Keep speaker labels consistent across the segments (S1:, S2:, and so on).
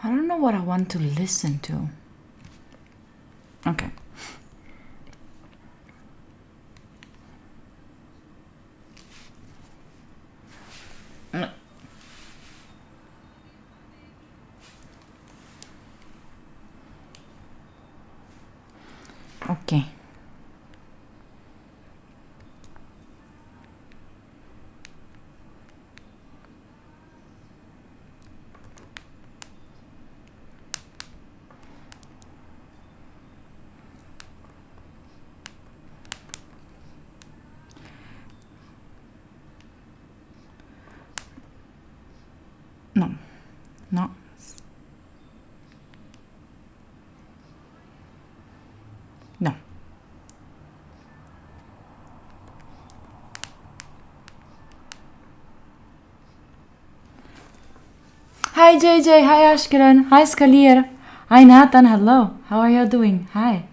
S1: I don't know what I want to listen to. Okay. Okay. No. No. No. Hi JJ, hi Ashkaran, hi Skalir, hi Nathan, hello. How are you doing? Hi.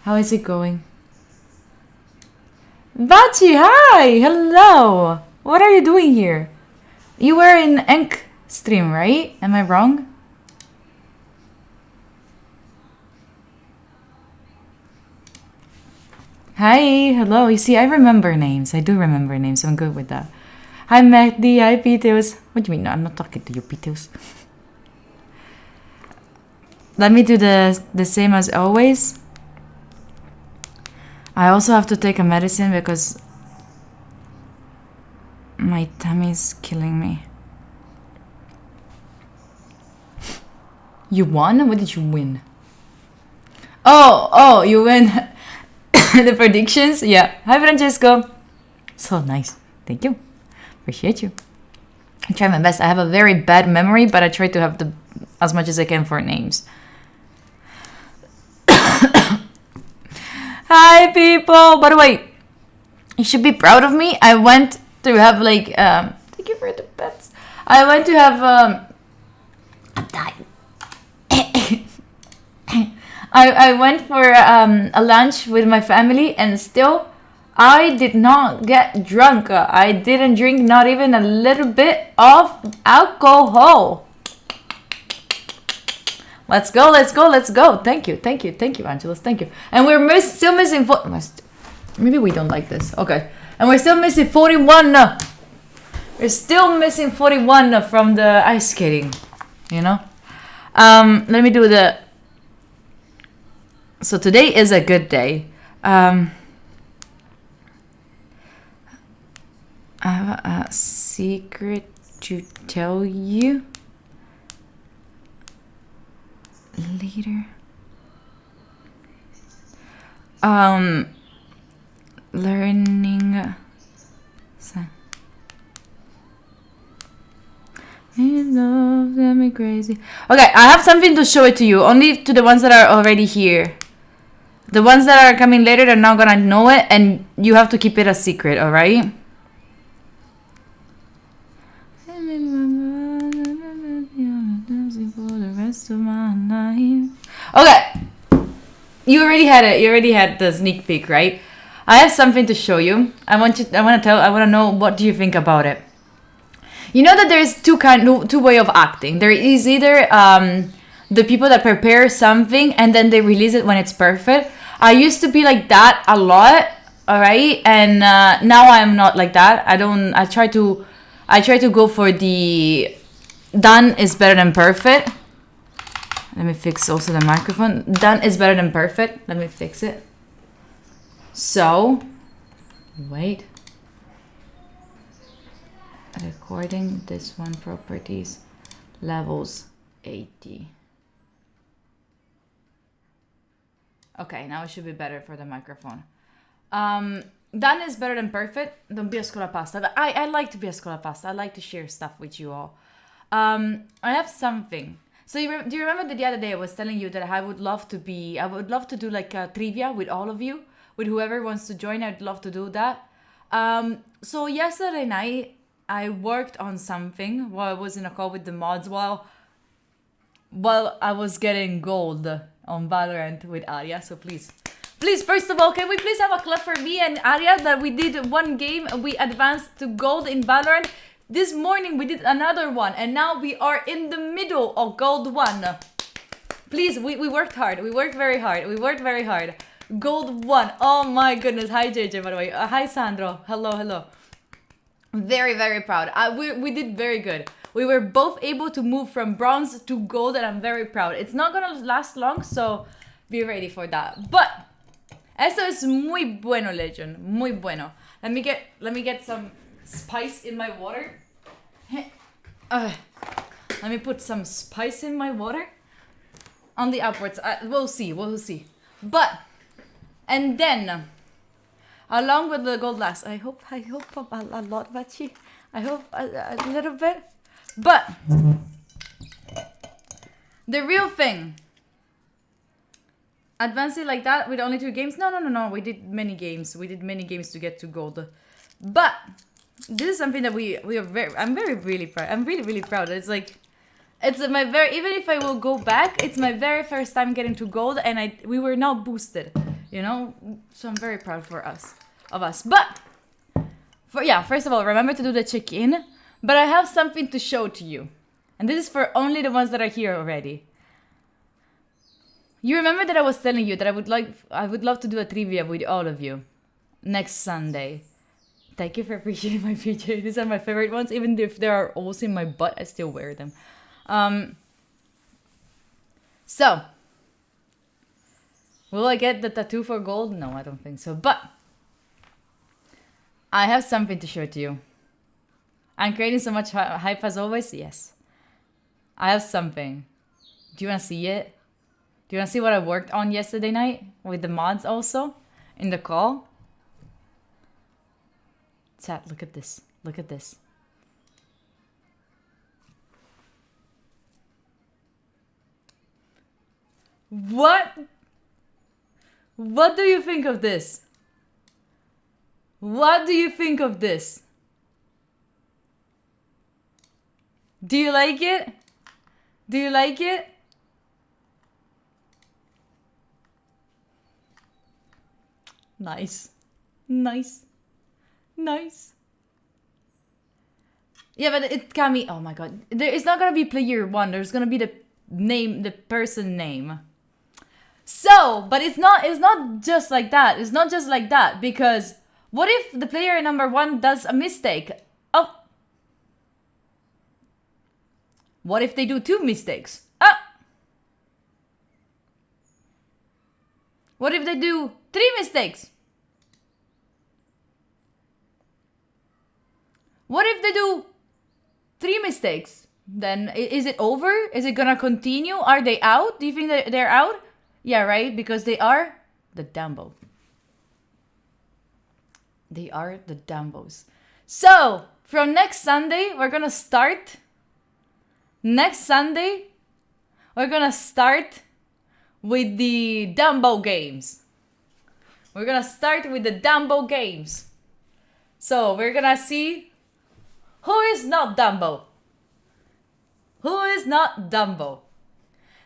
S1: How is it going? Bachi, hi, hello. What are you doing here? You were in Enk stream, right? Am I wrong? Hi, hello. You see, I remember names. I do remember names. I'm good with that. Hi, Mehdi. Hi, Peteus. What do you mean? No, I'm not talking to you, Peteus. Let me do the same as always. I also have to take a medicine because my tummy is killing me. You won? What did you win? Oh, you win the predictions? Yeah. Hi, Francesco. So nice. Thank you. Appreciate you. I try my best. I have a very bad memory, but I try to have as much as I can for names. Hi, people. By the way, you should be proud of me. I went to have thank you for the pets. I went to have I'm dying. I went for a lunch with my family, and still I did not get drunk. I didn't drink not even a little bit of alcohol. Let's go, let's go, let's go. Thank you, Angelos, thank you. And we're still missing maybe we don't like this. Okay. And we're still missing 41. We're still missing 41 from the ice skating, you know? Let me do the... So today is a good day. I have a secret to tell you later. Learning. It loves me crazy. Okay, I have something to show it to you. Only to the ones that are already here. The ones that are coming later, they're not gonna know it, and you have to keep it a secret, alright? Okay. You already had it. You already had the sneak peek, right? I have something to show you. I want to know what do you think about it. You know that there's two way of acting. There is either the people that prepare something and then they release it when it's perfect. I used to be like that a lot, all right? And now I'm not like that. I try to go for the done is better than perfect. Let me fix also the microphone. Done is better than perfect. Let me fix it. So, wait. Recording this one, properties, levels 80. Okay, now it should be better for the microphone. Done is better than perfect. Don't be a scuola pasta. I like to be a scuola pasta. I like to share stuff with you all. I have something. So do you remember that the other day I was telling you that I would love to do like a trivia with all of you, with whoever wants to join. I'd love to do that. So yesterday night I worked on something while I was in a call with the mods while I was getting gold on Valorant with Arya. So please, first of all, can we please have a clap for me and Arya that we did one game, we advanced to gold in Valorant. This morning we did another one, and now we are in the middle of gold 1. Please, we worked hard. We worked very hard. We worked very hard. Gold 1. Oh my goodness. Hi, JJ, by the way. Hi, Sandro. Hello, hello. Very, very proud. We did very good. We were both able to move from bronze to gold, and I'm very proud. It's not gonna last long, so be ready for that. But eso es muy bueno, Legend. Muy bueno. Let me get some spice in my water. Let me put some spice in my water. On the upwards. We'll see. We'll see. But and then, along with the gold last, I hope a lot, Bachi. I hope a little bit. But the real thing, advancing like that with only 2 games? No. We did many games. We did many games to get to gold. But this is something that I'm really proud. I'm really proud. It's like, it's my very, even if I will go back, it's my very first time getting to gold, and we were not boosted, you know. So I'm very proud of us. But first of all, remember to do the check-in. But I have something to show to you. And this is for only the ones that are here already. You remember that I was telling you that I would love to do a trivia with all of you next Sunday. Thank you for appreciating my PJ. These are my favorite ones. Even if there are holes in my butt, I still wear them. So, will I get the tattoo for gold? No, I don't think so. But I have something to show to you. I'm creating so much hype as always. Yes. I have something. Do you want to see it? Do you want to see what I worked on yesterday night? With the mods also? In the call? Chat, look at this. Look at this. What? What do you think of this? What do you think of this? Do you like it? Do you like it? Nice. Nice. Nice. Yeah, but it can be... Oh my god. It's not gonna be player 1. There's gonna be the name, the person name. So, but it's not just like that. It's not just like that. Because what if the player number 1 does a mistake? Oh. What if they do 2 mistakes? Ah! What if they do 3 mistakes? What if they do 3 mistakes? Then is it over? Is it gonna continue? Are they out? Do you think that they're out? Yeah, right? Because they are the Dumbo. They are the Dumbos. So, from next Sunday, we're gonna start... Next Sunday, we're gonna start with the Dumbo games. We're gonna start with the Dumbo games. So we're gonna see who is not Dumbo. Who is not Dumbo.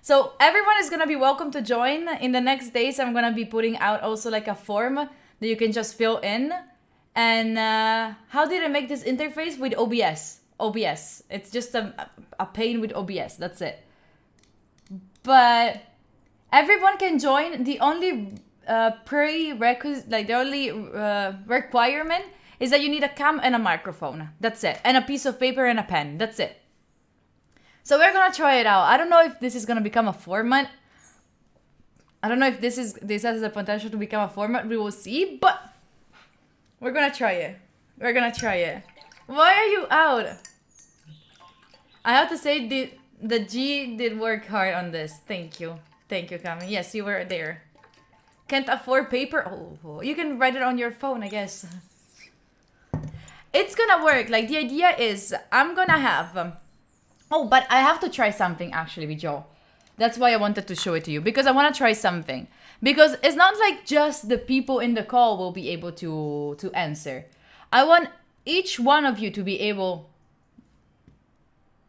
S1: So everyone is gonna be welcome to join. In the next days, I'm gonna be putting out also like a form that you can just fill in. And how did I make this interface? With OBS. OBS. It's just a pane with OBS. That's it. But everyone can join. The only prerequisite, like the only requirement is that you need a cam and a microphone. That's it. And a piece of paper and a pen. That's it. So we're gonna try it out. I don't know if this is gonna become a format. I don't know if this has the potential to become a format. We will see. But we're gonna try it. We're gonna try it. Why are you out? I have to say the G did work hard on this. Thank you. Thank you, Kami. Yes, you were there. Can't afford paper? Oh, you can write it on your phone, I guess. It's gonna work. Like, the idea is I'm gonna have... oh, but I have to try something actually with Joe. That's why I wanted to show it to you. Because I want to try something. Because it's not like just the people in the call will be able to answer. I want... each one of you to be able...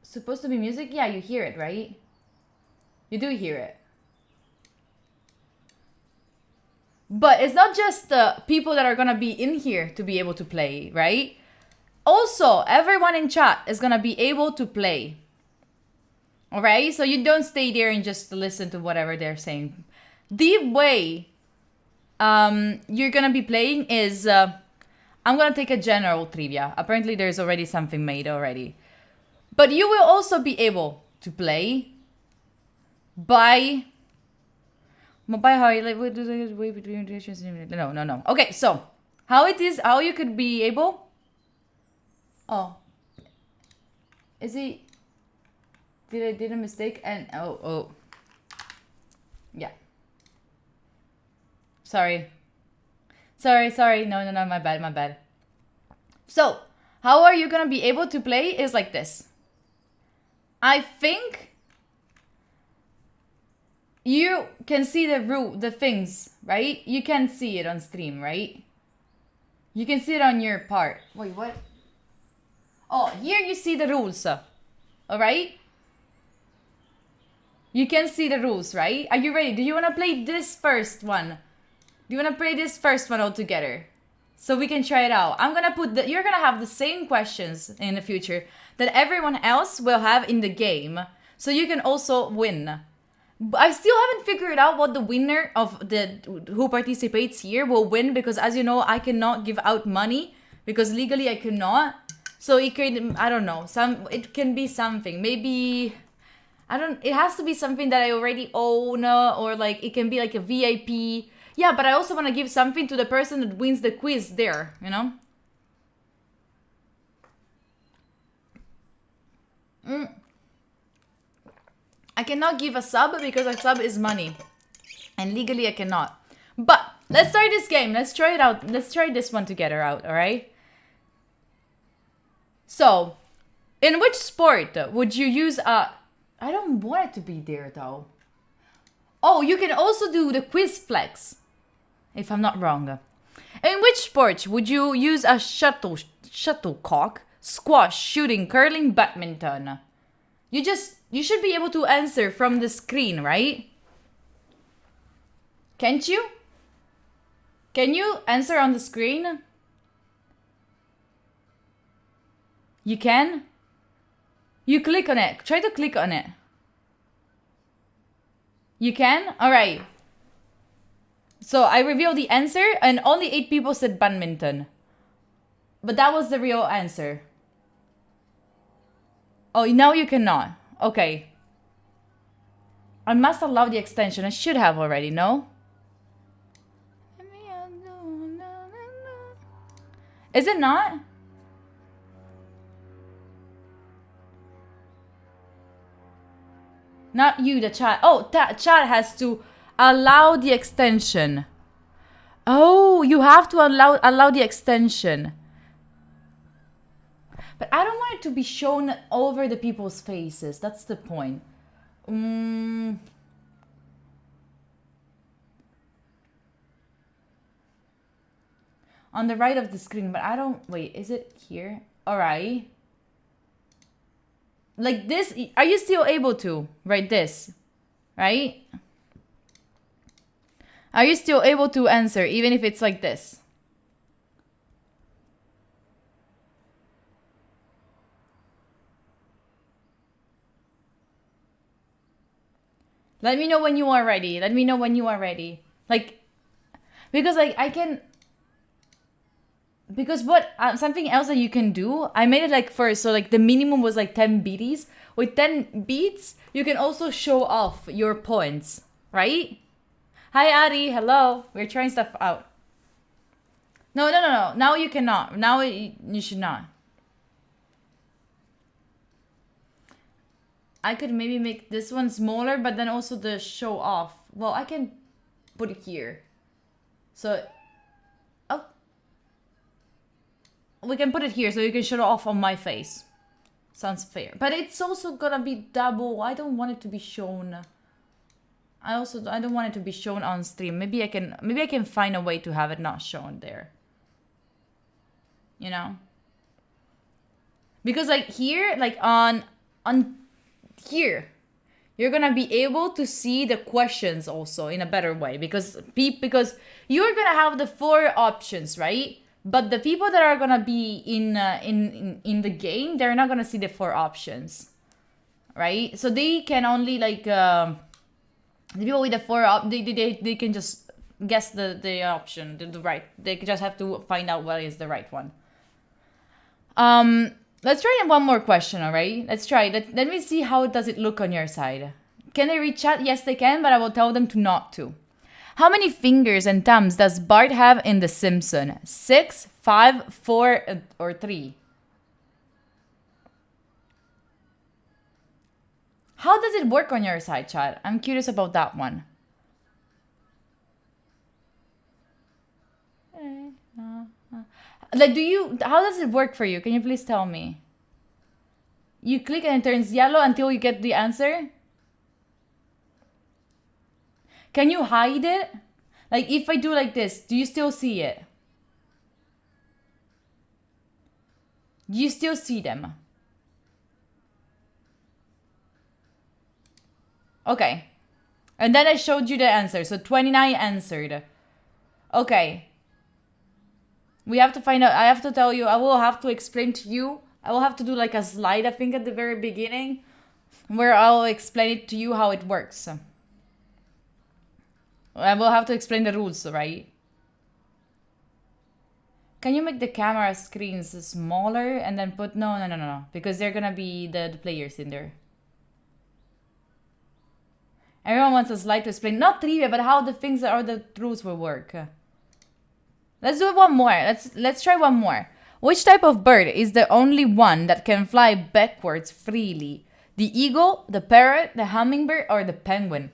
S1: Supposed to be music? Yeah, you hear it, right? You do hear it. But it's not just the people that are gonna be in here to be able to play, right? Also, everyone in chat is gonna be able to play. Alright? So you don't stay there and just listen to whatever they're saying. The way you're gonna be playing is I'm gonna take a general trivia. Apparently there's already something made already. But you will also be able to play by how you like way between no. Okay, so how you could be able. Oh, is he? Did I did a mistake? And oh, yeah. Sorry. No, my bad. So how are you gonna be able to play is like this. I think you can see the things, right? You can see it on stream, right? You can see it on your part. Wait, what? Oh, here you see the rules. Alright? You can see the rules, right? Are you ready? Do you want to play this first one? Do you want to play this first one all together? So we can try it out. I'm gonna put you're gonna have the same questions in the future that everyone else will have in the game. So you can also win. I still haven't figured out what the winner of who participates here will win, because as you know, I cannot give out money because legally I cannot. So it could, I don't know, it can be something. Maybe it has to be something that I already own, or like it can be like a VIP. Yeah, but I also want to give something to the person that wins the quiz there, you know? I cannot give a sub because a sub is money. And legally I cannot. But let's start this game. Let's try it out. Let's try this one together out, alright? So, in which sport would you use a... I don't want it to be there though. Oh, you can also do the quiz flex. If I'm not wrong. In which sport would you use a shuttlecock, squash, shooting, curling, badminton? You should be able to answer from the screen, right? Can't you? Can you answer on the screen? You can? You click on it. Try to click on it. You can? Alright. So I revealed the answer and only 8 people said badminton. But that was the real answer. Oh, now you cannot. Okay. I must allow the extension. I should have already, no? Is it not? Not you, the chat. Oh, chat has to allow the extension. Oh, you have to allow the extension. But I don't want it to be shown over the people's faces. That's the point. On the right of the screen, but I don't... Wait, is it here? Alright. Like this, are you still able to write this? Right? Are you still able to answer even if it's like this? Let me know when you are ready. Let me know when you are ready. Like, because like I can... Because what something else that you can do, I made it like first, so like the minimum was like 10 beats. With 10 beats, you can also show off your points, right? Hi Ari, hello. We're trying stuff out. No. Now you cannot. Now you should not. I could maybe make this one smaller, but then also the show off. Well, I can put it here. So... We can put it here so you can show it off on my face. Sounds fair. But it's also gonna be double. I don't want it to be shown. I don't want it to be shown on stream. Maybe I can find a way to have it not shown there. You know? Because like here, like on here, you're gonna be able to see the questions also in a better way, because you're gonna have the 4 options, right? But the people that are gonna be in the game, they're not gonna see the 4 options, right? So they can only like the people with the 4 they can just guess the option, the right. They just have to find out what is the right one. Let's try one more question, all right? Let's try. Let me see how does it look on your side. Can they read chat? Yes, they can, but I will tell them to not to. How many fingers and thumbs does Bart have in The Simpsons? 6, 5, 4, or 3? How does it work on your side, chat? I'm curious about that one. Like, how does it work for you? Can you please tell me? You click and it turns yellow until you get the answer? Can you hide it? Like, if I do like this, do you still see it? Do you still see them? Okay. And then I showed you the answer. So 29 answered. Okay. We have to find out. I have to tell you. I will have to explain to you. I will have to do like a slide, I think, at the very beginning, where I'll explain it to you how it works. I will have to explain the rules, right? Can you make the camera screens smaller and then put... No. Because they're gonna be the players in there. Everyone wants a slide to explain, not trivia, but how the things or the rules will work. Let's do one more. Let's try one more. Which type of bird is the only one that can fly backwards freely? The eagle, the parrot, the hummingbird, or the penguin?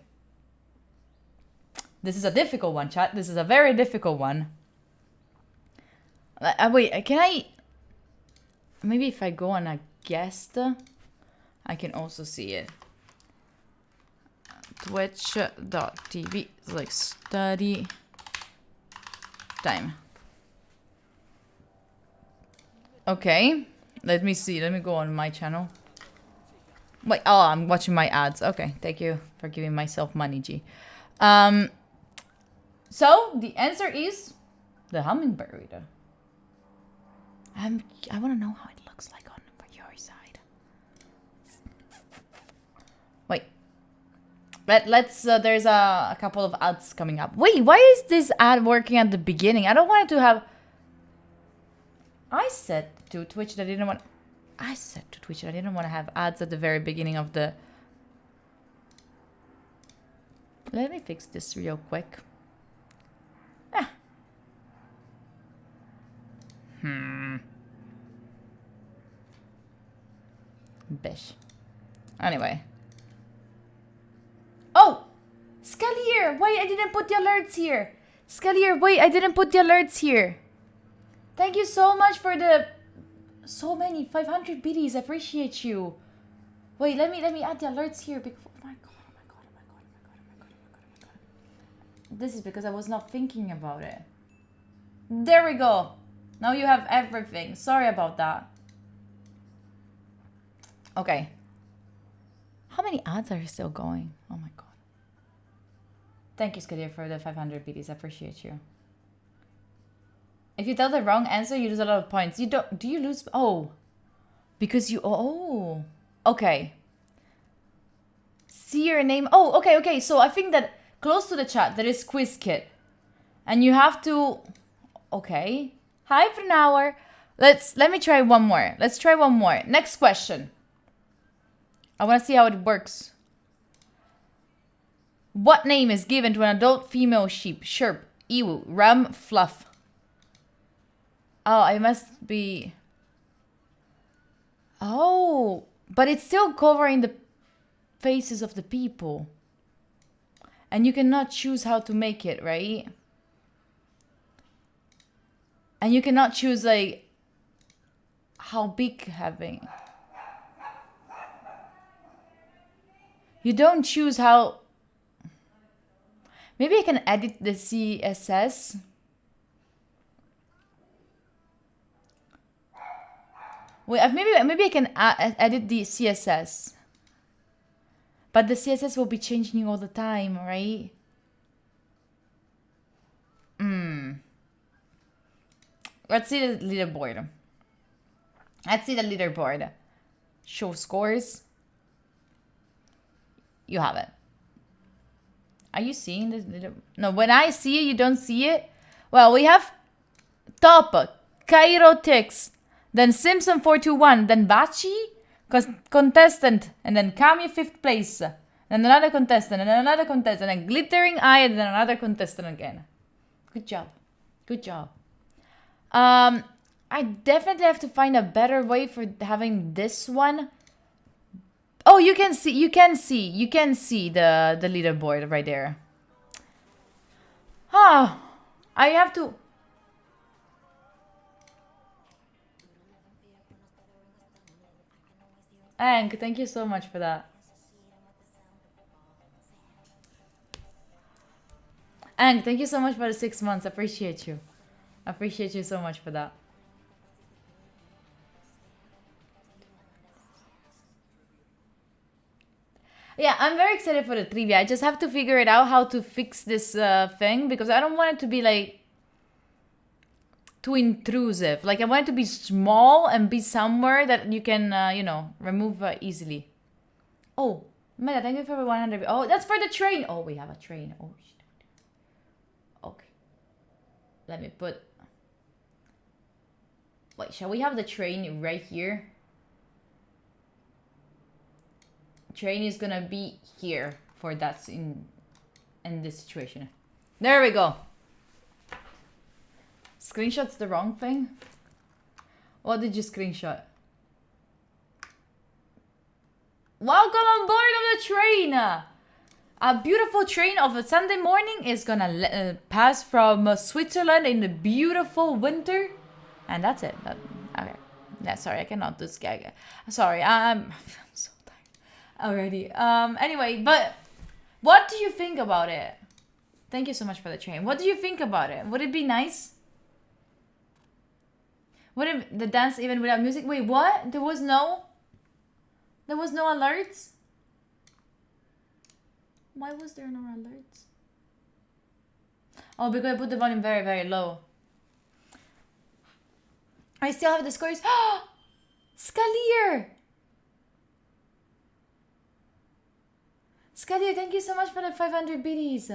S1: This is a difficult one, chat. This is a very difficult one. Wait, can I... Maybe if I go on a guest, I can also see it. Twitch.tv, like study time. Okay, let me see. Let me go on my channel. Wait, oh, I'm watching my ads. Okay, thank you for giving myself money, G. So the answer is the hummingbird. I want to know how it looks like on your side. Wait. Let's. There's a couple of ads coming up. Wait, why is this ad working at the beginning? I don't want it to have. I said to Twitch that I didn't want. I said to Twitch that I didn't want to have ads at the very beginning of the. Let me fix this real quick. Bish. Anyway. Oh! Scalier! Wait, I didn't put the alerts here. Scalier, wait, I didn't put the alerts here. Thank you so much for the... So many, 500 biddies. I appreciate you. Wait, let me add the alerts here. Oh my god. This is because I was not thinking about it. There we go. Now you have everything. Sorry about that. Okay. How many ads are still going? Oh my god. Thank you, Skadir, for the 500 BDs. I appreciate you. If you tell the wrong answer, you lose a lot of points. You don't... Do you lose... Oh. Because you... Oh. Okay. See your name... Oh, okay. So I think that close to the chat, there is Quiz Kit. And you have to... Okay. Hi, for an hour. Let me try one more. Let's try one more. Next question. I want to see how it works. What name is given to an adult female sheep? Sherp, Ewu, Ram, Fluff. Oh, I must be... Oh, but it's still covering the faces of the people. And you cannot choose how to make it, right? And you cannot choose, like, how big having... You don't choose how... Maybe I can edit the CSS. Wait, maybe I can edit the CSS. But the CSS will be changing all the time, right? Let's see the leaderboard. Let's see the leaderboard. Show scores. You have it. Are you seeing this? No, when I see it, you don't see it. Well, we have top Cairo Tix, then Simpson 421, then Bachi contestant, and then Kami 5th place, and another contestant, and then another contestant, and Glittering Eye, and then another contestant again. Good job. Good job. I definitely have to find a better way for having this one. Oh, you can see the leaderboard right there. Ah, I have to. Hank, thank you so much for that. Hank, thank you so much for the 6 months. I appreciate you. I appreciate you so much for that. Yeah, I'm very excited for the trivia. I just have to figure it out how to fix this thing because I don't want it to be like too intrusive. Like I want it to be small and be somewhere that you can, remove easily. Oh, Meta, thank you for 100. Oh, that's for the train. Oh, we have a train. Oh, shit. Okay. Let me put. Wait, shall we have the train right here? Train is gonna be here for that in this situation. There we go. Screenshot's the wrong thing. What did you screenshot? Welcome on board of the train. A beautiful train of a Sunday morning is gonna pass from Switzerland in the beautiful winter, and that's it. Okay. Yeah, sorry, I cannot do this gag. Sorry, I'm so already. Anyway, but what do you think about it? Thank you so much for the train. What do you think about it? Would it be nice? Would it, the dance even without music? Wait, what? There was no alerts? Why was there no alerts? Oh, because I put the volume very, very low. I still have the scores. Scalier! Scalier, thank you so much for the 500 biddies.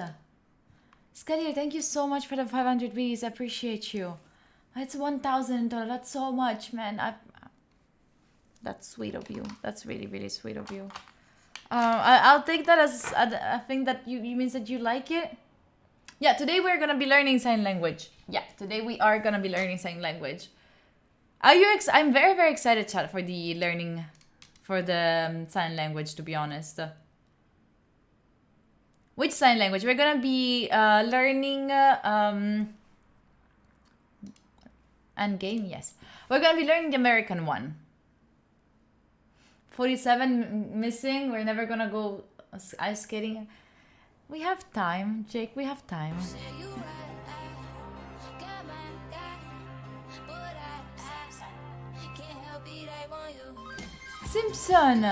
S1: Scalier, thank you so much for the 500 biddies. I appreciate you. It's $1,000. That's so much, man. That's sweet of you. That's really, really sweet of you. I'll take that as a thing that you means that you like it. Yeah, today we're gonna be learning sign language. Yeah, today we are gonna be learning sign language. Are you? I'm very, very excited, chat, for the learning, for the sign language. To be honest. Which sign language? We're gonna be learning and game, yes. We're gonna be learning the American one. 47 missing. We're never gonna go ice skating. We have time, Jake. We have time. Simpson.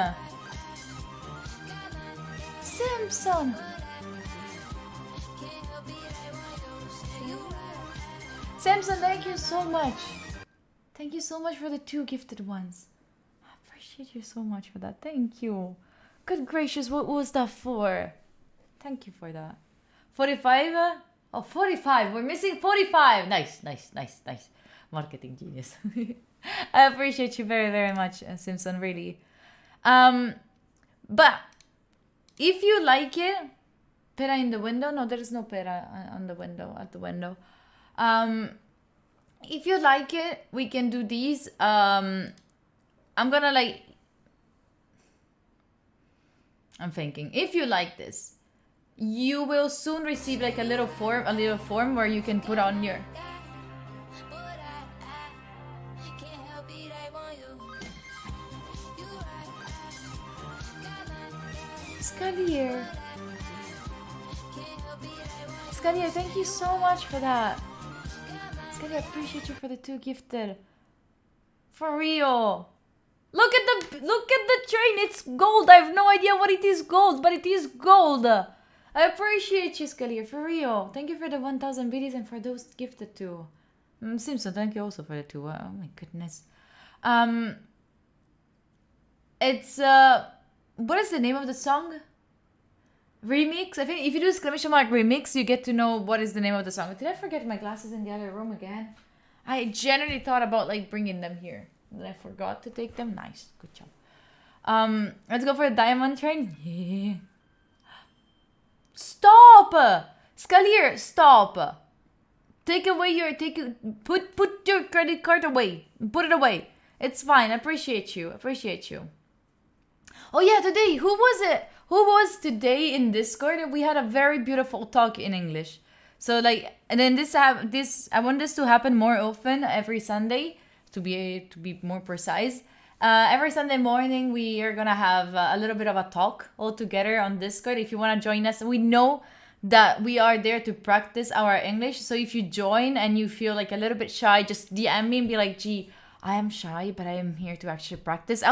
S1: Simpson. Samson, thank you so much. Thank you so much for the 2 gifted ones. I appreciate you so much for that. Thank you. Good gracious, what was that for? Thank you for that. 45? Oh, 45. We're missing 45. Nice, nice, nice, nice. Marketing genius. I appreciate you very, very much, Simpson, really. But if you like it, pera in the window. No, there is no pera on the window, at the window. If you like it, we can do these. I'm thinking, if you like this, you will soon receive like a little form where you can put on your. Scalier. Scalier, thank you so much for that. Scalier, I appreciate you for the 2 gifted. For real. Look at the train. It's gold. I have no idea what it is gold, but it is gold. I appreciate you, Scalier, for real. Thank you for the 1,000 biddies and for those gifted too. Simpson, thank you also for the 2. Oh my goodness. Um, it's what is the name of the song? Remix. I think if you do exclamation mark remix, you get to know what is the name of the song. Did I forget my glasses in the other room again? I generally thought about like bringing them here, but I forgot to take them. Nice, good job. Let's go for the diamond train. Yeah. Stop, Scalier. Stop. Put your credit card away. Put it away. It's fine. Appreciate you. Oh yeah, today who was it? Who was today in Discord? We had a very beautiful talk in English. So like, and then I want this to happen more often every Sunday, to be more precise. Every Sunday morning we are gonna have a little bit of a talk all together on Discord. If you wanna join us, we know that we are there to practice our English. So if you join and you feel like a little bit shy, just DM me and be like, gee, I am shy, but I am here to actually practice.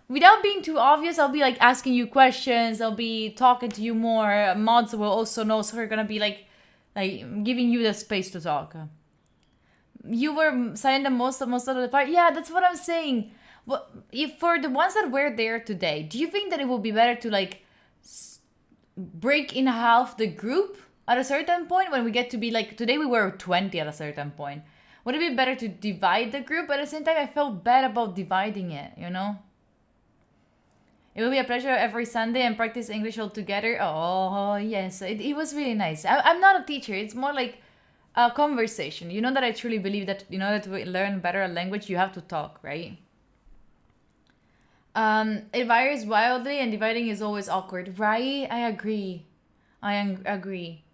S1: Without being too obvious, I'll be like asking you questions. I'll be talking to you more. Mods will also know, so we're gonna be like giving you the space to talk. You were silent most of the part. Yeah, that's what I'm saying. Well, if for the ones that were there today, do you think that it would be better to like break in half the group at a certain point when we get to be like today we were 20 at a certain point? Would it be better to divide the group? But at the same time, I felt bad about dividing it. You know. It will be a pleasure every Sunday and practice English all together. Oh, yes. It was really nice. I'm not a teacher. It's more like a conversation. You know that I truly believe that in order to learn better a language, you have to talk, right? It varies wildly and dividing is always awkward, right? I agree. Agree.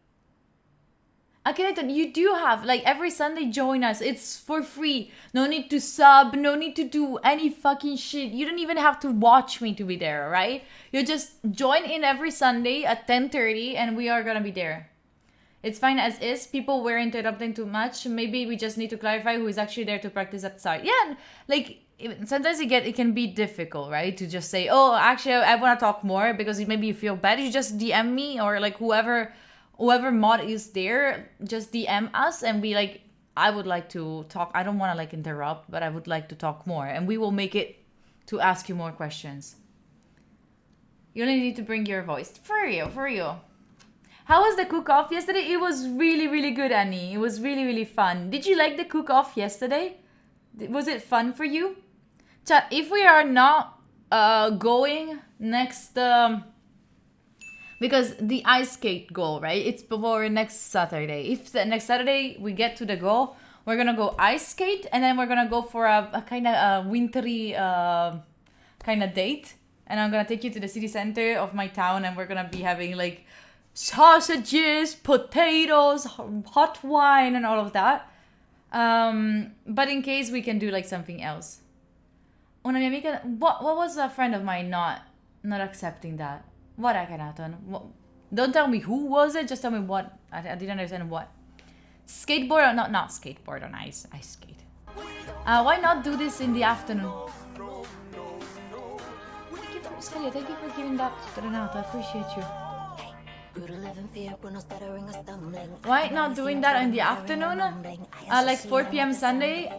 S1: Akhenaton, you do have, like, every Sunday join us. It's for free. No need to sub. No need to do any fucking shit. You don't even have to watch me to be there, right? You just join in every Sunday at 10:30 and we are gonna be there. It's fine as is. People were interrupting too much. Maybe we just need to clarify who is actually there to practice at site. Yeah, like, sometimes it can be difficult, right? To just say, oh, actually, I want to talk more because maybe you feel bad. You just DM me or, like, whoever mod is there, just DM us and be like, I would like to talk. I don't want to like interrupt, but I would like to talk more. And we will make it to ask you more questions. You only need to bring your voice. For real. How was the cook-off yesterday? It was really, really good, Annie. It was really, really fun. Did you like the cook-off yesterday? Was it fun for you? Chat, if we are not going next... because the ice skate goal, right? It's before next Saturday. If the next Saturday we get to the goal, we're gonna go ice skate, and then we're gonna go for a kind of wintry kind of date. And I'm gonna take you to the city center of my town, and we're gonna be having like sausages, potatoes, hot wine, and all of that. But in case we can do like something else. Una mia amica, what was a friend of mine not accepting that? What Akhenaton? Don't tell me who was it. Just tell me what. I didn't understand what. Skateboard or not skateboard on ice. Ice skate. Why not do this in the afternoon? Thank you for giving that to Renato. I appreciate you. Why not doing that in the afternoon? Like 4 p.m. Sunday?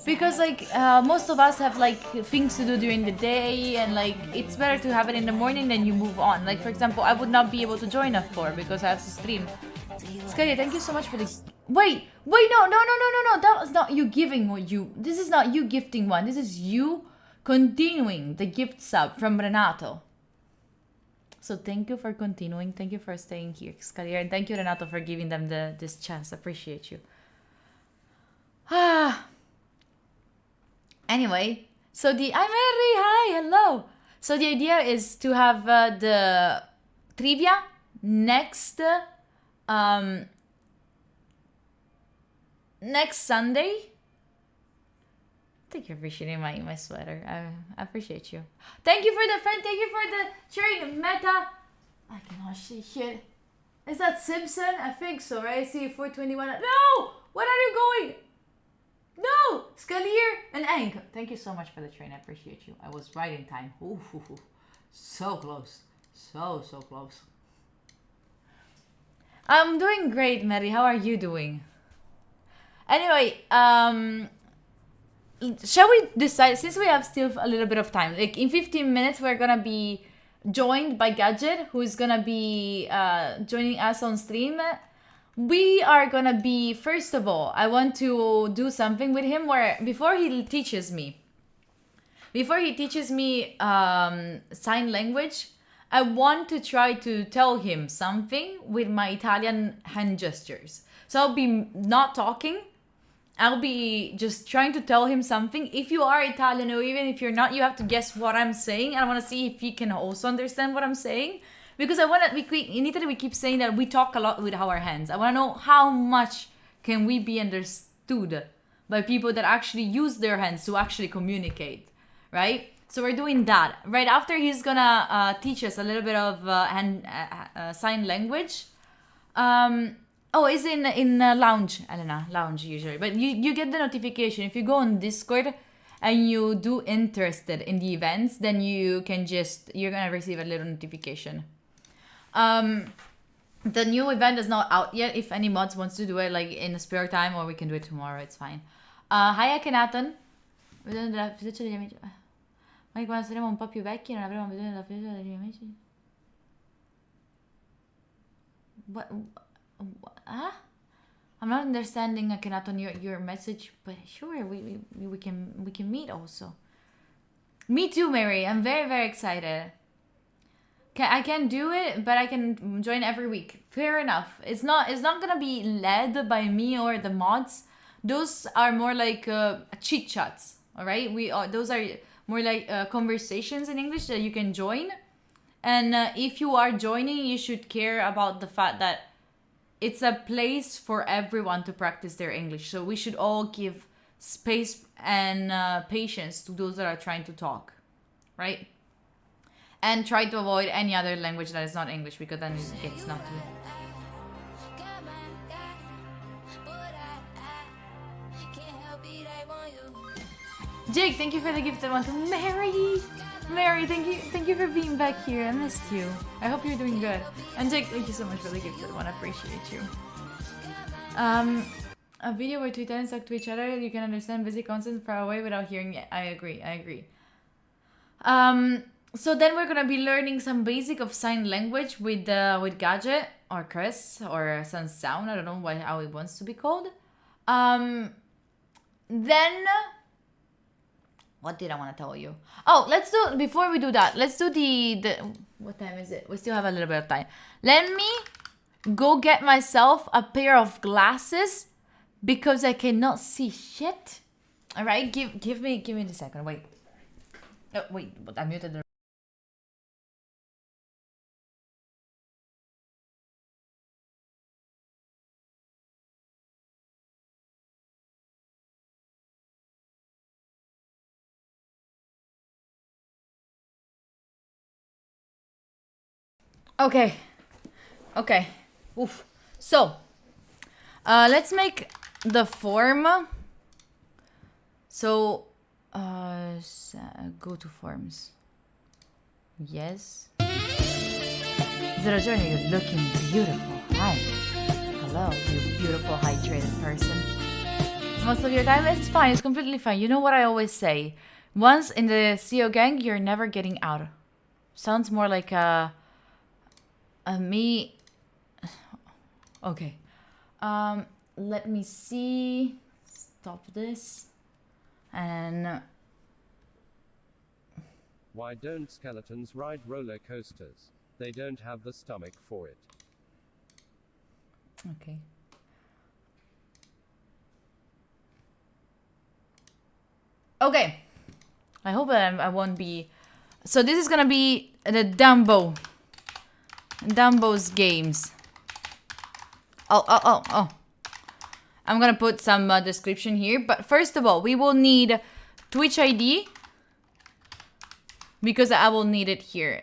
S1: Because like most of us have like things to do during the day, and like it's better to have it in the morning than you move on. Like for example, I would not be able to join at 4 because I have to stream. Sky, thank you so much for this. Wait, no. That was not you giving what you. This is not you gifting one. This is you continuing the gift sub from Renato. So thank you for continuing. Thank you for staying here, Scalier. And thank you, Renato, for giving them this chance. Appreciate you. Anyway, so I'm Mary. Hi, hello. So the idea is to have the trivia next Sunday. Thank you for appreciating my sweater. I appreciate you. Thank you for the friend. Thank you for the sharing. Meta. I cannot see shit. Is that Simpson? I think so, right? I see 421. No! Where are you going? No! Scalier and Ank. Thank you so much for the train. I appreciate you. I was right in time. Ooh, so close. So close. I'm doing great, Mary. How are you doing? Anyway, shall we decide, since we have still a little bit of time, like in 15 minutes we're gonna be joined by Gadget, who is gonna be joining us on stream. We are gonna be, first of all, I want to do something with him where before he teaches me sign language, I want to try to tell him something with my Italian hand gestures. So I'll be not talking, I'll be just trying to tell him something. If you are Italian or even if you're not, you have to guess what I'm saying. I want to see if he can also understand what I'm saying. Because I want to, in Italy we keep saying that we talk a lot with our hands. I want to know how much can we be understood by people that actually use their hands to actually communicate, right? So we're doing that. Right after he's gonna teach us a little bit of sign language. Oh, it's in lounge, Elena. Lounge usually. But you get the notification. If you go on Discord and you do interested in the events, then you can just, you're gonna receive a little notification. The new event is not out yet. If any mods wants to do it like in a spare time, or we can do it tomorrow, it's fine. Hi Akhenaton. Vedendo la fiducia degli amici. Ma quando saremo un po' più vecchi non avremo bisogno della fiducia degli amici? What? Huh? I'm not understanding, Akhenaton, your message, but sure, we can meet also. Me too, Mary. I'm very, very excited. I can't do it, but I can join every week. Fair enough. It's not gonna be led by me or the mods. Those are more like chit chats. All right, those are more like conversations in English that you can join. And if you are joining, you should care about the fact that it's a place for everyone to practice their English. So we should all give space and patience to those that are trying to talk, right? And try to avoid any other language that is not English, because then it gets not to. Jake, thank you for the gift. I want to Mary, thank you for being back here. I missed you. I hope you're doing good. And Jake, thank you so much for the gift. I appreciate you. A video where two Italians talk to each other, you can understand basic concepts far away without hearing it. I agree. So then we're gonna be learning some basic of sign language with Gadget or Chris or Sunsound. I don't know how it wants to be called. Then what did I want to tell you? Oh, before we do that, let's do the what time is it? We still have a little bit of time. Let me go get myself a pair of glasses because I cannot see shit. All right, give me a second. Wait. Oh, wait, I muted the. Okay. Oof. So, let's make the form. So, go to forms. Yes. Zero Journey, you're looking beautiful. Hi. Hello, you beautiful hydrated person. Most of your time, it's fine. It's completely fine. You know what I always say? Once in the CO gang, you're never getting out. Sounds more like me. Okay. Let me see. Stop this. And
S2: why don't skeletons ride roller coasters? They don't have the stomach for it.
S1: Okay. Okay. I hope I won't be. So this is gonna be the Dumbo's games. Oh. I'm gonna put some description here, but first of all, we will need Twitch ID because I will need it here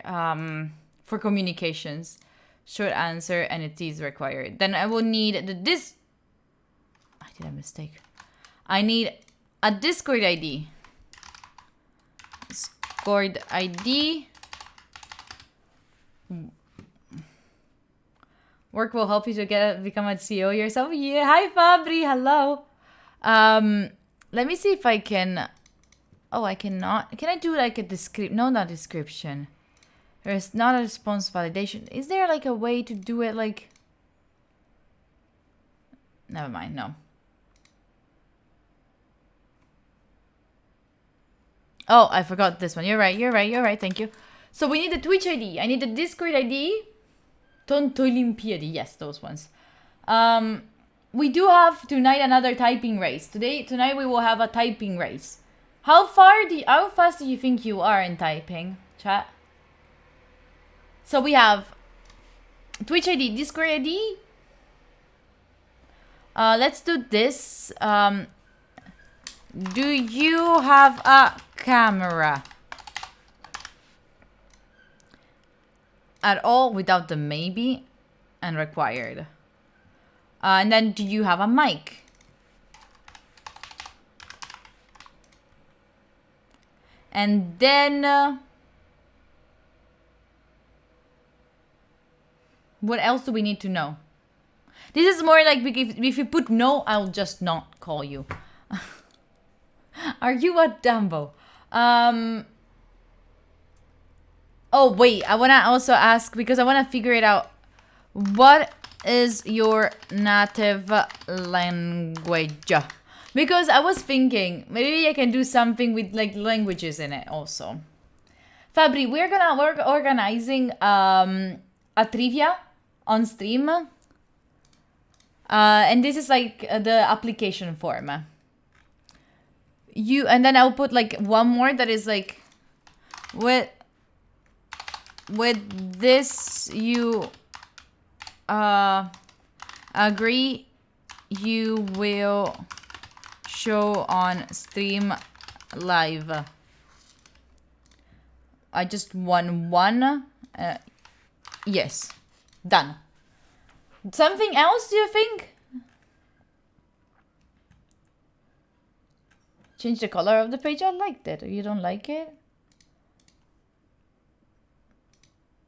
S1: for communications. Short answer, and it is required. Then I will need I did a mistake. I need a Discord ID. Discord ID. Work will help you to become a CEO yourself. Yeah, hi Fabri, hello. Let me see if I can. Oh, I cannot. Can I do like a description? No, not description. There's not a response validation. Is there like a way to do it like... Never mind, no. Oh, I forgot this one. You're right, thank you. So we need the Twitch ID. I need the Discord ID. Tontolympiadi, yes, those ones. We do have tonight another typing race. Tonight we will have a typing race. How fast do you think you are in typing, chat? So we have Twitch ID, Discord ID. Let's do this. Do you have a camera? At all without the maybe and required. And then do you have a mic? And then what else do we need to know? This is more like if you put no, I'll just not call you. Are you a Dumbo? Oh, wait. I want to also ask, because I want to figure it out. What is your native language? Because I was thinking, maybe I can do something with like languages in it also. Fabri, we're organizing a trivia on stream. And this is like the application form. And then I'll put like one more that is like with this you agree you will show on stream live. I just won one. Yes, done. Something else, do you think? Change the color of the page. I liked it. You don't like it?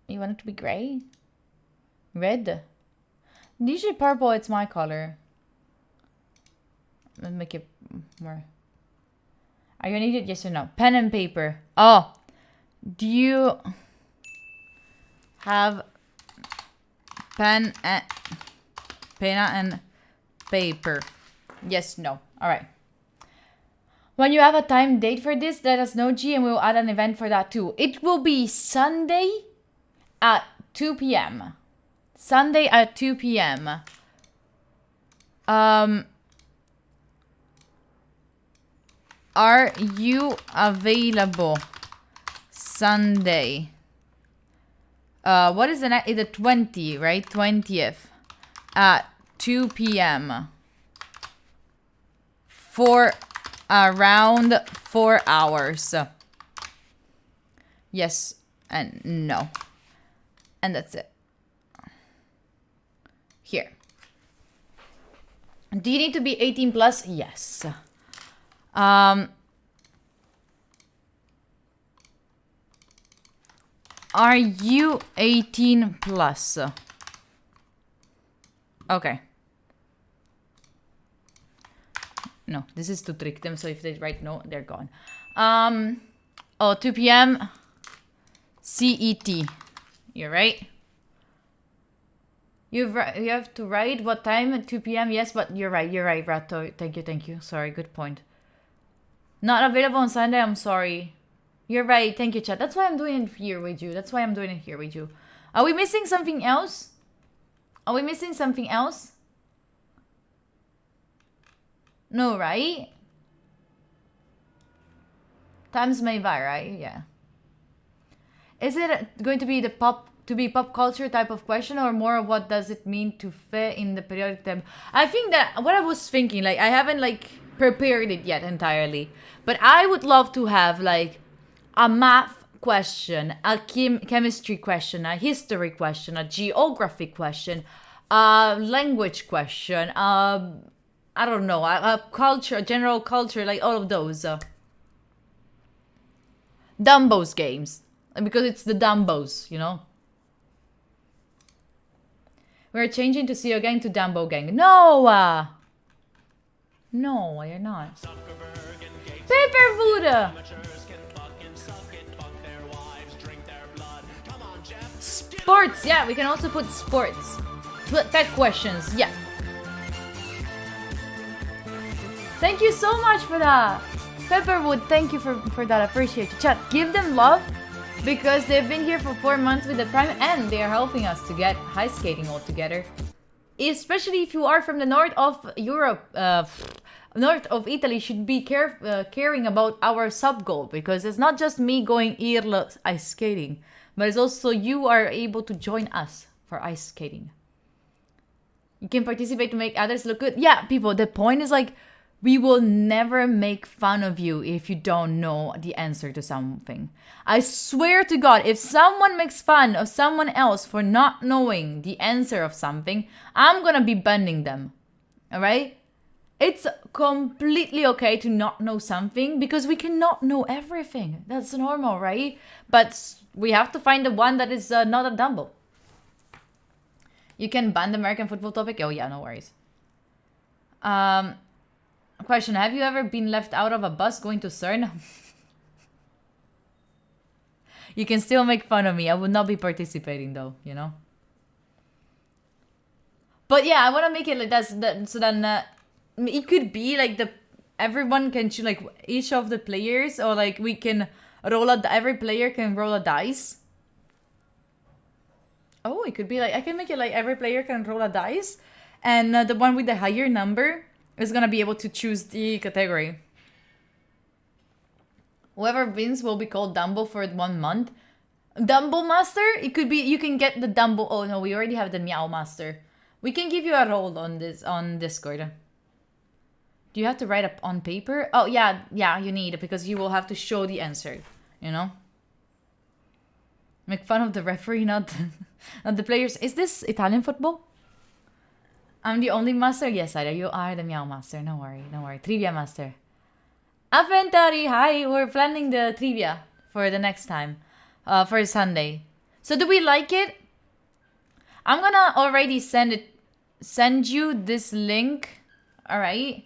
S1: You want it to be gray? Red? Usually purple, it's my color. Let's make it more. Are you needed? Yes or no? Pen and paper. Oh. Do you have pen and paper? Yes, no. Alright. When you have a time date for this, let us know, G, and we'll add an event for that too. It will be Sunday at 2 p.m. Sunday at 2 p.m. Are you available Sunday? What is the next? The 20, right? 20th at 2 p.m. for around 4 hours. Yes and no. And that's it. Here. Do you need to be 18 plus? Yes. Are you 18 plus? Okay. No, this is to trick them, so if they write no, they're gone. 2 p.m. CET. You're right. You have to write what time at 2 p.m. Yes, but you're right, Rato. Thank you. Sorry, good point. Not available on Sunday, I'm sorry. You're right, thank you, chat. That's why I'm doing it here with you. Are we missing something else? No, right? Times may vary, right? Yeah. Is it going to be pop culture type of question, or more of what does it mean to fit in the periodic table? I think that what I was thinking, like, I haven't like prepared it yet entirely, but I would love to have like a math question, a chemistry question, a history question, a geography question, a language question, I don't know, a culture, general culture, like all of those. Dumbo's games. Because it's the Dumbos, you know? We're changing to CEO Gang to Dumbo Gang. No! No, you're not. Paper Buddha! Sports! Yeah, we can also put sports. Tech questions, yeah. Thank you so much for that. Pepperwood, thank you for that. I appreciate you. Chat, give them love because they've been here for 4 months with the Prime and they are helping us to get high skating all together. Especially if you are from the north of Europe, north of Italy, should be caring about our sub goal because it's not just me going Irla ice skating, but it's also you are able to join us for ice skating. You can participate to make others look good. Yeah, people, the point is like, we will never make fun of you if you don't know the answer to something. I swear to God, if someone makes fun of someone else for not knowing the answer of something, I'm gonna be banning them. Alright? It's completely okay to not know something because we cannot know everything. That's normal, right? But we have to find the one that is not a Dumbo. You can ban the American football topic? Oh yeah, no worries. Question, have you ever been left out of a bus going to CERN? You can still make fun of me. I would not be participating though, you know? But yeah, I want to make it like that so then it could be like everyone can choose like each of the players or like we can every player can roll a dice. Oh, it could be like, I can make it like every player can roll a dice and the one with the higher number is gonna be able to choose the category. Whoever wins will be called Dumbo for 1 month. Dumbo Master? It could be, you can get the Dumbo. Oh no, we already have the Meow Master. We can give you a role on this, on Discord. Do you have to write up on paper? Oh yeah, you need it because you will have to show the answer, you know? Make fun of the referee, not the players. Is this Italian football? I'm the only master? Yes, Ida, you are the Meow Master. No worry, no worry. Trivia Master. Aventari, hi. We're planning the trivia for the next time. For Sunday. So do we like it? I'm gonna already send you this link. Alright.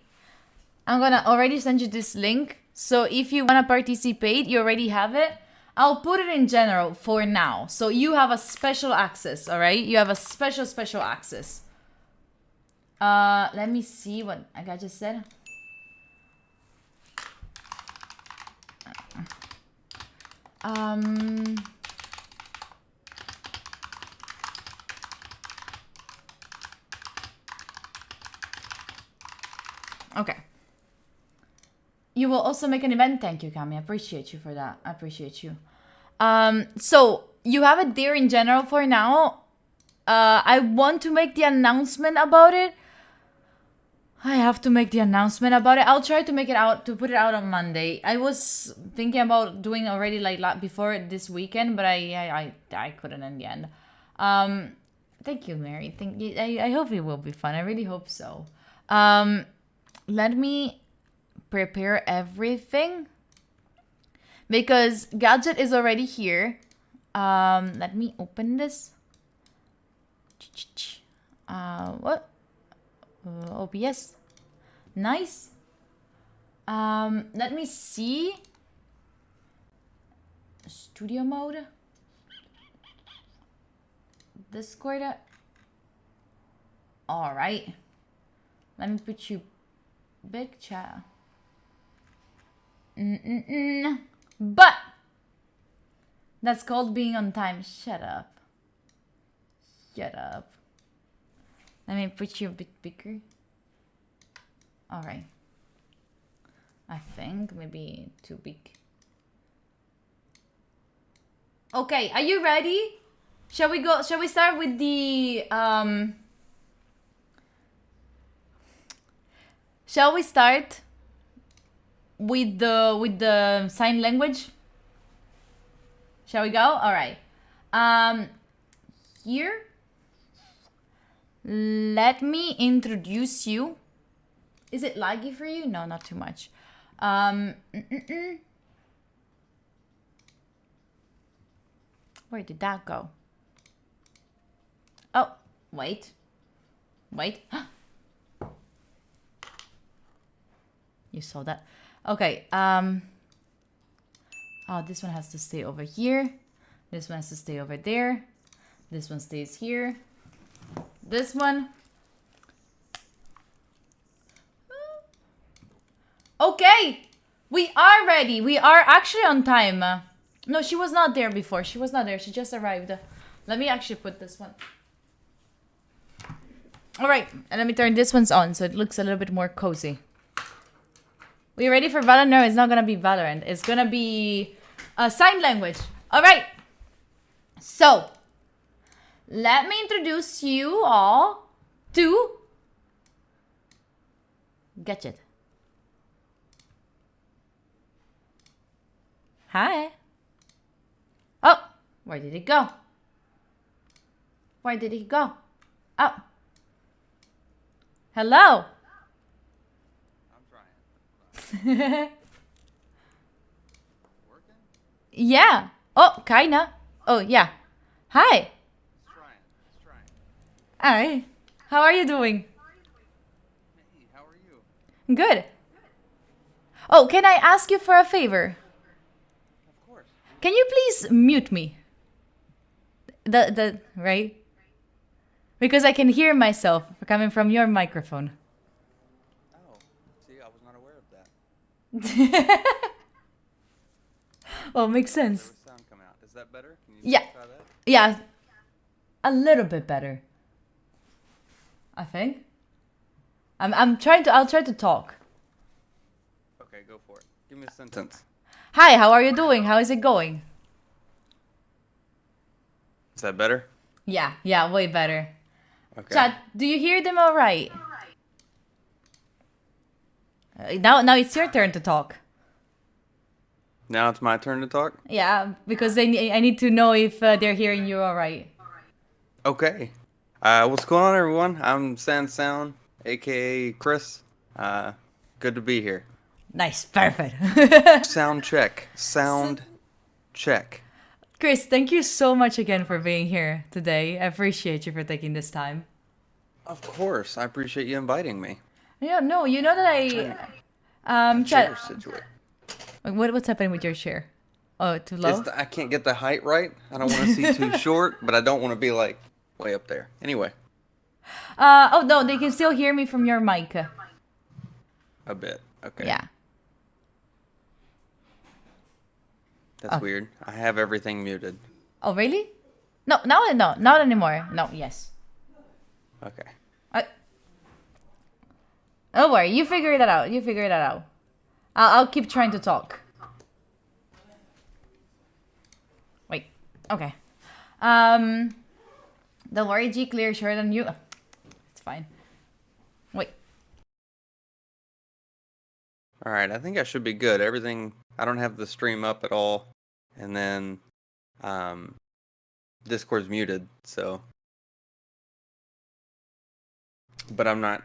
S1: I'm gonna already send you this link. So if you wanna participate, you already have it. I'll put it in general for now. So you have a special access, alright? You have a special access. Let me see what I just said. Okay. You will also make an event. Thank you, Kami. I appreciate you for that. I appreciate you. So you have it there in general for now. I want to make the announcement about it. I have to make the announcement about it. I'll try to make it out, to put it out on Monday. I was thinking about doing already like before this weekend, but I couldn't in the end. Thank you, Mary. I hope it will be fun. I really hope so. Let me prepare everything because Gadget is already here. Let me open this. What? OBS. Nice. Let me see. Studio mode. Discord. All right. Let me put you big chat. But that's called being on time. Shut up. Shut up. Let me put you a bit bigger. All right. I think maybe too big. Okay, are you ready? Shall we go? Shall we start with the Shall we start with the sign language? Shall we go? All right. Here, let me introduce you. Is it laggy for you? No, not too much. Where did that go? Oh, wait. You saw that. Okay. Oh, this one has to stay over here. This one has to stay over there. This one stays here. This one. Okay. We are ready. We are actually on time. No, she was not there before. She was not there. She just arrived. Let me actually put this one. All right. And let me turn this one's on so it looks a little bit more cozy. We ready for Valorant? No, it's not going to be Valorant. It's going to be sign language. All right. So, let me introduce you all to Gadget. Hi. Oh, where did it go? Where did it go? Oh. Hello.
S3: I'm trying. Working?
S1: Yeah. Oh, kinda. Oh, yeah. Hi.
S3: It's trying.
S1: Hi. How are you doing?
S3: Hey, how are you?
S1: Good. Oh, can I ask you for a favor?
S3: Of course.
S1: Can you please mute me? Right? Because I can hear myself coming from your microphone.
S3: Oh, see, I was not aware of that.
S1: Oh, makes
S3: There
S1: sense.
S3: was sound coming out. Is that better? Can you
S1: Yeah.
S3: try that?
S1: Yeah. A little bit better. I think. I'll try to talk.
S3: Okay, go for it. Give me a sentence.
S1: Hi, how are you doing? How is it going?
S3: Is that better?
S1: Yeah, way better.
S3: Okay.
S1: Chat, do you hear them all right? Now it's your turn to talk.
S3: Now it's my turn to talk?
S1: Yeah, because I need to know if they're hearing you all right.
S3: Okay. What's going on, everyone? I'm Sound, aka Chris. Good to be here.
S1: Nice, perfect.
S3: Sound check. Sound check.
S1: Chris, thank you so much again for being here today. I appreciate you for taking this time.
S3: Of course. I appreciate you inviting me.
S1: Yeah, no, you know that
S3: Chair
S1: chat.
S3: situation.
S1: What's happening with your chair? Oh, too low?
S3: I can't get the height right. I don't want to see too short, but I don't want to be like way up there. Anyway,
S1: Oh no, they can still hear me from your mic.
S3: a bit. Okay.
S1: Yeah.
S3: That's weird. I have everything muted.
S1: Oh really? No, not anymore. No, yes.
S3: Okay.
S1: Don't worry, you figure that out. I'll keep trying to talk. Wait. Okay. Don't worry, G clear short on you. It's fine. Wait.
S3: All right. I think I should be good. Everything. I don't have the stream up at all, and then Discord's muted. So, but I'm not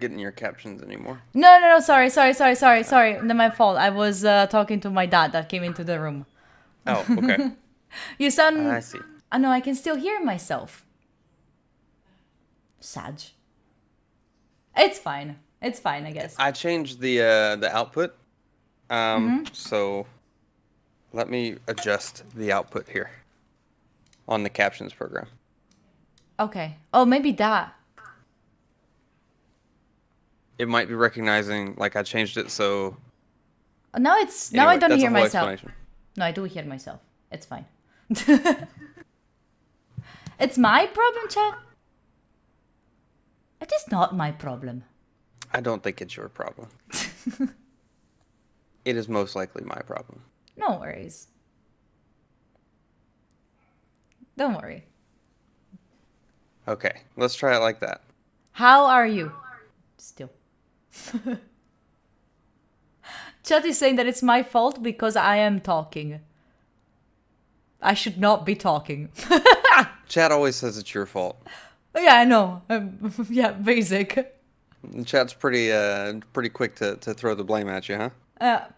S3: getting your captions anymore.
S1: No. Sorry. Not my fault. I was talking to my dad that came into the room.
S3: Oh, okay.
S1: You sound.
S3: I see.
S1: Oh no, I can still hear myself. Sag. It's fine, I guess.
S3: I changed the output. So let me adjust the output here on the captions program.
S1: Okay. Oh, maybe that.
S3: It might be recognizing like I changed it so.
S1: Now I
S3: Anyway,
S1: don't
S3: that's a
S1: hear
S3: whole
S1: myself.
S3: explanation.
S1: No, I do hear myself. It's fine. It's my problem, chat. It is not my problem.
S3: I don't think it's your problem. It is most likely my problem.
S1: No worries. Don't worry.
S3: Okay, let's try it like that.
S1: How are you? Still. Chat is saying that it's my fault because I am talking. I should not be talking.
S3: Chat always says it's your fault.
S1: Yeah, I know. Yeah, basic.
S3: Chat's pretty quick to throw the blame at you, huh?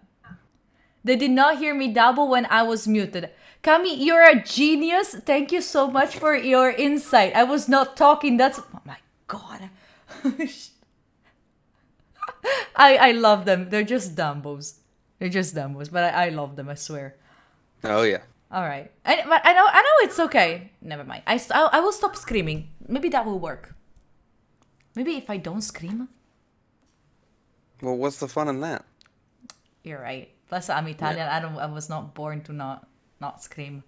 S1: They did not hear me double when I was muted. Kami, you're a genius. Thank you so much for your insight. I was not talking. Oh my god. I love them. They're just Dumbos. They're just Dumbos, but I love them. I swear.
S3: Oh yeah.
S1: All right. But I know it's okay. Never mind. I will stop screaming. Maybe that will work. Maybe if I don't scream.
S3: Well, what's the fun in that?
S1: You're right. Plus, I'm Italian. I was not born to not scream.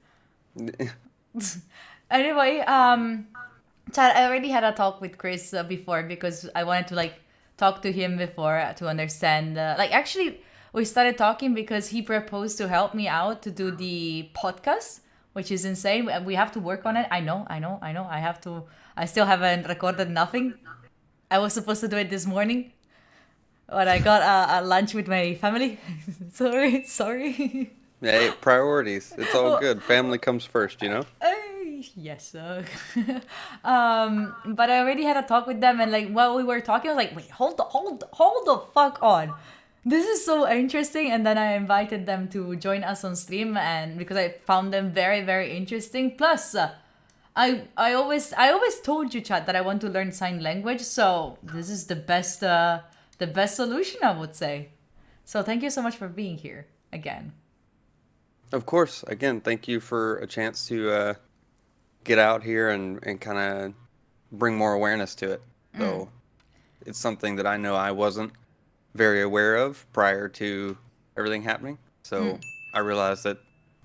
S1: Anyway, Chad, I already had a talk with Chris before because I wanted to like talk to him before to understand. Actually, we started talking because he proposed to help me out to do the podcast, which is insane. We have to work on it. I know. I have to. I still haven't recorded nothing. I was supposed to do it this morning, but I got a lunch with my family. sorry.
S3: Hey, priorities. It's all good. Family comes first, you know?
S1: Yes. But I already had a talk with them, and like while we were talking, I was like, wait, hold the fuck on. This is so interesting. And then I invited them to join us on stream, and because I found them very, very interesting. Plus, I always told you, Chad, that I want to learn sign language. So this is the best solution, I would say. So thank you so much for being here again.
S3: Of course. Again, thank you for a chance to get out here and kind of bring more awareness to it. So it's something that I know I wasn't very aware of prior to everything happening. So I realized that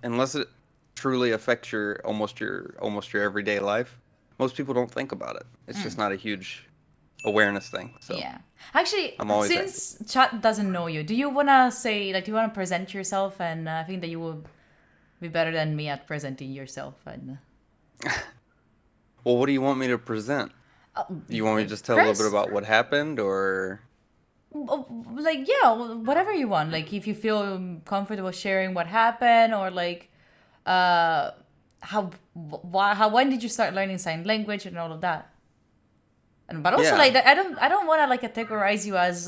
S3: unless it truly affects your almost your everyday life, most people don't think about it. It's just not a huge awareness thing. So
S1: yeah. Actually,
S3: I'm always
S1: since chat doesn't know you, do you wanna say do you wanna present yourself? And I think that you will be better than me at presenting yourself. And
S3: well, what do you want me to present? You want me to just tell a little bit about what happened, or
S1: whatever you want. Like if you feel comfortable sharing what happened, or like when did you start learning sign language and all of that. And but also like I don't want to like categorize you as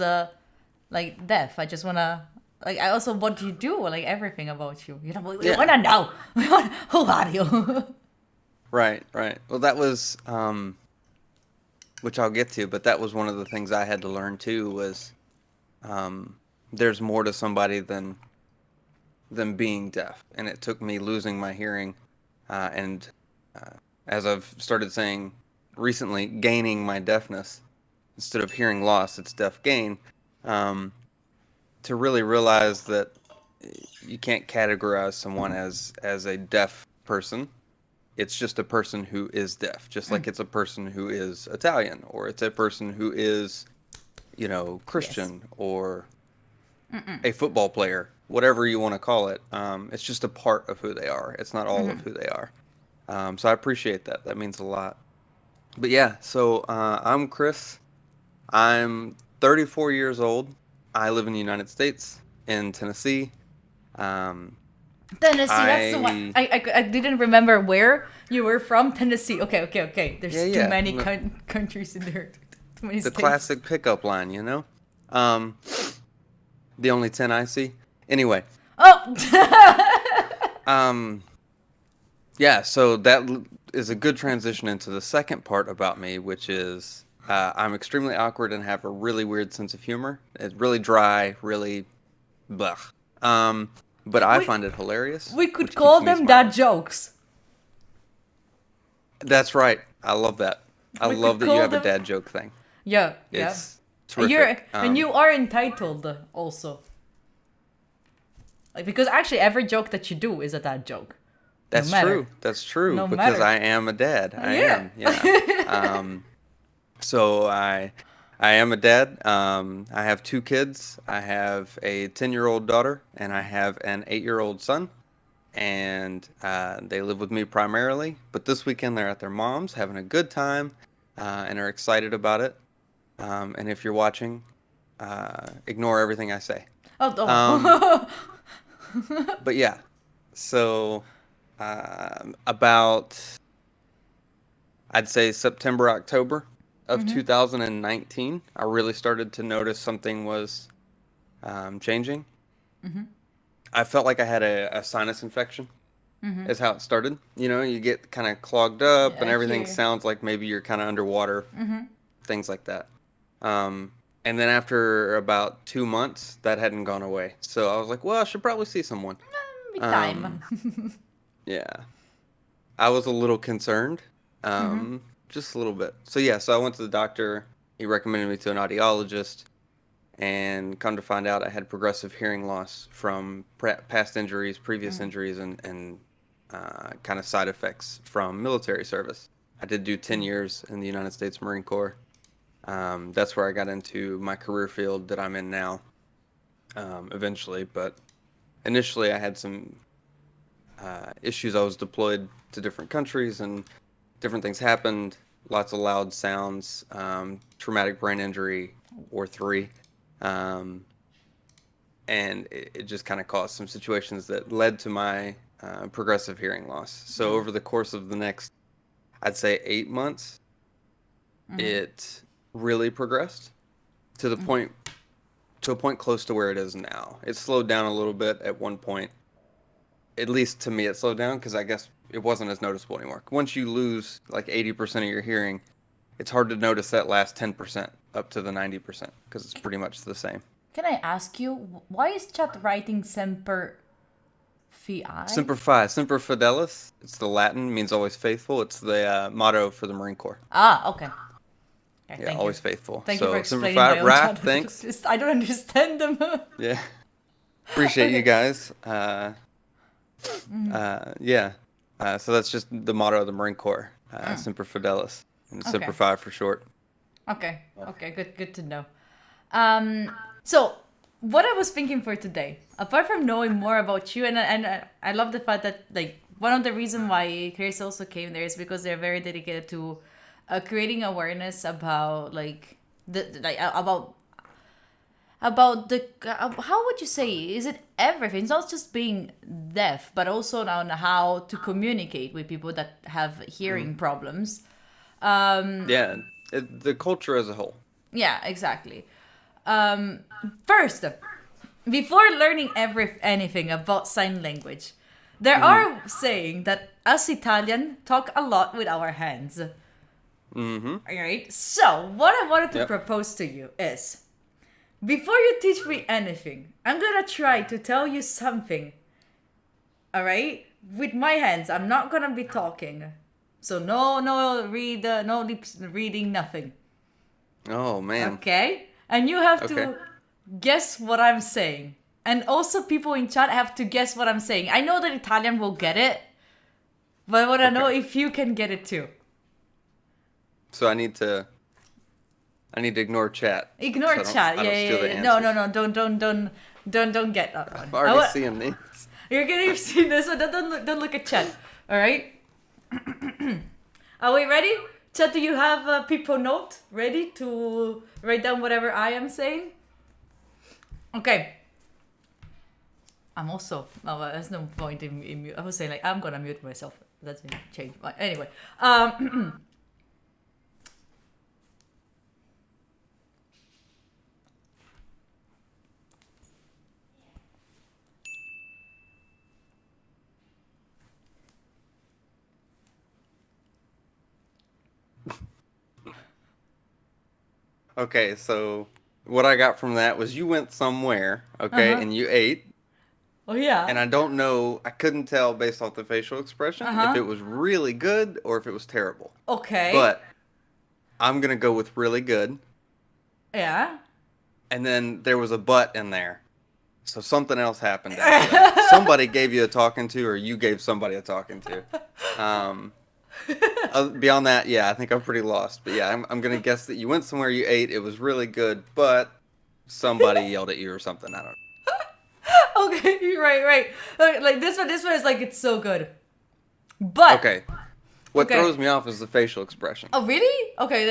S1: like deaf. I just want to like I also what you do, like everything about you. You know, we want to know. Who are you?
S3: Right. Well, that was which I'll get to, but that was one of the things I had to learn too was there's more to somebody than being deaf, and it took me losing my hearing and as I've started saying recently, gaining my deafness instead of hearing loss, it's deaf gain, to really realize that you can't categorize someone as a deaf person. It's just a person who is deaf, just like it's a person who is Italian, or it's a person who is, you know, Christian, or a football player, whatever you want to call it. It's just a part of who they are. It's not all of who they are. So I appreciate that. That means a lot. But yeah, so I'm Chris. I'm 34 years old. I live in the United States, in Tennessee.
S1: Tennessee, that's the one. I didn't remember where you were from. Tennessee. Okay. There's too many countries in there. Too many states.
S3: Classic pickup line, you know? The only 10 I see. Anyway.
S1: Oh!
S3: Yeah, so that is a good transition into the second part about me, which is I'm extremely awkward and have a really weird sense of humor. It's really dry, really blah. But I find it hilarious.
S1: We could call them dad jokes.
S3: That's right. I love that. I love that you have a dad joke thing.
S1: Yeah.
S3: It's terrific.
S1: And you are entitled also. Like, because actually every joke that you do is a dad joke.
S3: That's true. That's true.
S1: No
S3: because
S1: matter.
S3: I am a dad. I am. Yeah. So I am a dad. I have 2 kids. I have a 10-year-old daughter, and I have an 8-year-old son. And they live with me primarily. But this weekend they're at their mom's, having a good time, and are excited about it. And if you're watching, ignore everything I say. But yeah, so about, I'd say September, October of 2019, I really started to notice something was changing. I felt like I had a sinus infection, is how it started. You know, you get kind of clogged up and everything sounds like maybe you're kind of underwater, things like that. And then after about 2 months, that hadn't gone away. So I was like, well, I should probably see someone.
S1: With
S3: Um,
S1: time.
S3: yeah. I was a little concerned, just a little bit. So yeah, so I went to the doctor. He recommended me to an audiologist, and come to find out, I had progressive hearing loss from past injuries, previous injuries, and kind of side effects from military service. I did do 10 years in the United States Marine Corps. That's where I got into my career field that I'm in now, eventually. But initially, I had some issues. I was deployed to different countries, and different things happened. Lots of loud sounds, traumatic brain injury, War 3, um, and it just kind of caused some situations that led to my progressive hearing loss. So over the course of the next, I'd say 8 months, it really progressed to the point to a point close to where it is now. It slowed down a little bit at one point. At least to me, it slowed down because I guess it wasn't as noticeable anymore. Once you lose like 80% of your hearing, it's hard to notice that last 10% up to the 90% because it's pretty much the same.
S1: Can I ask you, why is chat writing Semper Fi?
S3: Semper Fidelis. It's the Latin, means always faithful. It's the motto for the Marine Corps.
S1: Ah, okay. Okay,
S3: Yeah,
S1: thank
S3: always
S1: you.
S3: faithful.
S1: Thank
S3: so
S1: you for
S3: Semper
S1: explaining
S3: Fi,
S1: my own
S3: right?
S1: childhood.
S3: Thanks.
S1: I don't understand them.
S3: Yeah. Appreciate you guys. Yeah. So that's just the motto of the Marine Corps, Semper Fidelis, and
S1: Okay.
S3: Semper Fi for short.
S1: Okay, good to know. So what I was thinking for today, apart from knowing more about you, and I love the fact that like one of the reasons why Chris also came there is because they're very dedicated to creating awareness about like about the how would you say, is it everything? It's not just being deaf, but also on how to communicate with people that have hearing problems.
S3: Yeah, the culture as a whole.
S1: Yeah, exactly. First, before learning anything about sign language, there are saying that us Italian talk a lot with our hands.
S3: Mm-hmm.
S1: Alright? So, what I wanted to
S3: Yep.
S1: propose to you is, before you teach me anything, I'm gonna try to tell you something. Alright? With my hands, I'm not gonna be talking. So no lips reading, nothing.
S3: Oh man.
S1: Okay? And you have
S3: Okay.
S1: to guess what I'm saying. And also people in chat have to guess what I'm saying. I know that Italian will get it, but I want to know if you can get it too.
S3: So I need to ignore chat.
S1: Ignore
S3: so I don't-
S1: chat.
S3: I don't
S1: Yeah,
S3: steal
S1: yeah,
S3: the
S1: yeah. No,
S3: answers.
S1: don't get that one.
S3: I'm already seeing these.
S1: You're getting seen this, so don't look at chat. All right? Are we ready? Chat, do you have a people note ready to write down whatever I am saying? Okay. I'm also... No, there's no point in mute. I was saying, like, I'm gonna mute myself. That didn't change. But anyway.
S3: Okay, so what I got from that was you went somewhere, okay, and you ate,
S1: Oh, yeah.
S3: and I don't know, I couldn't tell based off the facial expression if it was really good or if it was terrible.
S1: Okay.
S3: But I'm gonna go with really good.
S1: Yeah.
S3: And then there was a but in there. So something else happened after that. Somebody gave you a talking to, or you gave somebody a talking to. Beyond that, yeah, I think I'm pretty lost. But yeah, I'm going to guess that you went somewhere, you ate, it was really good, but somebody yelled at you or something. I don't know.
S1: Okay, you're right. Like this one is like, it's so good. But...
S3: Okay. What
S1: Okay.
S3: throws me off is the facial expression.
S1: Oh, really? Okay,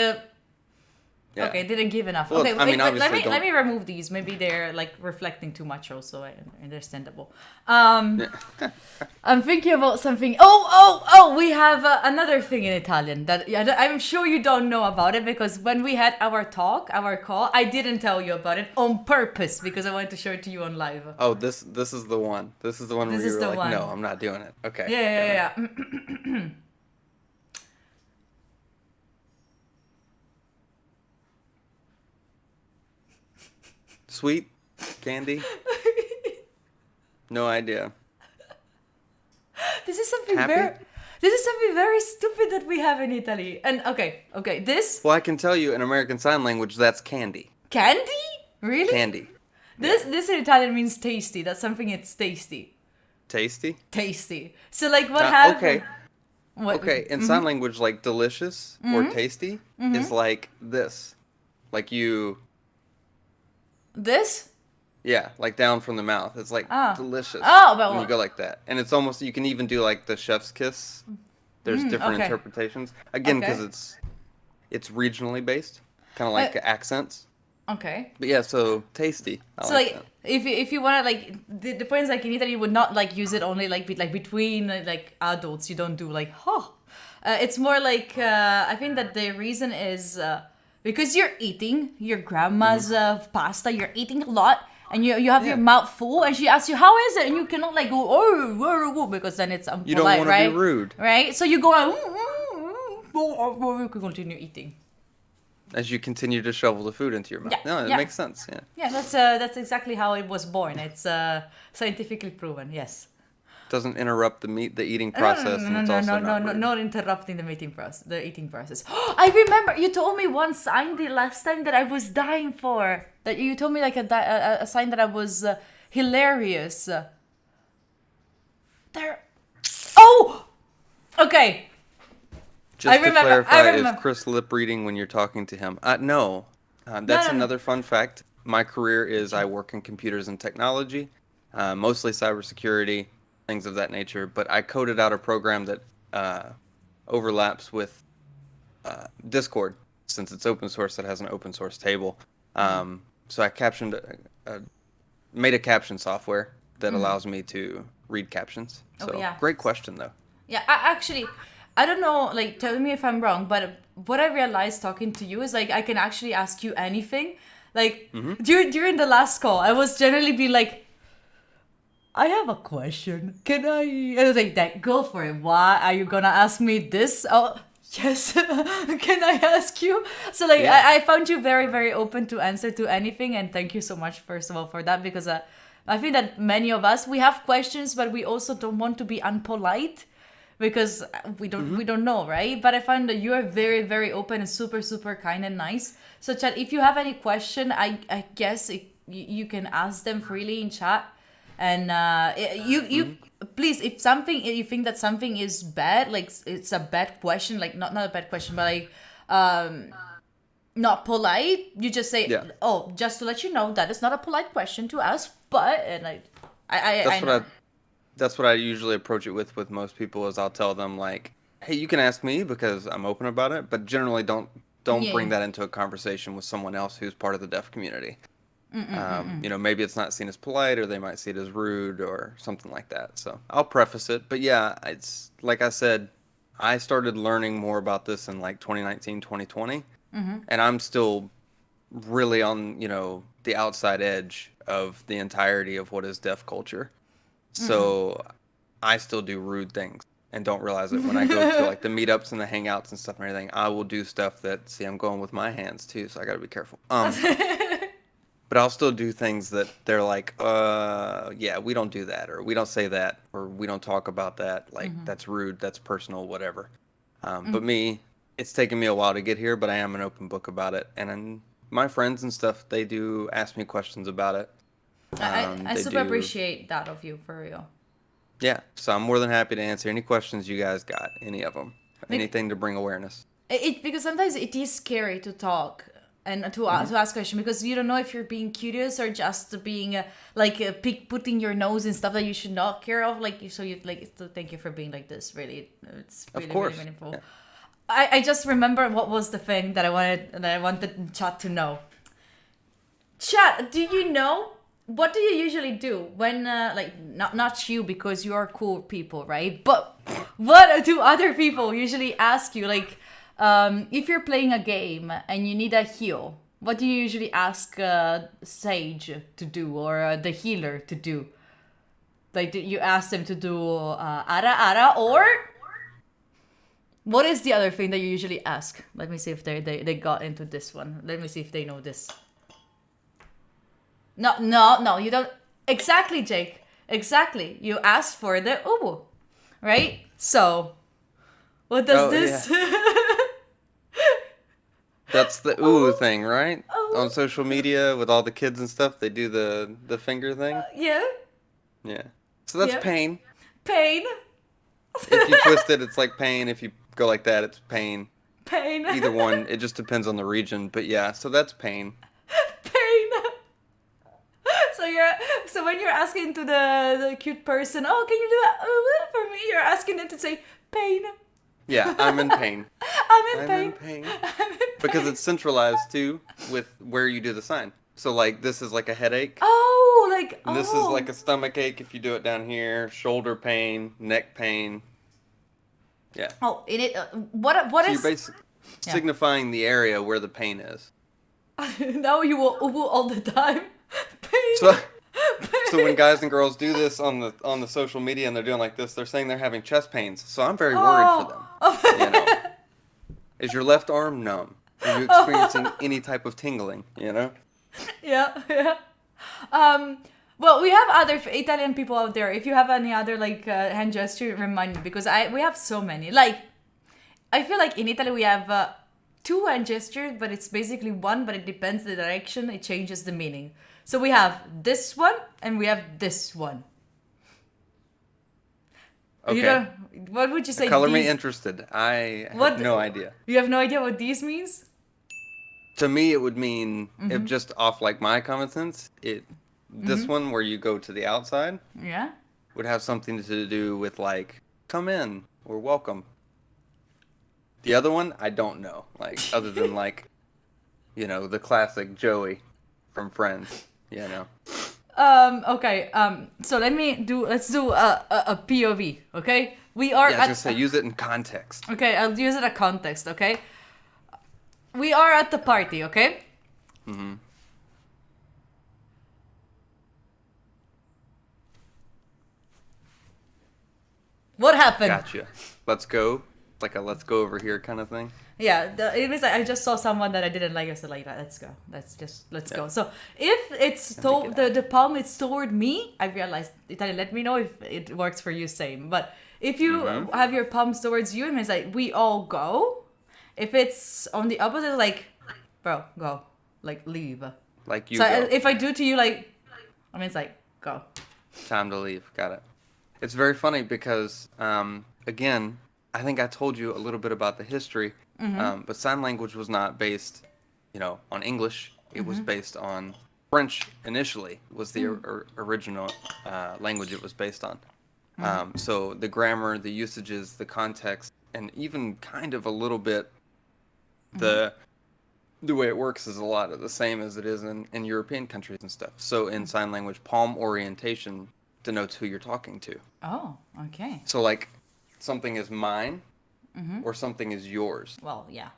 S3: Yeah.
S1: Okay, didn't give enough.
S3: Well,
S1: Okay,
S3: I
S1: wait,
S3: mean,
S1: but let
S3: obviously
S1: me
S3: don't-
S1: remove these. Maybe they're like reflecting too much. Also, understandable. I'm thinking about something. Oh! We have another thing in Italian that I'm sure you don't know about it, because when we had our call, I didn't tell you about it on purpose because I wanted to show it to you on live.
S3: Oh, this is the one. This is the one
S1: This
S3: where you
S1: is
S3: were
S1: the
S3: like,
S1: one.
S3: no, I'm not doing it. Okay.
S1: Yeah.
S3: sweet candy? No idea.
S1: This is something
S3: Happy?
S1: very stupid that we have in Italy. And okay, this
S3: Well, I can tell you in American Sign Language that's candy.
S1: candy? Really?
S3: Candy.
S1: This in Italian means tasty. That's something it's tasty.
S3: Tasty?
S1: Tasty. So like what happened?
S3: Okay.
S1: What,
S3: Okay, in sign language, like delicious or tasty is like this. Like you,
S1: This?
S3: yeah, like down from the mouth. It's like
S1: Ah.
S3: delicious.
S1: Oh, but
S3: when you go like that. And it's almost, you can even do like the chef's kiss. There's different
S1: okay.
S3: interpretations. Again, because
S1: Okay.
S3: it's regionally based, kind of like accents.
S1: Okay.
S3: But yeah, so tasty. I
S1: So
S3: like
S1: like if you want to like the point is like in Italy you would not like use it only like between like adults. You don't do like it's more like I think that the reason is because you're eating your grandma's pasta. You're eating a lot. And you have your mouth full, and she asks you, how is it? And you cannot like go, oh, because then it's unpolite,
S3: You don't want to
S1: right?
S3: be rude.
S1: Right? So you go, you can continue eating.
S3: As you continue to shovel the food into your mouth.
S1: Yeah,
S3: No, it
S1: yeah.
S3: makes sense, yeah.
S1: Yeah, that's exactly how it was born. It's scientifically proven, yes.
S3: Doesn't interrupt the eating
S1: No,
S3: process, and it's also not rude.
S1: not interrupting the eating process. I remember you told me one sign the last time that I was dying for. That you told me like a sign that I was hilarious. There. Oh. Okay.
S3: Just
S1: I
S3: to
S1: remember-
S3: clarify,
S1: I remember.
S3: is Chris lip reading when you're talking to him? No. That's
S1: no.
S3: another fun fact. My career is I work in computers and technology, mostly cybersecurity, things of that nature. But I coded out a program that overlaps with Discord, since it's open source. That has an open source table. So I made a caption software that allows me to read captions.
S1: Oh,
S3: So
S1: yeah.
S3: great question though.
S1: Yeah, actually, I don't know, like, tell me if I'm wrong, but what I realized talking to you is, like, I can actually ask you anything. Like, during the last call, I was generally be like, I have a question. Can I? And I was like, that, go for it. Why are you gonna ask me this? Oh, yes. Can I ask you? So, like,
S3: Yeah.
S1: I found you very, very open to answer to anything. And thank you so much, first of all, for that, because I think that many of us, we have questions, but we also don't want to be unpolite because we don't know, right? But I find that you are very, very open and super, super kind and nice. So chat, if you have any question, I guess you can ask them freely in chat. And you please, if something, you think that something is bad, like it's a bad question, like not a bad question, but like not polite, you just say,
S3: Yeah.
S1: oh, just to let you know that it's not a polite question to ask, but and
S3: That's what I usually approach it with most people is I'll tell them like, hey, you can ask me because I'm open about it, but generally don't
S1: Yeah.
S3: bring that into a conversation with someone else who's part of the deaf community. Maybe it's not seen as polite or they might see it as rude or something like that. So I'll preface it, but yeah, it's like I said, I started learning more about this in like 2019, 2020, and I'm still really on, the outside edge of the entirety of what is deaf culture. So I still do rude things and don't realize it when I go to like the meetups and the hangouts and stuff and everything. I will do stuff that, see, I'm going with my hands too, so I got to be careful. But I'll still do things that they're like, yeah, we don't do that, or we don't say that, or we don't talk about that. Like, that's rude, that's personal, whatever. But me, it's taken me a while to get here, but I am an open book about it. And then my friends and stuff, they do ask me questions about it.
S1: I
S3: They
S1: super
S3: do-
S1: appreciate that of you, for real.
S3: Yeah, so I'm more than happy to answer any questions you guys got, any of them.
S1: Like-
S3: Anything to bring awareness.
S1: Because sometimes it is scary to talk and to ask questions because you don't know if you're being curious or just being putting your nose in stuff that you should not care of. So thank you for being like this. Really, it's really,
S3: Of course.
S1: really meaningful.
S3: Yeah.
S1: I just remember what was the thing that I wanted chat to know. Chat, do you know what do you usually do when not you because you are cool people, right? But what do other people usually ask you? Like, if you're playing a game and you need a heal, what do you usually ask Sage to do or the healer to do? Like, do you ask them to do ara ara, or what is the other thing that you usually ask? Let me see if they got into this one. Let me see if they know this. No, you don't. Exactly, Jake. Exactly. You asked for the ubu, right? So, what does
S3: Oh,
S1: this?
S3: That's the ooh thing, right?
S1: Oh.
S3: On social media with all the kids and stuff, they do the finger thing.
S1: Yeah,
S3: Yeah. So that's
S1: yeah.
S3: pain.
S1: Pain.
S3: If you twist it, it's like pain. If you go like that, it's pain.
S1: Pain.
S3: Either one, it just depends on the region. But yeah, so that's pain.
S1: Pain. So when you're asking to the cute person, oh, can you do that for me? You're asking them to say pain.
S3: Yeah, I'm in pain.
S1: I'm in
S3: I'm
S1: pain.
S3: in pain.
S1: I'm in pain.
S3: Because it's centralized too with where you do the sign. So like this is like a headache.
S1: Oh, like
S3: And this is like a stomach ache if you do it down here, shoulder pain, neck pain. Yeah.
S1: Oh, in it. What
S3: So
S1: is?
S3: you're basically signifying the area where the pain is.
S1: Now you will ubu all the time. Pain.
S3: So
S1: Pain.
S3: so when guys and girls do this on the social media and they're doing like this, they're saying they're having chest pains. So I'm very worried for them. You know. Is your left arm numb? Are you experiencing any type of tingling, you know?
S1: Yeah. Well, we have other Italian people out there. If you have any other like hand gesture, remind me because we have so many. Like, I feel like in Italy we have two hand gestures, but it's basically one, but it depends the direction. It changes the meaning. So we have this one and we have this one.
S3: Okay.
S1: What would you say?
S3: Color me
S1: these-
S3: interested. I
S1: What-
S3: have no idea.
S1: You have no idea what these means?
S3: To me, it would mean
S1: Mm-hmm.
S3: if just off like my common sense, this one where you go to the outside
S1: Yeah.
S3: would have something to do with like come in or welcome. The other one, I don't know. Like other than like, you know, the classic Joey from Friends. You know.
S1: Okay. So let's do a POV. Okay. We are
S3: Yeah, I was gonna say use it in context.
S1: Okay, I'll use it a context, okay? We are at the party, okay?
S3: Mm-hmm.
S1: What happened?
S3: Gotcha. Let's go. Like a let's go over here kind of thing.
S1: Yeah, it was like I just saw someone that I didn't like. I said like, let's go. Let's go. So if it's the palm is toward me, I realized Italy. Let me know if it works for you. Same. But if you have your palms towards you, it means like we all go. If it's on the opposite, like, bro, go, like leave.
S3: Like you
S1: So
S3: go.
S1: if I do to you, like, I mean, it's like go.
S3: Time to leave. Got it. It's very funny because, again, I think I told you a little bit about the history, but sign language was not based, you know, on English. It was based on French initially. Was the original language it was based on. So the grammar, the usages, the context, and even kind of a little bit the way it works is a lot of the same as it is in European countries and stuff. So in sign language, palm orientation denotes who you're talking to.
S1: Oh, okay.
S3: So like something is mine or something is yours.
S1: Well, yeah,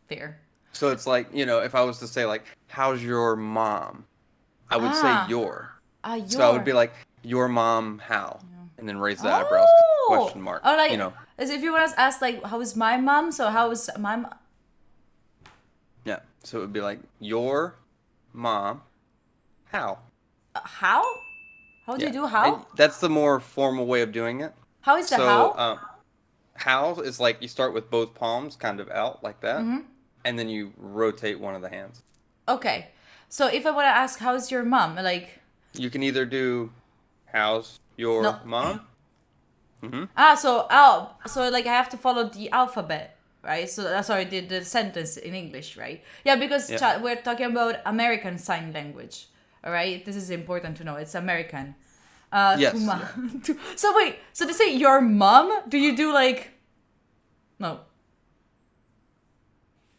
S1: fair.
S3: So it's like, you know, if I was to say like, how's your mom? I would say your.
S1: Your.
S3: So I would be like, your mom, how? And then raise the eyebrows, question mark.
S1: Oh, like,
S3: you know.
S1: as if you want to ask like, how is my mom? So how is my mom?
S3: Yeah. So it would be like, your mom, how?
S1: How? How do you
S3: Yeah.
S1: do how?
S3: That's the more formal way of doing it.
S1: How is the
S3: So,
S1: how?
S3: how is like you start with both palms kind of out like that,
S1: Mm-hmm.
S3: and then you rotate one of the hands.
S1: Okay. So if I want to ask, how's your mom? Like,
S3: You can either do, how's your
S1: No.
S3: mom?
S1: so like I have to follow the alphabet, right? So sorry, the sentence in English, right? Yeah, because
S3: Yeah.
S1: we're talking about American Sign Language, all right? This is important to know. It's American.
S3: Yes,
S1: So wait, so to say your mom, do you do like? No,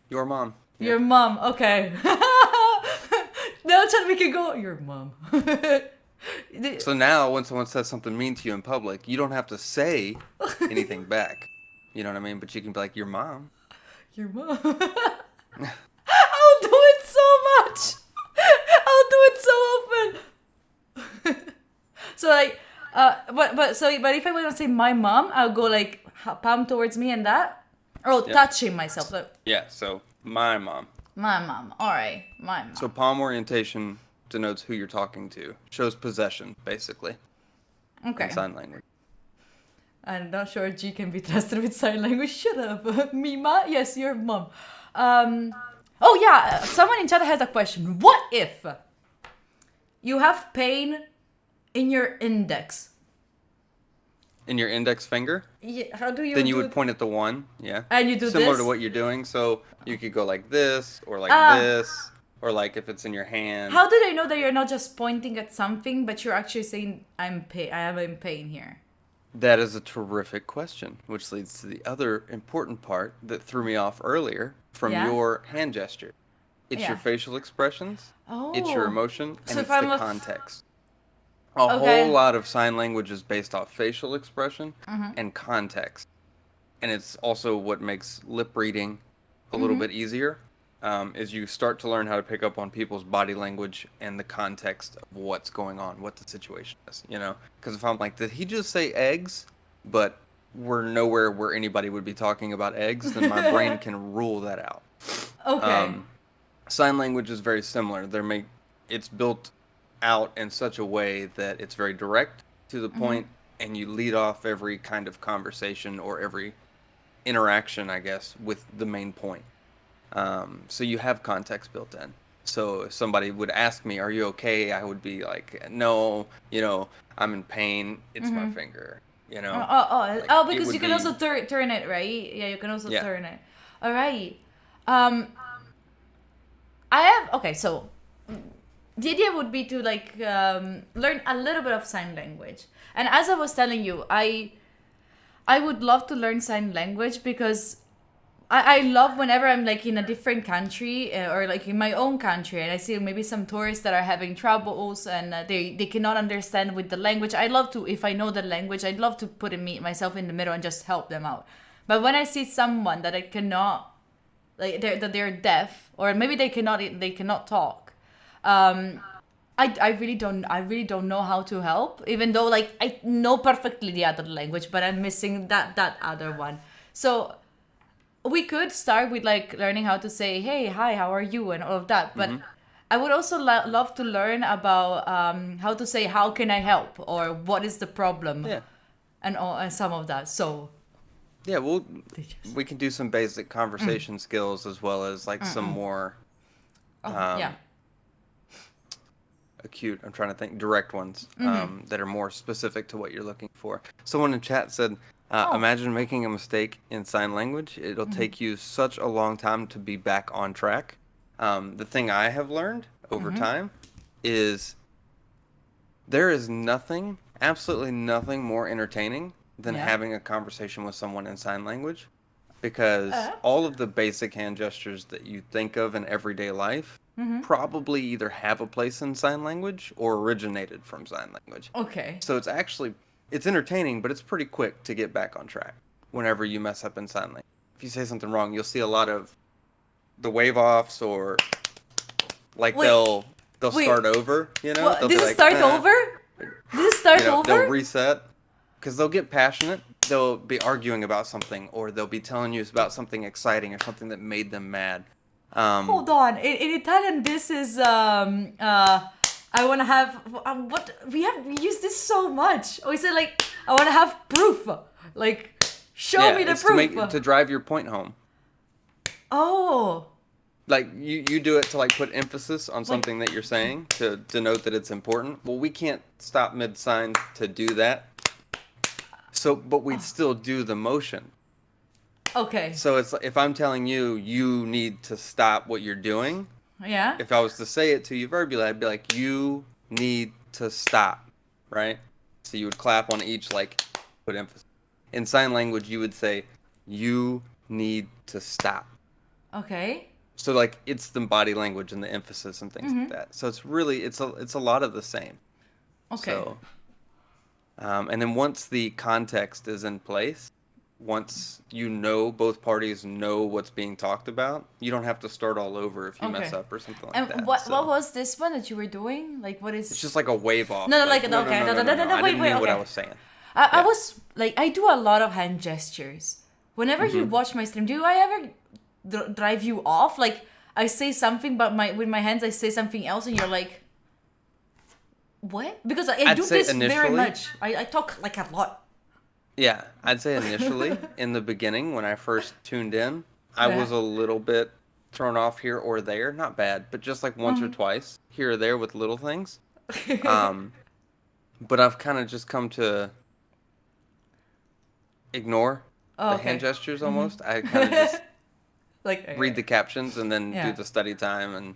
S3: Your mom. Yeah.
S1: your mom. Okay. Now Chad, we can go. Your mom.
S3: So now when someone says something mean to you in public, you don't have to say anything back. You know what I mean? But you can be like, your mom.
S1: Your mom. I'll do it so much. I'll do it so often. So like, but if I want to say my mom, I'll go like palm towards me and that, or
S3: Yeah.
S1: touching myself. Like,
S3: Yeah, so my mom.
S1: my mom. All right, my mom.
S3: So palm orientation denotes who you're talking to. Shows possession, basically,
S1: Okay.
S3: in sign language.
S1: I'm not sure G can be trusted with sign language. Shut up. Mima? Yes, your mom. Oh, yeah. Someone in chat has a question. What if you have pain in your index?
S3: In your index finger,
S1: Yeah, how do you
S3: then you
S1: do
S3: would point at the one, yeah.
S1: And you do
S3: Similar
S1: this?
S3: to what you're doing, so you could go like this, or like
S1: Ah.
S3: this, or like if it's in your hand.
S1: How do they know that you're not just pointing at something, but you're actually saying, I am in pain here?
S3: That is a terrific question, which leads to the other important part that threw me off earlier from
S1: Yeah?
S3: your hand gesture. It's
S1: Yeah.
S3: your facial expressions, it's your
S1: Oh.
S3: emotion, and
S1: So if
S3: it's
S1: I'm
S3: the
S1: a-
S3: context. A
S1: Okay.
S3: whole lot of sign language is based off facial expression
S1: Mm-hmm.
S3: and context. And it's also what makes lip reading a little
S1: Mm-hmm.
S3: bit easier, is you start to learn how to pick up on people's body language and the context of what's going on, what the situation is, you know? Because if I'm like, did he just say eggs? But we're nowhere where anybody would be talking about eggs, then my brain can rule that out.
S1: Okay.
S3: Sign language is very similar. It's built out in such a way that it's very direct to the point, and you lead off every kind of conversation or every interaction, I guess, with the main point. So you have context built in. So if somebody would ask me, "Are you okay?" I would be like, "No, I'm in pain. It's my finger." Like, it
S1: Because
S3: would
S1: you can
S3: be-
S1: also turn it, right? Yeah, you can also
S3: Yeah.
S1: turn it. All right. I have okay. So the idea would be to learn a little bit of sign language, and as I was telling you, I would love to learn sign language because I love whenever I'm like in a different country or like in my own country and I see maybe some tourists that are having troubles and they cannot understand with the language. I love to, if I know the language, I'd love to put myself in the middle and just help them out. But when I see someone that I cannot, like they're deaf or maybe they cannot talk, I really don't know how to help, even though like I know perfectly the other language, but I'm missing that other one. So we could start with like learning how to say, hey, hi, how are you? And all of that. But I would also love to learn about how to say, how can I help? Or what is the problem?
S3: Yeah.
S1: And some of that. So
S3: Yeah, we can do some basic conversation skills as well as like some more
S1: yeah.
S3: acute, I'm trying to think, direct ones that are more specific to what you're looking for. Someone in chat said, imagine making a mistake in sign language. It'll take you such a long time to be back on track. The thing I have learned over time is there is nothing, absolutely nothing more entertaining than
S1: Yeah.
S3: having a conversation with someone in sign language, because all of the basic hand gestures that you think of in everyday life probably either have a place in sign language or originated from sign language.
S1: Okay.
S3: So it's entertaining, but it's pretty quick to get back on track whenever you mess up in sign language. If you say something wrong, you'll see a lot of the wave offs, or like
S1: Wait,
S3: they'll
S1: wait.
S3: start over, you know?
S1: Well,
S3: They'll be
S1: this is
S3: like,
S1: start
S3: "Ah."
S1: over? This is start
S3: They'll
S1: over?
S3: reset because they'll get passionate. They'll be arguing about something, or they'll be telling you about something exciting or something that made them mad.
S1: Hold on. In Italian, this is I want to have what we use this so much. Oh, is it like I want to have proof? Like show me the
S3: it's
S1: proof.
S3: to drive your point home.
S1: Oh.
S3: Like you do it to like put emphasis on something that you're saying to denote that it's important. Well, we can't stop mid sign to do that. So, but we'd still do the motion.
S1: Okay.
S3: So it's like if I'm telling you you need to stop what you're doing.
S1: Yeah.
S3: If I was to say it to you verbally, I'd be like, you need to stop, right? So you would clap on each, like, put emphasis. In sign language, you would say, you need to stop.
S1: Okay.
S3: So, like, it's the body language and the emphasis and things like that. So it's really, it's a lot of the same.
S1: Okay.
S3: So, and then once the context is in place, once both parties know what's being talked about, you don't have to start all over if you mess
S1: Okay.
S3: up or something like
S1: And
S3: that.
S1: what
S3: So
S1: was this one that you were doing? Like what is?
S3: it's just like a wave off.
S1: No,
S3: okay.
S1: wait,
S3: I
S1: wait,
S3: didn't mean what I
S1: okay.
S3: was saying.
S1: I
S3: Yeah.
S1: was like I do a lot of hand gestures. Whenever you watch my stream, do I ever drive you off? Like I say something, but with my hands I say something else, and you're like, What? Because I
S3: I'd
S1: do
S3: say
S1: this very
S3: initially,
S1: much. I talk like a lot.
S3: yeah, I'd say initially in the beginning when I first tuned in, I
S1: Yeah.
S3: was a little bit thrown off here or there. Not bad, but just like once or twice here or there with little things. Um, but I've kind of just come to ignore
S1: Oh,
S3: the hand
S1: okay.
S3: gestures almost. I kind of just
S1: Like,
S3: read
S1: okay.
S3: the captions and then do
S1: Yeah.
S3: the study time, and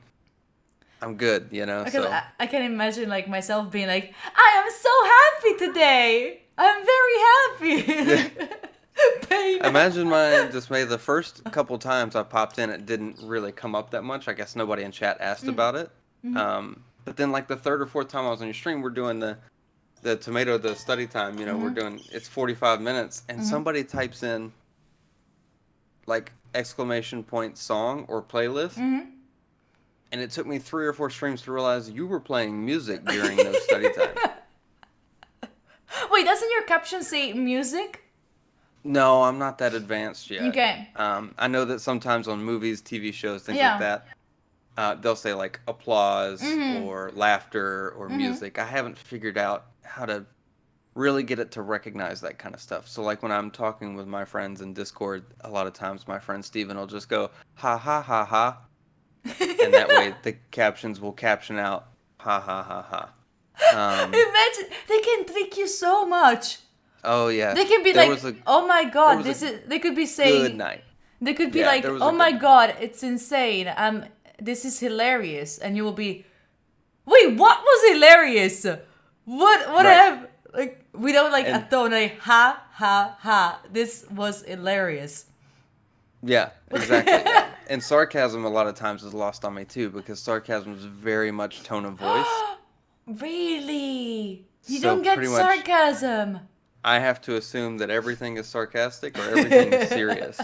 S3: I'm good, you know?
S1: Because
S3: So
S1: I can imagine like myself being like, I am so happy today. I'm very
S3: yeah.
S1: happy. Pain.
S3: Imagine my dismay the first couple times I popped in, it didn't really come up that much. I guess nobody in chat asked about it. But then like the third or fourth time I was on your stream, we're doing the tomato, the study time, you know, we're doing, it's 45 minutes and somebody types in like exclamation point song or playlist. And it took me 3 or 4 streams to realize you were playing music during those study times.
S1: Wait, doesn't your caption say music?
S3: No, I'm not that advanced yet.
S1: Okay.
S3: I know that sometimes on movies, TV shows, things like
S1: Yeah.
S3: that, they'll say like applause or laughter or music. I haven't figured out how to really get it to recognize that kind of stuff. So like when I'm talking with my friends in Discord, a lot of times my friend Steven will just go, ha ha ha ha. And that way the captions will caption out, ha ha ha ha.
S1: Imagine they can trick you so much.
S3: Oh yeah.
S1: They can be
S3: There
S1: like,
S3: was a
S1: oh my god,
S3: was
S1: this
S3: a
S1: is. They could be
S3: good
S1: saying,
S3: night.
S1: they could be
S3: Yeah,
S1: like,
S3: there was a
S1: oh my
S3: good
S1: god, it's insane. This is hilarious, and you will be, wait, what was hilarious? What
S3: Right.
S1: have like without like a
S3: And
S1: tone like ha ha ha. This was hilarious.
S3: yeah, exactly. And sarcasm a lot of times is lost on me too because sarcasm is very much tone of voice.
S1: Really? You
S3: So
S1: don't get
S3: pretty much
S1: sarcasm.
S3: I have to assume that everything is sarcastic or everything is serious.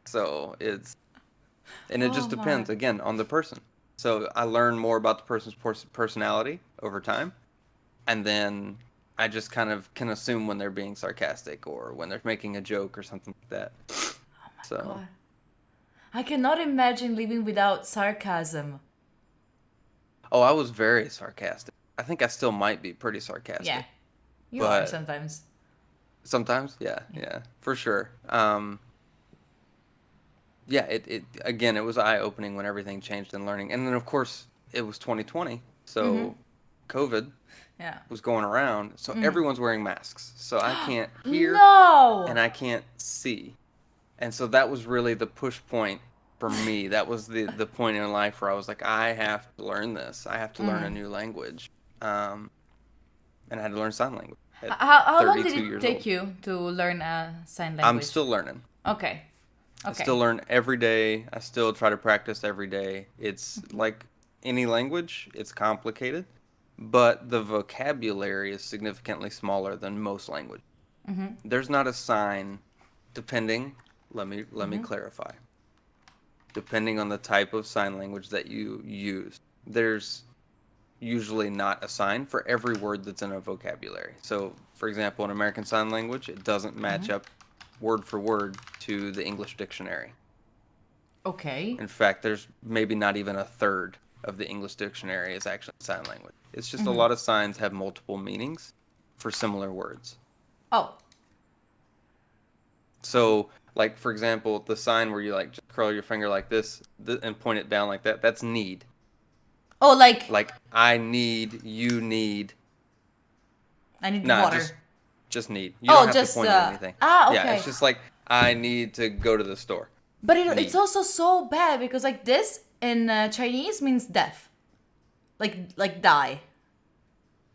S3: So and it just
S1: Oh my.
S3: depends again on the person. So I learn more about the person's personality over time, and then I just kind of can assume when they're being sarcastic or when they're making a joke or something like that. So
S1: God. I cannot imagine living without sarcasm.
S3: oh, I was very sarcastic. I think I still might be pretty sarcastic.
S1: Yeah, you are
S3: But
S1: sometimes.
S3: sometimes, yeah, for sure. Yeah, it again, it was eye-opening when everything changed in learning. And then of course, it was 2020. So COVID
S1: Yeah.
S3: was going around, so everyone's wearing masks. So I can't hear and
S1: No.
S3: I can't see. And so that was really the push point for me. That was the point in life where I was like, I have to learn this. I have to learn a new language. And I had to learn sign language at
S1: How long did
S3: 32
S1: it
S3: years
S1: take
S3: old.
S1: you to learn sign
S3: I'm
S1: language?
S3: still learning.
S1: Okay.
S3: I
S1: Okay.
S3: still learn every day. I still try to practice every day. It's like any language, it's complicated, but the vocabulary is significantly smaller than most language. There's not a sign depending, let me clarify. Depending on the type of sign language that you use, there's usually not a sign for every word that's in a vocabulary. So, for example, in American Sign Language, it doesn't match up word for word to the English dictionary.
S1: Okay.
S3: In fact, there's maybe not even a third of the English dictionary is actually sign language. It's just a lot of signs have multiple meanings for similar words.
S1: Oh.
S3: So, like, for example, the sign where you, like, just curl your finger like this and point it down like that, that's need.
S1: Oh, like
S3: Like, I need, you need.
S1: I need
S3: Nah,
S1: water.
S3: just need. You
S1: Oh,
S3: don't have
S1: just,
S3: to point at anything.
S1: okay.
S3: Yeah, it's just like, I need to go to the store.
S1: But it's
S3: Need.
S1: also so bad because like this in Chinese means death, like die.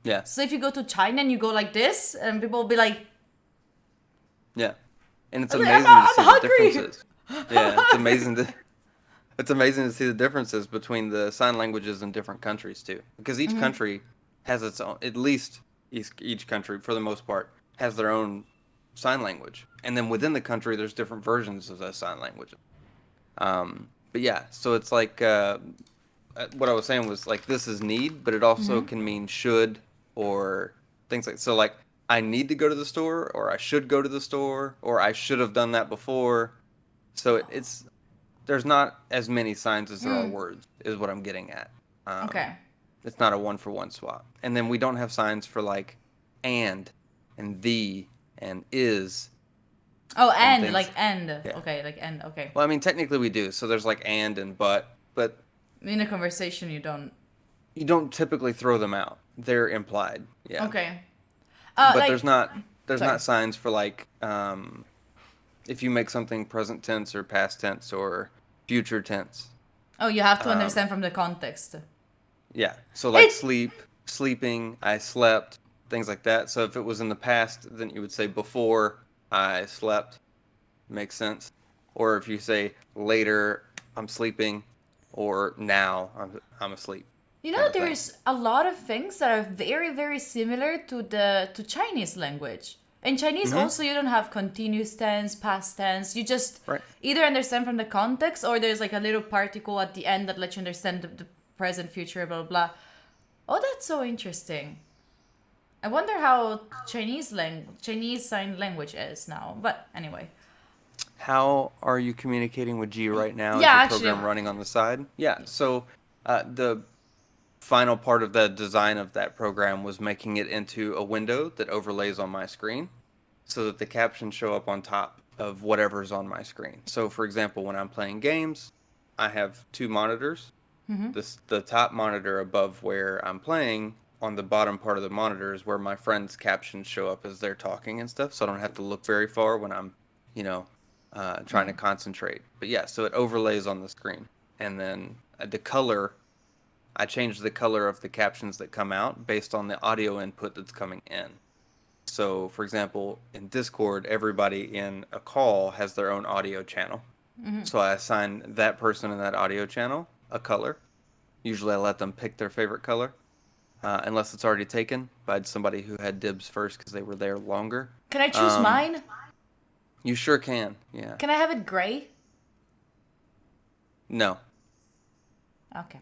S3: Yeah,
S1: So if you go to China and you go like this, and people will be like,
S3: yeah. And it's
S1: I'm
S3: amazing
S1: not-
S3: to
S1: I'm
S3: see
S1: hungry.
S3: the differences. Yeah, it's amazing to see the differences between the sign languages in different countries too. Because each country has its own, at least each country for the most part has their own sign language. And then within the country there's different versions of those sign languages. But yeah, so it's like what I was saying was like this is need, but it also can mean should or things like so like I need to go to the store or I should go to the store or I should have done that before. So there's not as many signs as there are words is what I'm getting at.
S1: okay.
S3: It's not a one-for-one swap. And then we don't have signs for like and the and is
S1: Oh,
S3: and
S1: and like
S3: things.
S1: and.
S3: Yeah.
S1: Okay, like and. Okay.
S3: Well, I mean, technically we do. So there's like and but
S1: In a conversation, you don't.
S3: you don't typically throw them out. They're implied. Yeah.
S1: Okay.
S3: But
S1: Like.
S3: there's
S1: Sorry.
S3: not signs for like if you make something present tense or past tense or future tense.
S1: Oh, you have to
S3: Um,
S1: understand from the context.
S3: Yeah. So like
S1: It's
S3: sleep, sleeping, I slept, things like that. So if it was in the past, then you would say before I slept. Makes sense. Or if you say later I'm sleeping or now I'm asleep
S1: You
S3: kind
S1: know,
S3: of thing.
S1: there's a lot of things that are very, very similar to Chinese language. In Chinese,
S3: Mhm.
S1: also, you don't have continuous tense, past tense. You just
S3: Right.
S1: either understand from the context, or there's like a little particle at the end that lets you understand the present, future, blah blah blah. Oh, that's so interesting. I wonder how Chinese sign language is now. But anyway,
S3: How are you communicating with G right now? Is
S1: yeah,
S3: your
S1: actually,
S3: program running on the side? Yeah. So the final part of the design of that program was making it into a window that overlays on my screen so that the captions show up on top of whatever's on my screen. So for example, when I'm playing games, I have two monitors. The top monitor above where I'm playing, on the bottom part of the monitor is where my friends' captions show up as they're talking and stuff, so I don't have to look very far when I'm, you know, trying to concentrate. But yeah, so it overlays on the screen. And then the color, I change the color of the captions that come out based on the audio input that's coming in. So, for example, in Discord, everybody in a call has their own audio channel. So I assign that person in that audio channel a color. Usually I let them pick their favorite color, unless it's already taken by somebody who had dibs first because they were there longer.
S1: can I choose
S3: Um,
S1: mine?
S3: you sure can, yeah.
S1: Can I have it gray?
S3: No,
S1: Okay.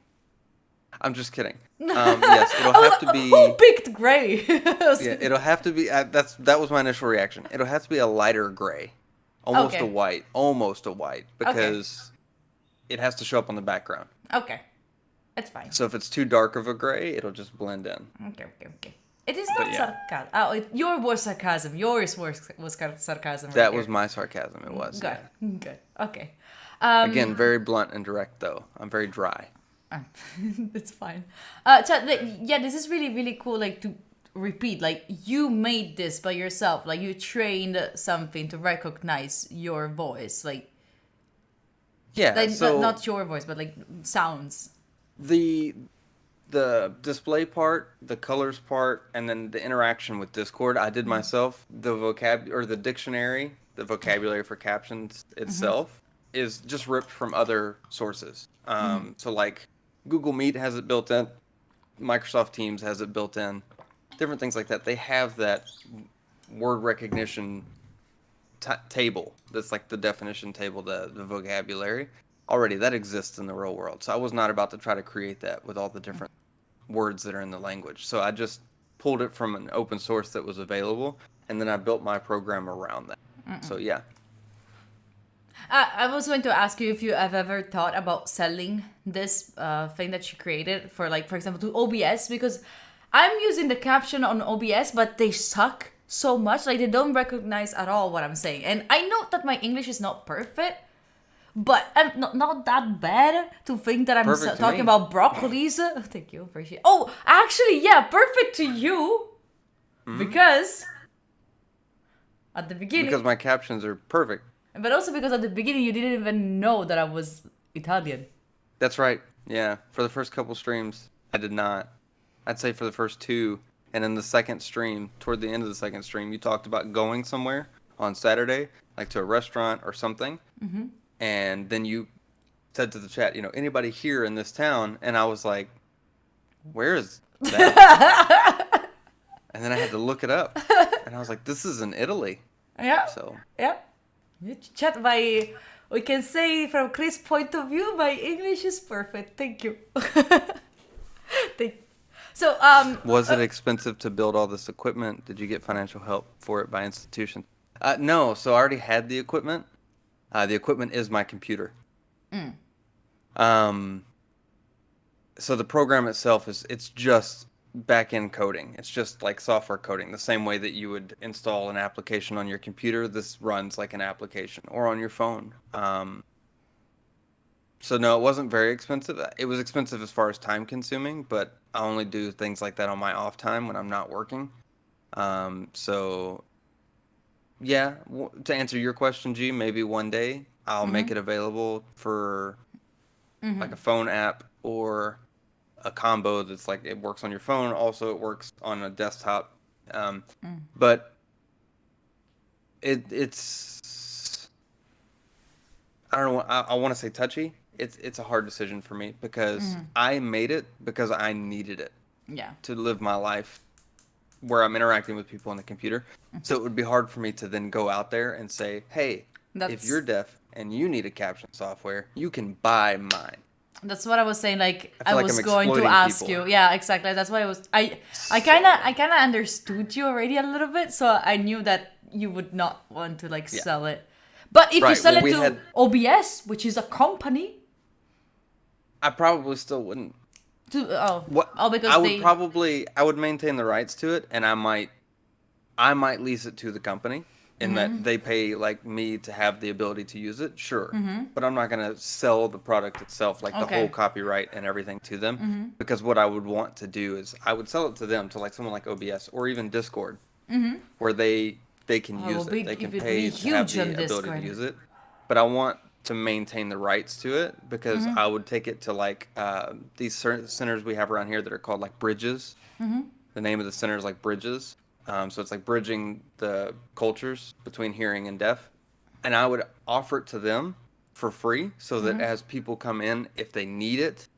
S3: I'm just kidding. Yes, it'll have to be.
S1: Who picked gray?
S3: Yeah, it'll have to be. That was my initial reaction. It'll have to be a lighter gray, almost
S1: Okay.
S3: a white, because it has to show up on the background.
S1: Okay. It's fine.
S3: So if it's too dark of a gray, it'll just blend in.
S1: Okay. It is
S3: But
S1: not
S3: yeah.
S1: sarcasm. Oh, your was sarcasm. Yours was sarcasm. Right
S3: That
S1: here.
S3: was my sarcasm. It was.
S1: Good.
S3: Yeah.
S1: Good. Okay.
S3: Again, very blunt and direct, though. I'm very dry.
S1: It's fine. Chad, like, yeah, this is really, really cool. Like to repeat, like you made this by yourself. Like you trained something to recognize your voice. Like,
S3: Yeah.
S1: like
S3: So
S1: not your voice, but like sounds.
S3: the display part, the colors part, and then the interaction with Discord, I did myself. The the dictionary, the vocabulary for captions itself is just ripped from other sources. So like Google Meet has it built in, Microsoft Teams has it built in, different things like that. They have that word recognition table. That's like the definition table, the vocabulary already that exists in the real world. So I was not about to try to create that with all the different words that are in the language. So I just pulled it from an open source that was available, and then I built my program around that. So yeah.
S1: I was going to ask you if you have ever thought about selling this thing that you created for, like, for example, to OBS, because I'm using the caption on OBS, but they suck so much. Like, they don't recognize at all what I'm saying. And I know that my English is not perfect, but I'm not that bad to think that I'm
S3: Perfect to
S1: talking
S3: me.
S1: about broccolis. Oh, thank you, appreciate it. Oh, actually, yeah, perfect to you, because at the beginning,
S3: Because my captions are perfect.
S1: but also because at the beginning you didn't even know that I was Italian.
S3: That's right. Yeah. For the first couple streams, I did not. I'd say for the first two. And in the second stream, toward the end of the second stream, you talked about going somewhere on Saturday, like to a restaurant or something. And then you said to the chat, anybody here in this town? And I was like, where is that? And then I had to look it up. And I was like, this is in Italy.
S1: Yeah.
S3: So
S1: Yeah. You chat we can say from Chris' point of view, my English is perfect. Thank you. So,
S3: was it expensive to build all this equipment? Did you get financial help for it by institutions? No. So I already had the equipment. The equipment is my computer. so the program itself it's just back-end coding. It's just like software coding. The same way that you would install an application on your computer, this runs like an application, or on your phone. So no, it wasn't very expensive. It was expensive as far as time consuming, but I only do things like that on my off time when I'm not working. So yeah, to answer your question, G, maybe one day I'll make it available for like a phone app or a combo that's like it works on your phone. Also, it works on a desktop. But it's I don't know. I want to say touchy. It's a hard decision for me because I made it because I needed it
S1: Yeah.
S3: to live my life where I'm interacting with people on the computer. So it would be hard for me to then go out there and say, hey, if
S1: That's
S3: you're deaf and you need a caption software, you can buy mine.
S1: that's what I was saying. Like
S3: I feel
S1: I
S3: like
S1: was
S3: I'm
S1: going to
S3: exploiting
S1: ask
S3: people.
S1: you. Yeah, exactly. That's why I kind of understood you already a little bit, so I knew that you would not want to like
S3: Yeah.
S1: sell it. But if you
S3: Right,
S1: sell
S3: well,
S1: it
S3: we
S1: to
S3: had-
S1: OBS, which is a company,
S3: I probably still wouldn't.
S1: because
S3: I would
S1: they
S3: I would maintain the rights to it, and I might lease it to the company in that they pay like me to have the ability to use it, sure. But I'm not gonna sell the product itself, like the
S1: Okay.
S3: whole copyright and everything to them, because what I would want to do is I would sell it to them, to like someone like OBS or even Discord, where they can
S1: Oh,
S3: use
S1: it'll be-
S3: it. They can
S1: it would
S3: pay
S1: be
S3: to have
S1: huge
S3: the
S1: on
S3: ability
S1: Discord.
S3: to use it. But I want to maintain the rights to it because I would take it to like these certain centers we have around here that are called like bridges. The name of the center is like bridges. So it's like bridging the cultures between hearing and deaf. And I would offer it to them for free so that as people come in, if they need it,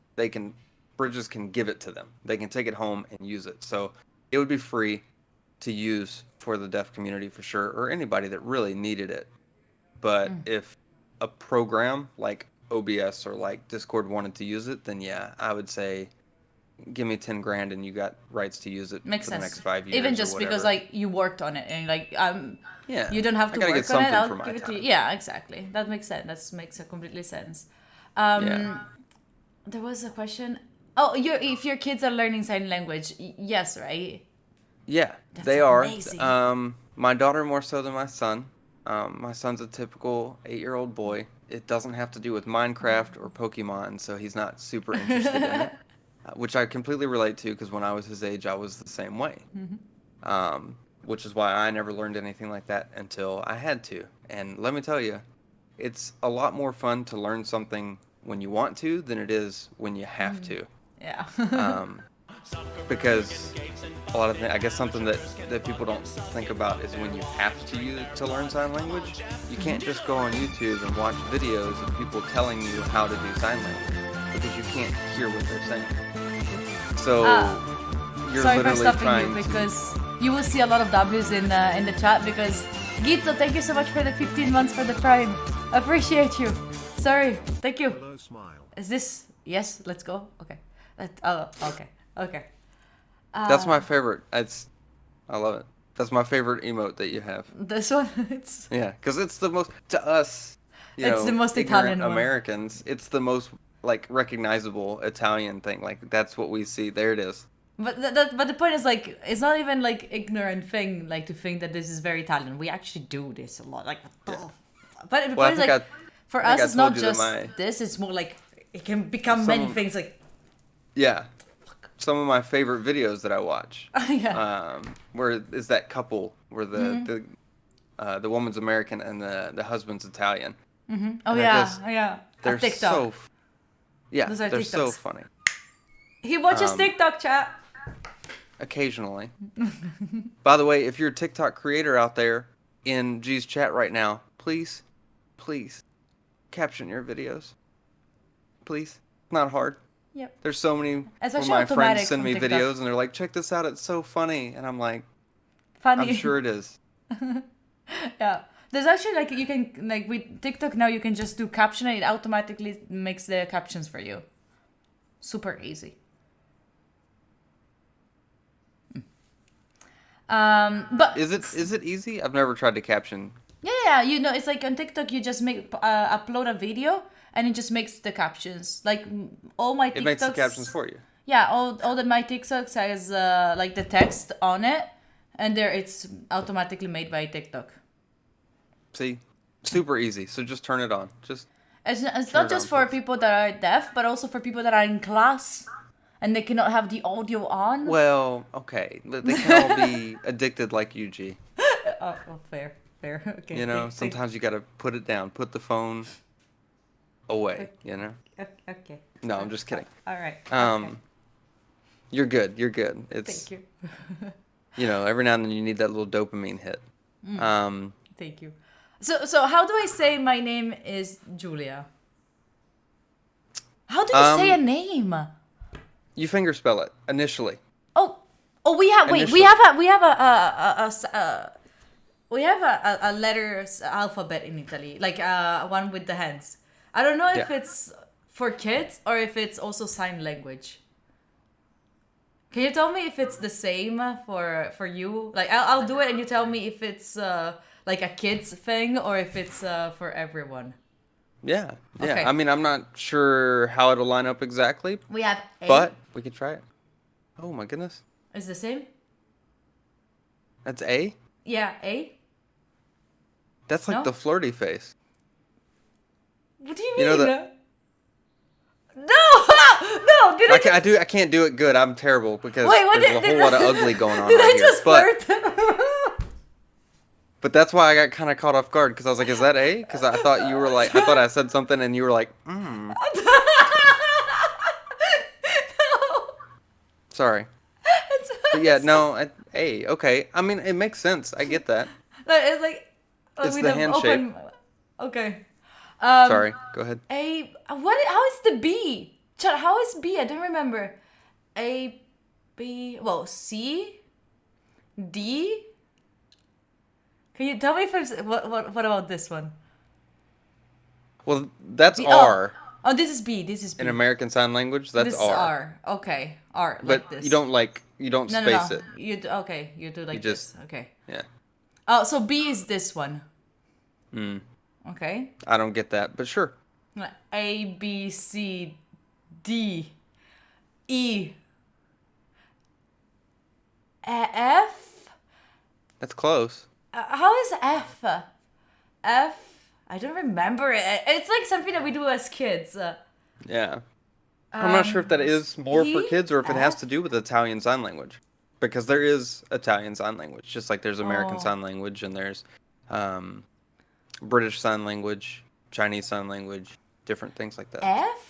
S3: bridges can give it to them. They can take it home and use it. So it would be free to use for the deaf community for sure, or anybody that really needed it. But if a program like OBS or like Discord wanted to use it, then yeah, I would say give me 10 grand and you got rights to use it
S1: makes
S3: for
S1: sense.
S3: the next 5 years.
S1: Even
S3: or
S1: just because
S3: whatever.
S1: like you worked on it and like
S3: Yeah,
S1: you don't have
S3: I
S1: to
S3: gotta
S1: work
S3: get
S1: on it.
S3: something
S1: I'll
S3: for my
S1: give it to you.
S3: time.
S1: Yeah, exactly. That makes sense. That makes a completely sense.
S3: Yeah.
S1: There was a question. Oh, if your kids are learning sign language, yes, right?
S3: Yeah,
S1: That's
S3: they are.
S1: amazing.
S3: My daughter more so than my son. My son's a typical 8-year-old boy. It doesn't have to do with Minecraft or Pokemon, so he's not super interested in it. Which I completely relate to because when I was his age, I was the same way. Which is why I never learned anything like that until I had to. And let me tell you, it's a lot more fun to learn something when you want to than it is when you have to.
S1: Yeah.
S3: Because a lot of things, I guess something that people don't think about is when you have to learn sign language, you can't just go on YouTube and watch videos of people telling you how to do sign language because you can't hear what they're saying. So you're
S1: Sorry for
S3: literally
S1: stopping
S3: trying
S1: you
S3: to...
S1: because you will see a lot of W's in the chat because Gito, thank you so much for the 15 months for the Prime. Appreciate you. Sorry, thank you.
S4: Hello, smile.
S1: Is this yes? Let's go. Okay. Okay.
S3: That's my favorite. I love it. That's my favorite emote that you have.
S1: This one, it's
S3: Yeah, because it's the most, to us,
S1: It's the most
S3: ignorant
S1: Italian one.
S3: Americans, it's the most like recognizable Italian thing. Like that's what we see. There it is.
S1: but but the point is like it's not even like ignorant thing like to think that this is very Italian. We actually do this a lot. Like what the but the
S3: Well, I
S1: point is
S3: think
S1: like for
S3: think
S1: us
S3: I
S1: it's not
S3: told you that
S1: just
S3: my-
S1: this. It's more like it can become many
S3: Some-
S1: things. Like
S3: Yeah. Some of my favorite videos that I watch,
S1: yeah.
S3: where is that couple where the woman's American and the husband's Italian.
S1: Oh
S3: and I
S1: yeah,
S3: guess
S1: yeah.
S3: They're
S1: A TikTok.
S3: so, yeah,
S1: Those are
S3: they're so
S1: TikToks.
S3: funny.
S1: He watches TikTok chat.
S3: Occasionally. By the way, if you're a TikTok creator out there in G's chat right now, please caption your videos. Please. Not hard.
S1: Yep.
S3: There's so many
S1: It's
S3: where
S1: actually
S3: my
S1: automatic
S3: friends send
S1: from
S3: me
S1: TikTok.
S3: videos and they're like, check this out, it's so funny. And I'm like,
S1: Funny.
S3: I'm sure it is.
S1: Yeah. There's actually like you can like with TikTok now you can just do caption and it automatically makes the captions for you. Super easy. But
S3: Is it easy? I've never tried to caption.
S1: yeah, you know, it's like on TikTok you just make upload a video and it just makes the captions. Like all my TikToks.
S3: It makes the captions for you.
S1: Yeah, all the my TikToks has like the text on it, and there it's automatically made by TikTok.
S3: See, super easy. So just turn it on.
S1: It's not just for people that are deaf, but also for people that are in class and they cannot have the audio on.
S3: Well, okay, but they can all be addicted like you, G.
S1: Oh, fair. Okay.
S3: You know, sometimes you gotta put it down, put the phone away. You know.
S1: Okay.
S3: No, I'm just kidding.
S1: All right.
S3: Okay. You're good. It's.
S1: Thank you.
S3: You know, every now and then you need that little dopamine hit.
S1: Thank you. So how do I say my name is Julia? How do you say a name?
S3: You finger spell it initially.
S1: Oh, we have a letters alphabet in Italy, like one with the hands. I don't know if it's for kids or if it's also sign language. Can you tell me if it's the same for you? Like I'll do it and you tell me if it's like a kids thing or if it's for everyone.
S3: Yeah.
S1: Okay.
S3: I mean, I'm not sure how it'll line up exactly,
S1: We have A.
S3: but we could try it. Oh my goodness.
S1: Is the same?
S3: That's A?
S1: Yeah, A.
S3: That's like
S1: No?
S3: the flirty face.
S1: What do you
S3: You know
S1: mean?
S3: the-
S1: No, no. Did I?
S3: I can't do it good. I'm terrible because
S1: Wait, what
S3: there's
S1: did-
S3: a whole lot of ugly going on
S1: Did
S3: right
S1: I
S3: here.
S1: just
S3: But
S1: flirt?
S3: but that's why I got kind of caught off guard because I was like, is that A? Because I thought you were like, I thought I said something and you were like,
S1: No.
S3: Sorry.
S1: It's,
S3: But yeah, no, A. Okay. I mean, it makes sense. I get that.
S1: it's like
S3: It's
S1: with
S3: the
S1: an
S3: handshake.
S1: Okay.
S3: Sorry. Go ahead.
S1: A. What? How is the B? Chad, how is B? I don't remember. A, B. Well, C, D. Can you tell me if it's what about this one?
S3: Well, that's
S1: B-
S3: R
S1: Oh, this is B. This is B.
S3: in American Sign Language. That's
S1: this is
S3: R.
S1: R. Okay, R.
S3: But
S1: Like this.
S3: you don't
S1: No,
S3: space
S1: no.
S3: it.
S1: You okay? You do like
S3: just-
S1: this. Okay.
S3: Yeah.
S1: Oh, so B is this one.
S3: Mm.
S1: Okay.
S3: I don't get that, but sure.
S1: A, B, C, D, E, F.
S3: That's close.
S1: How is F? F. I don't remember it. It's like something that we do as kids.
S3: Yeah. I'm not sure if that is more for
S1: E,
S3: kids or if it has
S1: F?
S3: to do with Italian Sign Language. Because there is Italian Sign Language, just like there's American
S1: Oh.
S3: Sign Language and there's British Sign Language, Chinese Sign Language, different things like that.
S1: F.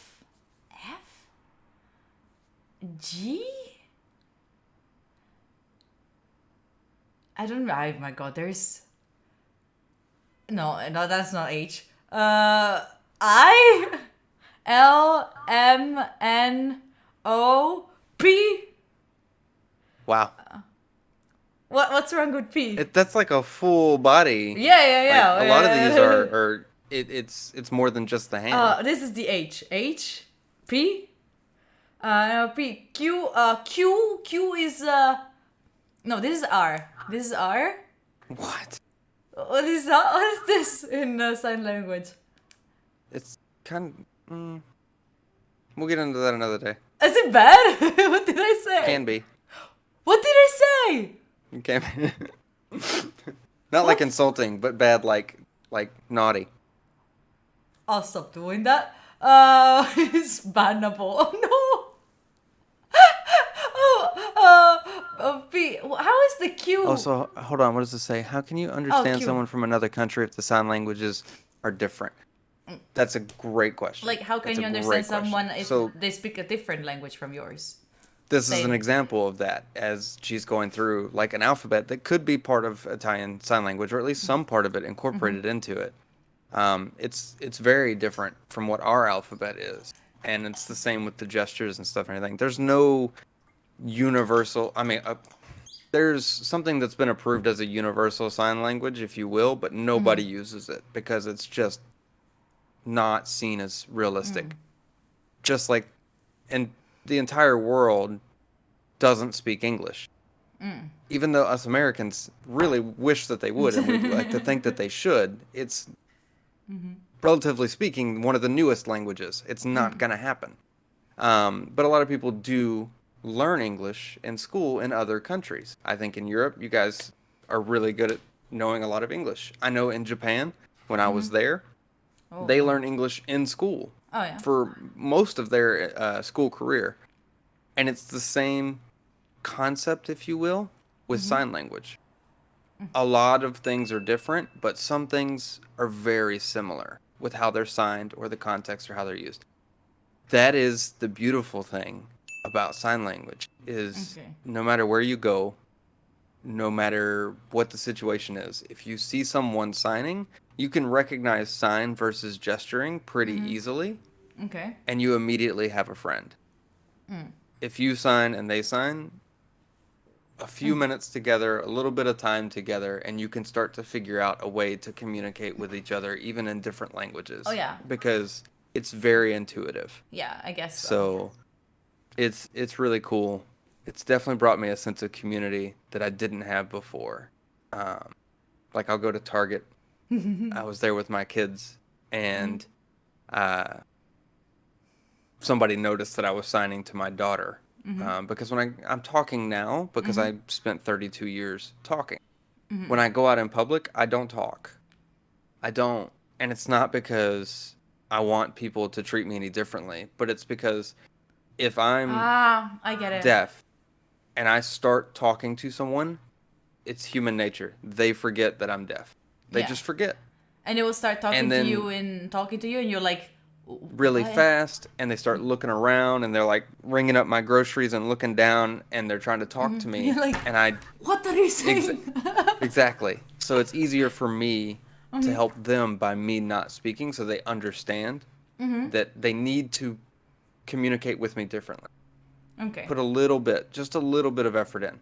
S1: G. I don't. Oh my god. There's. No, that's not H. I. L M N O P.
S3: Wow.
S1: What's wrong with P?
S3: That's like a full body.
S1: Yeah.
S3: Like, a lot of these are it's more than just the hand.
S1: This is the H. H. P. P. Q. Q is no. This is R. This is R.
S3: What?
S1: What is that? What is this in sign language?
S3: It's kind of. We'll get into that another day.
S1: Is it bad? What did I say?
S3: Can be.
S1: What did I say?
S3: You can be. Not like insulting, but bad, like naughty.
S1: I'll stop doing that. It's bannable. Oh no. P. How is the Q?
S3: Oh, so hold on. What does it say? How can you understand
S1: Q.
S3: someone from another country if the sign languages are different? That's a great question.
S1: Like, how can
S3: That's
S1: you
S3: a
S1: understand
S3: great question.
S1: someone if
S3: So
S1: they speak a different language from yours?
S3: this is
S1: Same.
S3: an example of that, as she's going through like an alphabet that could be part of Italian Sign Language, or at least some part of it incorporated into it. It's very different from what our alphabet is, and it's the same with the gestures and stuff and everything. There's no universal. I mean, there's something that's been approved as a universal sign language, if you will, but nobody uses it because it's just not seen as realistic. Just like, and the entire world doesn't speak English. Even though us Americans really wish that they would, and we'd like to think that they should, it's relatively speaking, one of the newest languages. It's not going to happen. But a lot of people do learn English in school in other countries. I think in Europe, you guys are really good at knowing a lot of English. I know in Japan, when I was there,
S1: Oh,
S3: they learn English in school
S1: oh yeah.
S3: for most of their school career. And it's the same concept, if you will, with sign language. A lot of things are different, but some things are very similar with how they're signed or the context or how they're used. That is the beautiful thing about sign language is
S1: Okay.
S3: no matter where you go, no matter what the situation is, if you see someone signing, you can recognize sign versus gesturing pretty easily,
S1: Okay.
S3: and you immediately have a friend. If you sign and they sign, a few minutes together, a little bit of time together, and you can start to figure out a way to communicate with each other, even in different languages.
S1: Oh, yeah.
S3: Because it's very intuitive.
S1: Yeah, I guess so.
S3: So it's really cool. It's definitely brought me a sense of community that I didn't have before. Like I'll go to Target. I was there with my kids, and somebody noticed that I was signing to my daughter. Because when I'm talking now, because I spent 32 years talking. When I go out in public, I don't talk. I don't. And it's not because I want people to treat me any differently, but it's because if I'm
S1: I get it.
S3: deaf and I start talking to someone, it's human nature. They forget that I'm deaf. They
S1: Yeah.
S3: just forget
S1: And it will start talking
S3: And
S1: to
S3: then-
S1: you and talking to you, and you're like,
S3: really
S1: "What?"
S3: fast, and they start looking around and they're like ringing up my groceries and looking down and they're trying to talk to me.
S1: You're like,
S3: And I
S1: What are you saying?
S3: Exactly. So it's easier for me to help them by me not speaking so they understand that they need to communicate with me differently.
S1: Okay.
S3: Put a little bit, just a little bit of effort in.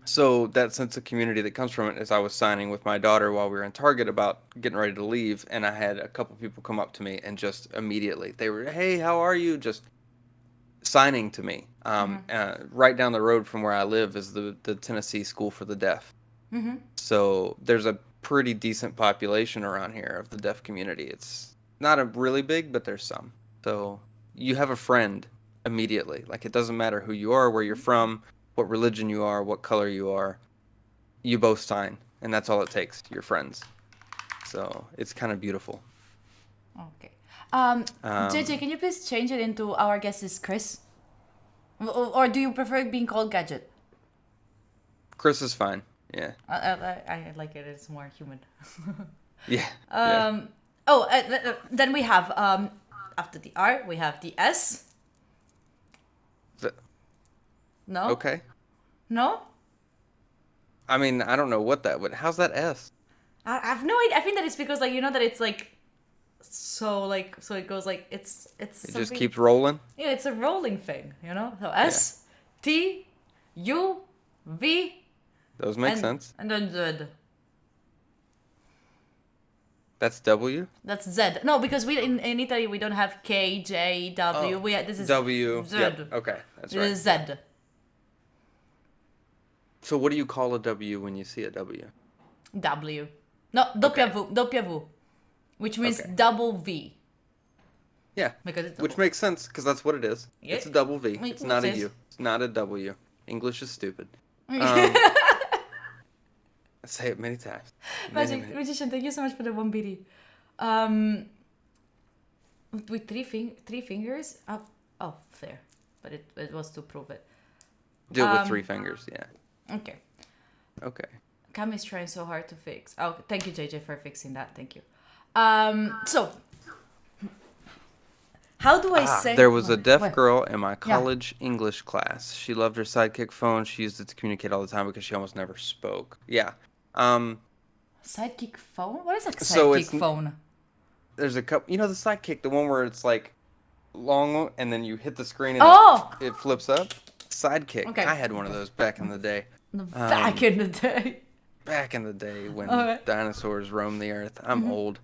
S3: So that sense of community that comes from it is I was signing with my daughter while we were in Target about getting ready to leave, and I had a couple people come up to me and just immediately, they were, hey, how are you? Just signing to me. Right down the road from where I live is the Tennessee School for the Deaf. So there's a pretty decent population around here of the deaf community. It's not a really big, but there's some. So you have a friend immediately. Like it doesn't matter who you are, where you're from, what religion you are, what color you are. You both sign, and that's all it takes. You're friends. So it's kind of beautiful.
S1: Okay. JJ, can you please change it into our guest is Chris? Or do you prefer being called Gadget?
S3: Chris is fine. Yeah.
S1: I like it. It's more human.
S3: Yeah. Yeah.
S1: Then we have after the R we have the S. No.
S3: Okay.
S1: No.
S3: I mean, I don't know what that would. How's that S?
S1: I have no idea. I think that it's because like you know that it's like so it goes like it's
S3: It just
S1: something-
S3: keeps rolling.
S1: Yeah, it's a rolling thing, you know. So S T U V
S3: Those make
S1: and,
S3: sense.
S1: and then Z.
S3: That's W.
S1: That's Z. No, because we in Italy we don't have K J W.
S3: Oh,
S1: This is
S3: W.
S1: Z.
S3: Yep. Okay, that's
S1: This
S3: right.
S1: is Z.
S3: So what do you call a W when you see a W?
S1: W. No, W, which means
S3: Okay.
S1: double V.
S3: Yeah.
S1: Because it's
S3: Which
S1: double.
S3: makes sense because that's what it is.
S1: Yeah.
S3: It's a double V.
S1: Makes
S3: It's not a
S1: sense.
S3: U. It's not a W. English is stupid. I say it many times.
S1: Magician, thank you so much for the one BD. With three fingers? Oh, fair. But it was to prove it.
S3: Do it with 3 fingers. Yeah.
S1: Okay.
S3: Okay.
S1: Cam is trying so hard to fix. Oh, thank you, JJ, for fixing that. Thank you. So, how do I say...
S3: There was a deaf
S1: What?
S3: girl in my college English class. She loved her Sidekick phone. She used it to communicate all the time because she almost never spoke. Yeah.
S1: Sidekick phone? What is a
S3: So
S1: sidekick
S3: it's-
S1: phone?
S3: There's a couple. You know the Sidekick, the one where it's like long and then you hit the screen and
S1: Oh!
S3: it flips up. Sidekick.
S1: Okay.
S3: I had one of those back in the day.
S1: Back in the day.
S3: Back in the day when
S1: Okay.
S3: dinosaurs roamed the earth. I'm old.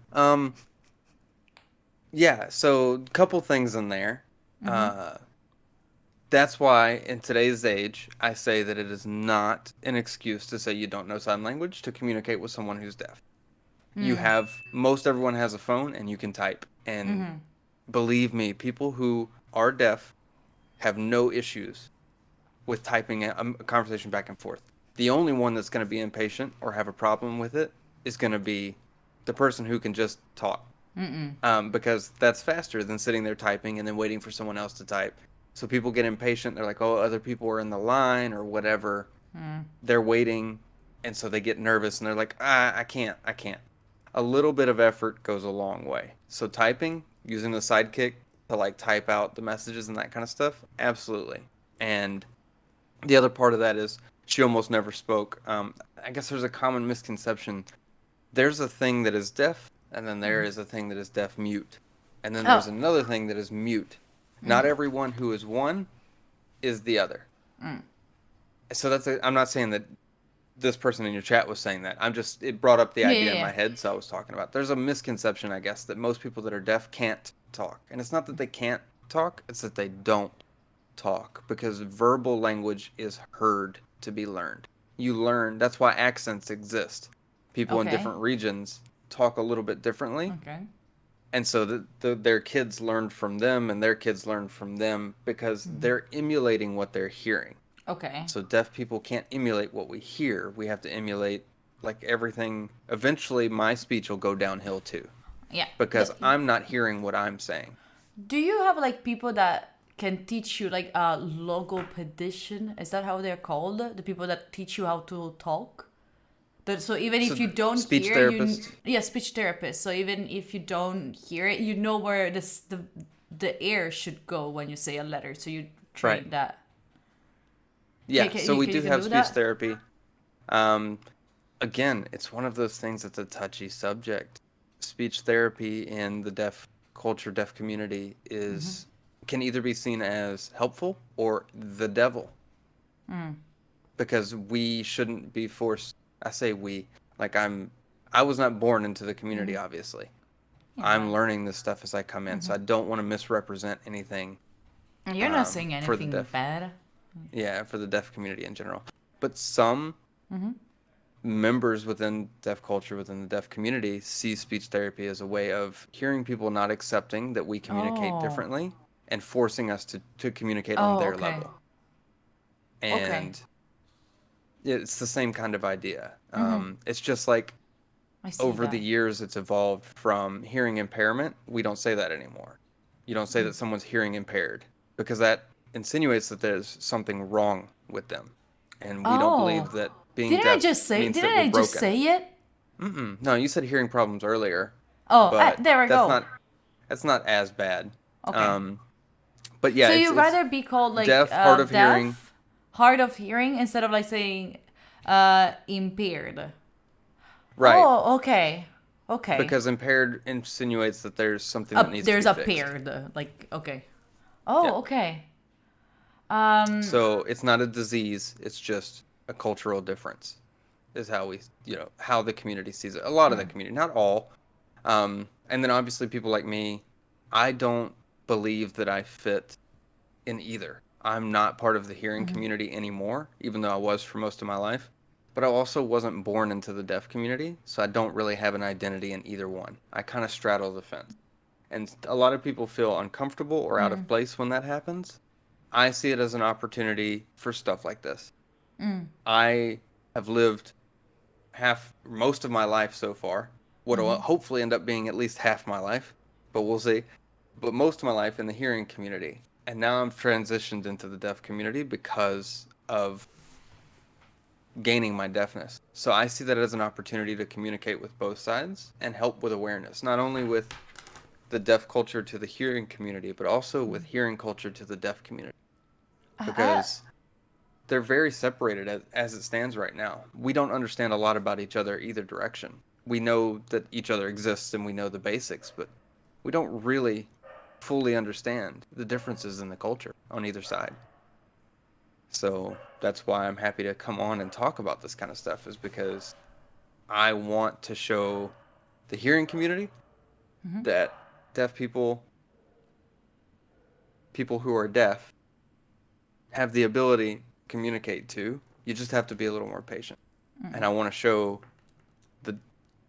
S3: Yeah, so couple things in there. That's why in today's age, I say that it is not an excuse to say you don't know sign language to communicate with someone who's deaf. You have most everyone has a phone and you can type. And believe me, people who are deaf have no issues with typing a conversation back and forth. The only one that's going to be impatient or have a problem with it is going to be the person who can just talk. Because that's faster than sitting there typing and then waiting for someone else to type. So people get impatient. They're like, oh, other people are in the line or whatever. They're waiting. And so they get nervous and they're like, I can't. A little bit of effort goes a long way. So typing, using the sidekick to like type out the messages and that kind of stuff, absolutely. And the other part of that is she almost never spoke. I guess there's a common misconception. There's a thing that is deaf, and then there is a thing that is deaf mute. And then there's another thing that is mute. Not everyone who is one is the other. So I'm not saying that this person in your chat was saying that. It brought up the idea in my head, so I was talking about. There's a misconception, I guess, that most people that are deaf can't talk. And it's not that they can't talk, it's that they don't talk, because verbal language is heard to be learned. You learn, that's why accents exist. People in different regions talk a little bit differently.
S1: Okay.
S3: And so their kids learned from them and their kids learned from them because they're emulating what they're hearing.
S1: Okay.
S3: So deaf people can't emulate what we hear. We have to emulate like everything. Eventually my speech will go downhill too.
S1: Yeah.
S3: Because I'm not hearing what I'm saying.
S1: Do you have like people that can teach you like a logopedician? Is that how they're called? The people that teach you how to talk? So even if you don't
S3: speech
S1: hear,
S3: therapist.
S1: speech therapist. So even if you don't hear it, you know where the air should go when you say a letter. So you train that.
S3: Yeah, so we
S1: can
S3: do
S1: you
S3: have
S1: do
S3: speech
S1: that?
S3: therapy. Again, it's one of those things that's a touchy subject. Speech therapy in the deaf culture, deaf community can either be seen as helpful or the devil. Because we shouldn't be forced. I say we, like I was not born into the community, obviously.
S1: Yeah.
S3: I'm learning this stuff as I come in, so I don't want to misrepresent anything.
S1: You're not saying
S3: for the
S1: anything
S3: deaf.
S1: bad.
S3: Yeah, for the deaf community in general. But some members within deaf culture, within the deaf community, see speech therapy as a way of hearing people not accepting that we communicate differently and forcing us to communicate on their level. And it's the same kind of idea. It's just like over the years it's evolved from hearing impairment. We don't say that anymore. You don't say that someone's hearing impaired because that insinuates that there's something wrong with them. And we don't believe that being deaf means that we're broken.
S1: Didn't I just say it?
S3: No, you said hearing problems earlier.
S1: Oh,
S3: but
S1: there we go.
S3: That's not as bad.
S1: Okay.
S3: But yeah,
S1: so you'd rather be called like
S3: deaf, hard of hearing.
S1: Hard of hearing instead of like saying impaired.
S3: Right.
S1: Oh, okay. Okay.
S3: Because impaired insinuates that there's something that needs to be fixed.
S1: There's a paired, like, okay. Oh,
S3: Yeah.
S1: okay.
S3: So it's not a disease, it's just a cultural difference is how we, how the community sees it. A lot of the community, not all. And then obviously people like me, I don't believe that I fit in either. I'm not part of the hearing community anymore, even though I was for most of my life. But I also wasn't born into the deaf community, so I don't really have an identity in either one. I kind of straddle the fence. And a lot of people feel uncomfortable or out of place when that happens. I see it as an opportunity for stuff like this. I have lived most of my life so far. What will hopefully end up being at least half my life, but we'll see. But most of my life in the hearing community. And now I'm transitioned into the deaf community because of gaining my deafness. So I see that as an opportunity to communicate with both sides and help with awareness, not only with the deaf culture to the hearing community, but also with hearing culture to the deaf community. Because they're very separated as it stands right now. We don't understand a lot about each other either direction. We know that each other exists and we know the basics, but we don't really fully understand the differences in the culture on either side. So that's why I'm happy to come on and talk about this kind of stuff, is because I want to show the hearing community that deaf people who are deaf, have the ability to communicate to. You just have to be a little more patient. And I want to show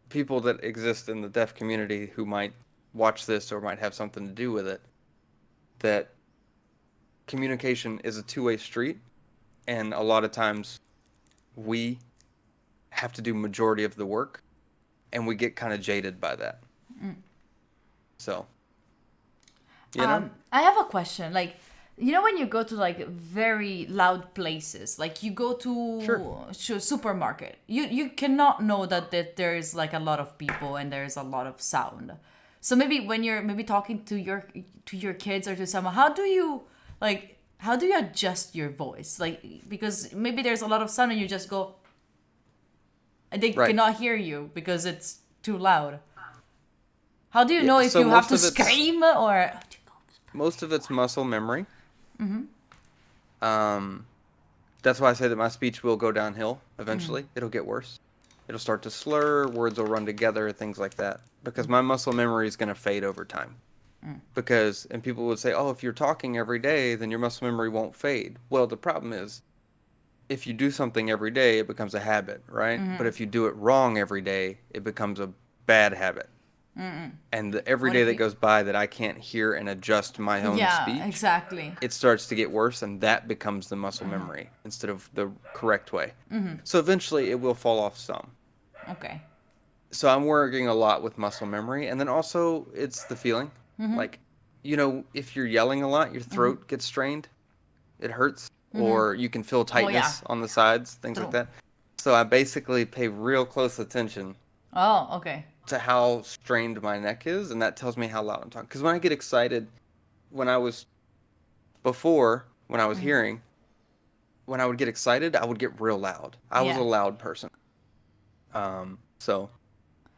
S3: people that exist in the deaf community who might watch this or might have something to do with it, that communication is a two-way street, and a lot of times we have to do majority of the work, and we get kind of jaded by that. So,
S1: I have a question. Like, you know, when you go to like very loud places, like you go to supermarket, you cannot know that there is like a lot of people and there is a lot of sound. So maybe when you're maybe talking to your kids or to someone, how do you adjust your voice? Like, because maybe there's a lot of sound and you just go, and they cannot hear you because it's too loud. How do you know if you have to scream or?
S3: Most of it's muscle memory. That's why I say that my speech will go downhill eventually. It'll get worse. It'll start to slur, words will run together, things like that. Because my muscle memory is going to fade over time. And people would say, oh, if you're talking every day, then your muscle memory won't fade. Well, the problem is, if you do something every day, it becomes a habit, right? But if you do it wrong every day, it becomes a bad habit. And every day that goes by that I can't hear and adjust my own speech,
S1: exactly,
S3: it starts to get worse, and that becomes the muscle memory instead of the correct way. So eventually it will fall off some.
S1: Okay.
S3: So I'm working a lot with muscle memory, and then also it's the feeling. Like, you know, if you're yelling a lot, your throat gets strained. It hurts. Or you can feel tightness on the sides, things like that. So I basically pay real close attention to how strained my neck is, and that tells me how loud I'm talking. Because when I get excited, when I was hearing, when I would get excited, I would get real loud. I was a loud person. So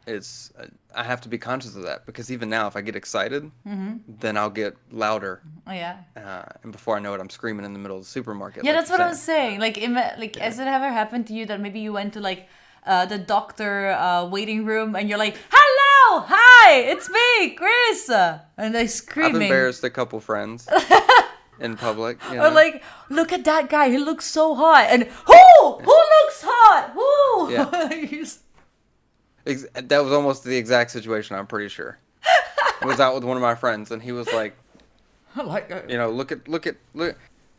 S3: it's I have to be conscious of that, because even now, if I get excited, then I'll get louder. And before I know it, I'm screaming in the middle of the supermarket.
S1: Yeah, that's what I was saying. Like, has it ever happened to you that maybe you went to like the doctor waiting room and you're like, hello, hi, it's me, Chris, and they screaming.
S3: I've embarrassed a couple friends in public. You know?
S1: Or like, look at that guy, he looks so hot, and who looks hot? Who?
S3: Yeah. That was almost the exact situation. I'm pretty sure. I was out with one of my friends, and he was like, you know, look, and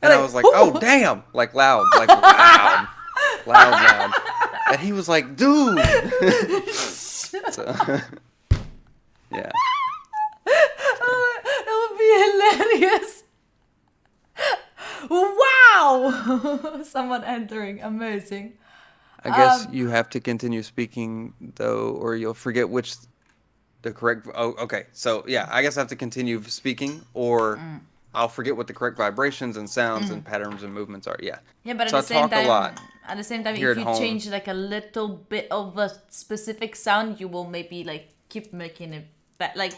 S3: I was like, oh damn, like loud, loud. And he was like, dude. So, yeah.
S1: It would be hilarious. Wow. Someone entering. Amazing.
S3: I guess you have to continue speaking, though, or you'll forget the correct... Oh, okay. So, yeah, I guess I have to continue speaking, or I'll forget what the correct vibrations and sounds and patterns and movements are. Yeah.
S1: Yeah, but
S3: so
S1: at the same time, if you
S3: home.
S1: change like a little bit of a specific sound, you will maybe like keep making it like,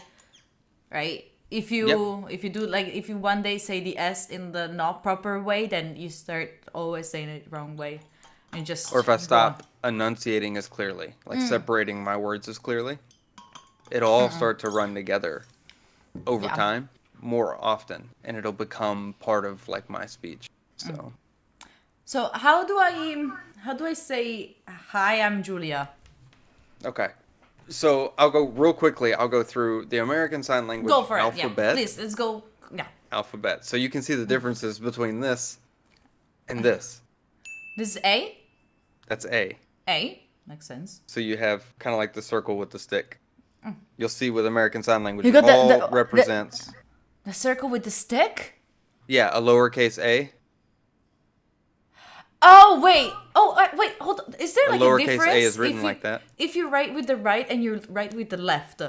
S1: right? If you do like, if you one day say the S in the not proper way, then you start always saying it wrong way. And just,
S3: or if I stop enunciating as clearly, like separating my words as clearly, it'll all start to run together over time more often, and it'll become part of like my speech. So
S1: how do I say hi, I'm Julia?
S3: Okay. So I'll go real quickly. I'll go through the American Sign Language alphabet.
S1: Yeah, please, let's go. Yeah.
S3: Alphabet. So you can see the differences between this and this.
S1: This is A?
S3: That's A.
S1: A? Makes sense.
S3: So you have kind of like the circle with the stick. You'll see with American Sign Language,
S1: you got
S3: it represents...
S1: The circle with the stick?
S3: Yeah, a lowercase a.
S1: Oh, wait. Wait, hold on. Is there like a difference?
S3: Lowercase a is written like that.
S1: If you write with the right and you write with the left,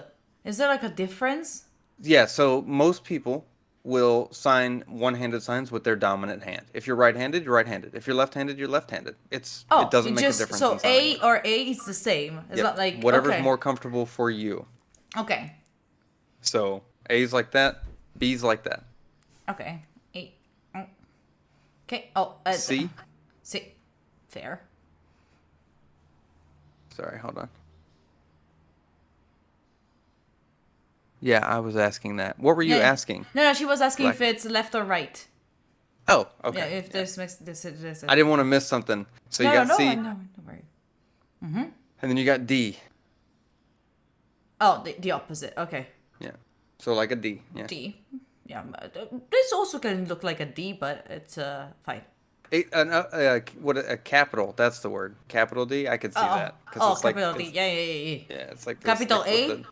S1: is there like a difference?
S3: Yeah, so most people will sign one-handed signs with their dominant hand. If you're right-handed, you're right-handed. If you're left-handed, you're left-handed. It doesn't make a difference.
S1: So A or A is the same. It's not like
S3: whatever's more comfortable for you.
S1: Okay.
S3: So A's like that, B's like that.
S1: Okay. A. Okay. Oh.
S3: C.
S1: C. Fair.
S3: Sorry, hold on. Yeah, I was asking that. What were you asking?
S1: No, she was asking if it's left or right.
S3: Oh, okay.
S1: Yeah, if there's this.
S3: I didn't want to miss something. So you got C.
S1: No, don't worry.
S3: And then you got D.
S1: Oh, the opposite. Okay.
S3: Yeah. So like a D. Yeah.
S1: D. Yeah. This also can look like a D, but it's fine.
S3: What a capital? That's the word. Capital D. I could see that.
S1: Oh,
S3: It's
S1: capital
S3: like,
S1: D. Yeah.
S3: Yeah, it's like this,
S1: Capital
S3: like, with
S1: A?
S3: the-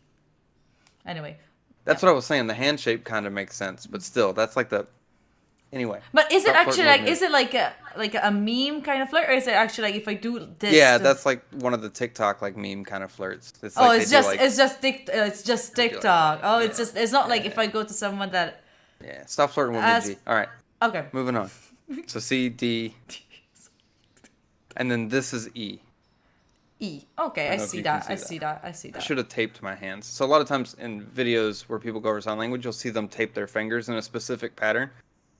S1: Anyway.
S3: That's what I was saying. The hand shape kind of makes sense, but still, that's like the. Anyway.
S1: But is it
S3: Stop
S1: actually
S3: flirting
S1: like,
S3: with me.
S1: is it like a meme kind of flirt, or is it actually like if I do this?
S3: Yeah,
S1: then-
S3: that's like one of the TikTok like meme kind of flirts. It's
S1: Oh,
S3: like
S1: it's
S3: they do,
S1: just
S3: like,
S1: it's just it's just
S3: do like
S1: TikTok.
S3: that.
S1: Oh, it's
S3: Yeah.
S1: just it's not like if I go to someone that.
S3: Yeah, stop flirting with
S1: As-
S3: me, G. All right,
S1: Okay.
S3: moving on. So C, D, and then this is E.
S1: E. Okay,
S3: I
S1: I
S3: don't know if
S1: see
S3: you can
S1: that.
S3: see
S1: I
S3: that.
S1: see that. I see
S3: I
S1: that.
S3: should have taped my hands. So a lot of times in videos where people go over sign language, you'll see them tape their fingers in a specific pattern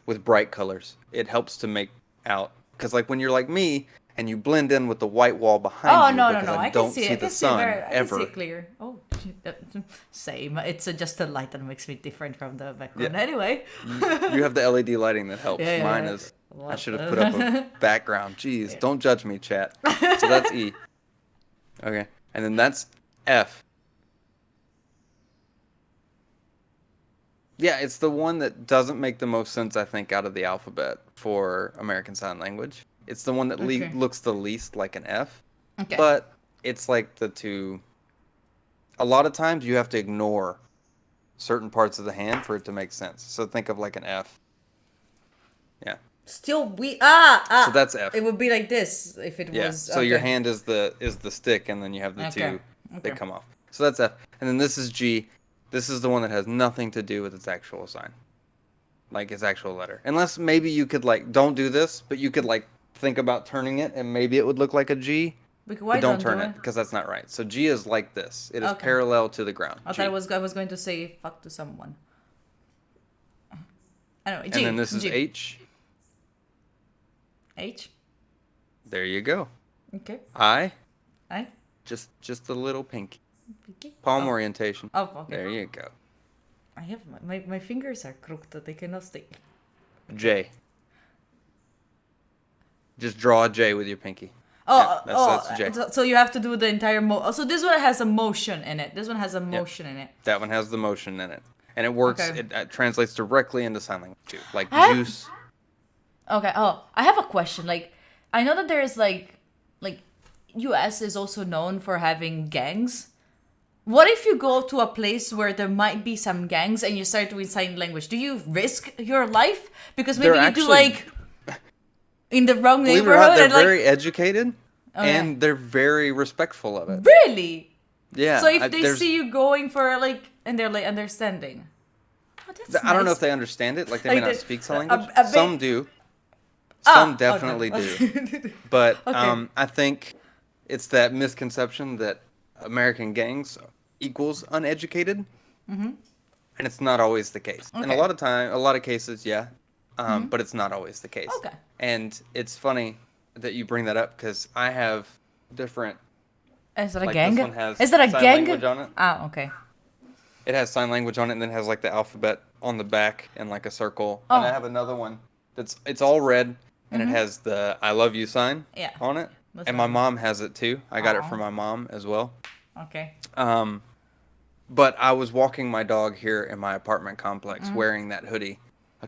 S3: with bright colors. It helps to make out because like when you're like me and you blend in with the white wall behind
S1: Oh
S3: you
S1: no
S3: because I
S1: I
S3: don't
S1: can see
S3: see
S1: it. I
S3: the
S1: can see it
S3: sun
S1: very, I can
S3: ever.
S1: see it clear. Oh, same. It's just the light that makes me different from the background.
S3: Yeah.
S1: Anyway.
S3: You have the LED lighting that helps.
S1: Yeah,
S3: Mine
S1: yeah.
S3: is. I
S1: What
S3: should have
S1: the-
S3: put up a background. Jeez, don't judge me, chat. So that's E. Okay, and then that's F. Yeah, it's the one that doesn't make the most sense, I think, out of the alphabet for American Sign Language. It's the one that
S1: Okay.
S3: looks the least like an F,
S1: Okay.
S3: but it's like the two. A lot of times you have to ignore certain parts of the hand for it to make sense. So think of like an F. Yeah.
S1: Still we
S3: So that's F.
S1: It would be like this if it
S3: Yeah.
S1: was.
S3: So your
S1: okay.
S3: hand is the stick, and then you have the
S1: Okay.
S3: two
S1: Okay.
S3: that come off. So that's F. And then this is G. This is the one that has nothing to do with its actual sign, like its actual letter. Unless maybe you could like don't do this, but you could like think about turning it, and maybe it would look like a G.
S1: Because why
S3: But don't
S1: do
S3: turn it because that's not right. So G is like this. It is
S1: Okay.
S3: parallel to the ground.
S1: I
S3: G.
S1: thought I was going to say fuck to someone. Anyway, G.
S3: And then this is
S1: G.
S3: H.
S1: H.
S3: There you go.
S1: Okay.
S3: I.
S1: I.
S3: Just a little pinky.
S1: Pinky?
S3: Palm
S1: Oh.
S3: orientation.
S1: Oh, okay.
S3: There you go.
S1: I have my fingers are crooked. They cannot stay.
S3: J. Just draw a J with your pinky.
S1: Oh,
S3: Yeah, that's J.
S1: so you have to do the entire so this one has a motion in it. This one has a motion in it.
S3: That one has the motion in it, and it works.
S1: Okay.
S3: It translates directly into sign language too, like
S1: Huh?
S3: juice.
S1: Okay. Oh, I have a question. Like, I know that there's like U.S. is also known for having gangs. What if you go to a place where there might be some gangs and you start doing sign language? Do you risk your life because maybe
S3: They're
S1: you do
S3: actually-
S1: like in the wrong
S3: Believe it or
S1: neighborhood
S3: not, they're
S1: and like
S3: very educated,
S1: Okay.
S3: and they're very respectful of it.
S1: really?
S3: Yeah.
S1: So if
S3: I-
S1: they
S3: there's-
S1: see you going for like and they're like understanding. Oh, that's
S3: I don't know
S1: nice.
S3: if they understand it. Like they
S1: Like
S3: may not
S1: the-
S3: speak sign
S1: a-
S3: language.
S1: a bit-
S3: Some do.
S1: Ah,
S3: Some
S1: okay.
S3: definitely do. But
S1: Okay.
S3: I think it's that misconception that American gangs equals uneducated, and it's not always the case. And a
S1: Okay.
S3: lot of cases, yeah, but it's not always the case.
S1: Okay.
S3: And it's funny that you bring that up because I have different.
S1: Is that a
S3: Like,
S1: gang?
S3: this one has
S1: Is that a
S3: sign
S1: gang?
S3: language on it.
S1: Ah, okay.
S3: It has sign language on it, and then has like the alphabet on the back and like a circle. And I
S1: Oh.
S3: have another one it's all red, and it has the "I love you" sign
S1: Yeah.
S3: on it.
S1: That's
S3: And my
S1: nice.
S3: mom has it too. I got it
S1: Aw.
S3: from my mom as well.
S1: Okay.
S3: But I was walking my dog here in my apartment complex
S1: Mm-hmm.
S3: wearing that hoodie I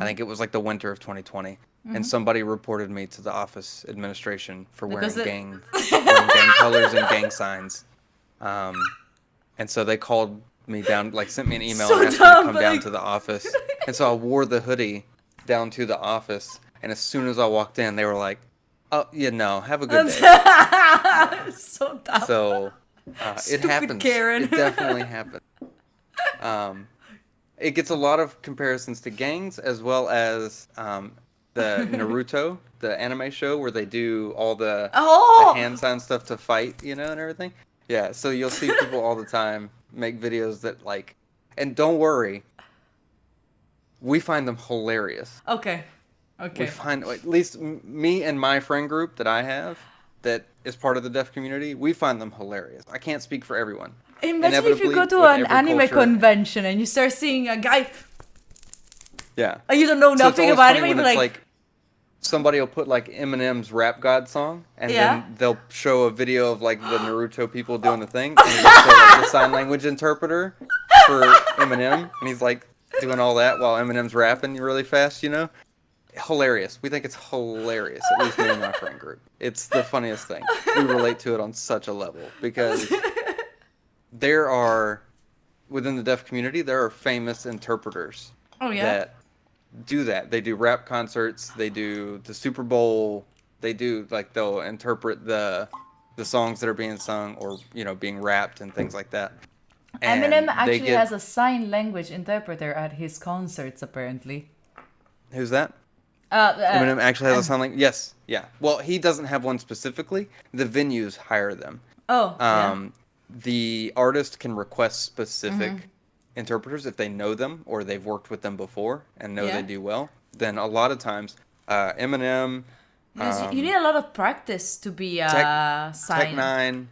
S3: think it was like the winter of 2020. And somebody reported me to the office administration for wearing
S1: Because it-
S3: wearing gang colors and gang signs. And so they called me down, like sent me an email
S1: So
S3: and asked me
S1: dumb,
S3: to come
S1: but
S3: down
S1: like-
S3: to the office. And so I wore the hoodie down to the office. And as soon as I walked in, they were like, "Oh, yeah, no, have a good day."
S1: So dumb.
S3: So it
S1: Stupid
S3: happens.
S1: Karen.
S3: It definitely happens. It gets a lot of comparisons to gangs as well as the Naruto, the anime show where they do all the
S1: Oh!
S3: hand sign stuff to fight, and everything. Yeah, so you'll see people all the time make videos that like, and don't worry, we find them hilarious.
S1: Okay.
S3: We
S1: Okay.
S3: find at least me and my friend group that I have that is part of the deaf community, we find them hilarious. I can't speak for everyone.
S1: Imagine if you go
S3: Inevitably,
S1: to
S3: with
S1: an
S3: every
S1: anime
S3: culture-
S1: convention and you start seeing a guy
S3: Yeah.
S1: and you don't know
S3: So it's
S1: nothing
S3: always
S1: about
S3: funny
S1: him,
S3: when
S1: and you're
S3: it's
S1: like,
S3: somebody will put like Eminem's Rap God song, and
S1: Yeah.
S3: then they'll show a video of like the Naruto people doing the thing, and they'll show like the sign language interpreter for Eminem, and he's like doing all that while Eminem's rapping really fast, you know? Hilarious. We think it's hilarious, at least me and my friend group. It's the funniest thing. We relate to it on such a level because there are, within the deaf community, there are famous interpreters
S1: Oh yeah.
S3: that do that. They do rap concerts, they do the Super Bowl, they do like they'll interpret the songs that are being sung or, you know, being rapped and things like that. And
S1: Eminem
S3: they
S1: actually has a sign language interpreter at his concerts, apparently.
S3: Who's that? Eminem actually has a sign language. Yes, yeah. Well, he doesn't have one specifically. The venues hire them.
S1: Oh, yeah.
S3: The artist can request specific interpreters if they know them or they've worked with them before and know
S1: Yeah.
S3: they do well. Then a lot of times, Eminem,
S1: Because you need a lot of practice to be a
S3: Tech
S1: sign.
S3: Nine,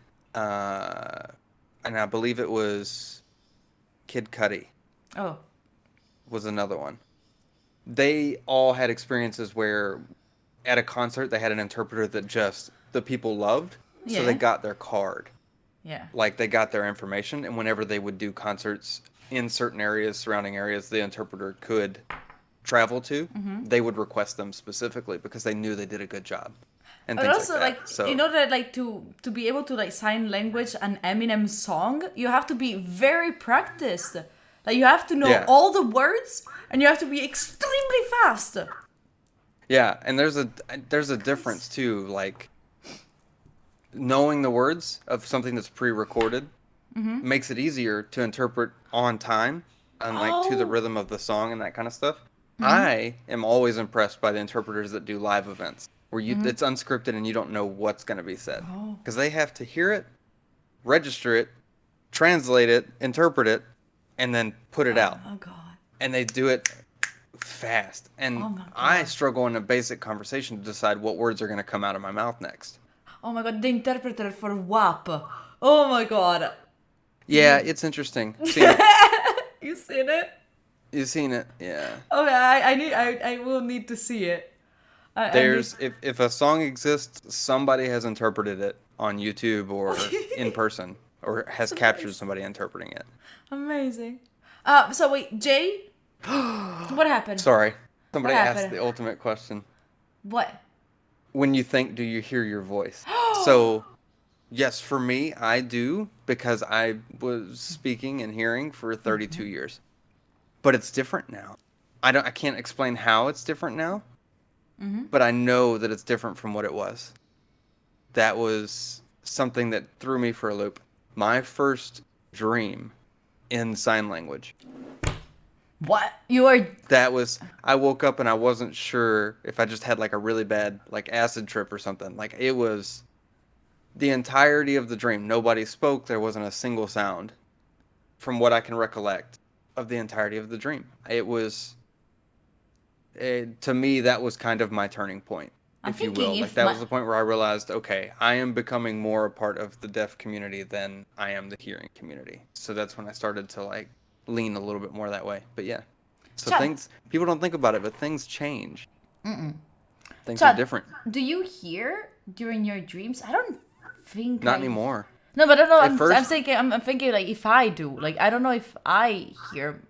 S3: and I believe it was Kid Cudi
S1: Oh,
S3: was another one. They all had experiences where at a concert they had an interpreter that just the people loved, so they
S1: Yeah.
S3: got their card.
S1: yeah.
S3: Like they got their information, and whenever they would do concerts in certain areas, surrounding areas, the interpreter could travel to, they would request them specifically because they knew they did a good job. And
S1: But
S3: things
S1: also,
S3: like that.
S1: like,
S3: So,
S1: in order, like, to be able to, like, sign language an Eminem song, you have to be very practiced. Like, you have to know
S3: Yeah.
S1: all the words, and you have to be extremely fast.
S3: yeah, and there's a difference too, like knowing the words of something that's pre-recorded makes it easier to interpret on time and like to the
S1: Oh.
S3: rhythm of the song and that kind of stuff. I am always impressed by the interpreters that do live events where it's unscripted and you don't know what's going to be said
S1: Oh.
S3: because they have to hear it, register it, translate it, interpret it, and then put it out.
S1: Oh, God.
S3: And they do it fast. And
S1: Oh my
S3: I
S1: God.
S3: struggle in a basic conversation to decide what words are going to come out of my mouth next.
S1: Oh, my God. The interpreter for WAP. Oh, my God.
S3: Yeah, it's interesting. Seeing it.
S1: You seen it?
S3: You've seen it, yeah.
S1: Okay, I will need to see it. I
S3: There's if a song exists, somebody has interpreted it on YouTube or in person, or has captured somebody interpreting it.
S1: Amazing. So wait, Jay, what happened?
S3: Sorry, somebody
S1: What
S3: asked
S1: happened?
S3: the ultimate question.
S1: What?
S3: When you think, do you hear your voice? So, yes, for me, I do because I was speaking and hearing for 32 years. But it's different now. I can't explain how it's different now. But I know that it's different from what it was. That was something that threw me for a loop. My first dream in sign language.
S1: What? You are
S3: That was, I woke up and I wasn't sure if I just had like a really bad like acid trip or something. Like it was the entirety of the dream. Nobody spoke. There wasn't a single sound from what I can recollect of the entirety of the dream. It was, to me, that was kind of my turning point,
S1: I'm
S3: if you
S1: thinking
S3: will.
S1: if
S3: Like that
S1: my-
S3: was the point where I realized, okay, I am becoming more a part of the deaf community than I am the hearing community. So that's when I started to like lean a little bit more that way. But yeah. So
S1: Chad.
S3: things, people don't think about it, but things change. Things
S1: Chad,
S3: are different.
S1: Do you hear during your dreams? I don't think.
S3: Not
S1: I-
S3: anymore.
S1: No, but I don't know.
S3: At
S1: I'm
S3: first-
S1: thinking. I'm thinking like if I do. Like I don't know if I hear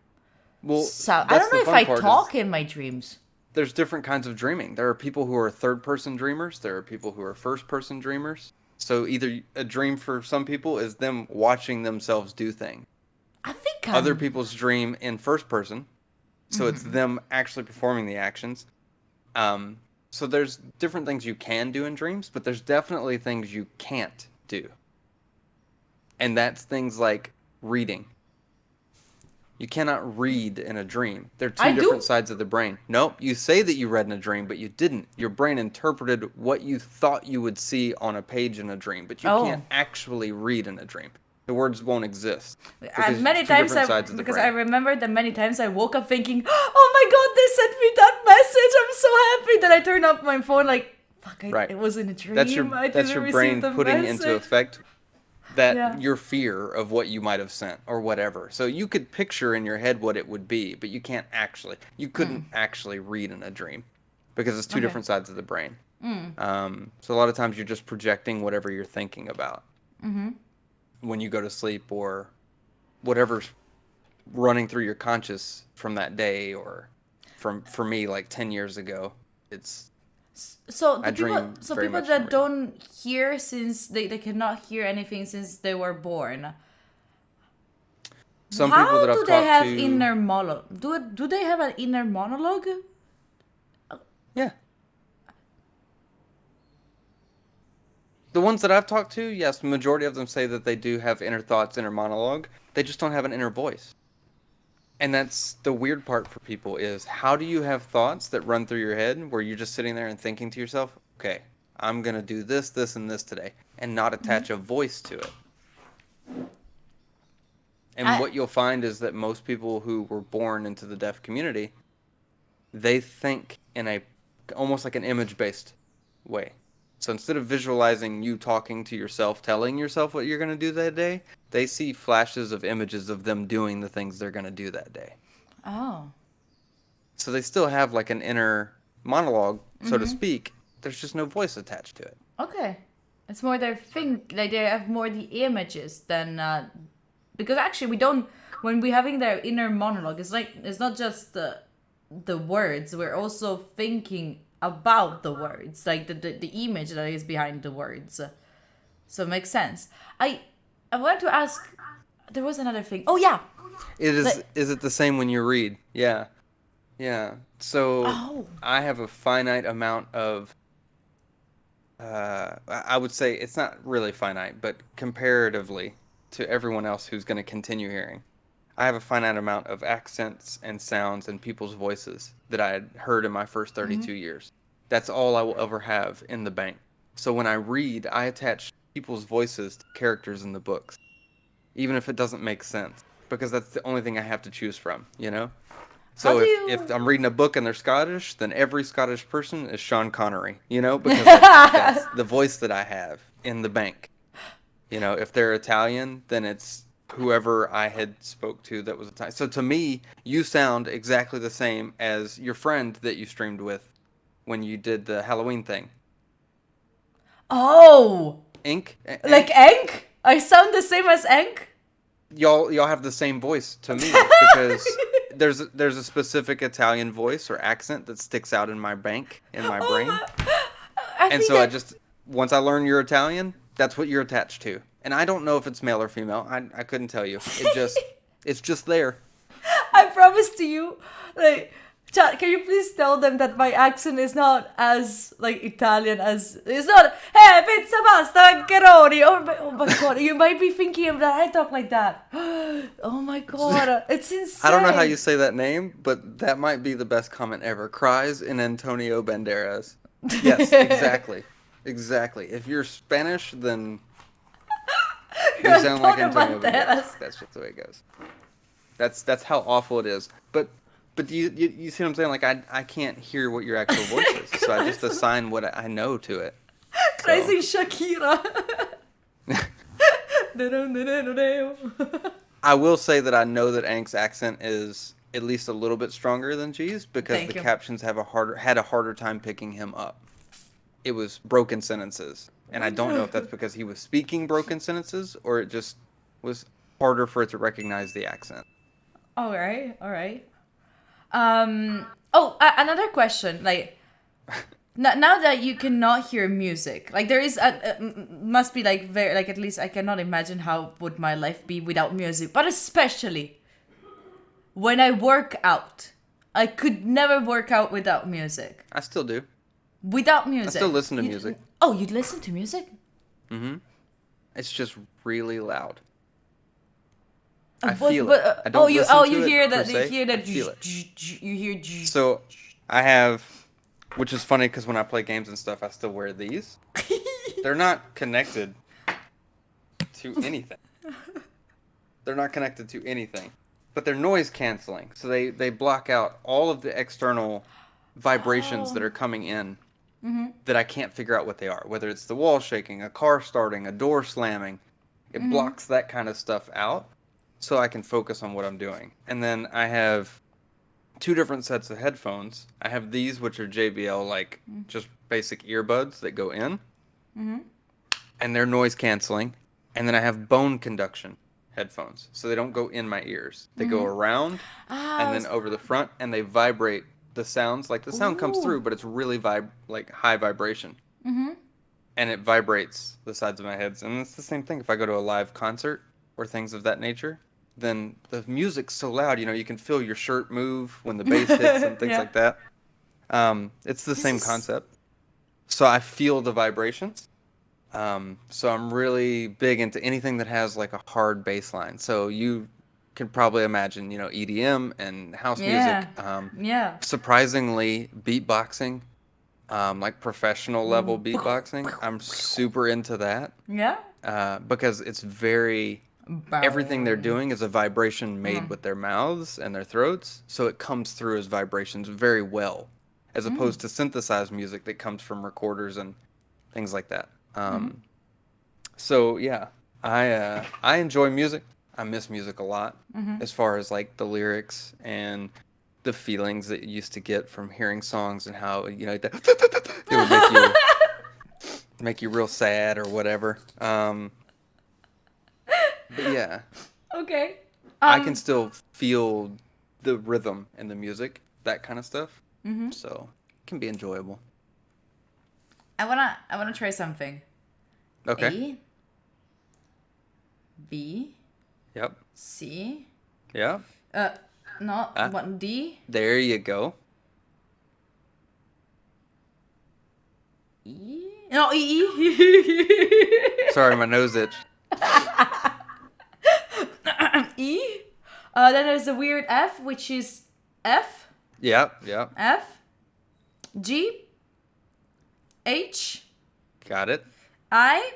S3: Well,
S1: sound. I
S3: that's
S1: don't know
S3: the
S1: if I
S3: fun part is
S1: talk in my dreams.
S3: There's different kinds of dreaming. There are people who are third-person dreamers. There are people who are first-person dreamers. So either a dream for some people is them watching themselves do things.
S1: I think
S3: Other people's dream in first person, so it's them actually performing the actions. So there's different things you can do in dreams, but there's definitely things you can't do. And that's things like reading. You cannot read in a dream. They're two
S1: I do.
S3: different sides of the brain. Nope, you say that you read in a dream, but you didn't. Your brain interpreted what you thought you would see on a page in a dream, but you
S1: Oh.
S3: can't actually read in a dream. The words won't exist. because
S1: And many
S3: it's two
S1: times
S3: different sides of the
S1: because
S3: brain.
S1: I remember that many times I woke up thinking, oh my god, they sent me that message. I'm so happy that I turned up my phone like, fuck,
S3: Right.
S1: it was in a dream.
S3: That's your
S1: I
S3: that's
S1: didn't
S3: your
S1: receive
S3: brain
S1: the
S3: putting
S1: message.
S3: into effect that
S1: Yeah.
S3: your fear of what you might have sent or whatever. So you could picture in your head what it would be, but you couldn't actually read in a dream. because it's two
S1: Okay.
S3: different sides of the brain. So a lot of times you're just projecting whatever you're thinking about when you go to sleep, or whatever's running through your conscious from that day, or for me, like 10 years ago, it's
S1: So
S3: I
S1: the people,
S3: dream
S1: so
S3: very
S1: people
S3: much
S1: that
S3: from reading.
S1: don't hear since they cannot hear anything since they were born.
S3: Some people
S1: How
S3: that I've
S1: do they
S3: talked
S1: have
S3: to,
S1: inner monologue? Do they have an inner monologue?
S3: yeah, the ones that I've talked to, yes, the majority of them say that they do have inner thoughts, inner monologue. They just don't have an inner voice. And that's the weird part for people, is how do you have thoughts that run through your head where you're just sitting there and thinking to yourself, okay, I'm going to do this, this, and this today, and not attach a voice to it. And what you'll find is that most people who were born into the deaf community, they think in a almost like an image-based way. So instead of visualizing you talking to yourself, telling yourself what you're going to do that day, they see flashes of images of them doing the things they're going to do that day.
S1: Oh.
S3: So they still have like an inner monologue, so to speak. There's just no voice attached to it.
S1: Okay. It's more their think, like they have more the images than because actually we don't, when we're having their inner monologue, it's like it's not just the words, we're also thinking about the words, like the image that is behind the words. So it makes sense. I wanted to ask, there was another thing. Oh yeah.
S3: Is it the same when you read? Yeah. Yeah. So
S1: Oh.
S3: I have a finite amount of I would say it's not really finite, but comparatively to everyone else who's going to continue hearing, I have a finite amount of accents and sounds and people's voices that I had heard in my first 32 years. That's all I will ever have in the bank. So when I read, I attach people's voices to characters in the books, even if it doesn't make sense, because that's the only thing I have to choose from, you know? So if I'm reading a book and they're Scottish, then every Scottish person is Sean Connery, you know, because that's the voice that I have in the bank. You know, if they're Italian, then it's whoever I had spoke to that was Italian. So to me, you sound exactly the same as your friend that you streamed with when you did the Halloween thing.
S1: Oh.
S3: Ink?
S1: Like Enk? I sound the same as Enk?
S3: Y'all have the same voice to me, because there's a specific Italian voice or accent that sticks out in my bank, in my brain. And so I just, once I learn you're Italian, that's what you're attached to. And I don't know if it's male or female. I couldn't tell you. It's just there.
S1: I promise to you, like, chat, can you please tell them that my accent is not as, like, Italian as... It's not, hey, pizza, pasta, macaroni. Oh my god, you might be thinking that I talk like that. Oh my god, it's insane.
S3: I don't know how you say that name, but that might be the best comment ever. Cries in Antonio Banderas. Yes, exactly. Exactly. If you're Spanish, then you sound like Antonio Banderas. That's just the way it goes. That's how awful it is. But do you see what I'm saying? Like I can't hear what your actual voice is, so I just assign what I know to it.
S1: Crazy Shakira.
S3: I will say that I know that Ank's accent is at least a little bit stronger than G's, because
S1: Thank
S3: the
S1: you.
S3: captions had a harder time picking him up. It was broken sentences, and I don't know if that's because he was speaking broken sentences or it just was harder for it to recognize the accent.
S1: All right. Another question. Like, now that you cannot hear music, like there is must be like very, like, at least I cannot imagine how would my life be without music. But especially when I work out, I could never work out without music.
S3: I still do.
S1: Without music,
S3: I still listen to music.
S1: Oh, you'd listen to music?
S3: Mm-hmm. It's just really loud.
S1: But-
S3: I feel
S1: but,
S3: it. I don't listen to
S1: you
S3: it
S1: hear
S3: per
S1: that?
S3: se,
S1: You hear that?
S3: I feel it.
S1: You hear.
S3: So I have, which is funny because when I play games and stuff, I still wear these. They're not connected to anything. But they're noise canceling. So they block out all of the external vibrations that are coming in that I can't figure out what they are. Whether it's the wall shaking, a car starting, a door slamming. It blocks that kind of stuff out so I can focus on what I'm doing. And then I have two different sets of headphones. I have these, which are JBL, like just basic earbuds that go in, and they're noise canceling. And then I have bone conduction headphones, so they don't go in my ears. They go around and then over the front, and they vibrate the sounds. Like the sound comes through, but it's really like high vibration. And it vibrates the sides of my heads. And it's the same thing if I go to a live concert or things of that nature. Then the music's so loud, you know, you can feel your shirt move when the bass hits and things like that. It's the same concept. So I feel the vibrations. So I'm really big into anything that has like a hard bass line. So you can probably imagine, you know, EDM and house music. Surprisingly, beatboxing, like professional level beatboxing. I'm super into that. Because it's very... Everything they're doing is a vibration made with their mouths and their throats, so it comes through as vibrations very well, as opposed to synthesized music that comes from recorders and things like that. So yeah, I enjoy music. I miss music a lot, as far as like the lyrics and the feelings that you used to get from hearing songs and how, you know, it would make you real sad or whatever. But yeah.
S1: Okay.
S3: I can still feel the rhythm in the music, that kind of stuff. So it can be enjoyable.
S1: I wanna try something.
S3: Okay.
S1: A, B,
S3: Yep.
S1: C.
S3: Yeah.
S1: One D.
S3: There you go.
S1: E. No, E.
S3: Sorry, my nose itch.
S1: E. Then there's a weird F, which is F.
S3: Yep.
S1: F. G. H.
S3: Got it.
S1: I.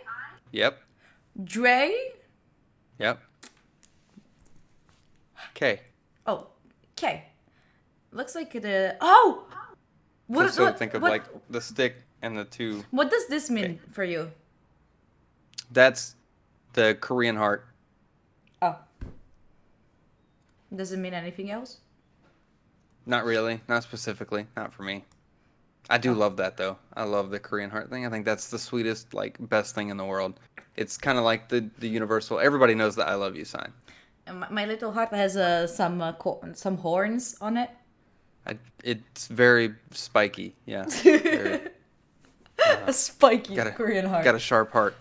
S3: Yep.
S1: Dre.
S3: Yep. K.
S1: Oh, K. Looks like the... Oh!
S3: So think of like the stick and the two.
S1: What does this mean for you?
S3: That's the Korean heart.
S1: Oh. Does it mean anything else?
S3: Not really. Not specifically. Not for me. I do love that though. I love the Korean heart thing. I think that's the sweetest, like, best thing in the world. It's kind of like the universal. Everybody knows the I love you sign.
S1: My little heart has some horns on it.
S3: It's very spiky. Yeah. Very,
S1: A spiky Korean heart.
S3: Got a sharp heart.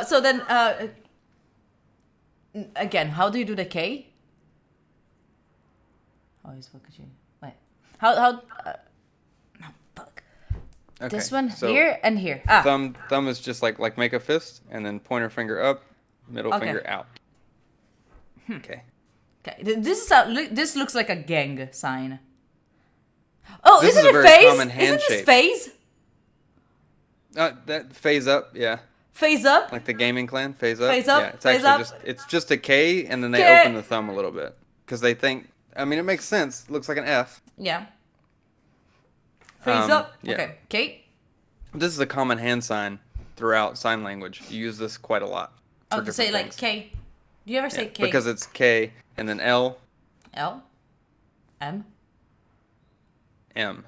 S1: So then, again, how do you do the K? Oh, he's fucking. Wait. How? No, fuck.
S3: Okay,
S1: This one
S3: so
S1: here and here.
S3: Thumb is just like make a fist, and then pointer finger up, middle finger out. Okay.
S1: Okay. This looks like a gang sign. Oh,
S3: This
S1: isn't
S3: is a
S1: it
S3: very
S1: phase?
S3: common hand
S1: Isn't this
S3: shape.
S1: phase?
S3: That phase up, yeah.
S1: Phase up.
S3: Like the gaming clan, phase up.
S1: Phase up,
S3: Yeah, it's
S1: phase
S3: actually
S1: up.
S3: it's just a K, and then they
S1: K.
S3: open the thumb a little bit because they think. I mean, it makes sense. It looks like an F.
S1: Yeah. Phase up.
S3: yeah.
S1: Okay. K.
S3: This is a common hand sign throughout sign language. You use this quite a lot. for
S1: Oh, to say
S3: different
S1: like
S3: things.
S1: K. Do you ever say
S3: Yeah,
S1: K?
S3: because it's K and then L,
S1: L. M.
S3: M.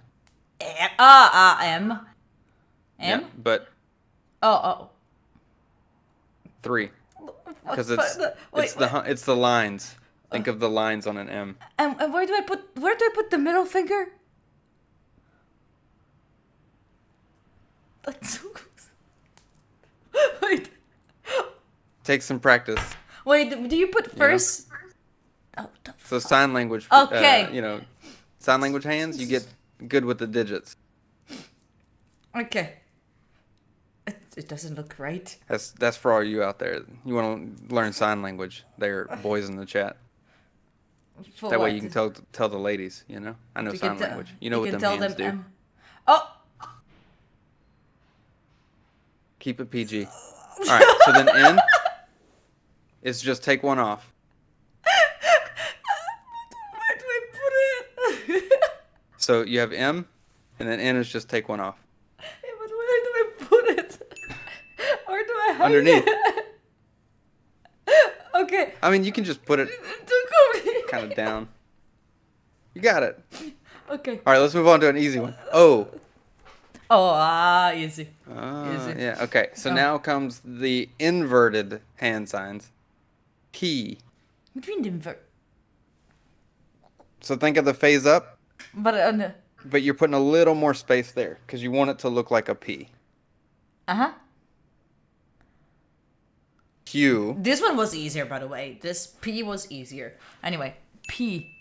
S1: M. M.
S3: Yeah, but
S1: Oh.
S3: 3 because
S1: Wait,
S3: it's the lines. Think of the lines on an M.
S1: And where do I put the middle finger? That's so Wait.
S3: Take some practice.
S1: Wait, do you put first? Oh,
S3: So sign language.
S1: Okay.
S3: Sign language hands. You get good with the digits.
S1: okay. It doesn't look right.
S3: That's for all you out there. You want to learn sign language? They're boys in the chat.
S1: For
S3: That way
S1: what?
S3: you can tell the ladies. You know, I know
S1: You
S3: sign
S1: can tell-
S3: language. You know what
S1: can
S3: them
S1: tell
S3: hands do.
S1: them, Oh.
S3: Keep it PG. All right. So then N is just take one off.
S1: Where do I put it?
S3: So you have M, and then N is just take one off.
S1: Yeah, but where do I put it? Where do I hide
S3: Underneath.
S1: it? Okay.
S3: I mean, you can just put it.
S1: Don't call me.
S3: kind of down. You got it.
S1: Okay.
S3: All right, let's move on to an easy one. Oh.
S1: Oh, easy. Easy.
S3: Yeah, okay. So
S1: Oh.
S3: now comes the inverted hand signs. P.
S1: Between the ver-
S3: So think of the phase up,
S1: But no.
S3: but you're putting a little more space there because you want it to look like a P.
S1: Uh-huh.
S3: Q.
S1: This one was easier, by the way. This P was easier. Anyway, P.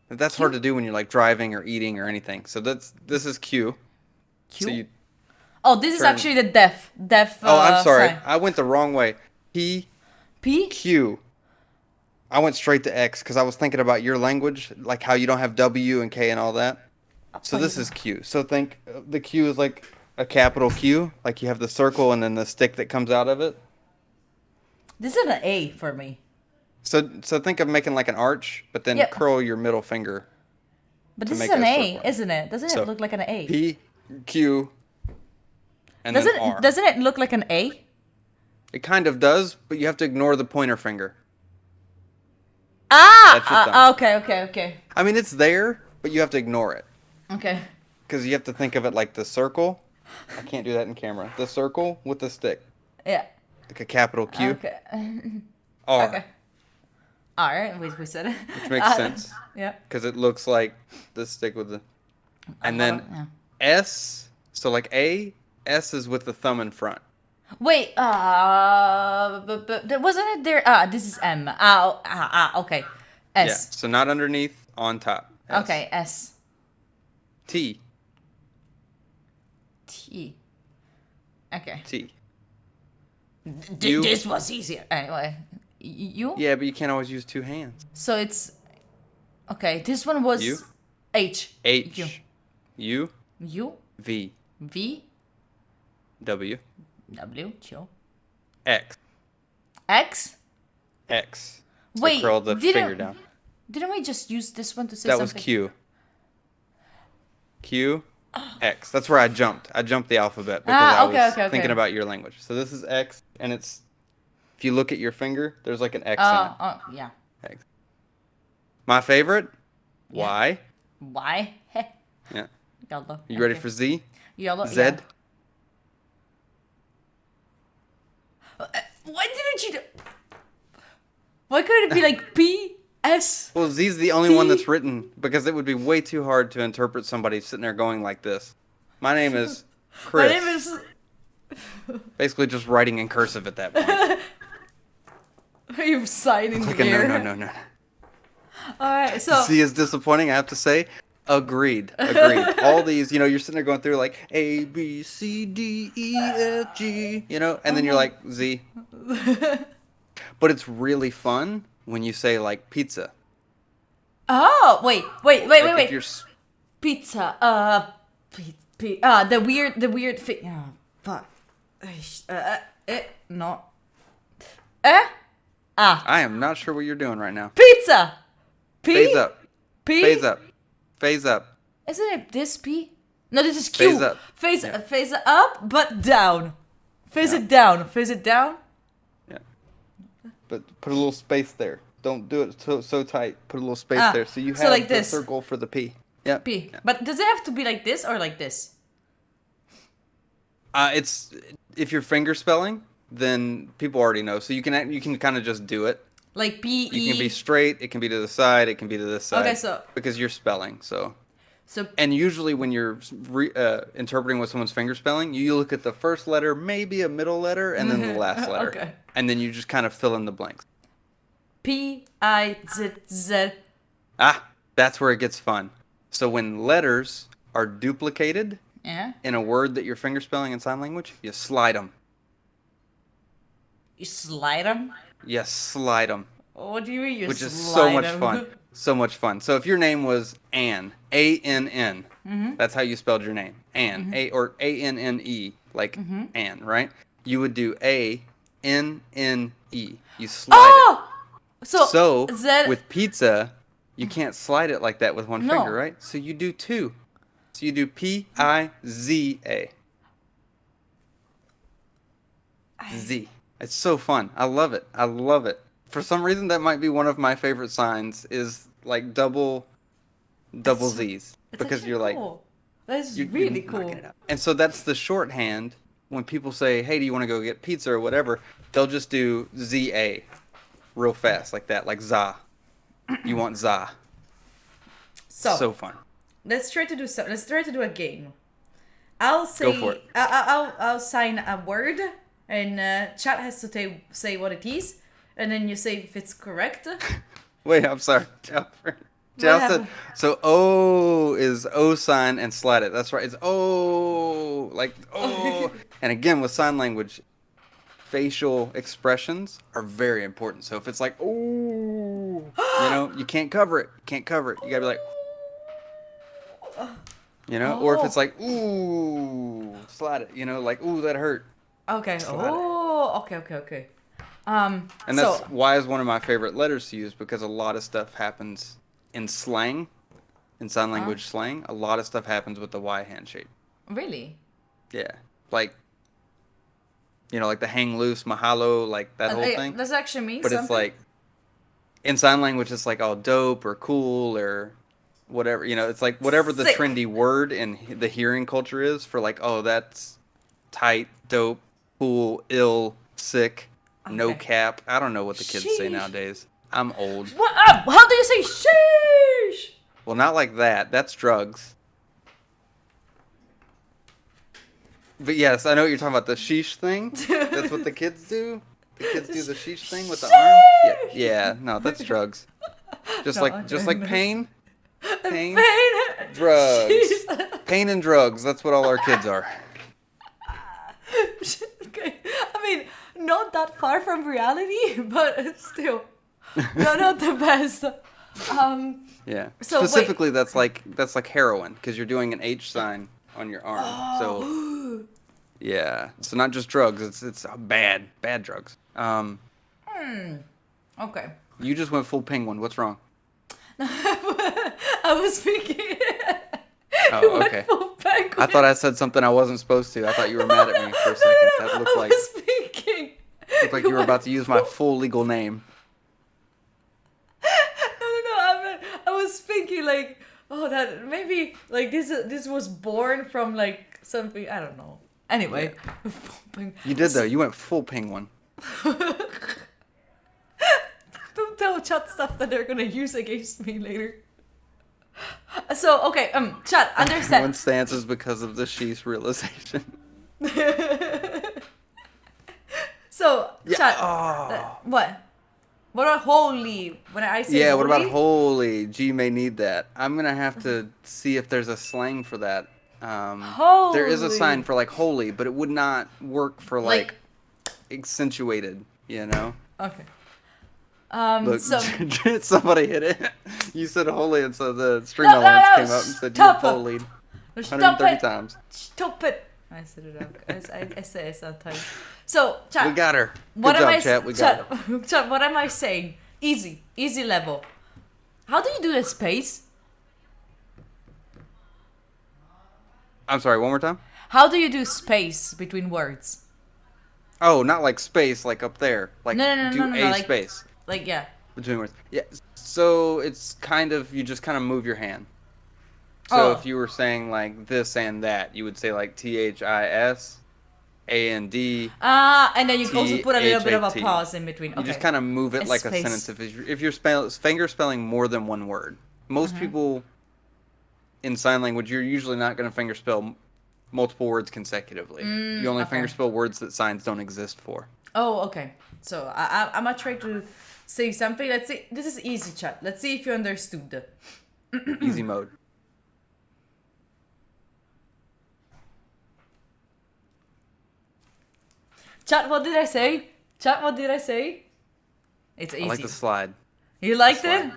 S3: That's hard to do when you're like driving or eating or anything. So this is Q.
S1: Q.
S3: So you,
S1: Oh, this is
S3: turn-
S1: actually the deaf.
S3: oh, I'm sorry.
S1: sign.
S3: I went the wrong way. P.
S1: P.
S3: Q. I went straight to X because I was thinking about your language, like how you don't have W and K and all that. So this is Q. So think the Q is like a capital Q, like you have the circle and then the stick that comes out of it.
S1: This is an A for me.
S3: So think of making like an arch, but then
S1: Yep.
S3: curl your middle finger.
S1: But
S3: To
S1: this is
S3: make
S1: an
S3: a
S1: A,
S3: circle.
S1: isn't it? Doesn't
S3: So,
S1: it look like an A?
S3: P, Q, and then R.
S1: Doesn't it look like an A?
S3: It kind of does, but you have to ignore the pointer finger. That's your thumb.
S1: Okay.
S3: I mean, it's there, but you have to ignore it.
S1: Okay.
S3: Because you have to think of it like the circle. I can't do that in camera. The circle with the stick.
S1: Yeah.
S3: Like a capital Q.
S1: Okay.
S3: R.
S1: Okay. All right, we said it.
S3: Which makes sense.
S1: Yeah.
S3: Because it looks like the stick with the... And then
S1: Yeah.
S3: S, so like A, S is with the thumb in front.
S1: Wait, but wasn't it there? This is M. Okay.
S3: Yeah,
S1: S.
S3: so not underneath, on top. S.
S1: Okay, S.
S3: T,
S1: T. Okay.
S3: T. U.
S1: This was easier. Anyway, U?
S3: Yeah, but you can't always use two hands.
S1: So it's... Okay, this one was...
S3: U?
S1: H.
S3: H,
S1: U.
S3: U,
S1: U.
S3: V,
S1: V.
S3: W,
S1: W. Q.
S3: X,
S1: X.
S3: X. So
S1: Wait,
S3: curl the
S1: didn't-
S3: finger down.
S1: Didn't we just use this one to say
S3: That
S1: something?
S3: was Q. Q, X. That's where I jumped. I jumped the alphabet because I was
S1: okay.
S3: thinking about your language. So this is X, and it's... If you look at your finger, there's like an X in it.
S1: Oh, yeah.
S3: X. My favorite?
S1: Yeah.
S3: Y.
S1: Y. Heh.
S3: Yeah.
S1: Yellow.
S3: You ready
S1: Okay.
S3: for Z?
S1: Yellow.
S3: Z?
S1: Yeah. Why didn't you do... Why couldn't it be like P, S?
S3: Well, Z's the only one
S1: T.
S3: that's written because it would be way too hard to interpret somebody sitting there going like this. My name is Chris.
S1: My name is...
S3: Basically just writing in cursive at that point.
S1: Are you signing
S3: Like a
S1: here?
S3: no.
S1: Alright, so...
S3: Z is disappointing, I have to say. Agreed. All these, you're sitting there going through like A, B, C, D, E, F, G, and then you're like Z. But it's really fun when you say like pizza.
S1: Oh, wait.
S3: Like if you're
S1: Pizza. The weird thing. Oh, fuck. No.
S3: I am not sure what you're doing right now.
S1: Pizza. P.
S3: Phase up.
S1: P.
S3: Phase up. Phase up.
S1: Isn't it this P? No, this is Q.
S3: Phase up.
S1: Phase
S3: Yeah.
S1: phase up, but down. Phase
S3: Yeah.
S1: it down. Phase it down.
S3: Yeah. But put a little space there. Don't do it so tight. Put a little space
S1: Ah,
S3: there. So you
S1: so
S3: have
S1: like
S3: the
S1: this.
S3: circle for the P. Yeah.
S1: P. But does it have to be like this or like this?
S3: It's if you're finger spelling, then people already know. So you can kind of just do it.
S1: Like P E.
S3: You can be straight. It can be to the side. It can be to this side.
S1: Okay, so-
S3: because you're spelling. So
S1: So
S3: and usually when you're interpreting what someone's finger spelling, you look at the first letter, maybe a middle letter, and then the last letter,
S1: Okay.
S3: and then you just kind of fill in the blanks.
S1: P I Z Z.
S3: That's where it gets fun. So when letters are duplicated
S1: Yeah.
S3: in a word that you're finger spelling in sign language, you slide them.
S1: You slide them.
S3: You slide them,
S1: What do you mean? You
S3: which is so
S1: slide
S3: much
S1: 'em?
S3: fun. So much fun. So if your name was Ann, A-N-N,
S1: Mm-hmm.
S3: that's how you spelled your name. Ann, or A-N-N-E, like
S1: Mm-hmm.
S3: Ann, right? You would do A-N-N-E. You slide it.
S1: Oh. So Z.
S3: with pizza, you can't slide it like that with one
S1: No.
S3: finger, right? So you do two. So you do P-I-Z-A. Z. It's so fun. I love it. For some reason, that might be one of my favorite signs. Is like double Z's
S1: It's
S3: because
S1: actually
S3: you're like
S1: cool. That's
S3: you're
S1: really
S3: knocking
S1: cool.
S3: it out. And so that's the shorthand. When people say, "Hey, do you want to go get pizza or whatever?" They'll just do ZA real fast like that, like za. You want za.
S1: So,
S3: So fun.
S1: let's try to do so. Let's try to do a game. I'll say
S3: Go for it.
S1: I'll sign a word, and chat has to say what it is, and then you say if it's correct.
S3: Wait, I'm sorry. Jal said,
S1: happened?
S3: so O is O sign and slide it. That's right. It's O, like O. And again, with sign language, facial expressions are very important. So if it's like, oh, you can't cover it. Can't cover it. You gotta be like, or if it's like, ooh, slide it. Like, ooh, that hurt.
S1: Okay.
S3: Slide it.
S1: Oh, okay.
S3: And that's Y is one of my favorite letters to use because a lot of stuff happens in slang, in sign language slang. A lot of stuff happens with the Y hand shape.
S1: Really?
S3: Yeah. Like, like the hang loose, mahalo, like that whole thing.
S1: Does that actually mean
S3: But
S1: something?
S3: it's like, in sign language, it's like all dope or cool or whatever. It's like whatever the
S1: Sick.
S3: trendy word in the hearing culture is for like, oh, that's tight, dope, cool, ill, sick, no
S1: Okay.
S3: cap. I don't know what the kids say
S1: Sheesh.
S3: nowadays. I'm old.
S1: What? How do you say sheesh?
S3: Well, not like that. That's drugs. But yes, I know what you're talking about. The sheesh thing. That's what the kids do. The kids do the sheesh thing with the arm. Yeah. No, that's drugs. Just
S1: No,
S3: like pain. Pain.
S1: Pain.
S3: Drugs.
S1: Sheesh.
S3: Pain and drugs. That's what all our kids are.
S1: Okay. I mean, not that far from reality, but still, not the best.
S3: Yeah.
S1: So, wait.
S3: Specifically, that's like heroin because you're doing an H sign on your arm. So yeah. So not just drugs. It's bad drugs.
S1: Okay.
S3: You just went full penguin. What's wrong?
S1: I was thinking.
S3: Oh, okay. I thought I said something I wasn't supposed to. I thought you were mad at me for a second. That looked like
S1: I was thinking.
S3: you were about to use my full legal name.
S1: No. I was thinking like, oh, that maybe like this was born from like something I don't know. Anyway,
S3: You did though. You went full penguin.
S1: Don't tell chat stuff that they're gonna use against me later. So okay, chat, understand.
S3: One stance is because of the sheesh realization.
S1: So
S3: Yeah.
S1: chat,
S3: Oh.
S1: what? What about holy? When I say
S3: Yeah.
S1: holy,
S3: What about holy? G may need that. I'm gonna have to see if there's a slang for that. There is a
S1: Holy.
S3: sign for like holy, but it would not work for like accentuated.
S1: Okay.
S3: Look,
S1: So
S3: somebody hit it. You said holy, and so the string
S1: No,
S3: elements
S1: no,
S3: came up and said
S1: stop
S3: you
S1: it.
S3: holied
S1: stop
S3: 130
S1: it.
S3: times.
S1: Stop it. I said it out. I say it sometimes. So chat.
S3: We got her. Good
S1: What am
S3: job,
S1: I
S3: chat. We got her.
S1: chat, what am I saying? Easy level. How do you do the space?
S3: I'm sorry, one more time?
S1: How do you do space between words?
S3: Oh, not like space, like up there. Like
S1: No,
S3: do
S1: no,
S3: a
S1: like-
S3: space
S1: Like yeah.
S3: between words. Yeah, so it's kind of, you just kind of move your hand. So
S1: Oh.
S3: if you were saying like this and that, you would say like THIS, AND.
S1: And then you also put a little bit of a
S3: THAT.
S1: pause in between. Okay.
S3: You just kind of move it
S1: A
S3: like
S1: space.
S3: a sentence. If you're finger spelling more than one word. Most
S1: Mm-hmm.
S3: people in sign language, you're usually not going to finger spell multiple words consecutively. You only
S1: okay.
S3: finger spell words that signs don't exist for.
S1: Oh, okay. So I'm gonna try to say something. Let's see. This is easy, chat. Let's see if you understood.
S3: Easy mode.
S1: Chat, what did I say? Chat, what did I say? It's easy.
S3: I like the slide.
S1: You liked
S3: slide.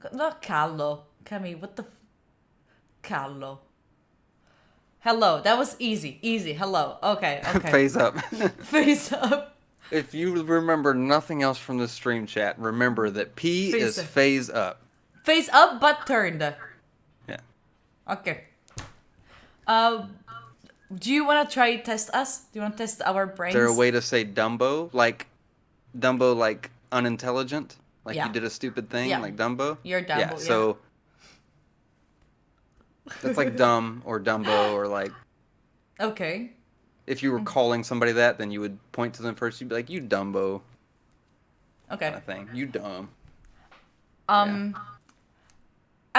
S1: it? Not Callo. Cami, what the Callo. Hello. That was easy. Easy. Hello. Okay.
S3: Phase up.
S1: Face up.
S3: If you remember nothing else from the stream chat, remember that P
S1: Phase
S3: is
S1: up.
S3: phase up.
S1: Face up but turned.
S3: Yeah.
S1: Okay. Do you want to try test us? Do you want to test our brains?
S3: Is there a way to say Dumbo? Like Dumbo like unintelligent, like
S1: Yeah.
S3: you did a stupid thing,
S1: Yeah.
S3: like Dumbo.
S1: You're Dumbo,
S3: Yeah.
S1: yeah.
S3: So that's like dumb or Dumbo or like
S1: Okay.
S3: if you were calling somebody that, then you would point to them first. You'd be like, "You Dumbo,"
S1: Okay.
S3: kind of thing. You dumb.
S1: I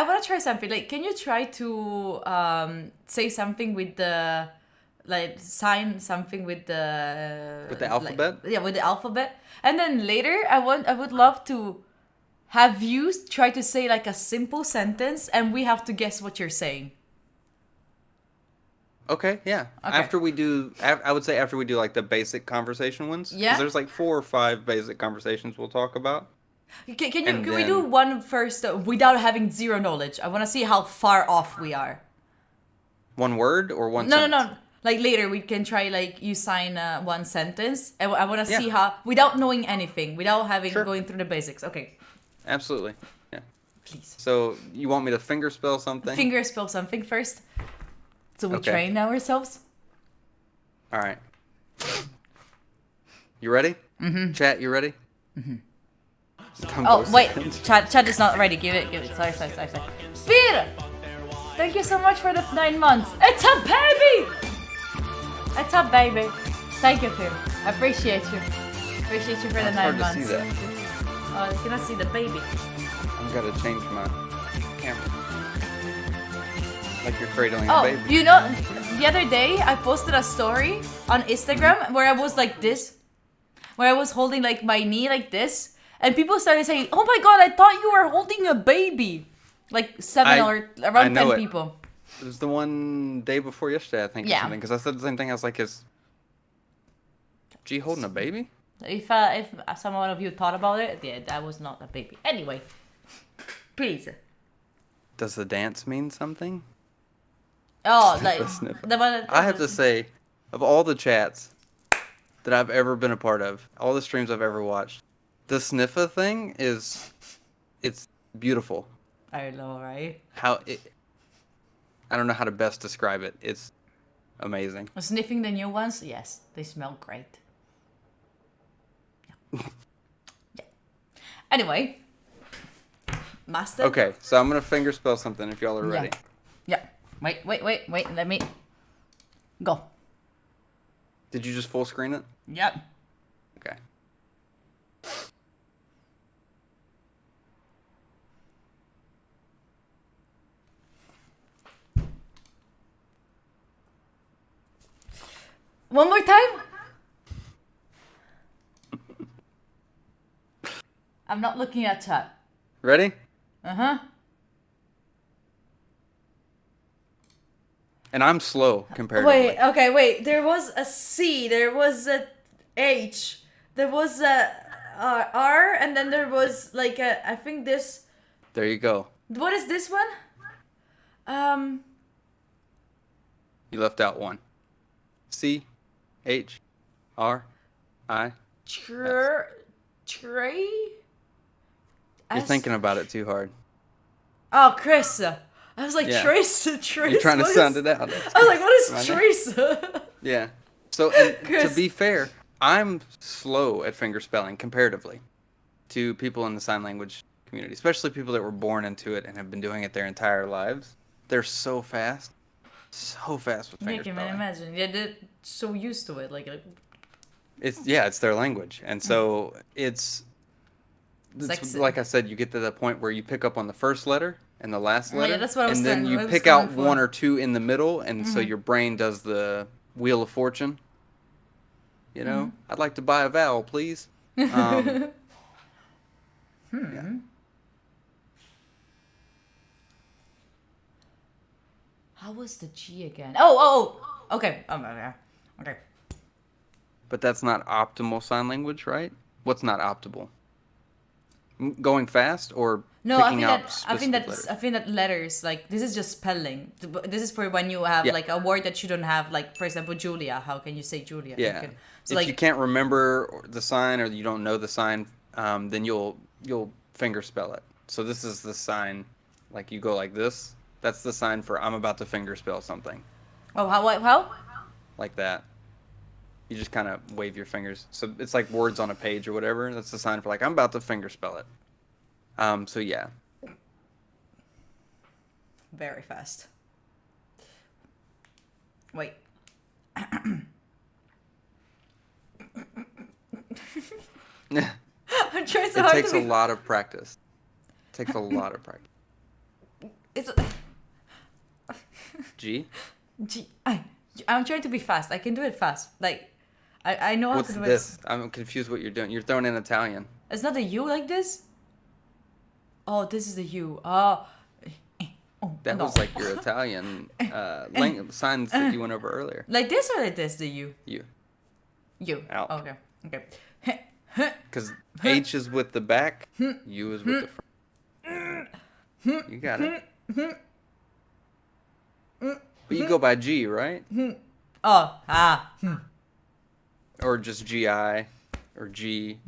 S1: want to try something. Like, can you try to say something with the, like, sign something with the
S3: alphabet?
S1: Yeah, with the alphabet. And then later, I would love to have you try to say like a simple sentence, and we have to guess what you're saying.
S3: Okay, yeah.
S1: Okay.
S3: After we do, I would say after we do like the basic conversation ones. 'Cause
S1: Yeah.
S3: there's like 4 or 5 basic conversations we'll talk about.
S1: Can we do one first without having zero knowledge? I want to see how far off we are.
S3: One word or one
S1: No,
S3: sentence?
S1: no. Like later we can try like you sign one sentence. I want to
S3: Yeah.
S1: see how without knowing anything, without having
S3: Sure.
S1: going through the basics. Okay,
S3: Absolutely. Yeah.
S1: please.
S3: So you want me to finger spell something?
S1: Finger spell something first, so we
S3: Okay.
S1: train ourselves.
S3: All right. You ready? Mm-hmm. Chat, you ready? Mm-hmm.
S1: Oh wait, Chad is not ready. Give it. Sorry. Spear! Thank you so much for the 9 months. It's a baby! It's a baby. Thank you, Phil. I appreciate you. Appreciate you for the
S3: It's
S1: 9
S3: hard to
S1: months.
S3: see that.
S1: Oh, you cannot see the baby.
S3: I've got to change my camera. Like you're cradling a
S1: Oh,
S3: baby.
S1: you know, the other day I posted a story on Instagram where I was like this, where I was holding like my knee like this, and people started saying, "Oh my god, I thought you were holding a baby." Like around
S3: I know
S1: 10
S3: it.
S1: people.
S3: It was the one day before yesterday, I think, or
S1: Yeah.
S3: something. Because I said the same thing. I was like, "Is G holding a baby?"
S1: If someone of you thought about it, yeah, that was not a baby. Anyway, please.
S3: Does the dance mean something?
S1: Oh,
S3: Sniffer,
S1: like
S3: sniffer.
S1: the one.
S3: I have to say, of all the chats that I've ever been a part of, all the streams I've ever watched, the sniffa thing it's beautiful.
S1: I know, right?
S3: I don't know how to best describe it. It's amazing.
S1: Sniffing the new ones, yes, they smell great. Yeah. Anyway, master.
S3: Okay, so I'm gonna finger spell something if y'all are ready.
S1: Yeah. Wait. Let me go.
S3: Did you just full screen it?
S1: Yep.
S3: Okay.
S1: One more time. I'm not looking at chat.
S3: Ready?
S1: Uh-huh.
S3: And I'm slow comparatively.
S1: Wait. There was a C, there was a H, there was a R, and then there was like I think this.
S3: There you go.
S1: What is this one?
S3: You left out one. C, H, R, I.
S1: Trey.
S3: You're thinking about it too hard.
S1: Oh, Chris. I was like,
S3: Yeah.
S1: Trace.
S3: You're trying to sound it out.
S1: I was like, what is
S3: My name.
S1: Trace?
S3: Yeah. So, and to
S1: Chris.
S3: be fair, I'm slow at finger spelling comparatively to people in the sign language community, especially people that were born into it and have been doing it their entire lives. They're so fast with
S1: Yeah,
S3: finger
S1: can
S3: spelling.
S1: imagine. Yeah, they're so used to it. Like
S3: It's their language, and so it's
S1: Sexy.
S3: like I said, you get to the point where you pick up on the first letter and the last
S1: Yeah,
S3: letter,
S1: that's what I was
S3: and then
S1: trying-
S3: you
S1: I was
S3: pick out
S1: going for.
S3: one or two in the middle, and so your brain does the wheel of fortune. You know, I'd like to buy a vowel, please. Yeah.
S1: how was the G again? Oh. Okay. Okay.
S3: But that's not optimal sign language, right? What's not optimal? Going fast or
S1: No, I
S3: picking
S1: think
S3: out
S1: that
S3: specific letters?
S1: I think that letters like this is just spelling. This is for when you have
S3: Yeah.
S1: like a word that you don't have. Like for example, Julia. How can you say Julia? You
S3: Yeah.
S1: can-
S3: If you can't remember the sign or you don't know the sign, then you'll finger spell it. So this is the sign, like you go like this. That's the sign for I'm about to finger spell something,
S1: Oh, how?
S3: like that. You just kind of wave your fingers. So it's like words on a page or whatever. That's the sign for like I'm about to finger spell it. So yeah.
S1: Very fast. Wait. I'm trying so
S3: It
S1: hard
S3: takes
S1: to
S3: a
S1: be...
S3: lot of practice. It takes a lot of practice.
S1: It's...
S3: G?
S1: I'm trying to be fast. I can do it fast. Like, I know how
S3: What's
S1: to do
S3: this?
S1: it.
S3: I'm confused what you're doing. You're throwing in Italian.
S1: It's not a U like this? Oh, this is the U. Oh. Oh,
S3: That
S1: no.
S3: was like your Italian signs that you went over earlier.
S1: Like this or like this, the U?
S3: You.
S1: U.
S3: Out.
S1: Okay. Okay.
S3: Because H is with the back, U is with the front. You got it. But you go by G, right?
S1: Oh,
S3: Or just GI or G.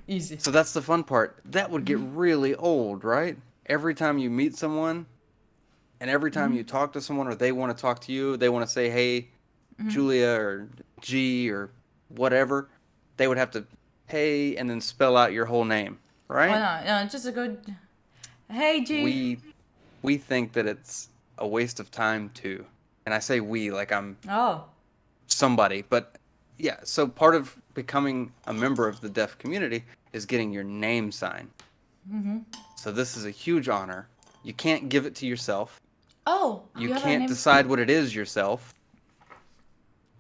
S1: easy.
S3: So that's the fun part. That would get really old, right? Every time you meet someone and every time you talk to someone or they want to talk to you, they want to say, hey, Julia or G or whatever, they would have to, hey, and then spell out your whole name, right?
S1: Oh, no, just a good. Hey, G.
S3: We think that it's a waste of time too. And I say we like I'm
S1: Oh.
S3: somebody, but yeah, so part of becoming a member of the deaf community is getting your name sign. So this is a huge honor. You can't give it to yourself.
S1: Oh.
S3: You
S1: have a
S3: can't
S1: name-
S3: decide what it is yourself.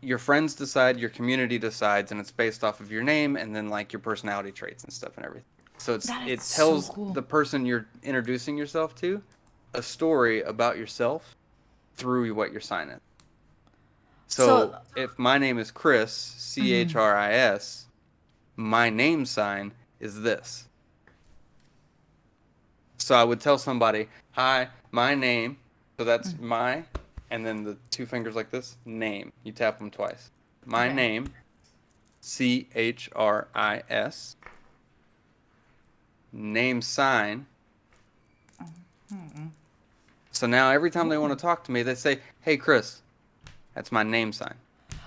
S3: Your friends decide, your community decides, and it's based off of your name and then like your personality traits and stuff and everything. So
S1: That
S3: it
S1: is so
S3: tells
S1: cool.
S3: the person you're introducing yourself to a story about yourself through what your sign is. So if my name is Chris, Chris, my name sign is this. So I would tell somebody, hi, my name, so that's my, and then the two fingers like this, name. You tap them twice. My
S1: Okay.
S3: name, Chris, name sign. So now every time they want to talk to me, they say, hey, Chris, that's my name sign.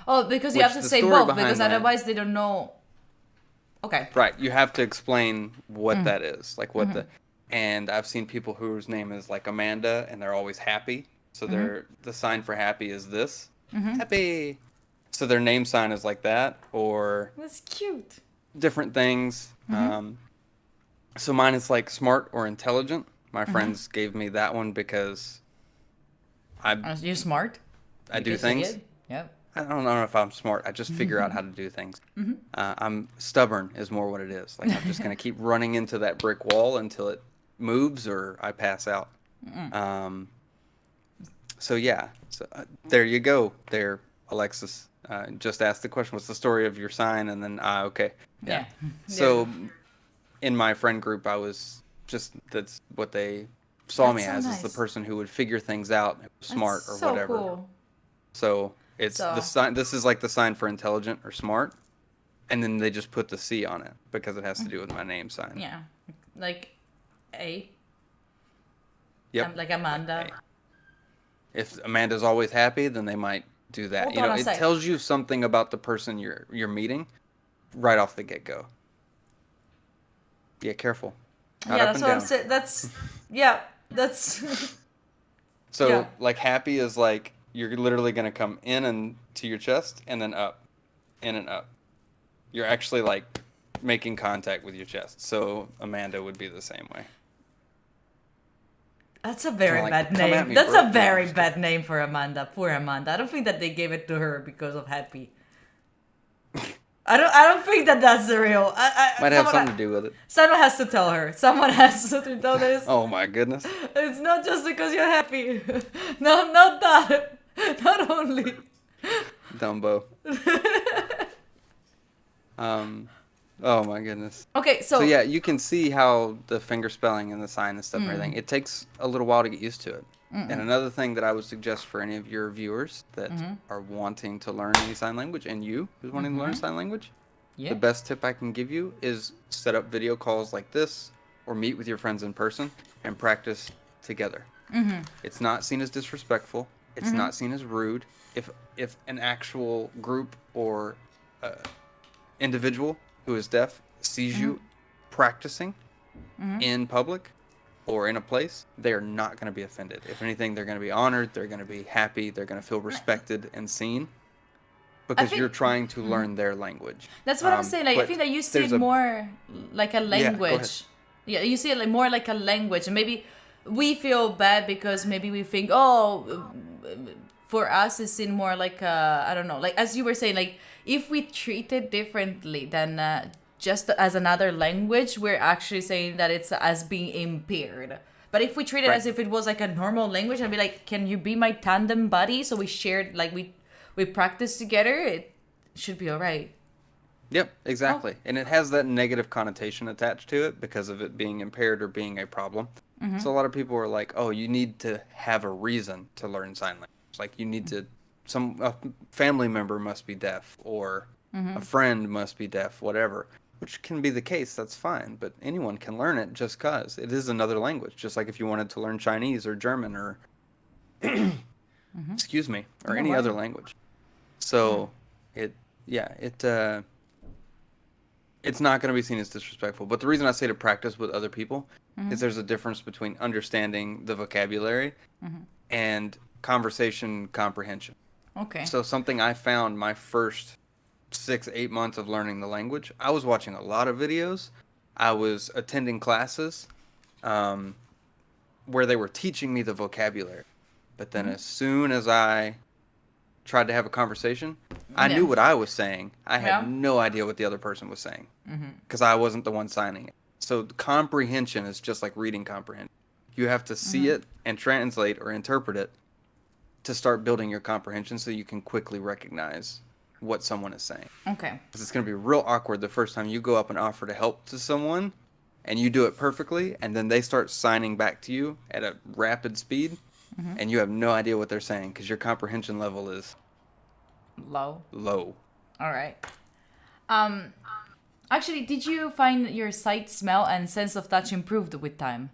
S1: Oh, because you
S3: Which
S1: have to
S3: the
S1: say
S3: story
S1: both,
S3: behind
S1: because
S3: that-
S1: otherwise they don't know. Okay.
S3: Right, you have to explain what that is, like what the, and I've seen people whose name is like Amanda, and they're always happy. So the sign for happy is this, happy. So their name sign is like that, or
S1: That's cute.
S3: different things. So mine is like smart or intelligent. My friends gave me that one because
S1: You're smart.
S3: I
S1: You
S3: do
S1: can say
S3: things.
S1: it. Yep.
S3: I don't know if I'm smart. I just figure out how to do things. I'm stubborn is more what it is. Like I'm just gonna keep running into that brick wall until it moves or I pass out. So yeah. So there you go. There, Alexis. Just asked the question. What's the story of your sign? And then okay.
S1: Yeah.
S3: So in my friend group, I was that's what they saw
S1: That's
S3: me
S1: so
S3: as is the
S1: nice.
S3: person who would figure things out, smart
S1: That's
S3: or
S1: so
S3: whatever.
S1: Cool.
S3: So it's the
S1: So-
S3: sign. This is like the sign for intelligent or smart, and then they just put the C on it because it has to do with my name sign.
S1: Yeah. Like A.
S3: Yep.
S1: Like Amanda.
S3: If Amanda's always happy, then they might do that.
S1: Hold
S3: You
S1: on
S3: know,
S1: a
S3: it
S1: sec.
S3: tells you something about the person you're meeting, right off the get go. Yeah, careful. Not
S1: Yeah,
S3: up
S1: that's
S3: and
S1: what I'm
S3: down.
S1: saying. That's
S3: So
S1: yeah.
S3: like happy is like you're literally gonna come in and to your chest and then up, in and up. You're actually like making contact with your chest. So Amanda would be the same way.
S1: That's a very
S3: Like,
S1: bad
S3: come at
S1: name.
S3: me,
S1: That's
S3: bro.
S1: a very bad name for Amanda. Poor Amanda. I don't think that they gave it to her because of happy. I don't think that that's the real.
S3: Might have something to do with it.
S1: Someone has to tell her. Someone has to tell this.
S3: Oh my goodness.
S1: It's not just because you're happy. No, not that. Not only.
S3: Dumbo. Oh my goodness.
S1: Okay,
S3: So yeah, you can see how the finger spelling and the sign and stuff and everything, it takes a little while to get used to it. And another thing that I would suggest for any of your viewers that are wanting to learn any sign language, and you who's wanting to learn sign language,
S1: Yeah.
S3: the best tip I can give you is set up video calls like this or meet with your friends in person and practice together. It's not seen as disrespectful. It's not seen as rude. If an actual group or individual who is deaf sees you practicing in public or in a place, they are not going to be offended. If anything, they're going to be honored. They're going to be happy. They're going to feel respected and seen because
S1: think-
S3: you're trying to learn their language.
S1: That's what I'm saying. Like, I
S3: but
S1: think that you see
S3: there's
S1: it
S3: a-
S1: more like a
S3: go ahead.
S1: language. Yeah, you see it like more like a language, and maybe we feel bad because maybe we think, oh, for us it's seen more like I don't know, like as you were saying, like if we treat it differently than just as another language, we're actually saying that it's as being impaired. But if we treat it
S3: Right.
S1: as if it was like a normal language and be like, can you be my tandem buddy? So we shared, like we practice together. It should be all right.
S3: Yep, exactly. And it has that negative connotation attached to it because of it being impaired or being a problem. So a lot of people are like, oh, you need to have a reason to learn sign language. Like you need to, a family member must be deaf or a friend must be deaf, whatever, which can be the case. That's fine. But anyone can learn it just because it is another language. Just like if you wanted to learn Chinese or German or, excuse me, or
S1: No
S3: any
S1: worries.
S3: other language. So it's not going to be seen as disrespectful. But the reason I say to practice with other people is there's a difference between understanding the vocabulary and conversation comprehension.
S1: Okay.
S3: So something I found my first 6-8 months of learning the language, I was watching a lot of videos. I was attending classes where they were teaching me the vocabulary. But then as soon as I tried to have a conversation, I
S1: Yeah.
S3: knew what I was saying. I had
S1: Yeah.
S3: no idea what the other person was saying because I wasn't the one signing it. So comprehension is just like reading comprehension. You have to see it and translate or interpret it to start building your comprehension so you can quickly recognize what someone is saying.
S1: Okay.
S3: Because it's going to be real awkward the first time you go up and offer to help to someone and you do it perfectly and then they start signing back to you at a rapid speed and you have no idea what they're saying because your comprehension level is
S1: Low.
S3: low.
S1: All right. Actually, did you find your sight, smell, and sense of touch improved with time?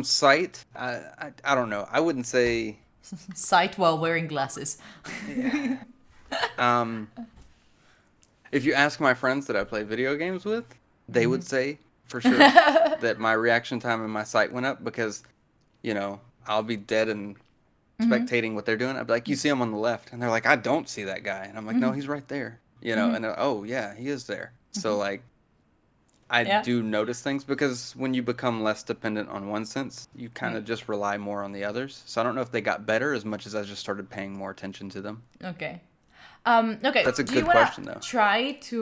S3: Sight, I don't know. I wouldn't say,
S1: Sight while wearing glasses.
S3: if you ask my friends that I play video games with, they would say for sure that my reaction time and my sight went up because, I'll be dead and spectating what they're doing. I'd be like, you see him on the left. And they're like, I don't see that guy. And I'm like, no, he's right there. And oh, yeah, he is there. So, like, I
S1: Yeah.
S3: do notice things because when you become less dependent on one sense, you kind of just rely more on the others. So I don't know if they got better as much as I just started paying more attention to them.
S1: Okay. Okay.
S3: That's a
S1: do you
S3: good
S1: wanna
S3: question, though.
S1: Try to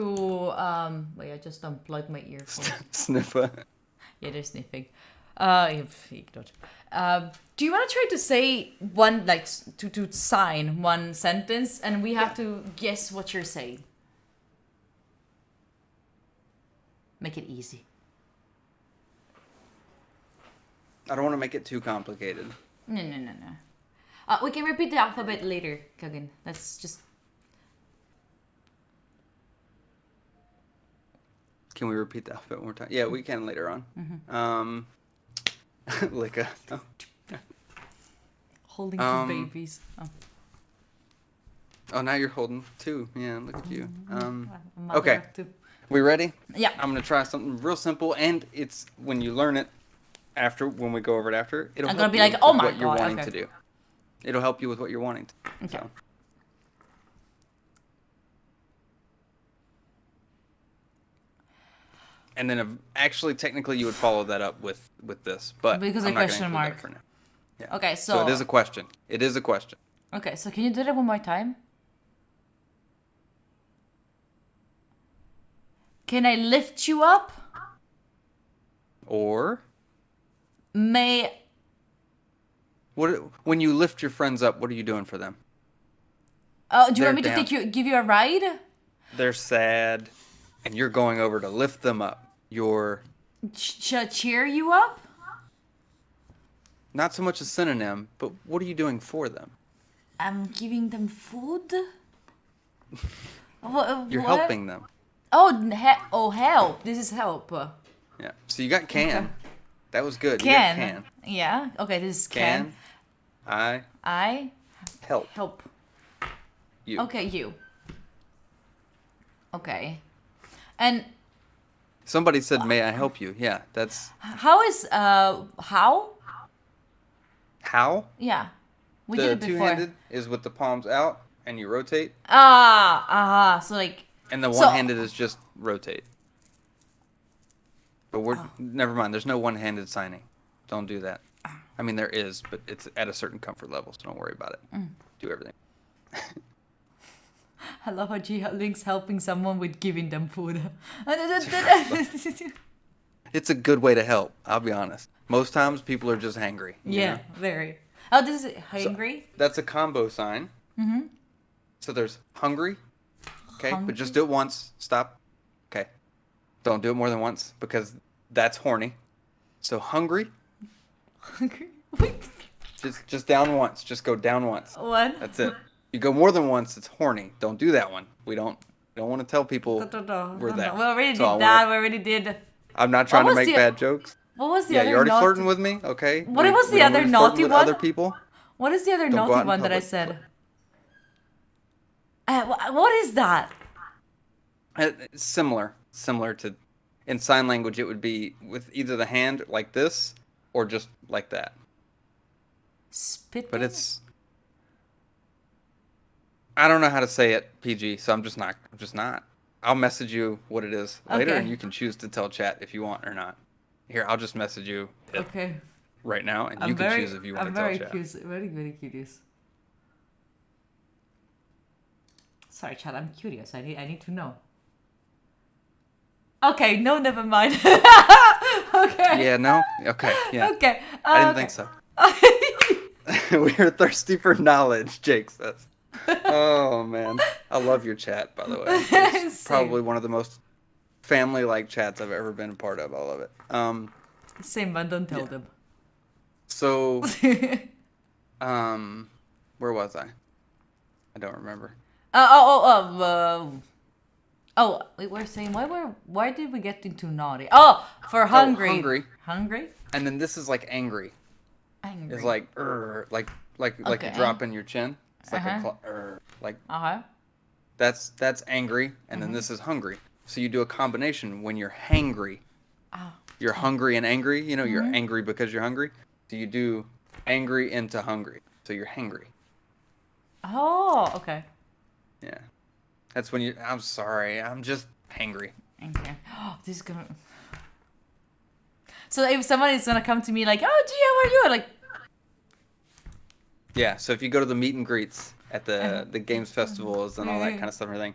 S1: wait, I just unplugged my earphone.
S3: Sniffer.
S1: Yeah, they're sniffing. Ignored. Do you want to try to say one, like, to sign one sentence, and we have to guess what you're saying? Make it easy.
S3: I don't want to make it too complicated.
S1: No. We can repeat the alphabet later, Kagan. That's just...
S3: Can we repeat the alphabet one more time? Yeah, we can later on. Licka. No.
S1: Holding two babies. Oh.
S3: Oh, now you're holding two. Yeah, look at you.
S1: A mother
S3: Okay.
S1: of two.
S3: We ready?
S1: Yeah.
S3: I'm gonna try something real simple, and it's when you learn it when we go over it after, it'll
S1: I'm
S3: help
S1: gonna be
S3: you
S1: like,
S3: with
S1: "Oh my
S3: what you're
S1: God,"
S3: wanting
S1: okay.
S3: to do. It'll help you with what you're wanting to.
S1: Okay.
S3: So. And then actually, technically, you would follow that up with this, but
S1: Because
S3: I'm
S1: a
S3: not gonna
S1: question
S3: include that
S1: mark.
S3: for now. Yeah.
S1: Okay,
S3: So it is a question. It is a question.
S1: Okay, so can you do that one more time? Can I lift you up?
S3: Or
S1: May...
S3: when you lift your friends up, what are you doing for them?
S1: Oh, do you want me
S3: They're
S1: to give you a ride?
S3: They're sad, and you're going over to lift them up. You're
S1: Cheer you up?
S3: not so much a synonym, but what are you doing for them?
S1: I'm giving them food?
S3: You're
S1: What?
S3: helping them.
S1: Oh, help. This is help.
S3: Yeah. So you got can.
S1: Okay.
S3: That was good. You got
S1: Can.
S3: can.
S1: Yeah. Okay, this is
S3: Can.
S1: can.
S3: I
S1: I
S3: help.
S1: help.
S3: You.
S1: Okay, you. Okay. And
S3: Somebody said, "May I help you?" Yeah, that's
S1: how is how?
S3: how.
S1: Yeah. We
S3: The
S1: did it before.
S3: two-handed is with the palms out and you rotate,
S1: So like
S3: and the
S1: So-
S3: one-handed is just rotate. But we're never mind. There's no one-handed signing. Don't do that. I mean, there is, but it's at a certain comfort level, so don't worry about it. Do everything.
S1: I love how Link's helping someone with giving them food.
S3: It's a good way to help. I'll be honest. Most times, people are just hangry. you
S1: Yeah,
S3: know?
S1: very. Oh, this is hungry.
S3: That's a combo sign. Mm-hmm. So there's hungry. Okay, but just do it once. Stop. Okay. Don't do it more than once because that's horny. So hungry.
S1: Hungry.
S3: Just down once. Just go down once.
S1: One.
S3: That's it. You go more than once, it's horny. Don't do that one. We don't want to tell people we're that.
S1: We already
S3: So I
S1: did that.
S3: wanna-
S1: We already did.
S3: I'm not trying to
S1: was
S3: make
S1: the-
S3: bad jokes.
S1: What was the
S3: Yeah,
S1: other
S3: you're already
S1: naughty?
S3: flirting with me. Okay.
S1: What was the
S3: don't
S1: other
S3: wanna flirt
S1: naughty
S3: with
S1: one?
S3: Other people.
S1: What is the other
S3: Don't go out
S1: naughty
S3: in
S1: one that I
S3: public.
S1: said? What is that?
S3: It's similar to, in sign language, it would be with either the hand like this or just like that.
S1: Spitting?
S3: But I don't know how to say it, PG, so I'm just not. I'll message you what it is later,
S1: Okay.
S3: and you can choose to tell chat if you want or not. Here, I'll just message you it
S1: Okay.
S3: right now, and you can choose if you want
S1: I'm
S3: to tell
S1: very
S3: chat.
S1: curious. Very curious. Sorry, Chad. I'm curious. I need to know. Okay. No. Never mind. Okay.
S3: Yeah, no? Okay, yeah.
S1: Okay.
S3: I didn't think so. We're thirsty for knowledge, Jake says. Oh, man. I love your chat, by the way. It's
S1: Same.
S3: probably one of the most family-like chats I've ever been a part of. I love it.
S1: Same, but don't tell
S3: Yeah.
S1: them.
S3: So, where was I? I don't remember.
S1: We were saying why did we get into naughty? Oh, for hungry.
S3: hungry.
S1: Hungry?
S3: And then this is like angry.
S1: Angry.
S3: It's like like
S1: Okay.
S3: you drop in your chin. It's like
S1: Uh-huh.
S3: like
S1: Uh-huh.
S3: that's angry, and
S1: Mm-hmm.
S3: then this is hungry. So you do a combination when you're hangry.
S1: Oh.
S3: You're hungry and angry. You know, you're
S1: Mm-hmm.
S3: angry because you're hungry. So you do angry into hungry. So you're hangry.
S1: Oh, okay.
S3: Yeah. That's when I'm sorry. I'm just hangry.
S1: Okay. Oh, this is gonna. So if someone is gonna come to me like, "Oh, gee, how are you?" Like,
S3: Yeah. So if you go to the meet and greets at
S1: Uh-huh.
S3: the games festivals and all that kind of stuff and everything,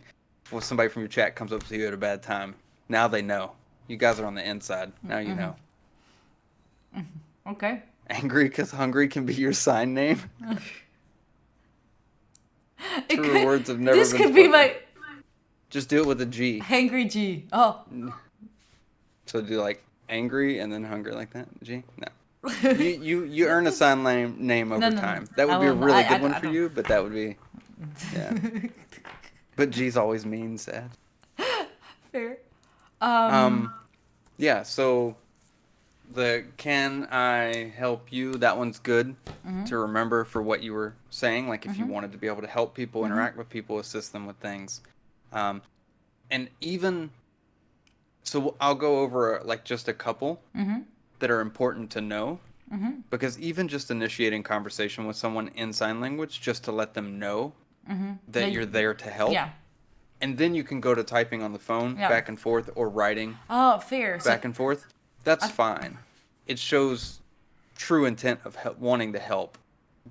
S3: if somebody from your chat comes up to you at a bad time, now they know. You guys are on the inside. Now you know.
S1: okay.
S3: Angry because hungry can be your sign name.
S1: It
S3: Truer
S1: could-
S3: words have never
S1: This
S3: been
S1: could be
S3: spoken.
S1: my
S3: Just do it with a G.
S1: hangry G. Oh.
S3: So do like angry and then hungry like that. G? No. you earn a sign name over
S1: No.
S3: time. That
S1: I
S3: would be a
S1: won't.
S3: really
S1: I
S3: good one
S1: don't-
S3: for you, but that would be yeah. But G's always mean, sad.
S1: Fair.
S3: Yeah, so the can I help you? That one's good to remember for what you were saying. Like if you wanted to be able to help people, interact with people, assist them with things. And even so I'll go over like just a couple that are important to know. Because even just initiating conversation with someone in sign language just to let them know that you're there to help.
S1: Yeah.
S3: And then you can go to typing on the phone
S1: Yeah.
S3: back and forth or writing
S1: Oh, fair. So,
S3: back and forth. That's fine. It shows true intent of wanting to help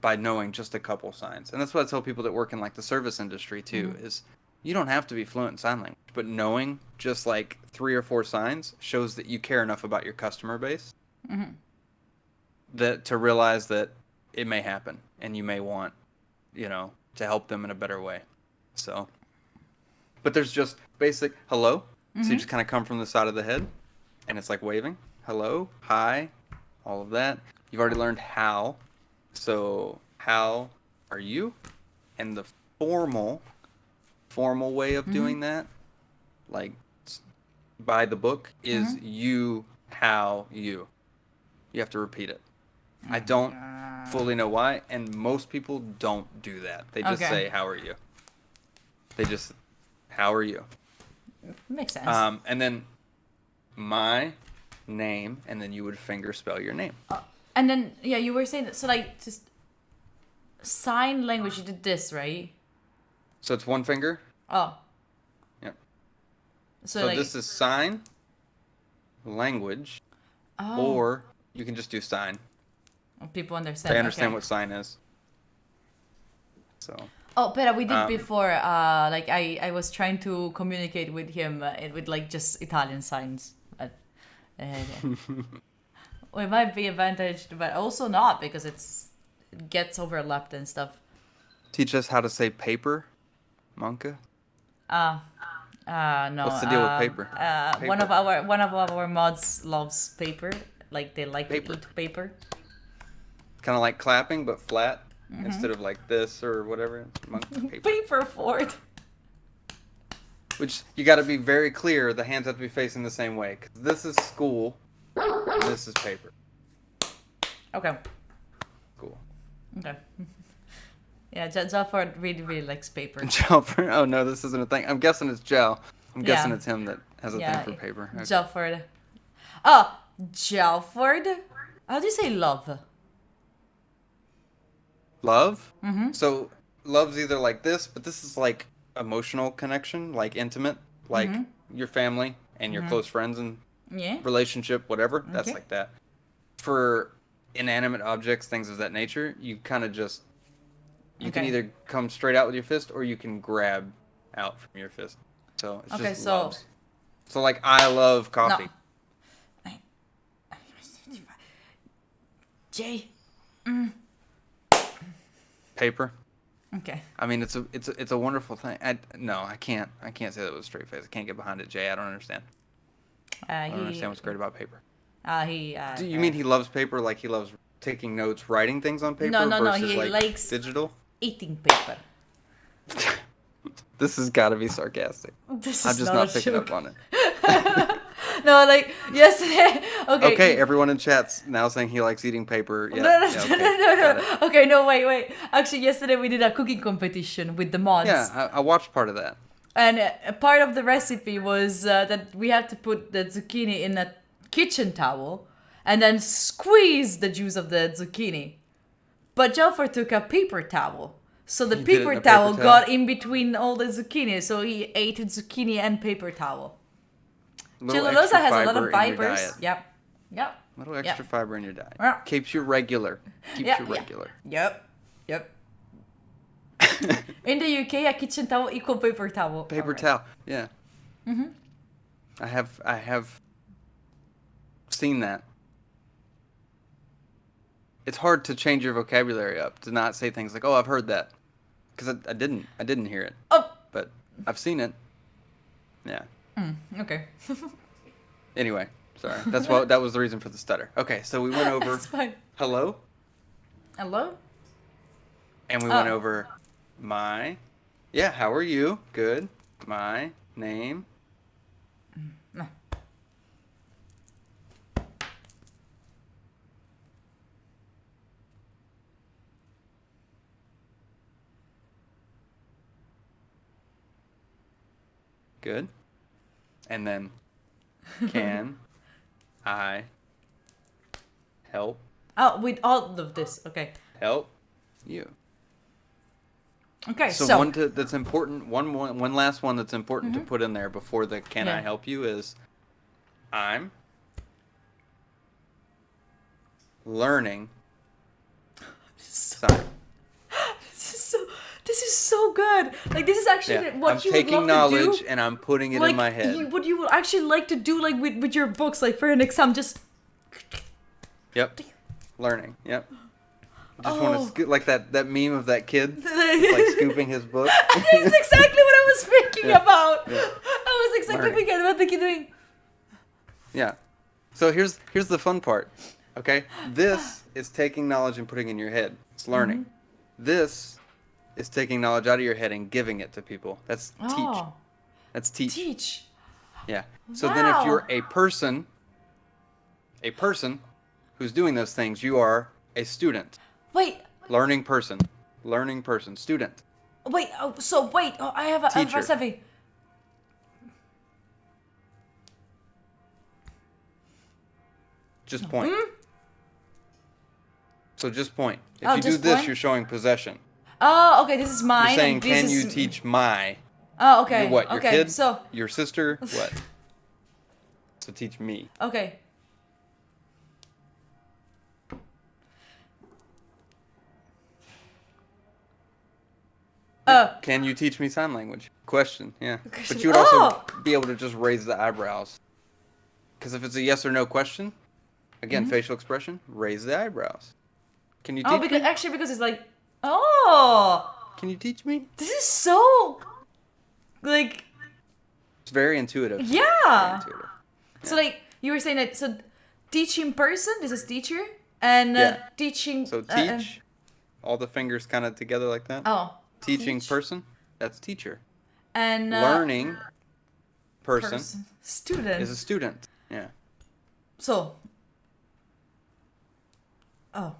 S3: by knowing just a couple signs. And that's what I tell people that work in like the service industry too is you don't have to be fluent in sign language, but knowing just like 3 or 4 signs shows that you care enough about your customer base that to realize that it may happen and you may want, to help them in a better way. So, but there's just basic hello. So you just kind of come from the side of the head and it's like waving. Hello, hi, all of that. You've already learned how. So how are you? And the formal way of doing that, like by the book, is you, how, you. You have to repeat it. I don't fully know why, and most people don't do that. They just
S1: Okay.
S3: say, how are you? They just, how are you?
S1: Makes sense.
S3: And then my name, and then you would finger spell your name.
S1: And then, yeah, you were saying that, so like, just sign language, you did this, right?
S3: So it's one finger.
S1: Oh.
S3: Yep.
S1: So like,
S3: this is sign language, or you can just do sign.
S1: people understand.
S3: They understand
S1: okay.
S3: what sign is. So.
S1: Oh, but we did before. Like I was trying to communicate with him with like just Italian signs. But, it might be advantaged, but also not because it gets overlapped and stuff.
S3: Teach us how to say paper, Monka.
S1: No.
S3: What's the deal with paper?
S1: Paper? One of our mods loves paper. Like they like
S3: Paper.
S1: to eat paper.
S3: Kind of like clapping, but flat instead of like this or whatever. Monka, paper.
S1: Paper Ford.
S3: Which you got to be very clear. The hands have to be facing the same way. 'Cause this is school. And this is paper.
S1: Okay.
S3: Cool.
S1: Okay. Yeah, Jalford really likes paper.
S3: Gel for, oh no, this isn't a thing. I'm guessing it's gel. I'm guessing
S1: Yeah.
S3: it's him that has a
S1: Yeah,
S3: thing for paper. Okay.
S1: Jalford. Oh, Jalford. How do you say love?
S3: Love? Mm-hmm. So love's either like this, but this is like emotional connection, like intimate, like your family and your close friends and
S1: Yeah.
S3: relationship, whatever. That's
S1: Okay.
S3: like that. For inanimate objects, things of that nature, you kind of just you can
S1: Okay.
S3: either come straight out with your fist or you can grab out from your fist. So it's
S1: Okay,
S3: just
S1: so-
S3: loves. So like I love coffee.
S1: No. J.
S3: Paper.
S1: Okay.
S3: I mean, it's a wonderful thing. I can't say that with a straight face. I can't get behind it, Jay. I don't understand. I don't understand what's great about paper. Do you mean he loves paper like he loves taking notes, writing things on paper
S1: No,
S3: versus
S1: he
S3: like
S1: likes-
S3: digital?
S1: eating paper?
S3: This has got to be sarcastic.
S1: This
S3: I'm
S1: is
S3: just
S1: not
S3: not
S1: a
S3: picking
S1: joke.
S3: up on it.
S1: No, like yesterday. Okay.
S3: Okay, everyone in chat's now saying he likes eating paper. Yeah,
S1: No,
S3: yeah, okay, got it.
S1: Okay, no, wait. Actually, yesterday we did a cooking competition with the mods.
S3: Yeah, I watched part of that.
S1: And a part of the recipe was that we had to put the zucchini in a kitchen towel and then squeeze the juice of the zucchini. But Jalfur took a paper towel. So the
S3: He did it in
S1: paper
S3: a paper
S1: towel
S3: towel?
S1: got in between all the zucchini. So he ate zucchini and paper towel.
S3: Little
S1: Cellulosa
S3: extra
S1: has a lot
S3: fiber
S1: of
S3: in your
S1: fibers.
S3: diet.
S1: Yep.
S3: Little extra fiber in your diet.
S1: Yeah.
S3: Keeps you regular. Keeps
S1: Yeah,
S3: you
S1: yeah.
S3: regular.
S1: Yep. In the UK, a kitchen towel equal paper towel.
S3: Paper
S1: Alright.
S3: towel. Yeah. Mm-hmm. I have seen that. It's hard to change your vocabulary up to not say things like, "Oh, I've heard that," because I didn't hear it,
S1: Oh,
S3: but I've seen it. Yeah.
S1: okay.
S3: Anyway, sorry. That was the reason for the stutter. Okay, so we went over
S1: It's fine.
S3: hello,
S1: Hello?
S3: and we went
S1: Oh.
S3: over my. Yeah, how are you? Good. My name.
S1: No.
S3: Good. And then, can I help
S1: With all of this. Okay.
S3: you?
S1: Okay,
S3: So,
S1: so.
S3: that's important. One last one that's important to put in there before the "can I
S1: Yeah.
S3: help you" is I'm learning sign.
S1: This is so good. Like, this is actually
S3: Yeah,
S1: what
S3: I'm
S1: you
S3: taking
S1: would love to
S3: knowledge
S1: do.
S3: and I'm putting it
S1: Like,
S3: in my head.
S1: what you would actually like to do, like, with your books, like, for an exam, just.
S3: Yep. Learning. Yep. Just
S1: Oh.
S3: want to scoop like that meme of that kid like scooping his book.
S1: It's exactly what I was thinking
S3: Yeah.
S1: about.
S3: Yeah.
S1: I was exactly
S3: Learning.
S1: thinking about the kid doing.
S3: Yeah. So here's the fun part. Okay? This is taking knowledge and putting it in your head. It's learning.
S1: Mm-hmm.
S3: This is taking knowledge out of your head and giving it to people. That's teach.
S1: Oh,
S3: That's teach.
S1: teach.
S3: Yeah. So then if
S1: Wow.
S3: you're a person who's doing those things, you are a student.
S1: Wait,
S3: Learning person, student.
S1: Wait. Oh, so wait. Oh, I have
S3: Teacher.
S1: a something.
S3: Just point. So just point. If
S1: Oh,
S3: you do
S1: just
S3: this,
S1: point?
S3: you're showing possession.
S1: Oh, okay. This is mine.
S3: You're saying,
S1: and this
S3: can you
S1: is...
S3: teach my?
S1: Oh, okay.
S3: Your what? Your
S1: okay.
S3: kid?
S1: So
S3: Your sister? What? So teach me.
S1: okay.
S3: Can you teach me sign language? Question. Yeah.
S1: Question.
S3: But you would also
S1: Oh!
S3: be able to just raise the eyebrows. Because if it's a yes or no question, again, facial expression, raise the eyebrows. Can you teach
S1: Oh,
S3: me?
S1: because it's like, oh,
S3: Can you teach me?
S1: this is so, like,
S3: It's very intuitive. Very
S1: yeah.
S3: intuitive.
S1: So like you were saying that, so teaching person, this is teacher, and
S3: Yeah.
S1: teaching.
S3: So teach, all the fingers kind of together like that.
S1: Oh.
S3: Teaching
S1: teach.
S3: person, that's teacher.
S1: And
S3: Learning person
S1: student.
S3: is a student. Yeah.
S1: So. Oh.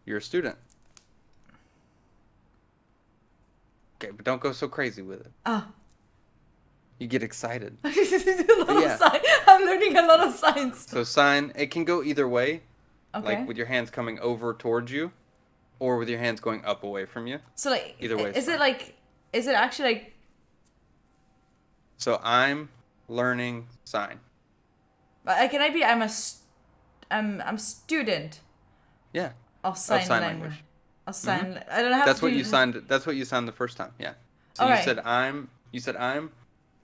S3: You're a student. Okay, but don't go so crazy with it.
S1: Oh.
S3: You get excited.
S1: a lot
S3: Yeah.
S1: of sign. I'm learning a lot of signs.
S3: So sign, it can go either way,
S1: Okay.
S3: like with your hands coming over towards you, or with your hands going up away from you.
S1: So like,
S3: Either way is
S1: is it
S3: fine.
S1: like, is it actually like?
S3: So I'm learning sign.
S1: Can I be? I'm student
S3: Yeah,
S1: of sign,
S3: sign
S1: language.
S3: language.
S1: Of sign. I don't have.
S3: that's
S1: to
S3: what
S1: do-
S3: you signed. That's what you signed the first time. Yeah. So you
S1: Alright.
S3: said I'm. You said I'm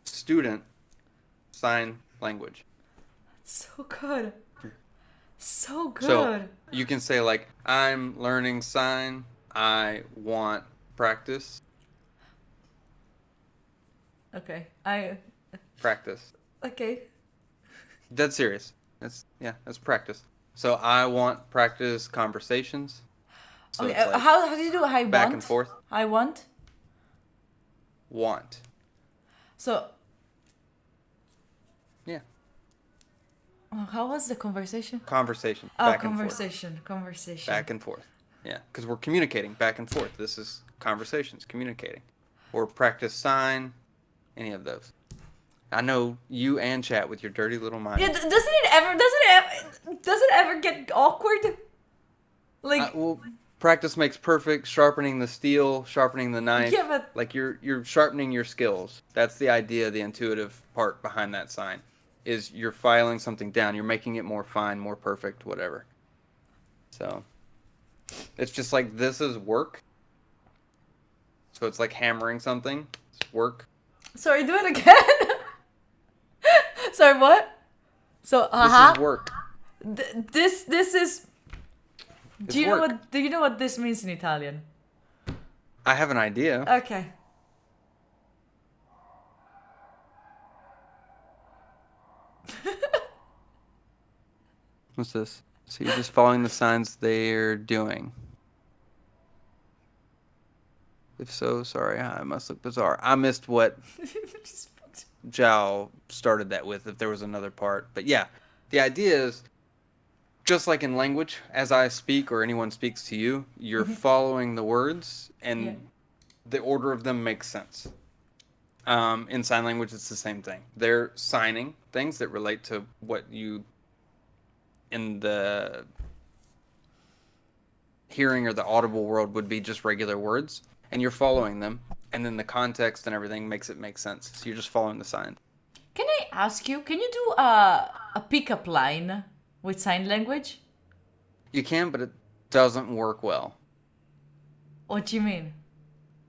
S3: student sign language.
S1: So good. So good.
S3: So you can say like I'm learning sign. I want practice.
S1: Okay.
S3: Practice.
S1: Okay.
S3: Dead serious. That's practice. So I want practice conversations. So
S1: Okay.
S3: it's like
S1: How do you do I want?
S3: back and forth.
S1: I want.
S3: Want.
S1: So
S3: Yeah.
S1: how was the conversation?
S3: Conversation.
S1: Oh,
S3: Back and forth.
S1: conversation. Conversation.
S3: Back and forth. Yeah, because we're communicating back and forth. This is conversations, communicating, or practice sign, any of those. I know you and chat with your dirty little mind.
S1: Yeah. Does it ever get awkward? Like.
S3: Well, practice makes perfect. Sharpening the steel, sharpening the knife.
S1: Yeah, but-
S3: like you're sharpening your skills. That's the idea. The intuitive part behind that sign is you're filing something down. You're making it more fine, more perfect, whatever. So it's just like this is work. So it's like hammering something. It's work.
S1: Sorry. Do it again. Sorry. What? So
S3: This is work.
S1: This is.
S3: It's
S1: Do you know
S3: work.
S1: what? Do you know what this means in Italian?
S3: I have an idea.
S1: Okay.
S3: What's this? So you're just following the signs they're doing. If so, sorry, I must look bizarre. I missed what Zhao started that with, if there was another part. But yeah, the idea is, just like in language, as I speak or anyone speaks to you, you're following the words and
S1: Yeah.
S3: the order of them makes sense. In sign language, it's the same thing. They're signing things that relate to what you, in the hearing or the audible world, would be just regular words. And you're following them. And then the context and everything makes it make sense. So you're just following the sign.
S1: Can I ask you? Can you do a pickup line with sign language?
S3: You can, but it doesn't work well.
S1: What do you mean?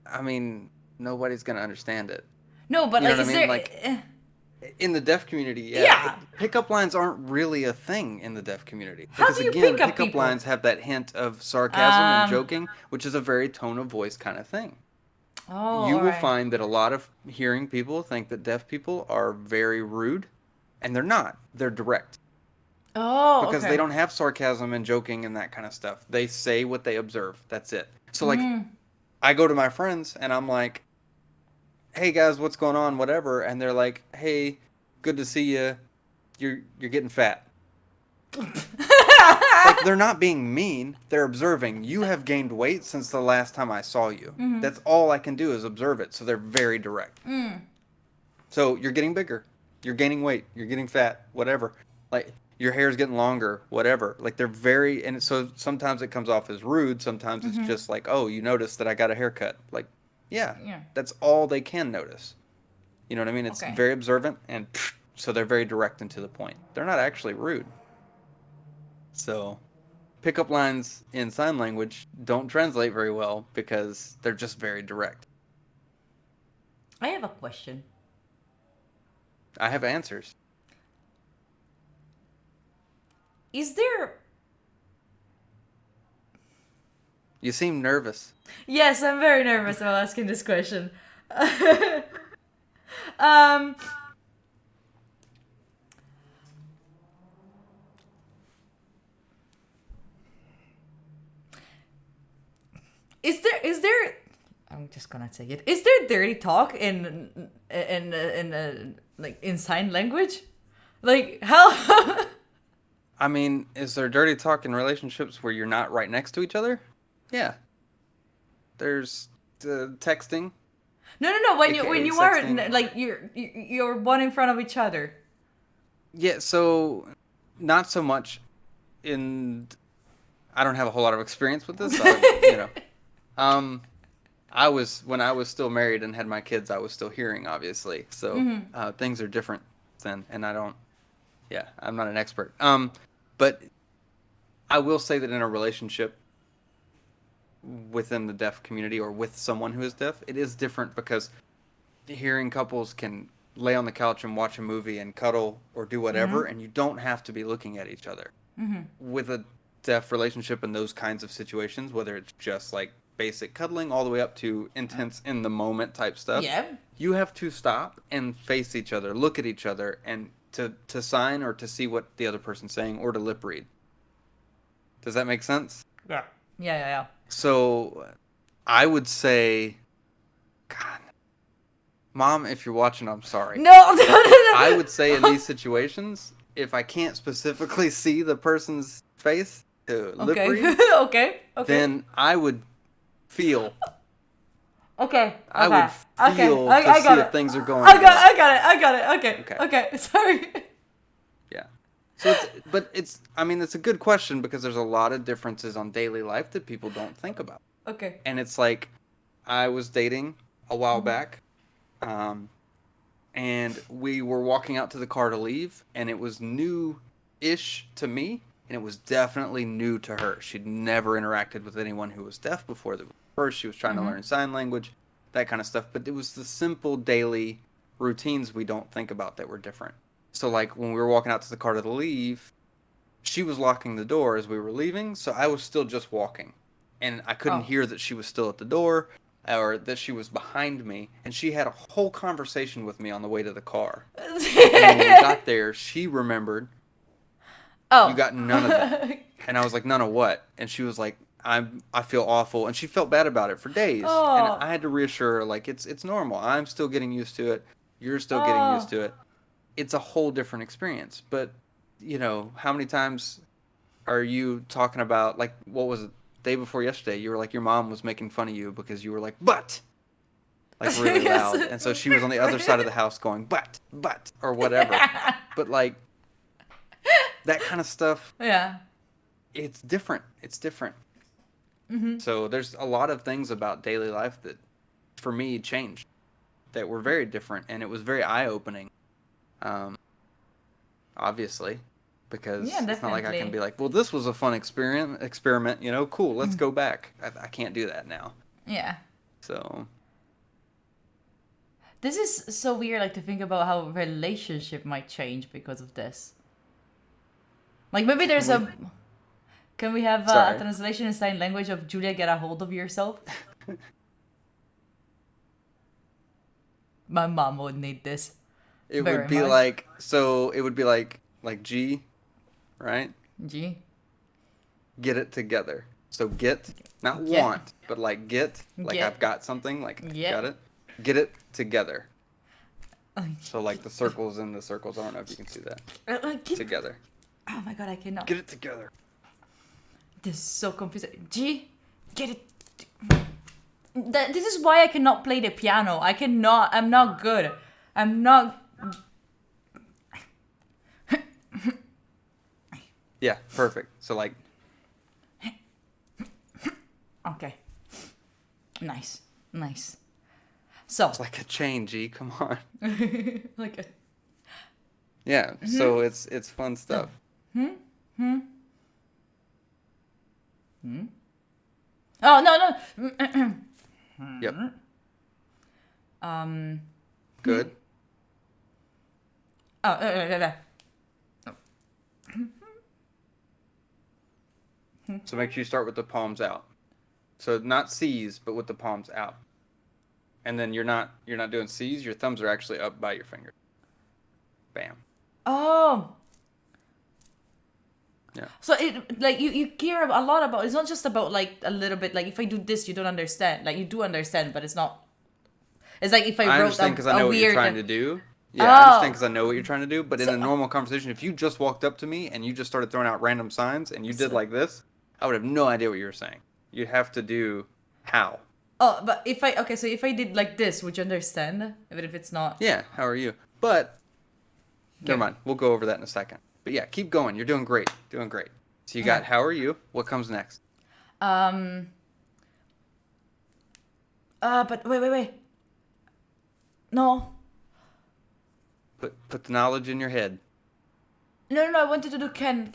S3: I mean, nobody's going to understand it.
S1: No, but
S3: You know
S1: like,
S3: what
S1: is
S3: I mean?
S1: there?
S3: Like- In the deaf community,
S1: Yeah.
S3: pickup lines aren't really a thing in the deaf community.
S1: How
S3: Because
S1: do you
S3: again,
S1: pick up
S3: pickup
S1: people?
S3: lines have that hint of sarcasm and
S1: Um,
S3: joking, which is a very tone of voice kind of thing.
S1: Oh,
S3: You will
S1: alright.
S3: find that a lot of hearing people think that deaf people are very rude, and they're not. They're direct.
S1: Oh,
S3: Because
S1: okay.
S3: they don't have sarcasm and joking and that kind of stuff. They say what they observe. That's it. So like I go to my friends and I'm like, "Hey guys, what's going on? Whatever." And they're like, "Hey, good to see you. You're getting fat." Like, they're not being mean. They're observing. You have gained weight since the last time I saw you. That's all I can do is observe it. So they're very direct. So you're getting bigger. You're gaining weight. You're getting fat. Whatever. Like, your hair's getting longer. Whatever. Like, they're very... And so sometimes it comes off as rude. Sometimes it's just like, oh, you noticed that I got a haircut. Like, yeah. That's all they can notice. You know what I mean? It's very observant, and so they're very direct and to the point. They're not actually rude. So, pickup lines in sign language don't translate very well because they're just very direct.
S1: I have a question.
S3: I have answers.
S1: Is there...
S3: You seem nervous.
S1: Yes, I'm very nervous about asking this question. Um, is there I'm just gonna say it. Is there dirty talk in like in sign language? Like how
S3: I mean, is there dirty talk in relationships where you're not right next to each other? Yeah. There's texting.
S1: No. When
S3: AKA
S1: you are
S3: sexting.
S1: like you're one in front of each other.
S3: Yeah, so not so much in... I don't have a whole lot of experience with this. When I was still married and had my kids, I was still hearing, obviously. So things are different then, and I'm not an expert. But I will say that in a relationship within the deaf community or with someone who is deaf, it is different because hearing couples can lay on the couch and watch a movie and cuddle or do whatever, and you don't have to be looking at each other. With a deaf relationship in those kinds of situations, whether it's just like basic cuddling all the way up to intense in the moment type stuff, you have to stop and face each other, look at each other, and to sign or to see what the other person's saying or to lip read. Does that make sense?
S1: Yeah.
S3: So I would say, God, Mom, if you're watching, I'm sorry.
S1: No.
S3: I would say in these situations, if I can't specifically see the person's face to lip read,
S1: okay.
S3: then I would feel.
S1: Okay.
S3: I would feel
S1: I
S3: to see
S1: got
S3: if
S1: it.
S3: things are going
S1: I
S3: well.
S1: got it. Okay. Sorry.
S3: Yeah. So it's a good question because there's a lot of differences on daily life that people don't think about.
S1: Okay.
S3: And it's like, I was dating a while back, and we were walking out to the car to leave, and it was new-ish to me, and it was definitely new to her. She'd never interacted with anyone who was deaf before. First, she was trying to learn sign language, that kind of stuff, but it was the simple daily routines we don't think about that were different. So, like, when we were walking out to the car to leave, she was locking the door as we were leaving, so I was still just walking. And I couldn't hear that she was still at the door or that she was behind me. And she had a whole conversation with me on the way to the car. And when we got there, she remembered, you got none of that. And I was like, none of what? And she was like, I feel awful. And she felt bad about it for days. And I had to reassure her, like, it's normal. I'm still getting used to it. You're still getting used to it. It's a whole different experience. But, how many times are you talking about, like, what was it? Day before yesterday, you were like, your mom was making fun of you because you were like, but, like, really loud. And so she was on the other side of the house going, but, or whatever. But, like, that kind of stuff, it's different. It's different. So there's a lot of things about daily life that, for me, changed, that were very different. And it was very eye-opening, obviously. Because it's not like I can be like, well, this was a fun experiment, cool, let's go back. I can't do that now.
S1: Yeah.
S3: So.
S1: This is so weird, like, to think about how a relationship might change because of this. Like, maybe there's Can we have a translation in sign language of Julia, get a hold of yourself? My mom would need this.
S3: It would be like G, right?
S1: G.
S3: Get it together. So get, not want, but like get, like I've got something, like got it. Get it together. So like the circles in the circles, I don't know if you can see that. Together.
S1: Oh my god, I cannot.
S3: Get it together.
S1: This is so confusing. G, get it. This is why I cannot play the piano. I cannot. I'm not good. I'm not.
S3: Yeah, perfect. So like,
S1: Okay. Nice. So,
S3: it's like a chain, G. Come on.
S1: like a.
S3: Yeah. So it's fun stuff.
S1: Oh no.
S3: Yep. Good.
S1: Oh, yeah.
S3: So make sure you start with the palms out. So not C's, but with the palms out. And then you're not doing C's. Your thumbs are actually up by your finger. Bam.
S1: Oh.
S3: Yeah.
S1: So it like you care a lot about. It's not just about like a little bit. Like if I do this, you don't understand. Like you do understand, but it's not. It's like if I
S3: I
S1: wrote
S3: understand because I know
S1: a
S3: what you're
S1: weird.
S3: trying to do. Yeah,
S1: Oh.
S3: I understand because I know what you're trying to do. But in
S1: So-
S3: a normal conversation, if you just walked up to me and you just started throwing out random signs and you did like this, I would have no idea what you were saying. You'd have to do how.
S1: Oh, but if I so if I did like this, would you understand? Even if it's not.
S3: Yeah, how are you? But
S1: Okay.
S3: never mind. We'll go over that in a second. But yeah, keep going. You're doing great. Doing great. So you got how are you? What comes next?
S1: But wait. No.
S3: Put the knowledge in your head.
S1: No. I wanted to do can.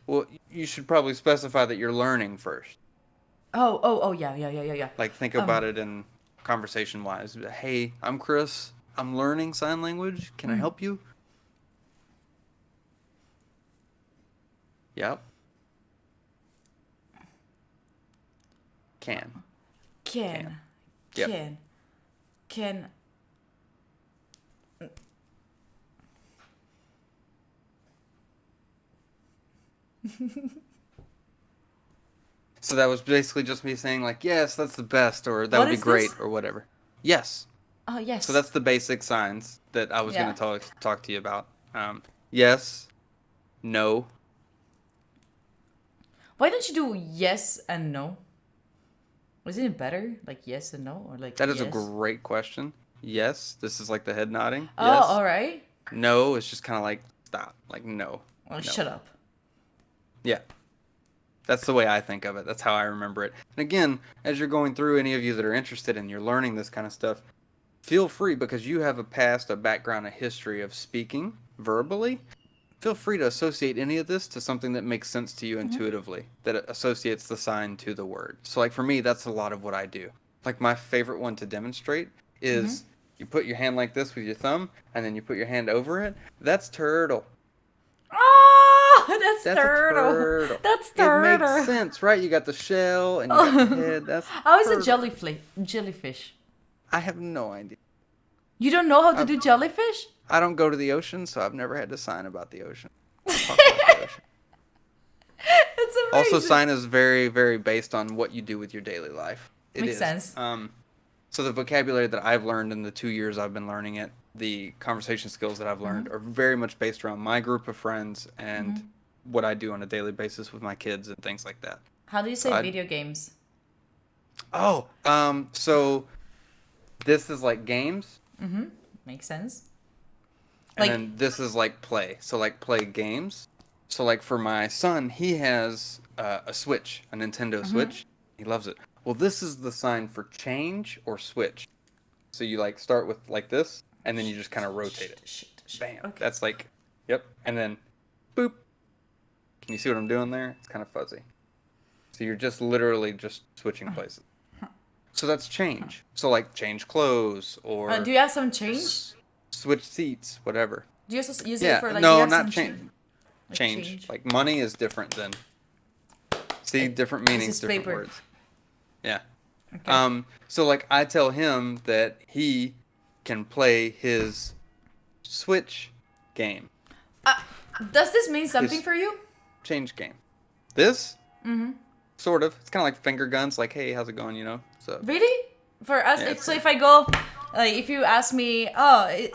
S3: Well, you should probably specify that you're learning first.
S1: Oh, yeah.
S3: Like think about it in conversation wise. Hey, I'm Chris. I'm learning sign language. Can I help you? Yep. Can. Yep.
S1: Can.
S3: So that was basically just me saying like, yes, that's the best, or that
S1: What
S3: would be
S1: is
S3: great,
S1: this?
S3: or whatever. Yes.
S1: Oh, yes.
S3: So that's the basic signs that I was
S1: Yeah.
S3: going to talk to you about. Yes, no.
S1: Why don't you do yes and no? Isn't it better? Like yes and no? Or like
S3: That is a
S1: yes?
S3: great question. Yes, this is like the head nodding.
S1: Oh,
S3: Yes.
S1: alright.
S3: No, it's just kind of like stop. Like no.
S1: Oh,
S3: No.
S1: shut up.
S3: Yeah. That's the way I think of it. That's how I remember it. And again, as you're going through, any of you that are interested and you're learning this kind of stuff, feel free, because you have a past, a background, a history of speaking verbally. Feel free to associate any of this to something that makes sense to you intuitively, that associates the sign to the word. So like for me, that's a lot of what I do. Like my favorite one to demonstrate is you put your hand like this with your thumb, and then you put your hand over it. That's turtle.
S1: Oh, that's
S3: That's
S1: turtle.
S3: a turtle.
S1: That's
S3: It
S1: turtle.
S3: makes sense, right? You got the shell and you got the head. That's
S1: How is a
S3: turtle.
S1: jellyfish?
S3: I have no idea.
S1: You don't know how to do jellyfish?
S3: I don't go to the ocean, so I've never had to sign about the ocean. Talk about the ocean.
S1: It's amazing.
S3: Also, sign is very, very based on what you do with your daily life. It
S1: Makes
S3: is.
S1: sense.
S3: So the vocabulary that I've learned in the 2 years I've been learning it, the conversation skills that I've learned are very much based around my group of friends and what I do on a daily basis with my kids and things like that.
S1: How do you say
S3: I-
S1: video games?
S3: Oh, so this is like games,
S1: Makes sense.
S3: and
S1: Like-
S3: then this is like play. So like play games. So like for my son, he has a Switch, a Nintendo Switch. He loves it. Well, this is the sign for change or switch. So you like start with like this, and then you just kind of rotate it.
S1: Shit.
S3: Bam.
S1: Okay.
S3: That's like, yep. And then, boop. Can you see what I'm doing there? It's kind of fuzzy. So you're just literally just switching places. So that's change. So like change clothes or
S1: Do you have some change?
S3: switch seats, whatever.
S1: Do you also use
S3: Yeah.
S1: it for like? do
S3: No,
S1: you have
S3: not
S1: some
S3: change.
S1: Like
S3: Change. Like money is different than. See, different meanings,
S1: is
S3: different
S1: paper.
S3: words. Yeah.
S1: Okay.
S3: So like I tell him that he can play his Switch game,
S1: Does this mean something
S3: Yes.
S1: for you?
S3: change game. This, sort of. It's kind of like finger guns. Like, hey, how's it going? You know. So
S1: Really? For us,
S3: Yeah,
S1: if,
S3: it's
S1: so
S3: a-
S1: if I go, like, if you ask me, oh,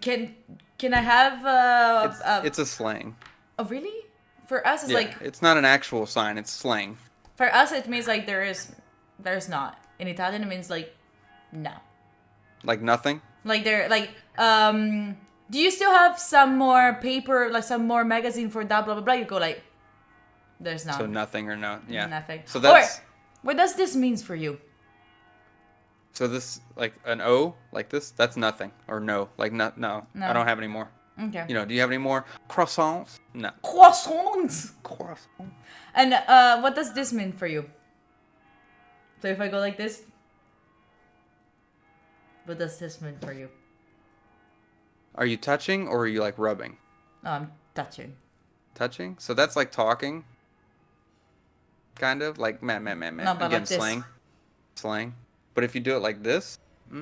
S1: can I have
S3: it's a slang.
S1: oh really? for us, it's
S3: Yeah,
S1: like
S3: it's not an actual sign; it's slang.
S1: for us it means like there's not. In Italian, it means like no.
S3: Like nothing.
S1: Like there, like do you still have some more paper, like some more magazine for that? Blah blah blah. You go like, there's none.
S3: So nothing or no. Yeah.
S1: Nothing.
S3: So that's.
S1: Or, what does this means for you?
S3: So this like an O like this. That's nothing or no. Like no.
S1: No.
S3: I don't have any more.
S1: Okay.
S3: You know? Do you have any more croissants? No.
S1: Croissants.
S3: Croissant.
S1: And what does this mean for you? So if I go like this, what does this mean for you?
S3: Are you touching or are you like rubbing?
S1: Oh, I'm touching.
S3: Touching. So that's like talking. Kind of like man.
S1: No, but
S3: Again,
S1: like this.
S3: slang. But if you do it like this, off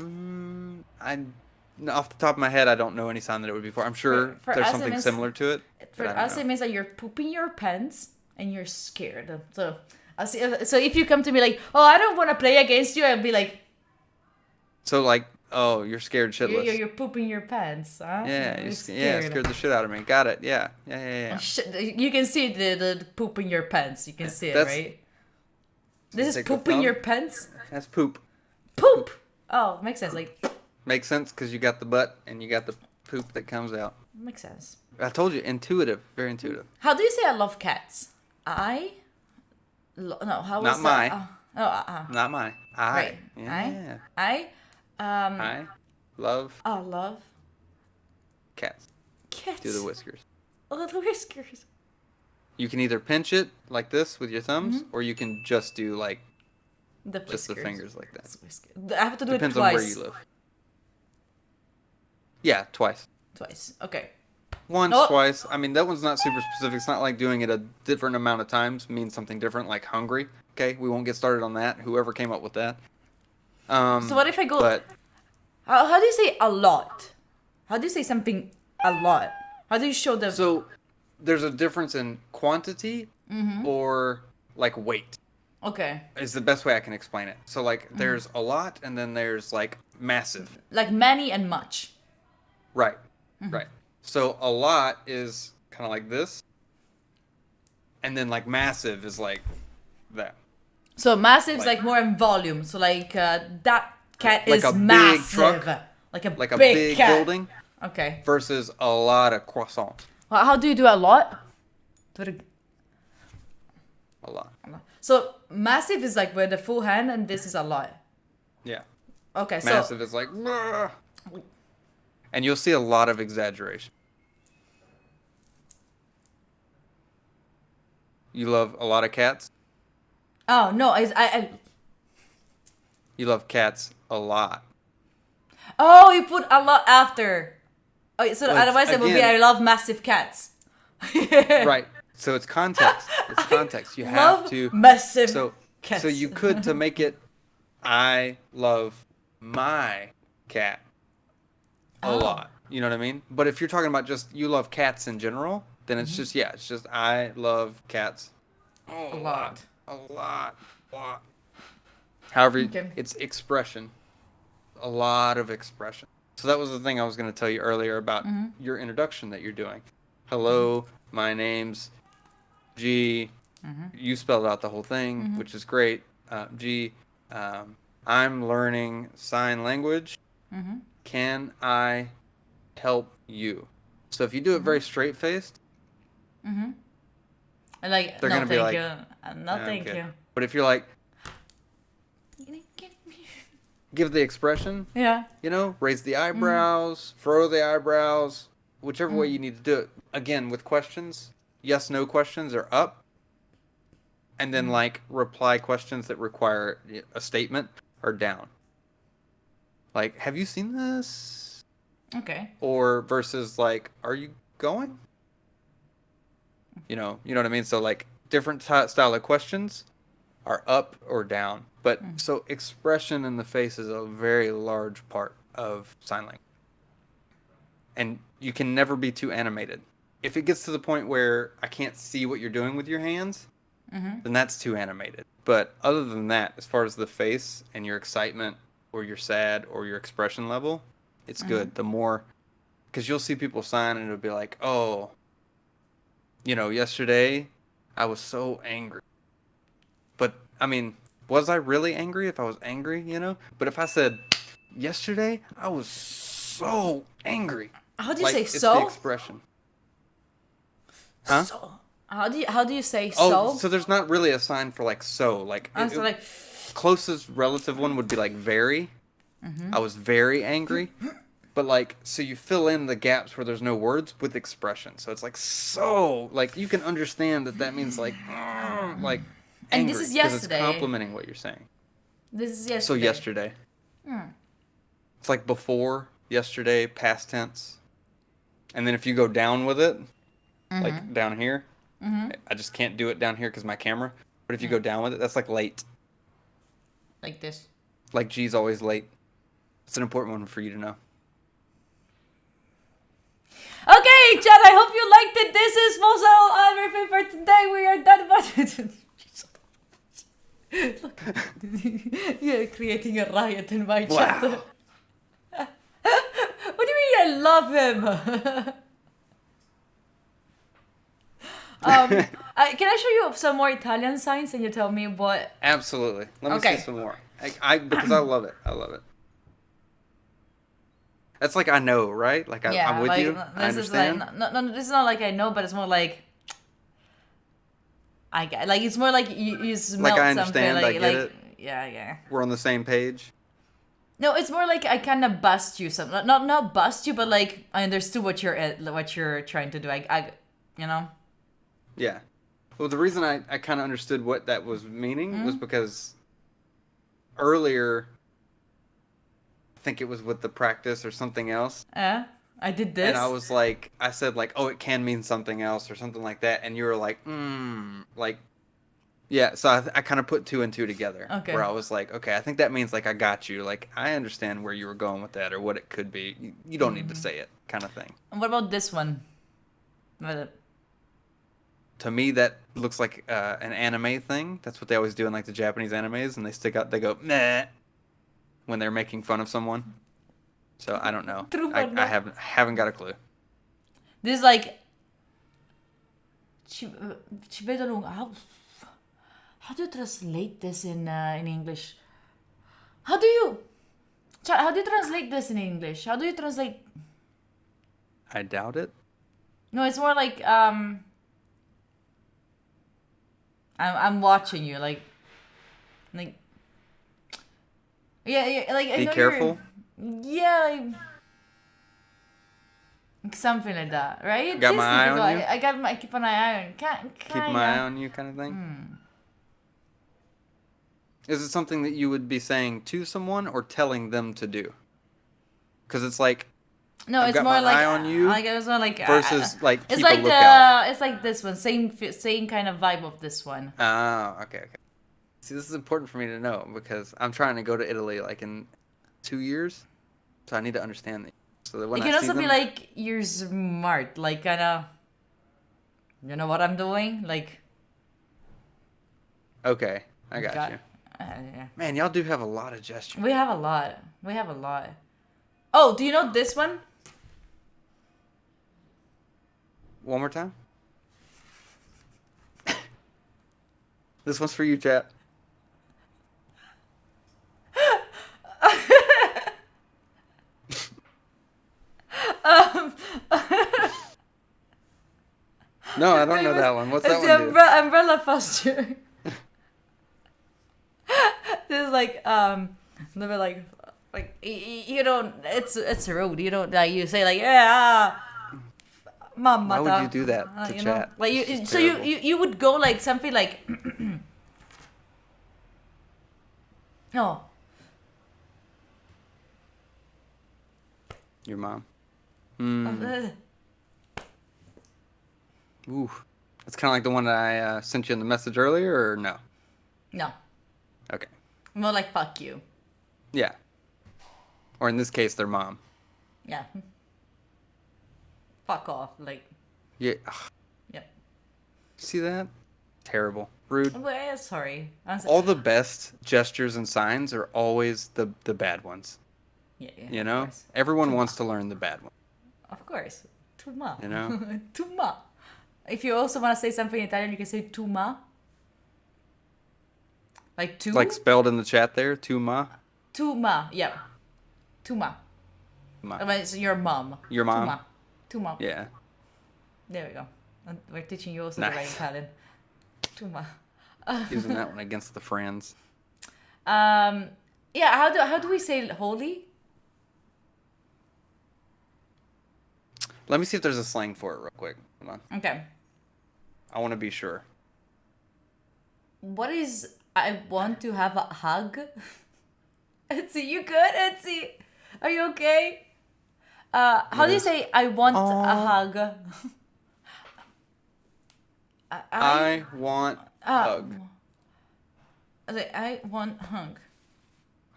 S3: the top of my head, I don't know any sign that it would be for. I'm sure
S1: For
S3: there's
S1: us,
S3: something
S1: it means-
S3: similar to it.
S1: For
S3: but I don't
S1: us,
S3: know.
S1: it means that you're pooping your pants and you're scared. So, so if you come to me like, oh, I don't want to play against you, I'll be like,
S3: So like, oh, you're scared shitless.
S1: you're pooping your pants. Huh?
S3: Yeah,
S1: You're
S3: yeah, scared the shit out of me. Got it. Yeah.
S1: You can see the poop in your pants. You can see it,
S3: That's-
S1: right? This is
S3: take the
S1: pooping
S3: thumb.
S1: your pants.
S3: That's poop.
S1: Poop. Oh, makes sense. Like,
S3: Makes sense because you got the butt and you got the poop that comes out.
S1: makes sense.
S3: I told you, intuitive, very intuitive.
S1: How do you say I love cats? No, how was
S3: Not my.
S1: that? Oh,
S3: Not my. I.
S1: right.
S3: Yeah.
S1: I
S3: I love
S1: love
S3: cats.
S1: cats.
S3: Do the whiskers.
S1: Oh, the whiskers.
S3: You can either pinch it like this with your thumbs, or you can just do like
S1: The
S3: just the
S1: whiskers.
S3: fingers like that.
S1: I have to do
S3: Depends
S1: it
S3: on
S1: twice.
S3: where you live. Yeah, twice.
S1: Twice. Okay.
S3: Once,
S1: Oh.
S3: twice. I mean, that one's not super specific. It's not like doing it a different amount of times means something different, like hungry. Okay, we won't get started on that. Whoever came up with that.
S1: So what if I go?
S3: But
S1: How do you say a lot? How do you say something a lot? How do you show the?
S3: so there's a difference in quantity
S1: Mm-hmm.
S3: or like weight.
S1: Okay.
S3: Is the best way I can explain it. So like
S1: Mm-hmm.
S3: there's a lot and then there's like massive.
S1: Like many and much.
S3: Right.
S1: Mm-hmm.
S3: Right. So a lot is kind of like this. And then like massive is like that.
S1: So massive is
S3: Like-
S1: like more in volume. So like that cat
S3: Like
S1: is
S3: a big
S1: massive.
S3: truck?
S1: Like a
S3: Like a
S1: big
S3: big
S1: cat.
S3: building
S1: Okay.
S3: versus a lot of croissants.
S1: Well, how do you do a lot?
S3: A lot.
S1: So massive is like with the full hand, and this is a lot.
S3: Yeah.
S1: Okay. So
S3: Massive is like "Bruh." And you'll see a lot of exaggeration. You love a lot of cats?
S1: oh no, I
S3: You love cats a lot.
S1: oh, you put a lot after. Oh, so
S3: Well,
S1: otherwise it would be I
S3: again-
S1: love massive cats.
S3: Right. So it's context. It's context. You have
S1: Love
S3: to
S1: massive
S3: so
S1: cats.
S3: so you could to make it I love my cat a
S1: Oh.
S3: lot. You know what I mean? But if you're talking about just you love cats in general, then
S1: Mm-hmm.
S3: it's just it's just I love cats
S1: a lot.
S3: a lot. However,
S1: Okay.
S3: it's expression. A lot of expression. So that was the thing I was going to tell you earlier about
S1: Mm-hmm.
S3: your introduction that you're doing. Hello, my name's G.
S1: Mm-hmm.
S3: You spelled out the whole thing, which is great. G. I'm learning sign language.
S1: Mm-hmm.
S3: Can I help you? So if you do it very straight faced,
S1: And like
S3: They're
S1: no
S3: gonna be
S1: thank
S3: like,
S1: you. No thank
S3: okay.
S1: you.
S3: But if you're like, give the expression,
S1: Yeah.
S3: raise the eyebrows, furrow the eyebrows, whichever way you need to do it. Again, with questions, yes, no questions are up. And then like reply questions that require a statement are down. Like, have you seen this?
S1: Okay.
S3: Or versus like, are you going? You know what I mean? So like different style of questions are up or down. But so expression in the face is a very large part of sign language. And you can never be too animated. If it gets to the point where I can't see what you're doing with your hands, then that's too animated. But other than that, as far as the face and your excitement or your sad or your expression level, it's good. The more, because you'll see people sign and it'll be like, oh, yesterday I was so angry. But I mean, was I really angry if I was angry, But if I said yesterday I was so angry.
S1: How do you
S3: Like
S1: say
S3: it's the
S1: so?
S3: expression. Huh?
S1: So. How do you say
S3: Oh,
S1: so?
S3: so there's not really a sign for like so. Like
S1: I was like,
S3: closest relative one would be like very. I was very angry. But like, so you fill in the gaps where there's no words with expression. So it's like so, like you can understand that means like
S1: and this
S3: angry
S1: is
S3: because it's
S1: yesterday.
S3: complimenting what you're saying.
S1: This is
S3: So
S1: yesterday.
S3: yesterday, it's like before yesterday, past tense, and then if you go down with it, like down here, I just can't do it down here because my camera. But if you go down with it, that's like late.
S1: Like this.
S3: Like G's always late. It's an important one for you to know.
S1: Okay, Chad, I hope you liked it. This is Mosel everything for today. We are done. Look, you're creating a riot in my chat.
S3: Wow.
S1: What do you mean I love him? Can I show you some more Italian signs and you tell me what?
S3: Absolutely. Let me
S1: Okay.
S3: see some more. Because I love it. I love it. That's like I know, right? Like I'm with
S1: like,
S3: you. I
S1: this is like
S3: understand.
S1: no, this is not like I know, but it's more like I get. Like it's more like you smell
S3: I
S1: something.
S3: understand, I get it.
S1: Yeah.
S3: We're on the same page.
S1: No, it's more like I kind of bust you some. Not bust you, but like I understood what you're trying to do. You know.
S3: Yeah. Well, the reason I kind of understood what that was meaning
S1: Mm-hmm.
S3: was because earlier, I think it was with the practice or something else,
S1: I did this.
S3: and I said like, oh, it can mean something else or something like that, and you were like, like, yeah. So I kind of put two and two together.
S1: Okay.
S3: Where I was like, okay, I think that means like I got you. Like I understand where you were going with that or what it could be. You don't need to say it, kind of thing.
S1: And what about this one?
S3: To me, that looks like an anime thing. That's what they always do in like the Japanese animes, and they go meh when they're making fun of someone. So I don't know.
S1: True or
S3: I
S1: not?
S3: haven't got a clue.
S1: This is like. Ci vedo lungo. How do you translate this in English? How do you translate this in English? How do you translate?
S3: I doubt it.
S1: No, it's more like I'm watching you like yeah like I
S3: Be
S1: know
S3: careful.
S1: Yeah, like something like that, right?
S3: Got
S1: It's
S3: my eye on
S1: difficult.
S3: you?
S1: I got my keep an eye on.
S3: Keep my eye on you, kind of thing. Is it something that you would be saying to someone or telling them to do? Because it's like
S1: No,
S3: I've
S1: it's
S3: got
S1: more
S3: my
S1: like
S3: eye on you
S1: like it's more like
S3: versus like
S1: it's
S3: keep
S1: like
S3: a lookout.
S1: it's like this one, same kind of vibe of this one.
S3: Oh, okay. See, this is important for me to know because I'm trying to go to Italy like in 2 years, so I need to understand these. So that when
S1: It
S3: I
S1: can
S3: see
S1: also be
S3: them,
S1: like you're smart, like kind of. You know what I'm doing, like.
S3: okay, I got you.
S1: Yeah.
S3: Man, y'all do have a lot of gestures.
S1: We have a lot. We have a lot. Oh, do you know this one?
S3: One more time. This one's for you, chat. No, I don't know that one. What's that
S1: It's
S3: one
S1: the
S3: do?
S1: umbrella posture. This is like a little bit like you don't. It's rude. You don't like you say like yeah. Mamma.
S3: Why would you do that to
S1: you know?
S3: chat?
S1: Like you,
S3: It's
S1: so
S3: terrible.
S1: you would go like something like. No.
S3: Your mom.
S1: Uh,
S3: Ooh, that's kind of like the one that I sent you in the message earlier, or no?
S1: no.
S3: Okay.
S1: More like fuck you.
S3: Yeah. Or in this case, their mom.
S1: Yeah. Fuck off. Like.
S3: Yeah. Ugh,
S1: Yep.
S3: see that? Terrible. Rude.
S1: Well, sorry.
S3: All the best gestures and signs are always the bad ones.
S1: Yeah.
S3: You
S1: of
S3: know?
S1: course.
S3: Everyone wants to learn the bad one.
S1: Of course. Too much.
S3: You know?
S1: Too much. If you also want to say something in Italian, you can say tu ma. Like tu?
S3: Like spelled in the chat there, tu ma.
S1: Tu ma. Yeah. Tu ma.
S3: Ma.
S1: I mean, it's your mom.
S3: Your
S1: Tu
S3: mom?
S1: ma. Tu ma.
S3: Yeah.
S1: There we go. And we're teaching you also the right
S3: Nice.
S1: Italian. Tu ma.
S3: Using that one against the friends.
S1: Yeah, how do we say holy?
S3: Let me see if there's a slang for it real quick. Hold on.
S1: Okay.
S3: I want to be sure.
S1: What is I want to have a hug? Etsy, you good, Etsy? Are you okay? How do you say I want a hug?
S3: I want hug.
S1: I want hug.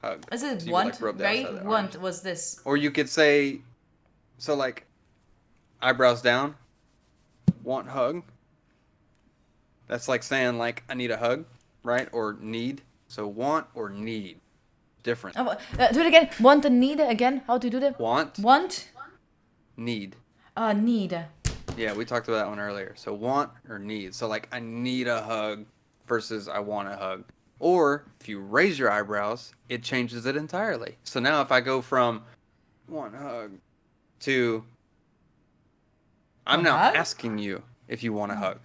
S3: Hug.
S1: Is it
S3: So you would,
S1: want,
S3: like, rub the outside
S1: right?
S3: of the
S1: Want
S3: arms.
S1: was this.
S3: Or you could say, so like, eyebrows down. Want hug. That's like saying like I need a hug, right? Or need. So want or need, different.
S1: Do it again. Want and need again. How to do that?
S3: Want,
S1: Want.
S3: need.
S1: Need.
S3: Yeah, we talked about that one earlier. So want or need. So like I need a hug versus I want a hug. Or if you raise your eyebrows, it changes it entirely. So now if I go from want a hug to I'm
S1: Want a
S3: now
S1: hug?
S3: asking you if you want a hug.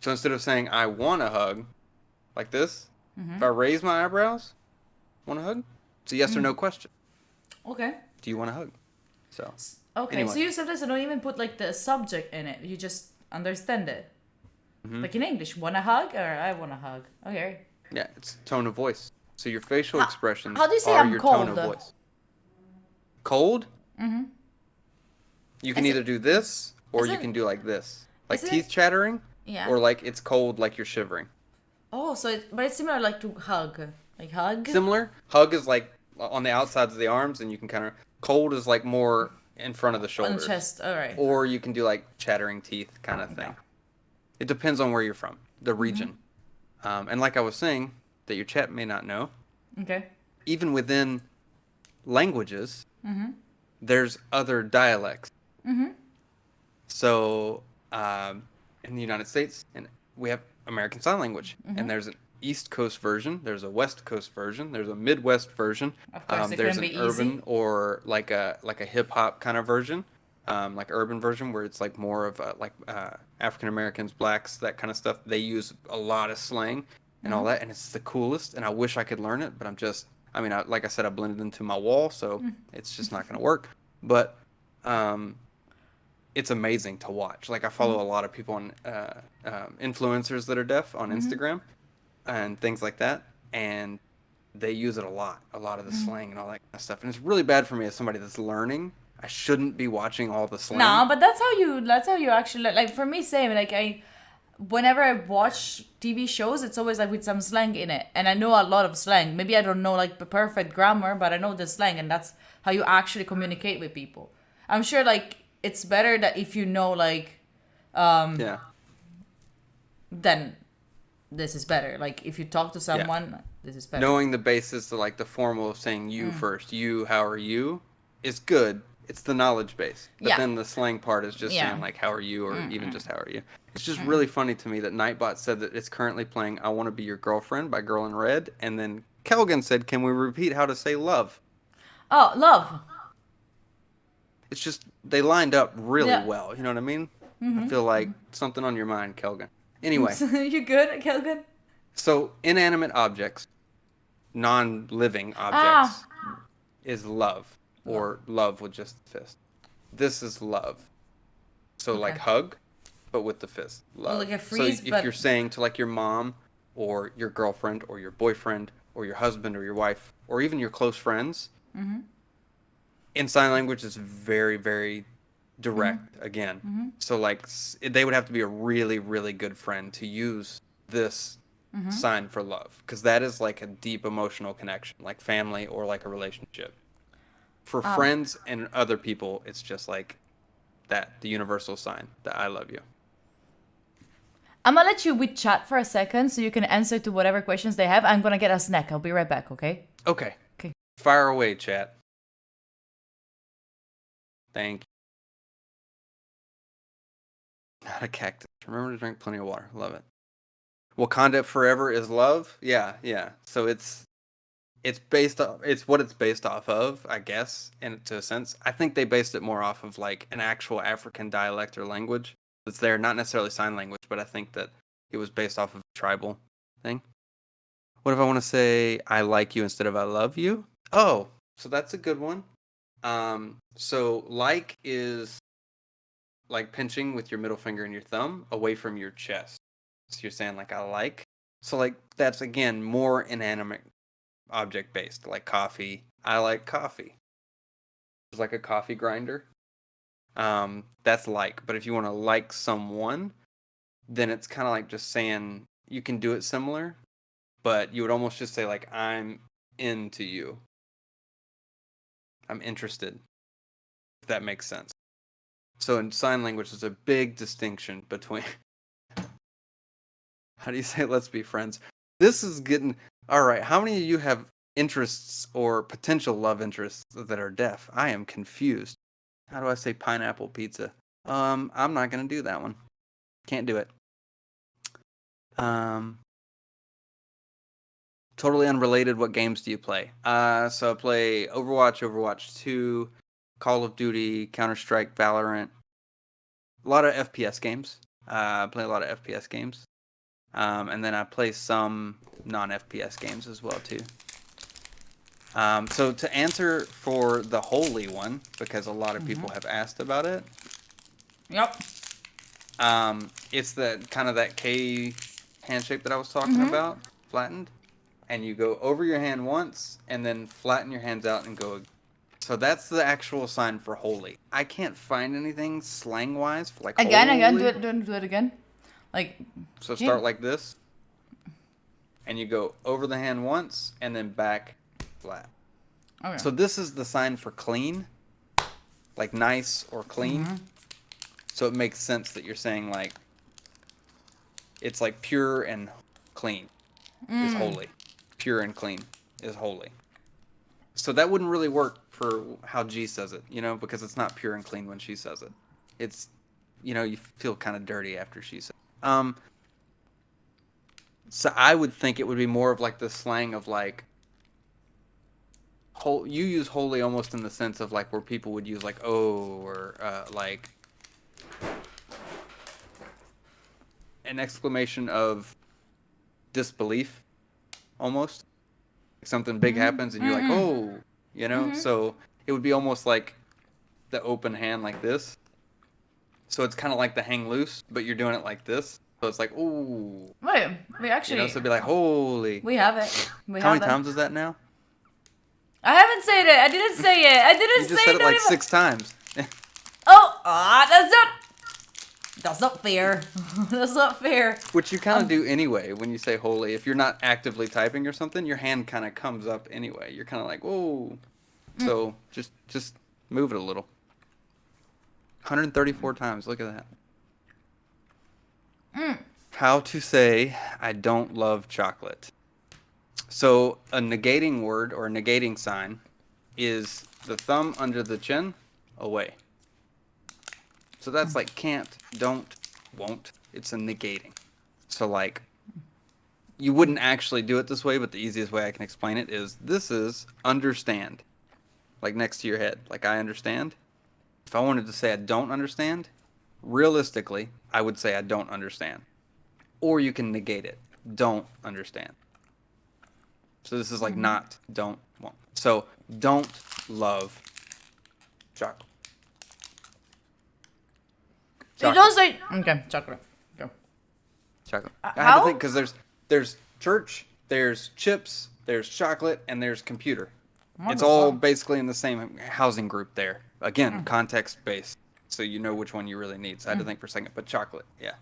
S3: So instead of saying I want a hug like this, if I raise my eyebrows, want a hug? It's a yes or no question.
S1: Okay.
S3: Do you want a hug? So
S1: Okay.
S3: Anyway.
S1: So you sometimes don't even put like the subject in it. You just understand it. Like in English, want a hug or I want a hug. Okay.
S3: yeah, it's tone of voice. So your facial expressions
S1: how do you say
S3: are
S1: I'm
S3: your tone of
S1: cold?
S3: voice. Cold? Mm-hmm. You can
S1: Is
S3: either do this or
S1: is
S3: you
S1: it-
S3: can do like this. Like
S1: is it-
S3: teeth chattering
S1: Yeah.
S3: or like it's cold like you're shivering.
S1: Oh, so but it's similar like to hug. Like hug.
S3: Similar. Hug is like on the outsides of the arms and you can kind of cold is like more in front of the
S1: On
S3: shoulders.
S1: the chest. All right.
S3: Or you can do like chattering teeth kind of thing. It depends on where you're from, the region. And like I was saying, that your chat may not know,
S1: Okay.
S3: even within languages, there's other dialects. So in the United States, and we have American Sign Language, and there's an East Coast version, there's a West Coast version, there's a Midwest version.
S1: Of course, it
S3: there's
S1: can
S3: an
S1: be
S3: urban
S1: easy.
S3: or like a hip hop kind of version, like urban version where it's like more of like African Americans, blacks, that kind of stuff. They use a lot of slang and all that, and it's the coolest. And I wish I could learn it, but like I said, I blended into my wall, so it's just not going to work. But it's amazing to watch. Like I follow a lot of people on influencers that are deaf on Instagram and things like that, and they use it a lot of the slang and all that kind of stuff. And it's really bad for me as somebody that's learning. I shouldn't be watching all the slang.
S1: No, but that's how you actually like for me same like whenever I watch TV shows it's always like with some slang in it and I know a lot of slang. Maybe I don't know like the perfect grammar, but I know the slang and that's how you actually communicate with people. I'm sure like it's better that if you know like
S3: Yeah.
S1: then this is better. Like if you talk to someone, this is better.
S3: Knowing the basis of like the formal of saying you first, you, how are you, is good. It's the knowledge base. But
S1: Yeah.
S3: then the slang part is just
S1: Yeah.
S3: saying like how are you or even just how are you. It's just really funny to me that Nightbot said that it's currently playing I Want to Be Your Girlfriend by Girl in Red, and then Kelgan said, "Can we repeat how to say love?"
S1: Oh, love.
S3: It's just they lined up really
S1: Yeah.
S3: well. You know what I mean? I feel like something on your mind, Kelgan. Anyway,
S1: You good, Kelvin?
S3: so inanimate objects, non-living objects, is love, or love with just the fist. This is love. So like
S1: Okay.
S3: hug, but with the fist. Love.
S1: like a freeze,
S3: so if
S1: but-
S3: you're saying to like your mom, or your girlfriend, or your boyfriend, or your husband, or your wife, or even your close friends, in sign language it's very, very direct again. So like they would have to be a really, really good friend to use this sign for love, because that is like a deep emotional connection, like family or like a relationship. For friends and other people, it's just like that, the universal sign that I love you.
S1: I'm gonna let you with chat for a second so you can answer to whatever questions they have. I'm gonna get a snack. I'll be right back, okay?
S3: Okay.
S1: Okay.
S3: Fire away, chat. Thank you. Not a cactus. Remember to drink plenty of water. Love it. Wakanda forever is love. Yeah, yeah. So it's based off. It's what it's based off of, I guess, and to a sense, I think they based it more off of like an actual African dialect or language that's there, not necessarily sign language, but I think that it was based off of a tribal thing. What if I want to say I like you instead of I love you? Oh, so that's a good one. So like is like pinching with your middle finger and your thumb away from your chest. So you're saying like I like. So like that's again more inanimate object based, like coffee. I like coffee. It's like a coffee grinder. That's like. But if you want to like someone, then it's kind of like just saying you can do it similar, but you would almost just say like I'm into you. I'm interested. If that makes sense. So in sign language, there's a big distinction between. How do you say let's be friends? This is getting all right. How many of you have interests or potential love interests that are deaf? I am confused. How do I say pineapple pizza? I'm not gonna do that one. Can't do it. Totally unrelated. What games do you play? So I play Overwatch, Overwatch 2, Call of Duty, Counter-Strike, Valorant. A lot of FPS games. I play a lot of FPS games. And then I play some non-FPS games as well too. So to answer for the holy one, because a lot of people have asked about it.
S1: Yep.
S3: It's the kind of that K handshake that I was talking about, flattened, and you go over your hand once and then flatten your hands out and go. So that's the actual sign for holy. I can't find anything slang wise for like
S1: Again,
S3: holy.
S1: do it again. Like.
S3: So start like this, and you go over the hand once and then back flat.
S1: Okay.
S3: So this is the sign for clean, like nice or clean. So it makes sense that you're saying like it's like pure and clean is holy. Pure and clean is holy. So that wouldn't really work for how G says it, because it's not pure and clean when she says it. It's, you feel kind of dirty after she says it. So I would think it would be more of like the slang of like, you use holy almost in the sense of like where people would use like oh or like an exclamation of disbelief almost. Something big happens and you're like oh, so it would be almost like the open hand like this. So it's kind of like the hang loose, but you're doing it like this. So it's like ooh.
S1: Wait, we actually.
S3: So it'd be like holy.
S1: We have it.
S3: How many times is that now?
S1: I haven't said it. I didn't say it. I didn't
S3: You
S1: say
S3: just said it like
S1: even...
S3: 6 times.
S1: That's not fair. That's not fair.
S3: Which you kind of do anyway when you say holy. If you're not actively typing or something, your hand kind of comes up anyway. You're kind of like, whoa. So just move it a little. 134 times. Look at that. How to say I don't love chocolate. So a negating word or a negating sign is the thumb under the chin away. So that's like can't, don't, won't. It's a negating. So like you wouldn't actually do it this way, but the easiest way I can explain it is this is understand. Like next to your head. Like I understand. If I wanted to say I don't understand, realistically, I would say I don't understand. Or you can negate it. Don't understand. So this is like not, don't, won't. So don't love chocolate.
S1: You don't say. Okay, chocolate. Go.
S3: Chocolate. I had
S1: how?
S3: to think because there's church, there's chips, there's chocolate, and there's computer. It's all basically in the same housing group there. Again, context based, so you know which one you really need. So I had to think for a second, but chocolate, yeah.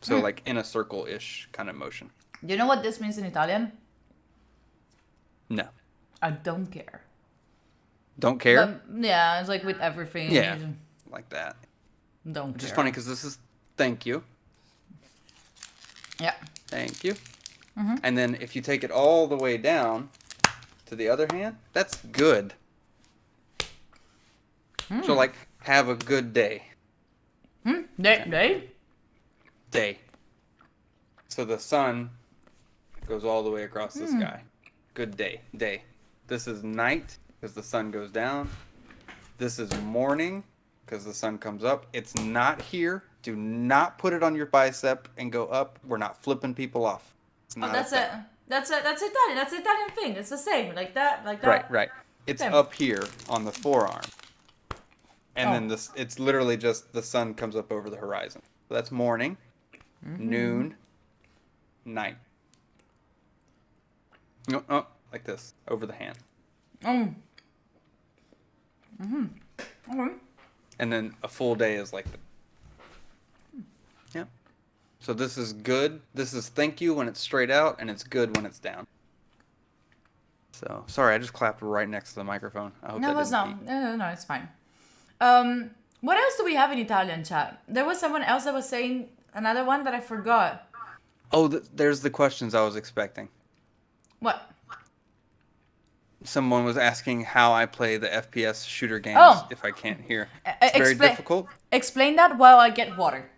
S3: So like in a circle-ish kind of motion.
S1: Do you know what this means in Italian?
S3: No.
S1: I don't care.
S3: Don't care?
S1: Yeah, it's like with everything.
S3: Yeah, like that.
S1: Don't
S3: Which
S1: care.
S3: is funny because this is thank you.
S1: Yeah.
S3: Thank you. And then if you take it all the way down to the other hand, that's good. So like, have a good day.
S1: Day?
S3: day. So the sun goes all the way across the sky. Good day. Day. This is night because the sun goes down. This is morning because the sun comes up. It's not here. Do not put it on your bicep and go up. We're not flipping people off. It's not
S1: That's it. That's Italian. That's the Italian thing. It's the same. Like that.
S3: Right. It's
S1: Same.
S3: up here on the forearm. And
S1: Oh.
S3: then it's literally just the sun comes up over the horizon. So that's morning, noon, night. No, like this, over the hand.
S1: Okay.
S3: And then a full day is like that. Yeah. So this is good. This is thank you when it's straight out, and it's good when it's down. So, sorry, I just clapped right next to the microphone. I hope
S1: No,
S3: that
S1: it was
S3: didn't
S1: not.
S3: beep.
S1: No, it's fine. What else do we have in Italian chat? There was someone else that was saying another one that I forgot.
S3: Oh, there's the questions I was expecting.
S1: What?
S3: Someone was asking how I play the FPS shooter games
S1: Oh.
S3: if I can't hear. It's very difficult.
S1: Explain that while I get water.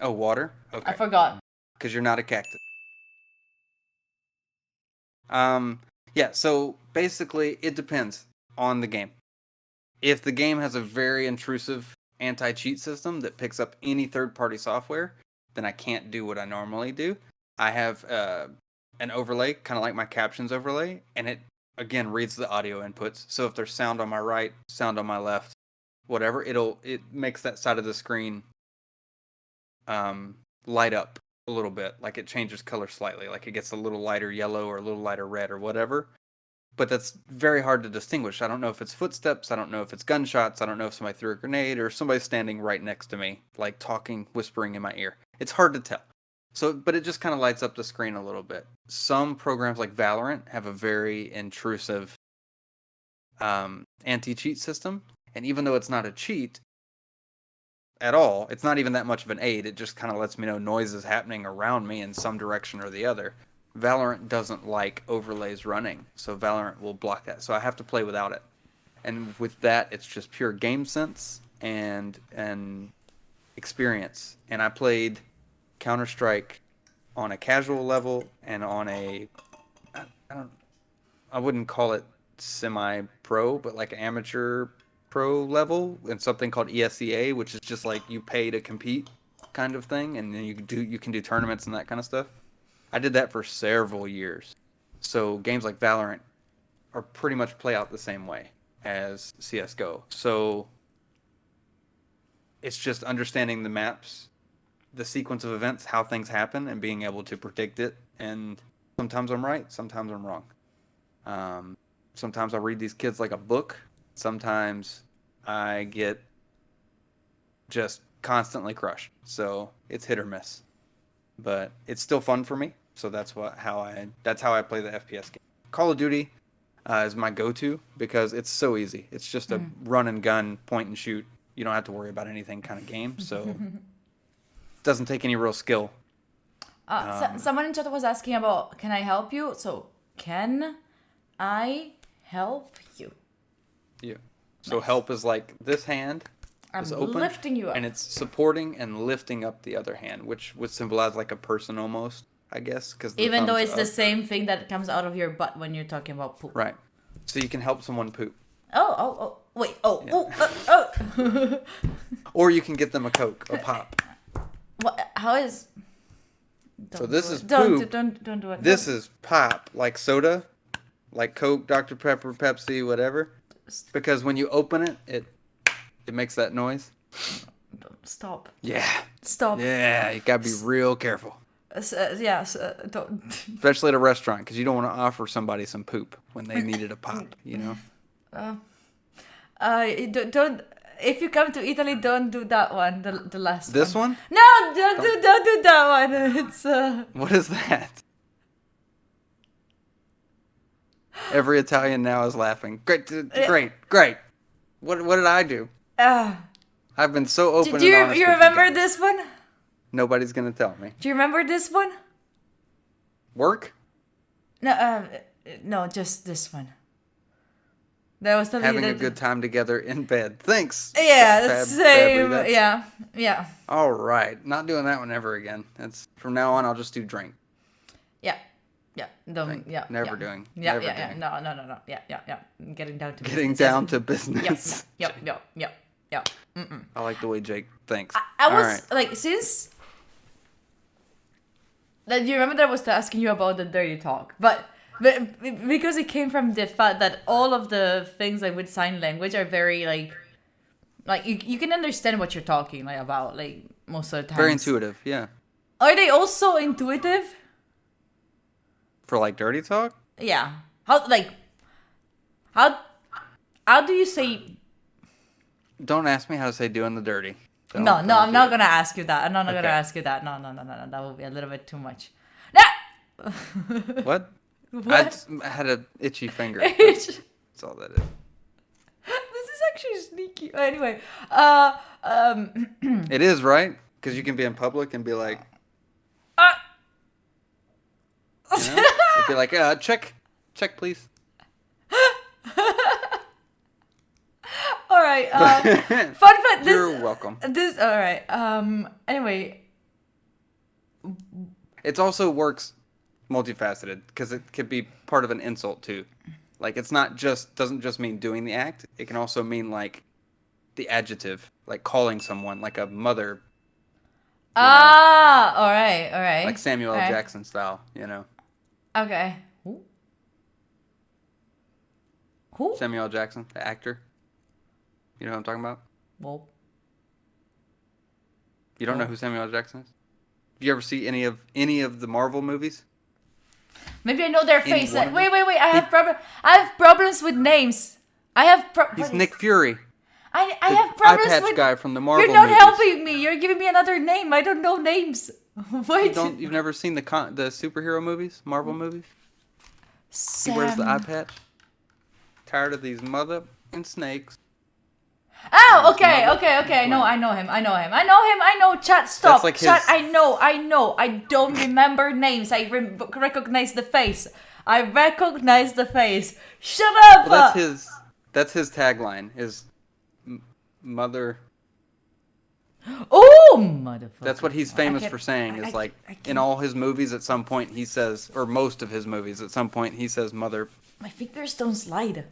S3: Oh, water?
S1: I
S3: Okay.
S1: forgot.
S3: Because you're not a cactus. Yeah, so basically it depends on the game. If the game has a very intrusive anti-cheat system that picks up any third-party software, then I can't do what I normally do. I have an overlay, kind of like my captions overlay, and it, again, reads the audio inputs. So if there's sound on my right, sound on my left, whatever, it makes that side of the screen light up a little bit. Like it changes color slightly. Like it gets a little lighter yellow or a little lighter red or whatever. But that's very hard to distinguish. I don't know if it's footsteps. I don't know if it's gunshots. I don't know if somebody threw a grenade or somebody's standing right next to me, like talking, whispering in my ear. It's hard to tell. So, but it just kind of lights up the screen a little bit. Some programs like Valorant have a very intrusive anti-cheat system. And even though it's not a cheat at all, it's not even that much of an aid. It just kind of lets me know noise is happening around me in some direction or the other. Valorant doesn't like overlays running, so Valorant will block that. So I have to play without it. And with that, it's just pure game sense and experience. And I played Counter-Strike on a casual level and on a I wouldn't call it semi-pro, but like amateur pro level, and something called ESEA, which is just like you pay to compete kind of thing, and then you can do tournaments and that kind of stuff. I did that for several years. So games like Valorant are pretty much play out the same way as CS:GO. So it's just understanding the maps, the sequence of events, how things happen, and being able to predict it. And sometimes I'm right, sometimes I'm wrong. Sometimes I read these kids like a book. Sometimes I get just constantly crushed. So it's hit or miss. But it's still fun for me. So that's how I play the FPS game. Call of Duty is my go-to because it's so easy. It's just a run and gun, point and shoot. You don't have to worry about anything kind of game. So it doesn't take any real skill.
S1: Someone in chat was asking about, can I help you? So, can I help you?
S3: Yeah. So help is like this hand
S1: I'm
S3: is open,
S1: lifting you up.
S3: and it's supporting and lifting up the other hand, which would symbolize like a person almost, I guess.
S1: Even though it's the same thing that comes out of your butt when you're talking about poop.
S3: Right. So you can help someone poop.
S1: Wait,
S3: Yeah. Or you can get them a Coke, a pop.
S1: What? How is?
S3: So this is
S1: Don't
S3: poop.
S1: don't do it.
S3: This is pop, like soda, like Coke, Dr. Pepper, Pepsi, whatever. Because when you open it, it makes that noise.
S1: Stop.
S3: Yeah.
S1: Stop.
S3: Yeah, you gotta be real careful.
S1: Yes. Don't.
S3: Especially at a restaurant, because you don't want to offer somebody some poop when they needed a pop, you know?
S1: Don't. If you come to Italy, don't do that one. The last.
S3: This one?
S1: No, don't do that one. It's
S3: What is that? Every Italian now is laughing. Great. What did I do? I've been so open
S1: Do you
S3: and honest with
S1: remember
S3: guys.
S1: this one?
S3: Nobody's gonna tell me.
S1: Do you remember this one?
S3: Work?
S1: No, no, just this one. That was totally
S3: Having a good time together in bed. Thanks.
S1: Yeah, the
S3: Fab-
S1: same.
S3: Fabry, that's-
S1: Yeah, yeah,
S3: All right. Not doing that one ever again. That's from now on. I'll just do drink.
S1: yeah, yeah. Don't,
S3: Drink.
S1: yeah,
S3: Never
S1: yeah.
S3: doing.
S1: Yeah,
S3: Never
S1: yeah, yeah.
S3: doing.
S1: No. Yeah. Getting down to
S3: Getting
S1: business.
S3: down to
S1: Yep,
S3: business.
S1: yep.
S3: I like the way Jake thinks.
S1: I
S3: All
S1: was
S3: right.
S1: like, since that you remember that I was asking you about the dirty talk, but because it came from the fact that all of the things like with sign language are very like you can understand what you're talking like about like most of the time.
S3: Very intuitive. Yeah.
S1: Are they also intuitive?
S3: For like dirty talk.
S1: Yeah. How do you say?
S3: Don't ask me how to say doing the dirty. Don't-
S1: No,
S3: don't
S1: I'm
S3: do
S1: not
S3: it.
S1: gonna ask you that. I'm not gonna
S3: Okay.
S1: ask you that. No. That would be a little bit too much. No.
S3: What?
S1: What?
S3: I had an itchy finger.
S1: This
S3: That's all that is.
S1: is actually sneaky. Anyway,
S3: It is, right? Because you can be in public and be like, you know? You'd be like, check, please.
S1: all right. Fun fact.
S3: You're welcome.
S1: This. All right. Anyway.
S3: It also works multifaceted because it could be part of an insult too. Like it's not just doesn't just mean doing the act. It can also mean like the adjective, like calling someone like a mother,
S1: All right.
S3: like Samuel L.
S1: Okay.
S3: Jackson style. You know,
S1: Okay. Who?
S3: Samuel L. Jackson, the actor. You know what I'm talking about?
S1: Well,
S3: You don't know who Samuel L. Jackson is? Did you ever see any of the Marvel movies?
S1: maybe I know their
S3: Any
S1: face.
S3: one of
S1: Wait. I have problems with names. I have.
S3: He's Nick Fury,
S1: I
S3: the
S1: have
S3: eye
S1: problems
S3: patch
S1: with.
S3: guy from the Marvel
S1: You're not
S3: movies.
S1: helping me. You're giving me another name. I don't know names. Wait.
S3: You've never seen the superhero movies, Marvel movies? He wears the eye patch. Tired of these mother and snakes.
S1: Oh, okay. No, I know him. I know. Chat, stop.
S3: like
S1: Chat,
S3: his-
S1: I know. I don't remember names. I recognize the face. Shut up.
S3: Well, that's his tagline. Is mother.
S1: Oh, motherfucker.
S3: That's what he's
S1: I
S3: famous
S1: can't-
S3: for saying.
S1: I
S3: Is like
S1: can't-
S3: in all his movies, at some point he says, or most of his movies, at some point he says mother.
S1: My fingers don't slide.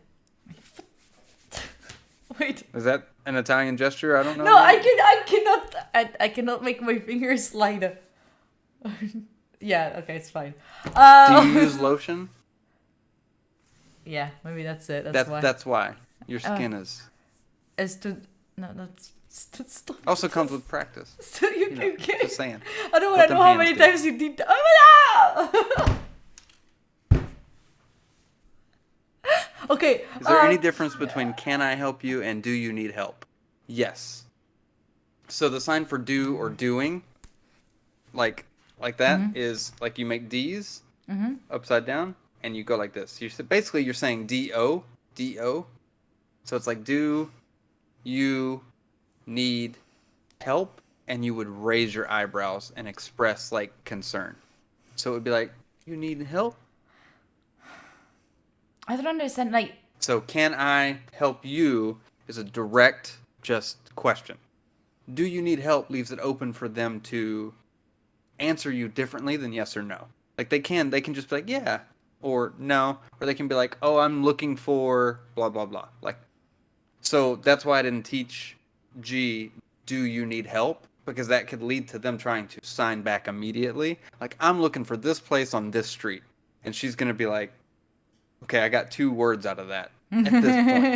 S1: Wait.
S3: Is that an Italian gesture? I don't know.
S1: No, I cannot make my fingers slide. Yeah, okay, it's fine.
S3: Do you use lotion?
S1: Yeah, maybe that's it.
S3: That's why your skin is.
S1: It's to no, that's stop.
S3: Also comes with practice.
S1: You
S3: know,
S1: can
S3: just saying.
S1: I don't
S3: Let
S1: want to
S3: them
S1: know how
S3: hands
S1: many
S3: do it.
S1: times you did. Oh no! Okay.
S3: Is there any difference between can I help you and do you need help? Yes. So the sign for do or doing, like that, is like you make D's upside down and you go like this. Basically you're saying D-O, D-O. So it's like do you need help, and you would raise your eyebrows and express like concern. So it would be like, you need help?
S1: I don't understand. Like,
S3: So can I help you is a direct just question. Do you need help leaves it open for them to answer you differently than yes or no. Like they can just be like, yeah, or no, or they can be like, oh, I'm looking for blah, blah, blah. Like, so that's why I didn't teach G, do you need help? Because that could lead to them trying to sign back immediately. Like, I'm looking for this place on this street. And she's going to be like, okay, I got 2 words out of that at this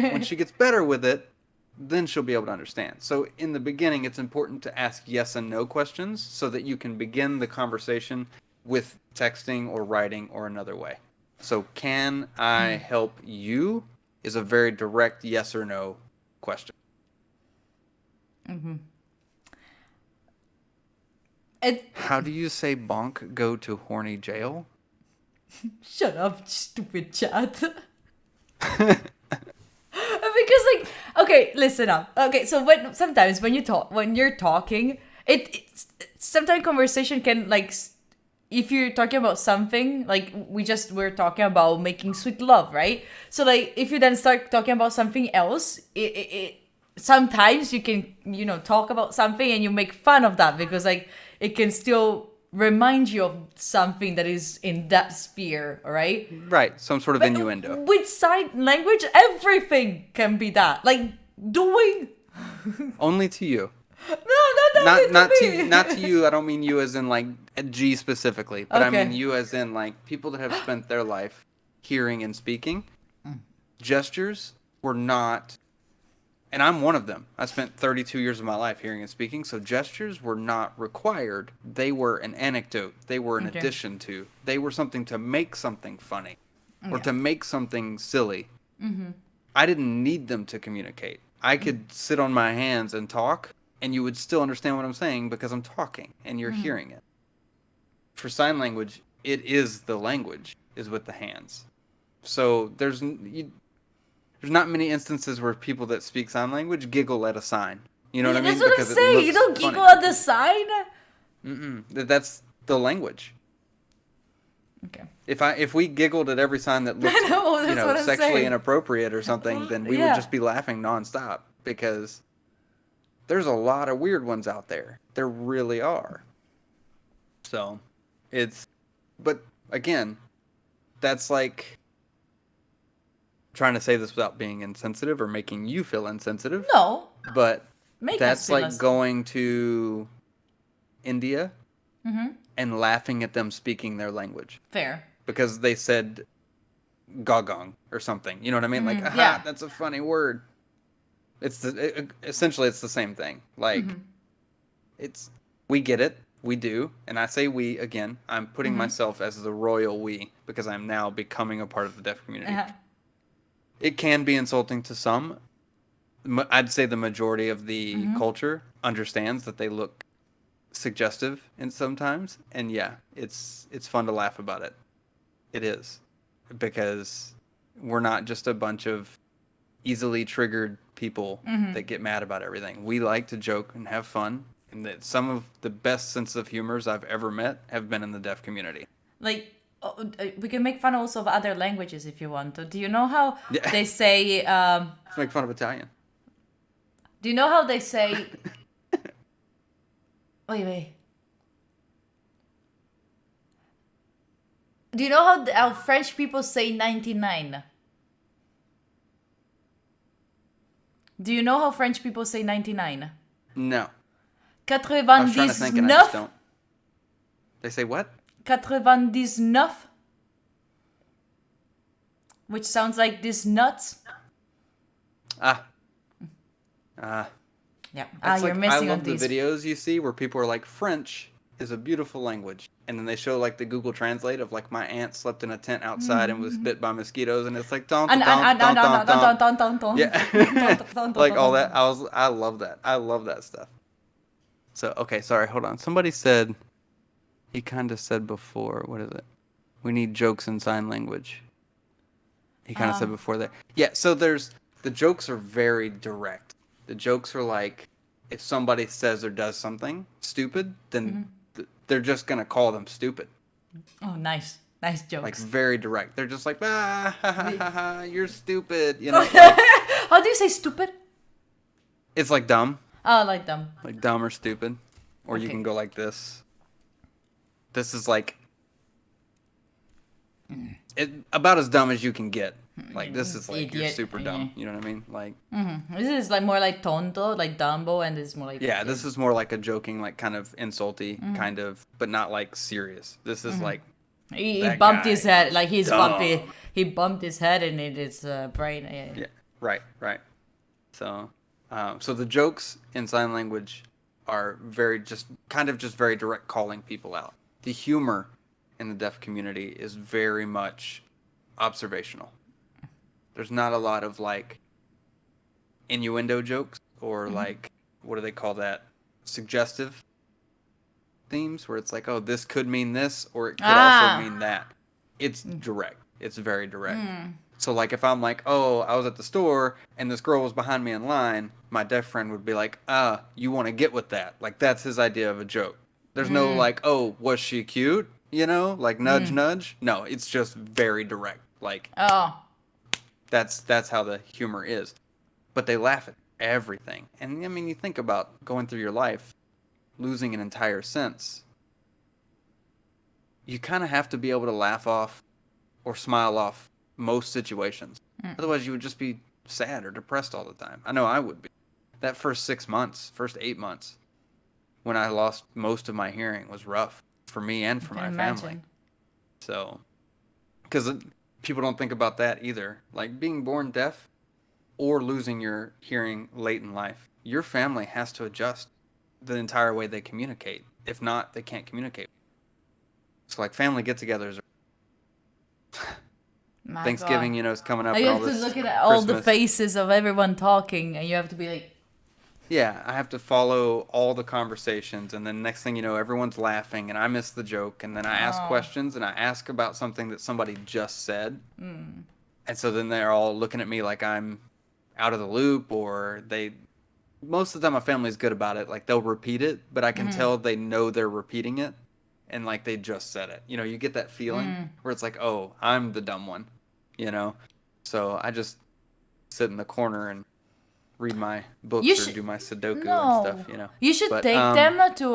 S3: point. When she gets better with it, then she'll be able to understand. So in the beginning, it's important to ask yes and no questions so that you can begin the conversation with texting or writing or another way. So can I help you is a very direct yes or no question. How do you say bonk go to horny jail?
S1: shut up, stupid chat. Because like, okay, listen up. Okay, so when you're talking, it sometimes conversation can like if you're talking about something, like we're talking about making sweet love, right? So like if you then start talking about something else, it sometimes you can, talk about something and you make fun of that because like it can still remind you of something that is in that sphere, all right?
S3: Right, some sort of innuendo.
S1: With sign language, everything can be that. Like doing.
S3: Only to you.
S1: No,
S3: Not
S1: to
S3: to
S1: me.
S3: not to you. I don't mean you as in like a G specifically, but I
S1: Okay.
S3: mean you as in like people that have spent their life hearing and speaking. Gestures were not, and I'm one of them. I spent 32 years of my life hearing and speaking, so gestures were not required. They were an anecdote. They were an
S1: Okay.
S3: addition to. They were something to make something funny or
S1: Yeah.
S3: to make something silly. I didn't need them to communicate. I could sit on my hands and talk, and you would still understand what I'm saying because I'm talking and you're hearing it. For sign language, it is the language is with the hands. So there's not many instances where people that speak sign language giggle at a sign. You know what I mean?
S1: That's what I'm
S3: it
S1: saying. You
S3: looks
S1: don't
S3: funny.
S1: giggle at the sign.
S3: That's the language.
S1: Okay.
S3: If we giggled at every sign that looked,
S1: know, that's what I'm
S3: sexually
S1: saying.
S3: inappropriate or something, then we
S1: Yeah.
S3: would just be laughing nonstop because there's a lot of weird ones out there. There really are. So, but again, that's like trying to say this without being insensitive or making you feel insensitive,
S1: No,
S3: but
S1: make us
S3: that's
S1: feel
S3: like
S1: us.
S3: going to India and laughing at them speaking their language
S1: Fair.
S3: because they said gogong or something. You know what I mean? Like, aha,
S1: yeah.
S3: that's a funny word. Essentially it's the same thing. Like, we get it. We do. And I say we again. I'm putting myself as the royal we because I'm now becoming a part of the deaf community.
S1: Uh-huh.
S3: It can be insulting to some. I'd say the majority of the culture understands that they look suggestive in sometimes, and yeah, it's fun to laugh about it. It is, because we're not just a bunch of easily triggered people that get mad about everything. We like to joke and have fun, and that some of the best sense of humors I've ever met have been in the deaf community.
S1: Like we can make fun also of other languages if you want to. Do you know how
S3: Yeah.
S1: they say?
S3: Let's make fun of Italian.
S1: Do you know how they say? Wait. Do you know how French people say 99? Do you know how French people say 99?
S3: No, I was trying to think and I just
S1: 99?
S3: don't. They say what?
S1: 99? Which sounds like this nuts.
S3: Yeah.
S1: You're
S3: Like,
S1: missing
S3: I
S1: on
S3: love the
S1: these.
S3: videos you see where people are like, French is a beautiful language, and then they show like the Google Translate of like my aunt slept in a tent outside and was bit by mosquitoes, and it's like don don don don. Yeah, like all that. I love that. I love that stuff. So okay, sorry, hold on. Somebody said, he kind of said before, what is it? We need jokes in sign language. He kind of said before that. Yeah, so the jokes are very direct. The jokes are like, if somebody says or does something stupid, then they're just going to call them stupid.
S1: Oh, nice jokes.
S3: Like, very direct. They're just like, ha, ha, ha, ha, you're stupid. You know, like,
S1: How do you say stupid?
S3: it's like dumb.
S1: Oh, I like them.
S3: Like dumb or stupid. Or you
S1: Okay.
S3: can go like this. This is like, about as dumb as you can get. Like, this is like, you're
S1: Idiot.
S3: super dumb. You know what I mean? Like,
S1: This is like more like tonto, like Dumbo, and this is more like
S3: yeah, this is more like a joking, like kind of insulty, kind of, but not like serious. This is like,
S1: he
S3: that
S1: bumped
S3: guy
S1: his head, like he's
S3: dumb.
S1: bumpy. He bumped his head and it is brain.
S3: yeah, right. So, so the jokes in sign language are very just very direct, calling people out. The humor in the deaf community is very much observational. There's not a lot of like innuendo jokes or like, what do they call that? Suggestive themes where it's like, oh, this could mean this or it could also mean that. It's direct. It's very direct. So like if I'm like, oh, I was at the store and this girl was behind me in line, my deaf friend would be like, you want to get with that. Like that's his idea of a joke. There's no like, oh, was she cute? you know, like nudge, nudge. No, it's just very direct. Like
S1: Oh.
S3: that's how the humor is. But they laugh at everything. And I mean, you think about going through your life, losing an entire sense. You kind of have to be able to laugh off or smile off most situations. Otherwise, you would just be sad or depressed all the time. I know I would be. That first 6 months, first 8 months, when I lost most of my hearing was rough for me and for
S1: I
S3: my
S1: can
S3: family.
S1: imagine.
S3: So, because people don't think about that either. Like being born deaf or losing your hearing late in life, your family has to adjust the entire way they communicate. If not, they can't communicate. So, like family get-togethers,
S1: My
S3: Thanksgiving,
S1: God.
S3: you know, is coming up
S1: And
S3: and
S1: you
S3: all
S1: have to
S3: this
S1: look at all the
S3: Christmas.
S1: faces of everyone talking, and you have to be like,
S3: Yeah, I have to follow all the conversations, and then next thing you know, everyone's laughing, and I miss the joke, and then I ask
S1: oh.
S3: questions, and I ask about something that somebody just said, and so then they're all looking at me like I'm out of the loop, or they. Most of the time, my family's good about it. Like they'll repeat it, but I can tell they know they're repeating it, and like they just said it. You know, you get that feeling where it's like, oh, I'm the dumb one, you know. So I just sit in the corner and read my books
S1: You
S3: or
S1: should
S3: do my Sudoku and
S1: no.
S3: stuff, you know.
S1: You should
S3: But
S1: take them to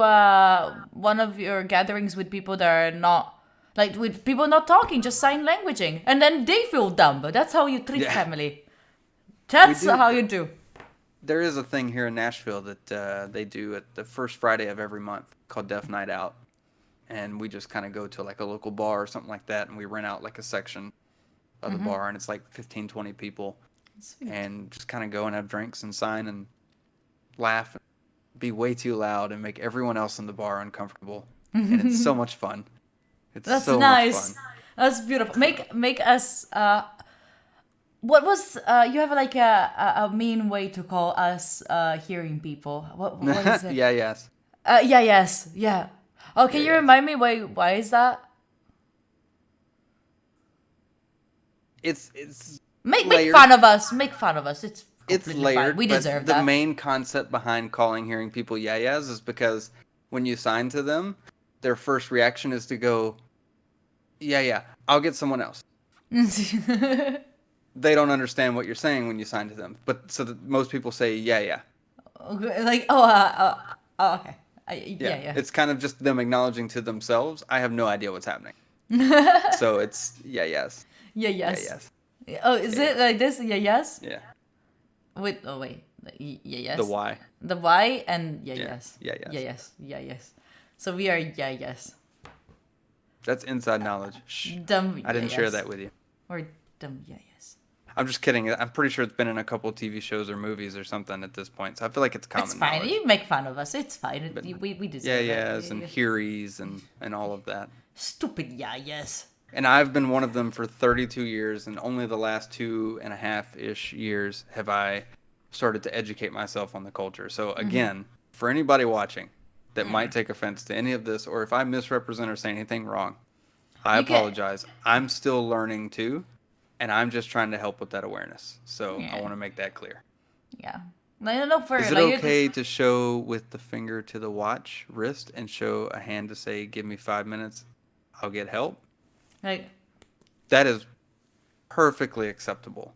S1: one of your gatherings with people that are not like with people not talking, just sign languaging, and then they feel dumb. But that's how you treat
S3: Yeah.
S1: family. That's
S3: do-
S1: how you do.
S3: there is a thing here in Nashville that they do at the first Friday of every month called Deaf Night Out, and we just kind of go to like a local bar or something like that, and we rent out like a section of the bar, and it's like 15, 20 people,
S1: Sweet.
S3: and just kind of go and have drinks and sign and laugh, and be way too loud and make everyone else in the bar uncomfortable, and it's so much fun. It's
S1: That's
S3: so
S1: nice.
S3: much fun.
S1: That's beautiful. Make us. What was you have like a mean way to call us hearing people? What is it?
S3: Yeah, yes.
S1: Yeah. Yes. Yeah. Oh, can
S3: Yeah,
S1: you
S3: yes.
S1: remind me why is that?
S3: It's
S1: Make
S3: layered.
S1: fun of us. Make fun of us. It's
S3: It's
S1: completely fine.
S3: layered.
S1: We
S3: but
S1: deserve
S3: the
S1: that.
S3: main concept behind calling hearing people yayas is because when you sign to them, their first reaction is to go, yeah, I'll get someone else. They don't understand what you're saying when you sign to them, but so that most people say yeah.
S1: Like okay. Yeah.
S3: It's kind of just them acknowledging to themselves, I have no idea what's happening. So it's yes.
S1: Yeah. Yes.
S3: Yes.
S1: Oh, is it like this? Yeah. Yes.
S3: Yeah.
S1: Wait. Oh wait. Yeah. Yes.
S3: The why.
S1: The why and yeah.
S3: Yeah.
S1: Yes.
S3: Yeah, yes.
S1: Yeah. Yes. Yeah. Yes. So we are yeah. Yes.
S3: That's inside knowledge. Shh.
S1: Dumb.
S3: I didn't
S1: yeah,
S3: share
S1: yes.
S3: that with you.
S1: Or dumb. Yeah. Yes.
S3: I'm just kidding. I'm pretty sure it's been in a couple TV shows or movies or something at this point. So I feel like it's common
S1: It's fine.
S3: knowledge.
S1: You make fun of us. It's fine.
S3: But
S1: We deserve
S3: Yeah,
S1: it.
S3: yeahs and hearies and all of that.
S1: Stupid yeah. Yes.
S3: And I've been one of them for 32 years, and only the last 2.5-ish years have I started to educate myself on the culture. So again, for anybody watching that might take offense to any of this, or if I misrepresent or say anything wrong, I
S1: You can-
S3: apologize. I'm still learning too, and I'm just trying to help with that awareness. So
S1: Yeah.
S3: I want to make that clear.
S1: Yeah. I don't know for
S3: Is it
S1: like
S3: okay to show with the finger to the watch wrist and show a hand to say, give me 5 minutes, I'll get help?
S1: like
S3: That is perfectly acceptable.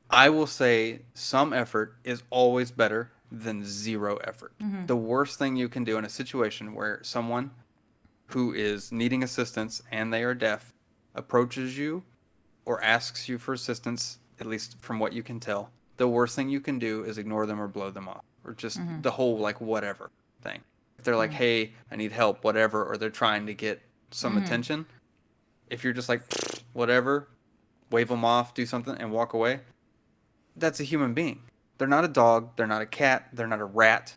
S3: I will say some effort is always better than zero effort. The worst thing you can do in a situation where someone who is needing assistance and they are deaf approaches you or asks you for assistance, at least from what you can tell, the worst thing you can do is ignore them or blow them off or just the whole like whatever thing. If they're like, hey, I need help, whatever, or they're trying to get some attention, if you're just like, whatever, wave them off, do something, and walk away, that's a human being. They're not a dog. They're not a cat. They're not a rat.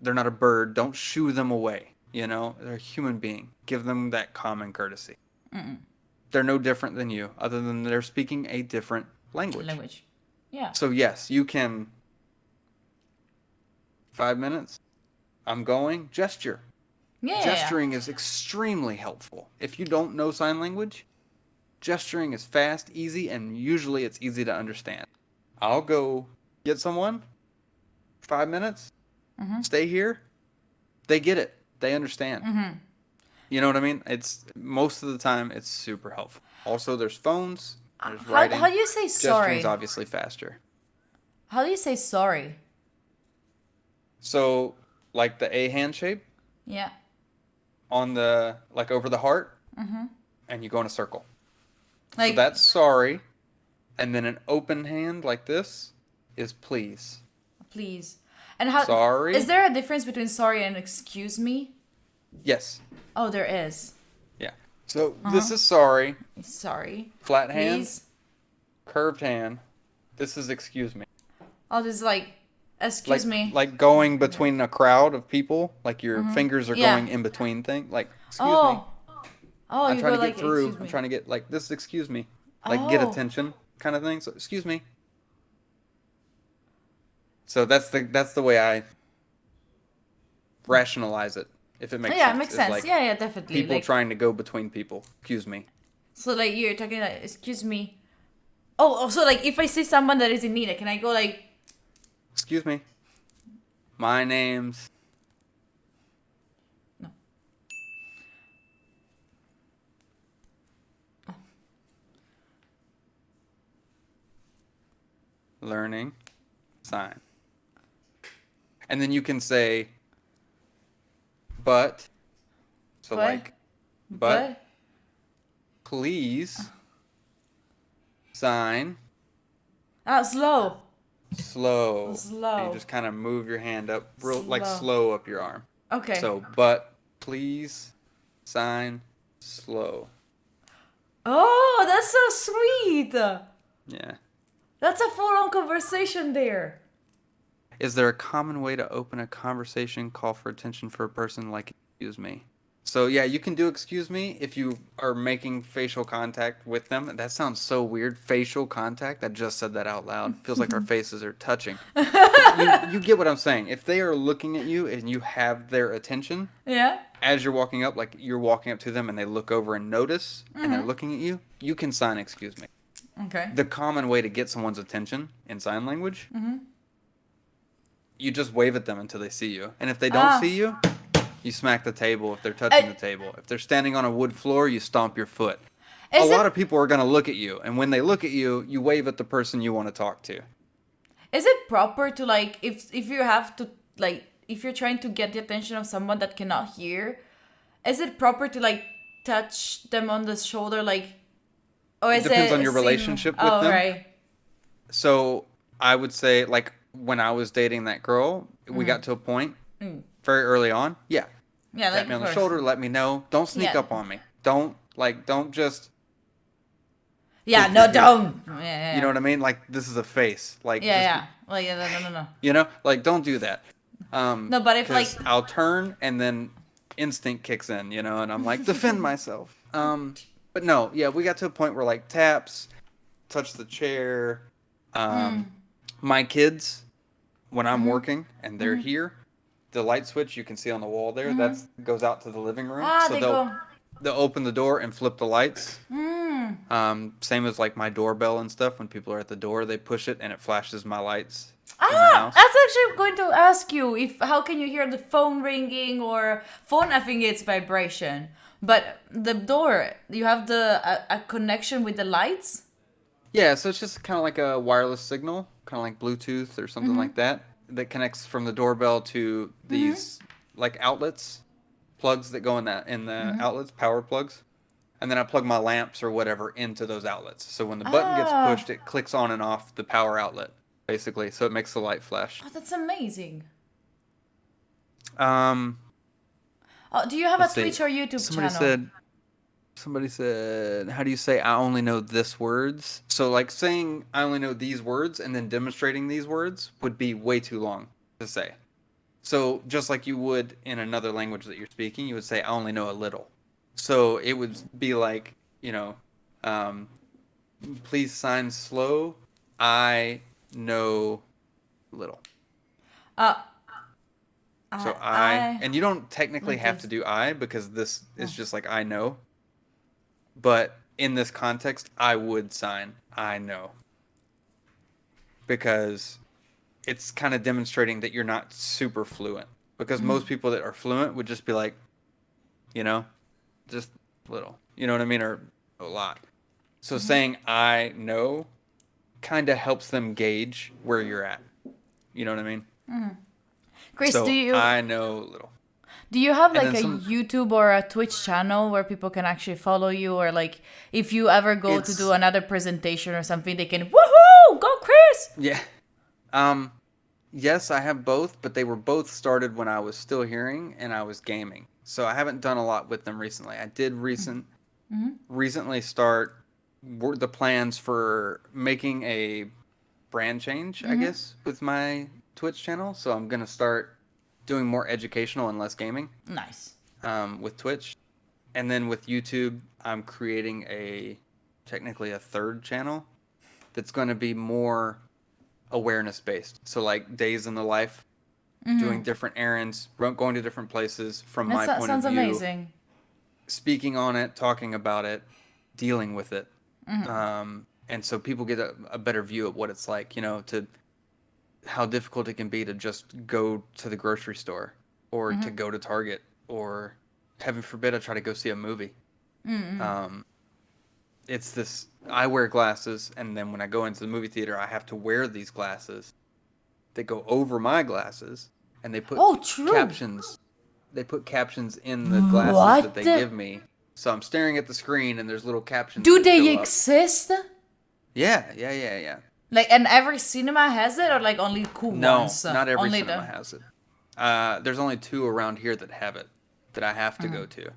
S3: They're not a bird. Don't shoo them away. You know, they're a human being. Give them that common courtesy. They're no different than you, other than they're speaking a different language.
S1: Yeah.
S3: So yes, you can. 5 minutes. I'm going. Gesture.
S1: Yeah.
S3: Gesturing is extremely helpful. If you don't know sign language, gesturing is fast, easy, and usually it's easy to understand. I'll go get someone. 5 minutes. Stay here. They get it. They understand. You know what I mean? It's most of the time it's super helpful. Also, there's phones, there's
S1: How
S3: writing.
S1: do you say
S3: Gesturing's
S1: sorry?
S3: obviously faster.
S1: How do you say sorry?
S3: So, like the A hand shape
S1: Yeah.
S3: on the like over the heart, and you go in a circle. So
S1: Like,
S3: that's sorry, and then an open hand like this is please.
S1: please. And how is
S3: Sorry.
S1: there a difference between sorry and excuse me?
S3: Yes.
S1: Oh, there is.
S3: Yeah. So this is sorry.
S1: Sorry.
S3: Flat hand,
S1: Please.
S3: curved hand. This is excuse me.
S1: Oh, this is like,
S3: Like
S1: excuse me.
S3: like going between a crowd of people, like your fingers are
S1: Yeah.
S3: going in between things. Like excuse me.
S1: Oh. Oh,
S3: I'm
S1: you
S3: trying
S1: go
S3: to
S1: like,
S3: get through.
S1: excuse
S3: I'm
S1: me.
S3: trying to get like this. Excuse me. Like get
S1: Oh.
S3: attention kind of thing. So excuse me. So that's the way I rationalize it. If it makes
S1: Yeah, it
S3: sense,
S1: makes
S3: is
S1: sense.
S3: like
S1: Yeah, yeah, definitely.
S3: people
S1: Like,
S3: trying to go between people. Excuse me.
S1: so like you're talking like, excuse me. Oh, so like if I see someone that is in need, can I go like,
S3: Excuse me. My name's
S1: no.
S3: learning sign. And then you can say but. So
S1: But?
S3: like but please sign
S1: Oh, slow.
S3: slow.
S1: Slow.
S3: You just kind of move your hand up real like
S1: Slow.
S3: slow up your arm.
S1: Okay.
S3: So but please sign slow.
S1: Oh, that's so sweet.
S3: Yeah.
S1: That's a full-on conversation there.
S3: Is there a common way to open a conversation, call for attention for a person like excuse me? So yeah, you can do excuse me if you are making facial contact with them. That sounds so weird. Facial contact. I just said that out loud. Feels like our faces are touching. But you get what I'm saying. If they are looking at you and you have their attention
S1: Yeah.
S3: as you're walking up, like you're walking up to them and they look over and notice and they're looking at you, you can sign excuse me.
S1: Okay.
S3: The common way to get someone's attention in sign language, you just wave at them until they see you. And if they don't
S1: Ah.
S3: see you, you smack the table if they're touching
S1: I-
S3: the table. If they're standing on a wood floor, you stomp your foot.
S1: Is
S3: A
S1: it
S3: lot of people are going to look at you. And when they look at you, you wave at the person you want to talk to.
S1: is it proper to like if you have to like if you're trying to get the attention of someone that cannot hear, is it proper to like touch them on the shoulder like or is
S3: depends on your
S1: seem-
S3: relationship with
S1: oh,
S3: them.
S1: Right.
S3: So I would say, like, when I was dating that girl, we got to a point very early on. Yeah.
S1: Yeah, like
S3: Tap me on
S1: of
S3: the
S1: course.
S3: shoulder, let me know. Don't sneak
S1: Yeah.
S3: up on me. Don't just,
S1: Yeah, no, don't. Yeah, yeah.
S3: you know what I mean? Like, this is a face. Like,
S1: Yeah,
S3: just,
S1: yeah. Well, yeah, no.
S3: you know, like, don't do that.
S1: No, but if,
S3: 'Cause
S1: like-
S3: I'll turn and then instinct kicks in, you know, and I'm like, defend myself. But no, yeah, we got to a point where like taps, touch the chair. My kids, when I'm working and they're here, the light switch you can see on the wall there, that's goes out to the living room.
S1: Ah,
S3: so
S1: they go.
S3: they'll open the door and flip the lights. Same as like my doorbell and stuff. When people are at the door, they push it and it flashes my lights in the
S1: Ah,
S3: house.
S1: that's actually going to ask you if how can you hear the phone ringing or phone? I think it's vibration, but the door you have a connection with the lights.
S3: Yeah, so it's just kind of like a wireless signal, kind of like Bluetooth or something like that connects from the doorbell to these like outlets, plugs that go in the outlets, power plugs. And then I plug my lamps or whatever into those outlets. So when the button gets
S1: Ah.
S3: pushed, it clicks on and off the power outlet, basically. So it makes the light flash.
S1: Oh, that's amazing.
S3: Um,
S1: Oh, do you have a
S3: let's see.
S1: Twitch or YouTube
S3: Somebody
S1: channel?
S3: said, how do you say I only know this words? So like saying I only know these words and then demonstrating these words would be way too long to say. So just like you would in another language that you're speaking, you would say I only know a little. So it would be like, you know, please sign slow. I know little. So and you don't technically have to do I because this is just like I know. But in this context, I would sign I know. Because it's kind of demonstrating that you're not super fluent. Because most people that are fluent would just be like, you know, just little. You know what I mean? Or a lot. So saying I know kind of helps them gauge where you're at. You know what I mean?
S1: Chris,
S3: So
S1: do you
S3: I know little.
S1: have
S3: And
S1: like
S3: then
S1: a
S3: some
S1: YouTube or a Twitch channel where people can actually follow you, or like if you ever go to do
S3: it's
S1: another presentation or something, they can woohoo go Chris.
S3: yeah. Um yes, I have both, but they were both started when I was still hearing and I was gaming. So I haven't done a lot with them recently. I did recently start the plans for making a brand change, I guess, with my Twitch channel. So I'm gonna start doing more educational and less gaming
S1: Nice.
S3: with Twitch, and then with YouTube, I'm creating technically a third channel that's going to be more awareness based. So like days in the life, doing different errands, going to different places from my point of
S1: Sounds
S3: view,
S1: amazing.
S3: speaking on it, talking about it, dealing with it. And so people get a better view of what it's like, to how difficult it can be to just go to the grocery store or to go to Target or, heaven forbid, I try to go see a movie. Um, it's this, I wear glasses, and then when I go into the movie theater, I have to wear these glasses that go over my glasses, and they put
S1: Oh, true.
S3: captions. They put captions in the glasses that they
S1: What?
S3: give me. So I'm staring at the screen, and there's little captions
S1: Do
S3: that
S1: they
S3: show up.
S1: exist?
S3: Yeah.
S1: Like, and every cinema has it, or like only cool
S3: No,
S1: ones?
S3: not every
S1: Only
S3: cinema has it. There's only 2 around here that have it, that I have to go to.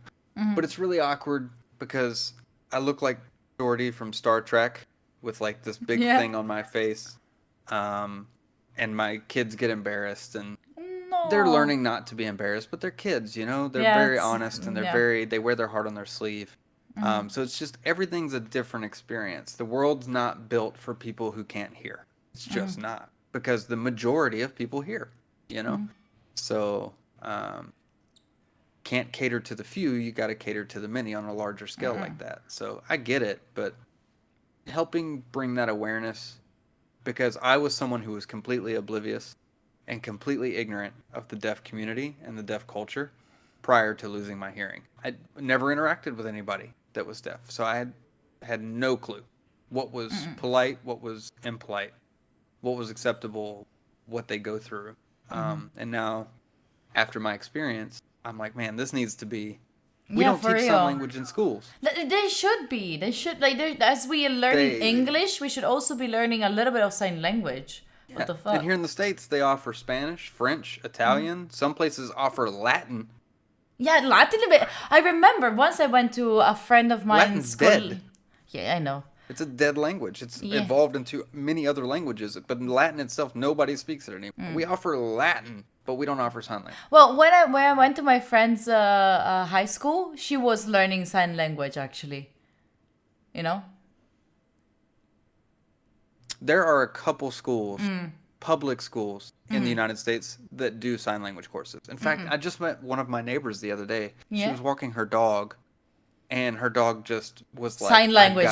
S3: But it's really awkward because I look like Geordi from Star Trek with like this big
S1: Yeah.
S3: thing on my face. And my kids get embarrassed, and
S1: No.
S3: they're learning not to be embarrassed, but they're kids, They're
S1: Yeah,
S3: very
S1: it's-
S3: honest, and
S1: yeah.
S3: they wear their heart on their sleeve. So it's just, everything's a different experience. The world's not built for people who can't hear. It's just not, because the majority of people hear. So can't cater to the few. You got to cater to the many on a larger scale like that. So I get it, but helping bring that awareness, because I was someone who was completely oblivious and completely ignorant of the deaf community and the deaf culture prior to losing my hearing. I never interacted with anybody that was deaf, so I had no clue what was polite, what was impolite, what was acceptable, what they go through. And now, after my experience, I'm like, man, this needs to be. We
S1: Yeah,
S3: don't
S1: for
S3: teach
S1: real.
S3: sign language in schools.
S1: They should be. They should, like, as we are learning
S3: They-
S1: English, we should also be learning a little bit of sign language. What the fuck?
S3: And here in the States, they offer Spanish, French, Italian. Some places offer Latin.
S1: Yeah, Latin. I remember once I went to a friend of mine's
S3: Latin's
S1: school.
S3: dead.
S1: Yeah, I know.
S3: It's a dead language. It's
S1: Yeah.
S3: evolved into many other languages, but in Latin itself, nobody speaks it anymore. We offer Latin, but we don't offer sign language.
S1: Well, when I went to my friend's high school, she was learning sign language actually. You know?
S3: There are a couple schools, public schools in
S1: Mm-hmm.
S3: the United States that do sign language courses. In fact, I just met one of my neighbors the other day. She
S1: Yeah.
S3: was walking her dog, and her dog just was like,
S1: Sign language,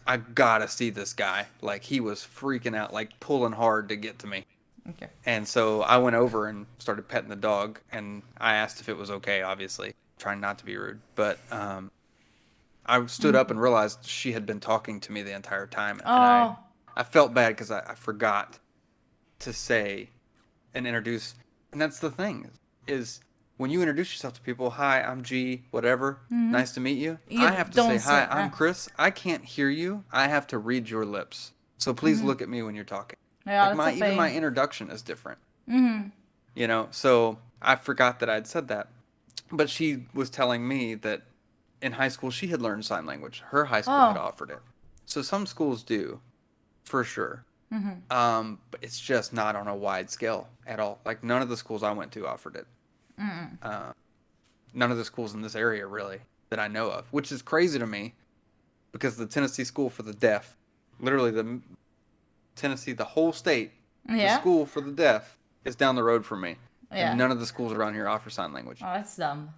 S3: I gotta see this guy. Like, he was freaking out, like pulling hard to get to me.
S1: Okay.
S3: And so I went over and started petting the dog, and I asked if it was okay, obviously, trying not to be rude. But I stood up and realized she had been talking to me the entire time. And
S1: Oh.
S3: I felt bad because I forgot to say and introduce. And that's the thing, is when you introduce yourself to people, hi, I'm G, whatever, nice to meet you.
S1: You
S3: I have to
S1: don't
S3: say, hi,
S1: say-
S3: I'm Chris. I can't hear you. I have to read your lips. So please look at me when you're talking.
S1: Yeah,
S3: Like,
S1: that's a
S3: even my
S1: pain.
S3: introduction is different. So I forgot that I'd said that. But she was telling me that in high school she had learned sign language. Her high school had
S1: Oh.
S3: offered it. So some schools do, for sure. But it's just not on a wide scale at all. Like, none of the schools I went to offered it. None of the schools in this area, really, that I know of. Which is crazy to me, because the Tennessee School for the Deaf, literally the whole state, the
S1: Yeah.
S3: school for the deaf, is down the road from me.
S1: Yeah.
S3: And none of the schools around here offer sign language.
S1: Oh, that's dumb.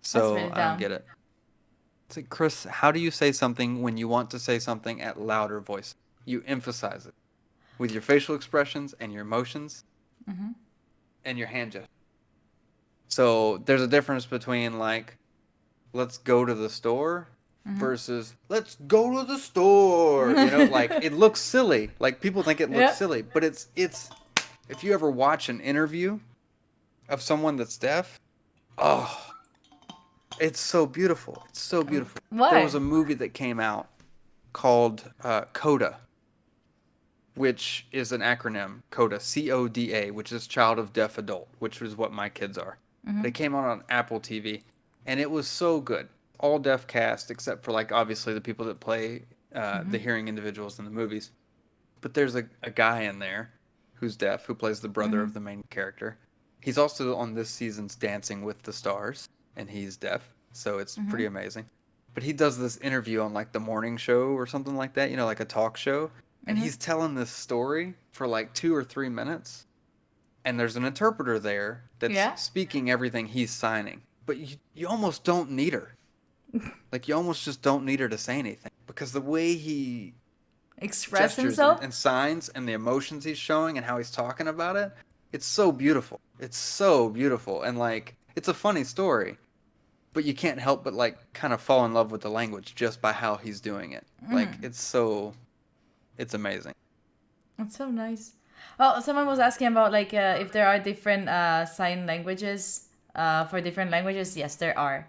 S3: So
S1: really
S3: I don't
S1: dumb.
S3: get it. It's like, Chris, how do you say something when you want to say something at louder voice? You emphasize it with your facial expressions and your emotions and your hand gesture. So there's a difference between, like, let's go to the store versus let's go to the store. You know, like it looks silly. Like people think it looks
S1: Yep.
S3: silly, but it's if you ever watch an interview of someone that's deaf, oh, it's so beautiful. It's so beautiful.
S1: Why?
S3: There was a movie that came out called CODA, which is an acronym, CODA, CODA, which is Child of Deaf Adult, which is what my kids are. They came out on Apple TV, and it was so good. All deaf cast, except for, like, obviously the people that play the hearing individuals in the movies. But there's a guy in there who's deaf, who plays the brother of the main character. He's also on this season's Dancing with the Stars, and he's deaf, so it's pretty amazing. But he does this interview on, like, the morning show or something like that, you know, like a talk show. And he's telling this story for like 2 or 3 minutes. And there's an interpreter there that's
S1: Yeah.
S3: speaking everything he's signing. But you almost don't need her. Like, you almost just don't need her to say anything. Because the way he
S1: Express
S3: gestures
S1: himself.
S3: and signs and the emotions he's showing and how he's talking about it, it's so beautiful. It's so beautiful. And, like, it's a funny story. But you can't help but, like, kind of fall in love with the language just by how he's doing it. Like, it's amazing.
S1: That's so nice. Oh, someone was asking about like if there are different sign languages for different languages. Yes, there are,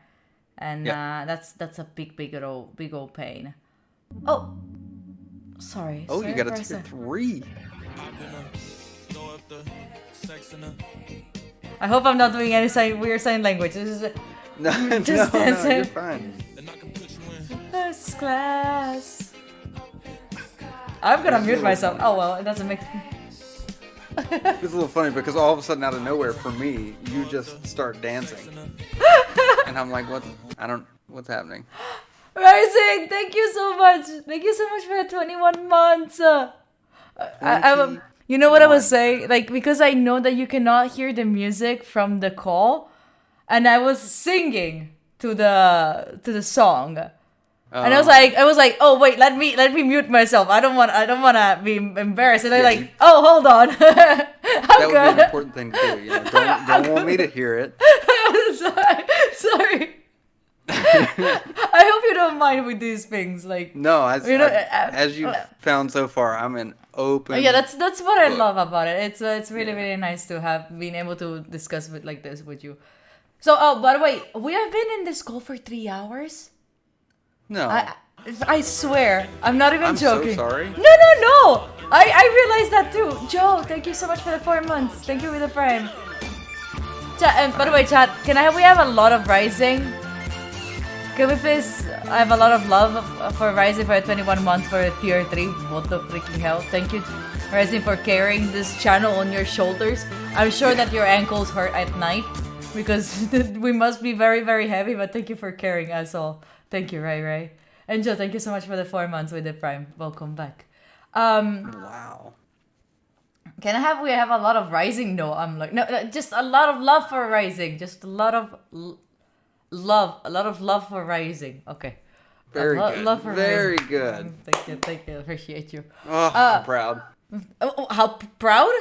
S1: and that's a big old pain. Oh, sorry.
S3: Oh,
S1: sorry
S3: you got
S1: for
S3: a
S1: a
S3: tier
S1: sec.
S3: 3.
S1: I hope I'm not doing any weird sign language. This is
S3: No,
S1: Just
S3: no,
S1: dancing.
S3: you're fine.
S1: first class. I'm gonna mute myself. Oh well, it doesn't make.
S3: It's a little funny because all of a sudden, out of nowhere, for me, you just start dancing, and I'm like, "What? What's happening?"
S1: Rising, thank you so much. Thank you so much for the 21 months. You know what I was saying? Like, because I know that you cannot hear the music from the call, and I was singing to the song. And I was like, oh wait, let me mute myself. I don't want to be embarrassed. And I'm
S3: Yeah,
S1: like,
S3: you-
S1: oh, hold on.
S3: That would be an
S1: good.
S3: important thing to do. You know, don't want me to hear it.
S1: Sorry. I hope you don't mind with these things. Like,
S3: No,
S1: You know,
S3: as you've found so far, I'm an open.
S1: yeah, that's what I
S3: book.
S1: love about it. It's really really nice to have been able to discuss with like this with you. So, oh, by the way, we have been in this call for 3 hours.
S3: No,
S1: I swear, I'm not even
S3: I'm so
S1: joking.
S3: sorry.
S1: No. I realized that too. Joe, thank you so much for the 4 months. Thank you for the prime. Chat, and by the way, chat, we have a lot of Rising? Can we please have a lot of love for Rising for 21 months for tier 3? What the freaking hell? Thank you, Rising, for carrying this channel on your shoulders. I'm sure that your ankles hurt at night because we must be very, very heavy, but thank you for carrying us all. Thank you, Ray. And Joe, thank you so much for the 4 months with the prime. Welcome back.
S3: Wow.
S1: We have a lot of Rising? No, I'm like, no, just a lot of love for Rising. Just a lot of love for Rising. Okay.
S3: Very good.
S1: Love for
S3: Very
S1: Rising.
S3: good.
S1: Thank you, appreciate you.
S3: Oh, I'm proud.
S1: Oh, how proud?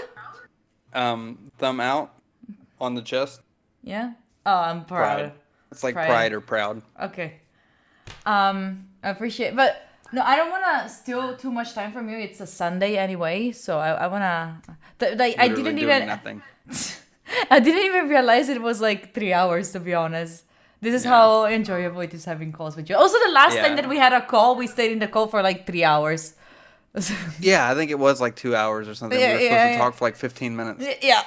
S3: Thumb out on the chest.
S1: Yeah. Oh, I'm proud.
S3: Pride. It's like
S1: Pride.
S3: pride or proud.
S1: Okay. I appreciate, but no, I don't want to steal too much time from you. It's a Sunday anyway, so I want to. Like, I
S3: Literally
S1: didn't
S3: doing
S1: even.
S3: nothing.
S1: I didn't even realize it was like 3 hours, to be honest. This is how enjoyable it is having calls with you. Also, the last time
S3: Yeah.
S1: that we had a call, we stayed in the call for like 3 hours.
S3: Yeah, I think it was like 2 hours or something.
S1: Yeah,
S3: We were supposed
S1: yeah,
S3: to talk for like 15 minutes.
S1: Yeah,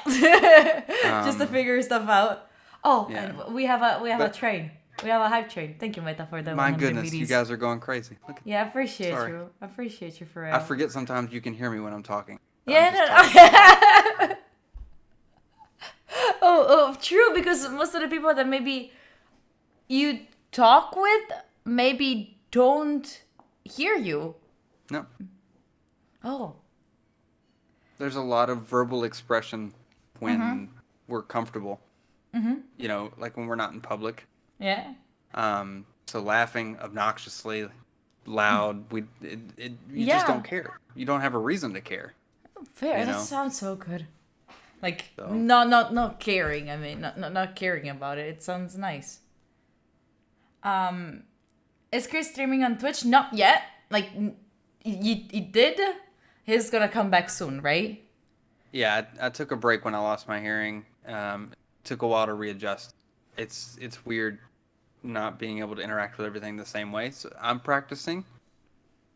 S1: just to figure stuff out. Oh,
S3: Yeah.
S1: and we have a
S3: But-
S1: train. We have a hype train. Thank you, Meta, for the
S3: My
S1: 100
S3: goodness, you
S1: BDs.
S3: guys are going crazy. Look,
S1: Yeah, I appreciate
S3: Sorry.
S1: you. I appreciate you for
S3: I forget sometimes you can hear me when I'm talking.
S1: Yeah,
S3: I'm just
S1: no,
S3: talking.
S1: oh, true. Because most of the people that maybe you talk with maybe don't hear you.
S3: No,
S1: Oh,
S3: there's a lot of verbal expression when
S1: Mm-hmm.
S3: we're comfortable. You know, like when we're not in public.
S1: yeah.
S3: So laughing obnoxiously, loud, you
S1: Yeah.
S3: just don't care. You don't have a reason to care.
S1: Fair.
S3: You
S1: That
S3: know?
S1: sounds so good. Like
S3: So-
S1: not caring. I mean, not caring about it. It sounds nice. Is Chris streaming on Twitch? Not yet. Like, he did. He's gonna come back soon, right?
S3: Yeah, I took a break when I lost my hearing. Took a while to readjust. It's weird not being able to interact with everything the same way. So I'm practicing.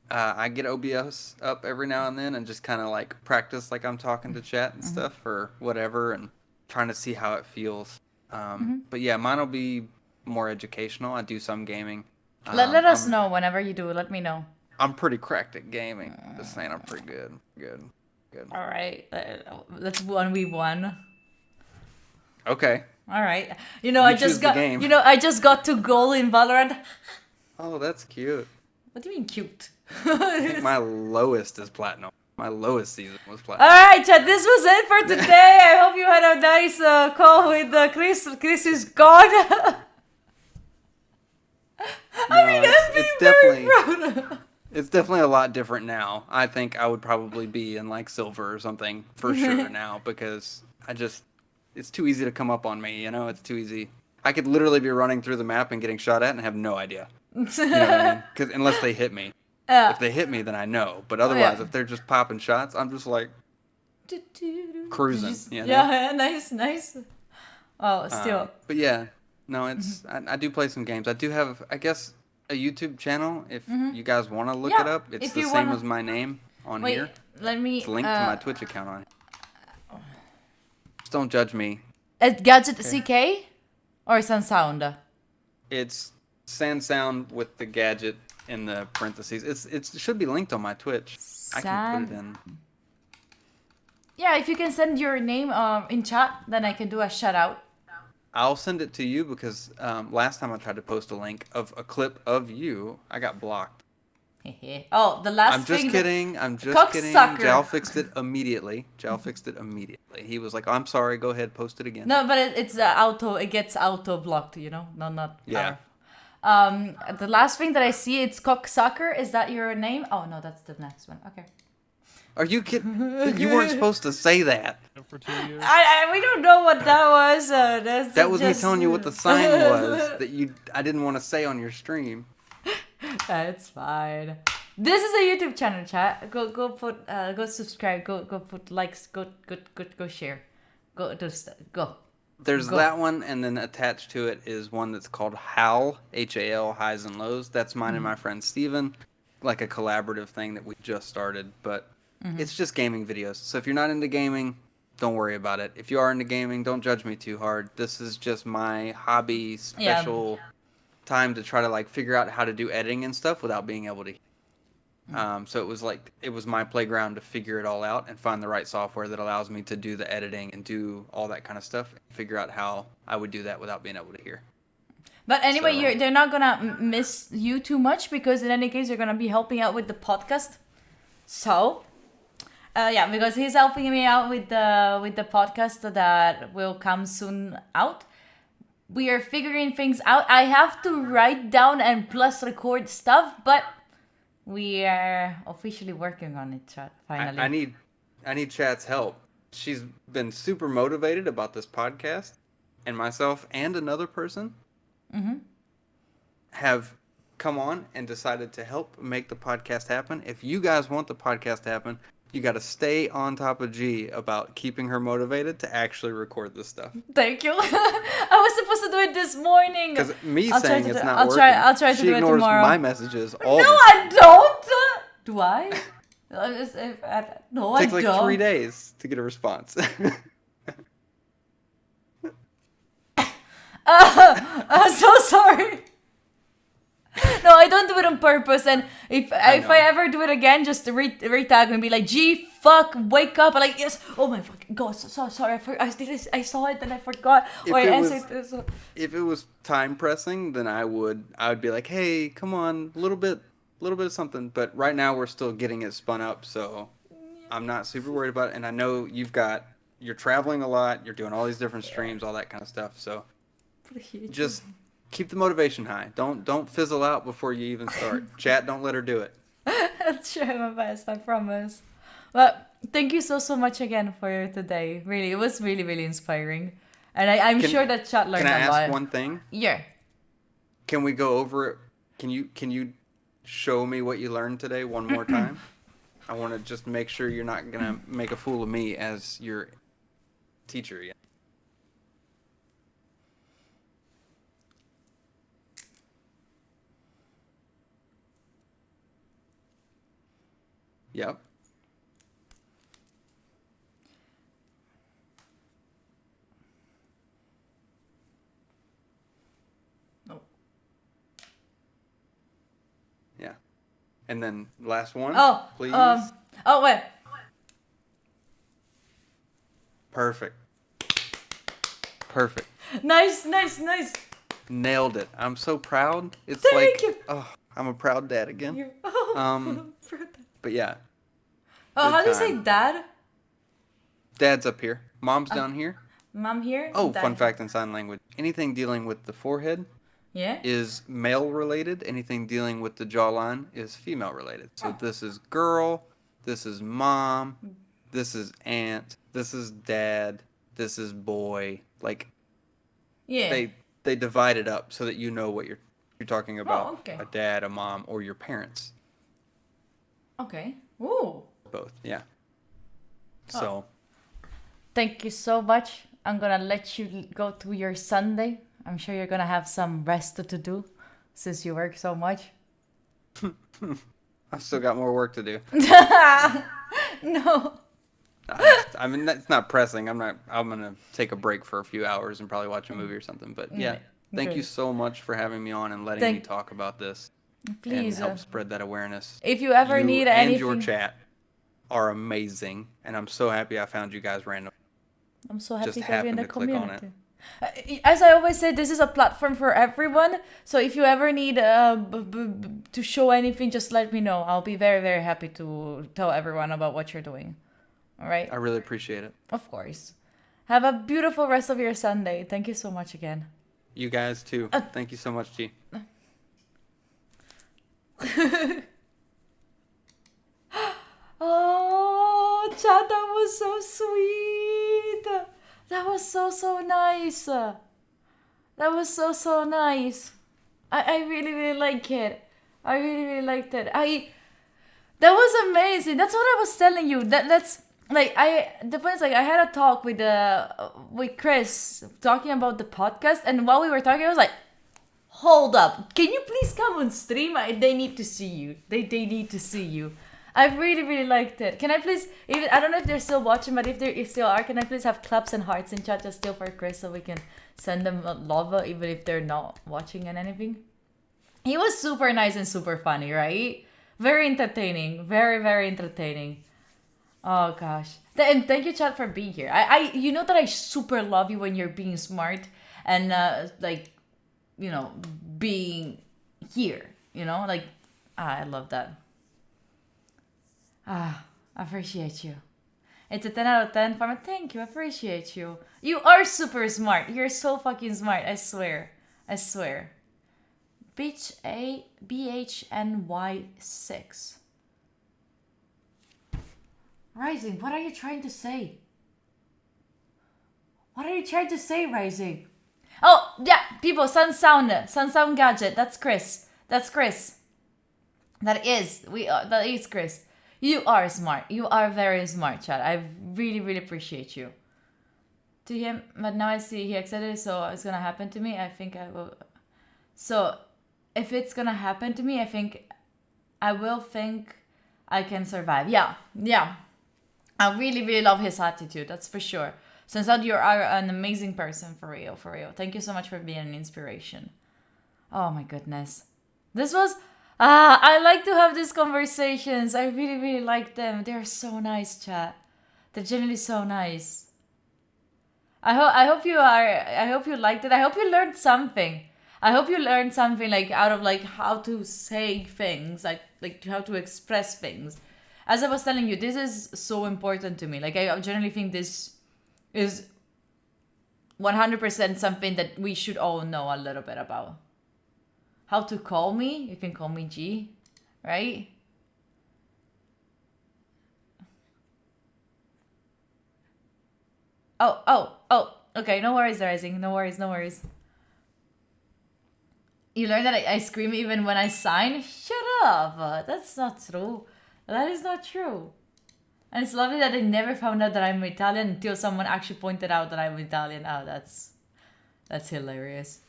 S3: I get OBS up every now and then and just kind of like practice like I'm talking to chat and stuff or whatever and trying to see how it feels. But yeah, mine will be more educational. I do some gaming.
S1: Let us know whenever you do. Let me know.
S3: I'm pretty cracked at gaming. Just saying, I'm pretty good. Good.
S1: All right. Let's 1v1.
S3: Okay.
S1: All right. I
S3: choose the game.
S1: I just got to goal in Valorant.
S3: Oh, that's cute.
S1: What do you mean cute?
S3: I think my lowest is platinum. My lowest season was platinum.
S1: All right, chat. This was it for today. I hope you had a nice call with Chris. Chris is gone.
S3: It's definitely it's definitely a lot different now. I think I would probably be in like silver or something for sure now because it's too easy to come up on me. It's too easy. I could literally be running through the map and getting shot at and have no idea. You know what I mean? 'Cause unless they hit me. If they hit me, then I know. But otherwise, if they're just popping shots, I'm just like cruising.
S1: Yeah, nice. Oh, still.
S3: But yeah, no, it's I do play some games. I do have, I guess, a YouTube channel. If you guys want to look it up, it's the same as my name on here.
S1: Let me.
S3: It's linked to my Twitch account on here. Just don't judge me.
S1: Gadget CK or Sound?
S3: It's Sound with the gadget in the parentheses. It should be linked on my Twitch. I can put it in.
S1: Yeah, if you can send your name in chat, then I can do a shout out.
S3: I'll send it to you because last time I tried to post a link of a clip of you, I got blocked.
S1: Oh, the last
S3: I'm just
S1: thing.
S3: kidding. I'm just kidding.
S1: Cocksucker.
S3: Jal fixed it immediately. He was like, "I'm sorry. Go ahead, post it again."
S1: No, but it's auto. It gets auto blocked. No, not.
S3: Yeah.
S1: The last thing that I see, it's Cocksucker. Is that your name? Oh no, that's the next one. Okay.
S3: Are you kidding? You weren't supposed to say that.
S4: For 2 years.
S1: We don't know what that was.
S3: That was me telling you what the sign was that I didn't want to say on your stream.
S1: That's fine. This is a YouTube channel, chat. Go subscribe. Go put likes. Go share. Go.
S3: There's that one, and then attached to it is one that's called HAL, H-A-L, Highs and Lows. That's mine and my friend Steven, like a collaborative thing that we just started, but it's just gaming videos. So if you're not into gaming, don't worry about it. If you are into gaming, don't judge me too hard. This is just my hobby, special time to try to like figure out how to do editing and stuff without being able to. So it was my playground to figure it all out and find the right software that allows me to do the editing and do all that kind of stuff. And figure out how I would do that without being able to hear.
S1: But anyway, they're not gonna miss you too much because in any case, you're gonna be helping out with the podcast. So, because he's helping me out with the podcast that will come soon out. We are figuring things out. I have to write down and plus record stuff, but we are officially working on it, chat. Finally,
S3: I need Chat's help. She's been super motivated about this podcast, and myself and another person have come on and decided to help make the podcast happen. If you guys want the podcast to happen, you got to stay on top of G about keeping her motivated to actually record this stuff.
S1: Thank you. I was supposed to do it this morning.
S3: Because saying it's not working,
S1: I'll try to
S3: she
S1: do it
S3: ignores
S1: tomorrow.
S3: my messages all
S1: No,
S3: the time.
S1: I don't. Do I? No, I
S3: It takes like
S1: don't.
S3: 3 days to get a response.
S1: I'm so sorry. No, I don't do it on purpose. And if I ever do it again, just retag me and be like, "Gee, fuck, wake up!" I'm like, "Yes, oh my fucking god, so sorry. I saw it and I forgot." Or I answered this.
S3: If it was time pressing, then I would be like, "Hey, come on, a little bit of something." But right now we're still getting it spun up, so I'm not super worried about it. And I know you're traveling a lot, you're doing all these different streams, all that kind of stuff. So just keep the motivation high. Don't fizzle out before you even start. Chat, don't let her do it.
S1: I'll try my best, I promise. But thank you so much again for today. Really, it was really, really inspiring. And I'm sure that chat learned a lot.
S3: Can I ask one thing?
S1: Yeah.
S3: Can we go over it? Can you show me what you learned today one more time? I want to just make sure you're not gonna make a fool of me as your teacher yet. Yep.
S1: No.
S3: Yeah. And then last one,
S1: Oh,
S3: please.
S1: oh wait.
S3: Perfect. Perfect.
S1: Nice, nice, nice.
S3: Nailed it. I'm so proud. It's
S1: Thank
S3: like,
S1: you.
S3: oh, I'm a proud dad again.
S1: You.
S3: But yeah,
S1: Oh,
S3: good
S1: how do you say
S3: time.
S1: dad?
S3: Dad's up here. Mom's down here.
S1: Mom here?
S3: Oh,
S1: Dad
S3: fun
S1: here.
S3: fact in sign language. Anything dealing with the forehead
S1: Yeah?
S3: is male related. Anything dealing with the jawline is female related. So this is girl, this is mom, this is aunt, this is dad, this is boy. Like
S1: Yeah.
S3: they divide it up so that you know what you're talking about.
S1: okay.
S3: A dad, a mom, or your parents.
S1: Okay. Ooh.
S3: Both. Yeah. So
S1: Thank you so much. I'm gonna let you go to your Sunday. I'm sure you're gonna have some rest to do since you work so much.
S3: I've still got more work to do.
S1: No.
S3: I mean, that's not pressing. I'm gonna take a break for a few hours and probably watch a movie or something. But yeah, thank you
S1: Great.
S3: so much for having me on and letting me
S1: Thank-
S3: talk about this
S1: Please.
S3: and help spread that awareness.
S1: If you ever
S3: You
S1: need
S3: and
S1: anything,
S3: your chat are amazing, and I'm so happy I found you guys random.
S1: I'm so happy
S3: just
S1: to be in
S3: happened
S1: the
S3: to click on it.
S1: community. As I always say, this is a platform for everyone. So if you ever need to show anything, just let me know. I'll be very, very happy to tell everyone about what you're doing. All right?
S3: I really appreciate it.
S1: Of course. Have a beautiful rest of your Sunday. Thank you so much again.
S3: You guys too. Thank you so much, G.
S1: Oh, Chad, that was so sweet. That was so, so nice. That was so, so nice. I really, really like it. I really, really liked it. That was amazing. That's what I was telling you. That's like the point is like I had a talk with Chris talking about the podcast, and while we were talking, I was like, hold up, can you please come on stream? They need to see you. They need to see you. I really, really liked it. Can I please, even I don't know if they're still watching, but if they still are, can I please have claps and hearts in chat just still for Chris so we can send them love even if they're not watching and anything? He was super nice and super funny, right? Very entertaining. Very, very entertaining. Oh gosh. And thank you, chat, for being here. You know that I super love you when you're being smart and like, you know, being here. You know, like I love that. I appreciate you. It's a 10 out of 10 farmer. Thank you. I appreciate you. You are super smart. You're so fucking smart. I swear. I swear. BHNY6. Rising, what are you trying to say? What are you trying to say, Rising? Oh, yeah, people, Sun Sound Gadget. That's Chris. That's Chris. That is Chris. You are smart. You are very smart, Chad. I really, really appreciate you. To him, but now I see he accepted, so it's gonna happen to me. I think I will. So, if it's gonna happen to me, I think I will think I can survive. Yeah. I really, really love his attitude. That's for sure. Since that you are an amazing person, for real, for real. Thank you so much for being an inspiration. Oh my goodness. This was... I like to have these conversations. I really, really like them. They're so nice, chat. They're genuinely so nice. I hope you liked it. I hope you learned something. I hope you learned something like out of like how to say things, like how to express things. As I was telling you, this is so important to me. Like I generally think this is 100% something that we should all know a little bit about. How to call me? You can call me G, right? Oh. Okay, no worries, Rising. No worries. You learn that I scream even when I sign? Shut up! That's not true. That is not true. And it's lovely that they never found out that I'm Italian until someone actually pointed out that I'm Italian. Oh, that's hilarious.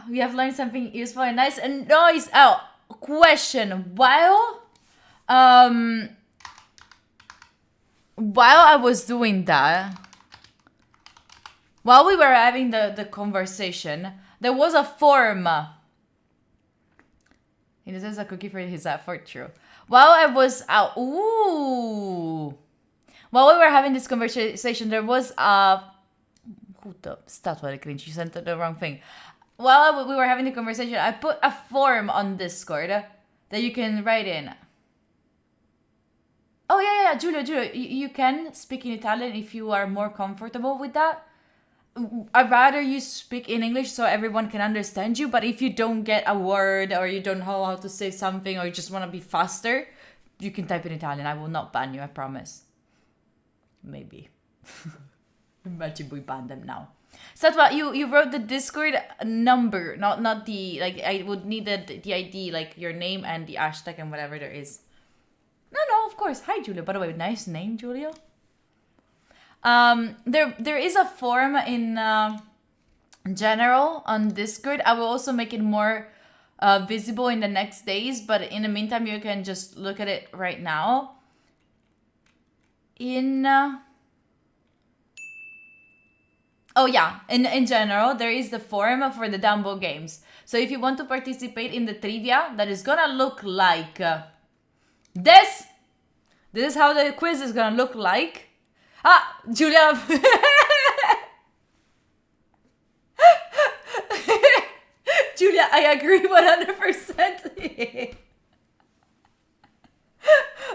S1: We have learned something useful and nice and nice. Oh, question. While I was doing that, while we were having the conversation, there was a form. He deserves a cookie for his effort, true. While I was out, while we were having this conversation, there was a... Statua del cringe, you sent the wrong thing. While we were having the conversation, I put a form on Discord that you can write in. Oh, yeah, Giulio, you can speak in Italian if you are more comfortable with that. I'd rather you speak in English so everyone can understand you, but if you don't get a word or you don't know how to say something or you just want to be faster, you can type in Italian. I will not ban you, I promise. Maybe. Imagine we ban them now. Satwa, you wrote the Discord number, not the, like, I would need the ID, like your name and the hashtag and whatever there is. No, of course. Hi, Julio. By the way, nice name, Julio. There is a form in general on Discord. I will also make it more visible in the next days, but in the meantime, you can just look at it right now. In general, there is the form for the Dumbo games. So if you want to participate in the trivia, that is gonna look like this. This is how the quiz is gonna look like. Ah, Julia. Julia, I agree 100%.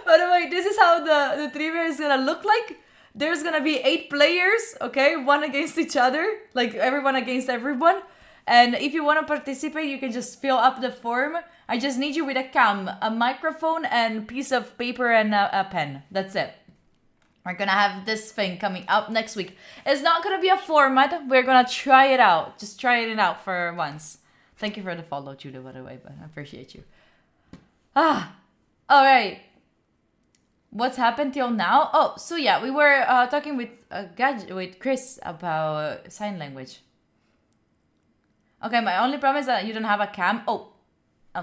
S1: By the way, this is how the trivia is gonna look like. There's gonna be 8 players, okay? One against each other, like everyone against everyone. And if you want to participate, you can just fill up the form. I just need you with a cam, a microphone, and piece of paper and a pen. That's it. We're gonna have this thing coming up next week. It's not gonna be a format. We're gonna try it out. Just try it out for once. Thank you for the follow, Judah, by the way, but I appreciate you. Alright. What's happened till now? Oh, so yeah, we were talking with Chris about sign language. Okay, my only problem is that you don't have a cam.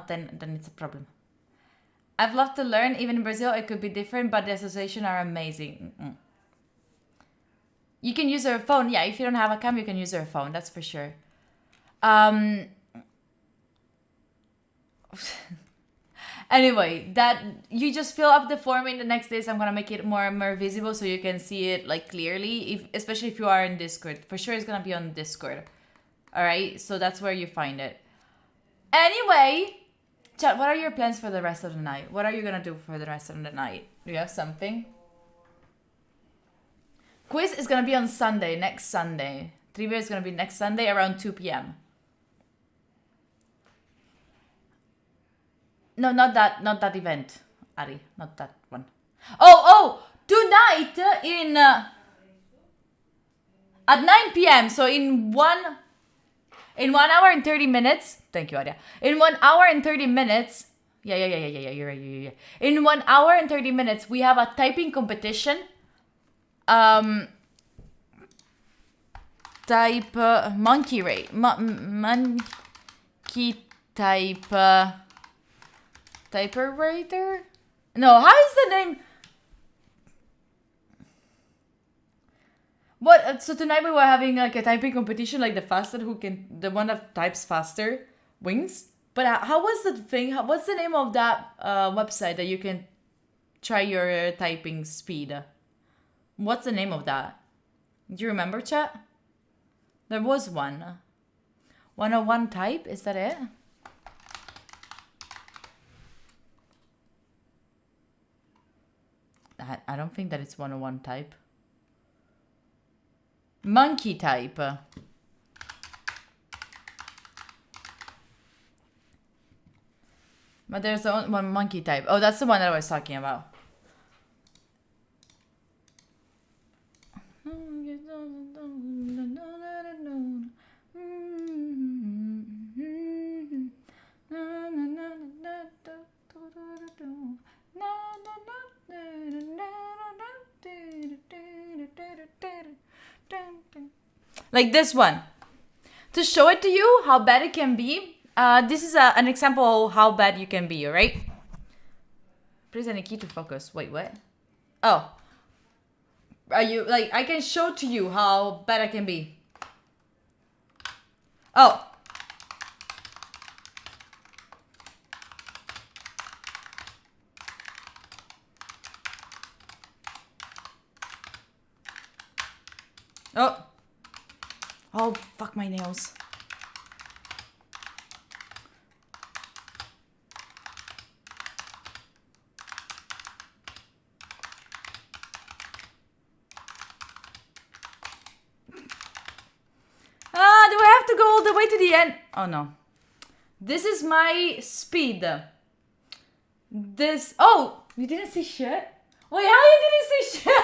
S1: Then it's a problem. I've loved to learn. Even in Brazil, it could be different, but the association are amazing. You can use your phone. Yeah, if you don't have a cam, you can use your phone. That's for sure. Anyway, that you just fill up the form in the next days. I'm gonna make it more and more visible so you can see it like clearly. Especially if you are in Discord, for sure it's gonna be on Discord. All right, so that's where you find it. Anyway. Chat, what are your plans for the rest of the night? What are you gonna do for the rest of the night? Do you have something? Quiz is gonna be on Sunday, next Sunday. Trivia is gonna be next Sunday around 2 p.m. No, not that event, Ari. Not that one. Oh! Tonight in at 9 p.m. So in 1 hour and 30 minutes. Thank you, Aria. In 1 hour and 30 minutes. Yeah. You're right. Yeah. In 1 hour and 30 minutes, we have a typing competition. Type monkey rate. Monkey type. Typewriter? No, how is the name? What? So tonight we were having like a typing competition, like the one that types faster wins. But how was the thing? What's the name of that website that you can try your typing speed? What's the name of that? Do you remember, chat? There was one. 101 Type? Is that it? I don't think that it's 101 Type. Monkey Type. But there's one Monkey Type. Oh, that's the one that I was talking about. Like this one. To show it to you how bad it can be, this is an example of how bad you can be, alright? Press any key to focus. Wait, what? Oh. Are you, like, I can show to you how bad I can be. Oh. Oh. Oh, fuck my nails. Do I have to go all the way to the end? Oh no. This is my speed. This, oh, you didn't see shit? Wait, how you didn't see shit?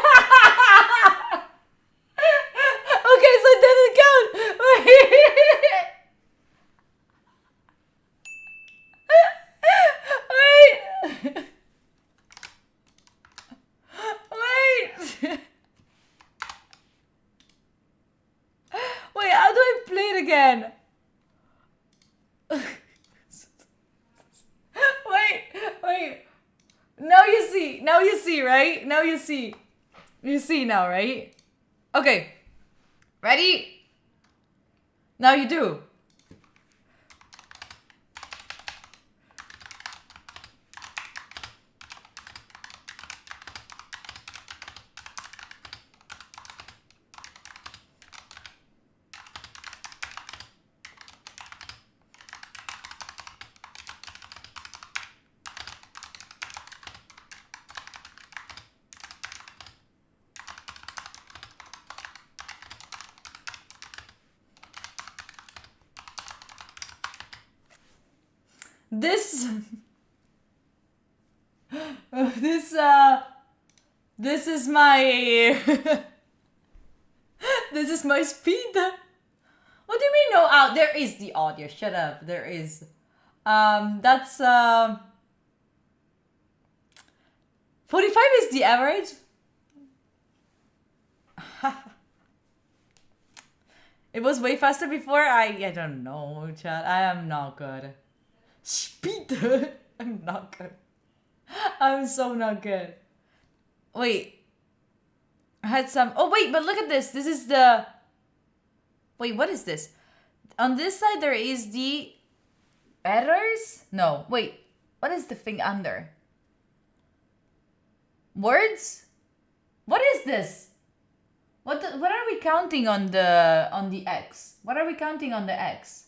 S1: Okay, so it doesn't count. Wait. Wait. Wait, how do I play it again? Wait. Now you see, right? Now you see. You see now, right? Okay. Ready? Now you do. This is my this is my speed. What do you mean no out? There is the audio. Shut up. There is. That's 45 is the average. It was way faster before. I don't know, chat. I am not good. Speed. I'm not good. I'm so not good. Wait. I had some. Oh wait, but look at this. This is the. Wait, what is this? On this side there is the errors. No, wait. What is the thing under? Words. What is this? What are we counting on the X? What are we counting on the X?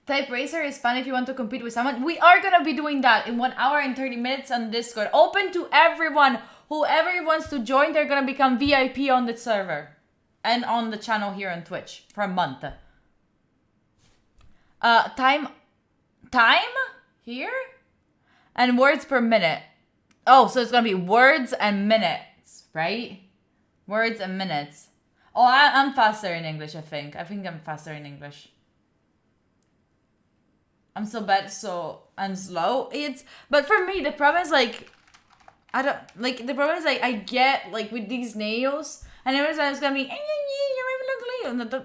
S1: Type Racer is fun if you want to compete with someone. We are gonna be doing that in 1 hour and 30 minutes on Discord. Open to everyone. Whoever wants to join, they're gonna become VIP on the server. And on the channel here on Twitch for a month. Time here? And words per minute. Oh, so it's gonna be words and minutes, right? Words and minutes. Oh, I'm faster in English, I think. I think I'm faster in English. I'm so bad, so I'm slow. But for me, the problem is like, the problem is like, I get like with these nails, and every time it's gonna be,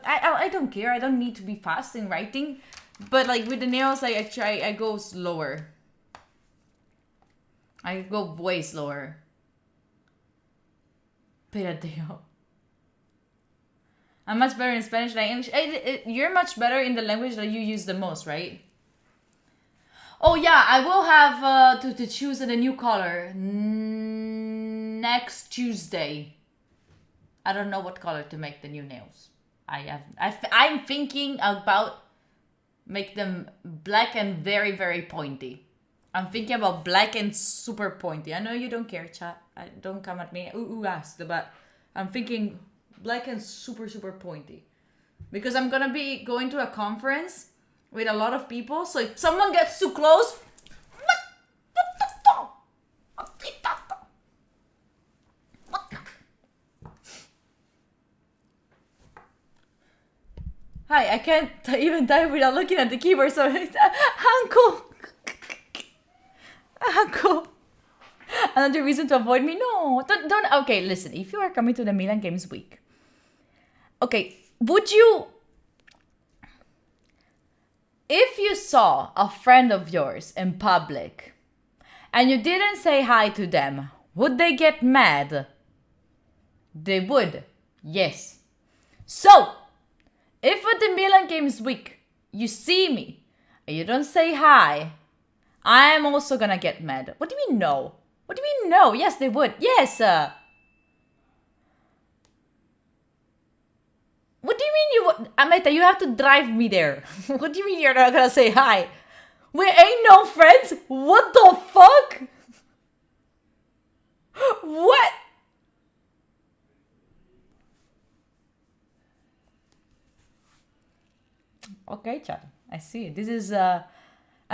S1: I don't care. I don't need to be fast in writing, but like with the nails, I go slower. I go way slower. Pirateo. I'm much better in Spanish than English. You're much better in the language that you use the most, right? Oh yeah, I will have to choose a new color next Tuesday. I don't know what color to make the new nails. I'm thinking about make them black and very, very pointy. I'm thinking about black and super pointy. I know you don't care, chat. Don't come at me. Asked, but I'm thinking black and super, super pointy. Because I'm gonna be going to a conference with a lot of people, so if someone gets too close, hi, I can't even type without looking at the keyboard, so uncle. Another reason to avoid me? No, don't. Okay, listen. If you are coming to the Milan Games Week, okay, would you? If you saw a friend of yours in public and you didn't say hi to them, would they get mad? They would. Yes. So, if at the Milan Games Week you see me and you don't say hi, I am also gonna get mad. What do you mean no? What do you mean no? Yes, they would. Yes. What do you mean you would? Ameta, you have to drive me there. What do you mean you're not gonna say hi? We ain't no friends? What the fuck? What? Okay, Chad. I see. This is I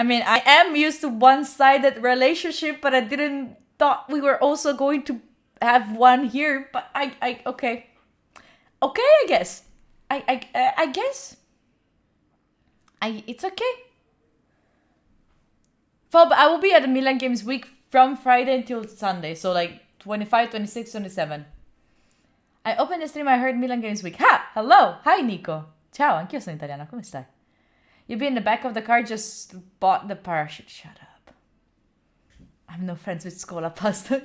S1: mean, I am used to one-sided relationship, but I didn't thought we were also going to have one here. But I okay. Okay, I guess. I guess. It's okay. But I will be at the Milan Games Week from Friday until Sunday. So like 25, 26, 27. I opened the stream, I heard Milan Games Week. Ha! Hello! Hi Nico! Ciao, anch'io sono italiana, come stai? You be in the back of the car, just bought the parachute. Shut up. I'm no friends with Scola Pasta.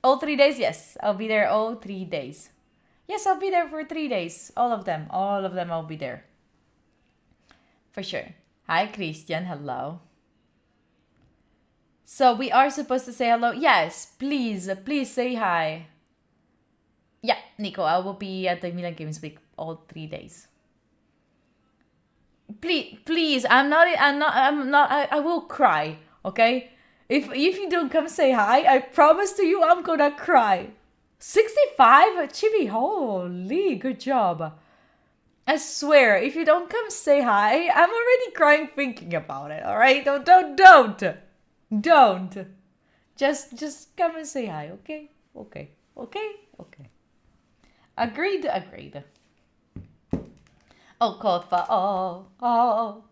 S1: All 3 days? Yes, I'll be there all 3 days. Yes, I'll be there for 3 days. All of them I'll be there. For sure. Hi Christian, hello. So we are supposed to say hello? Yes, please say hi. Yeah, Nico, I will be at the Milan Games Week all 3 days. Please, I will cry, okay? If you don't come say hi, I promise to you I'm gonna cry. 65? Chibi, holy, good job. I swear, if you don't come say hi, I'm already crying thinking about it, alright? Don't. Just come and say hi, okay? Okay. Agreed. Oh, Coppa, oh.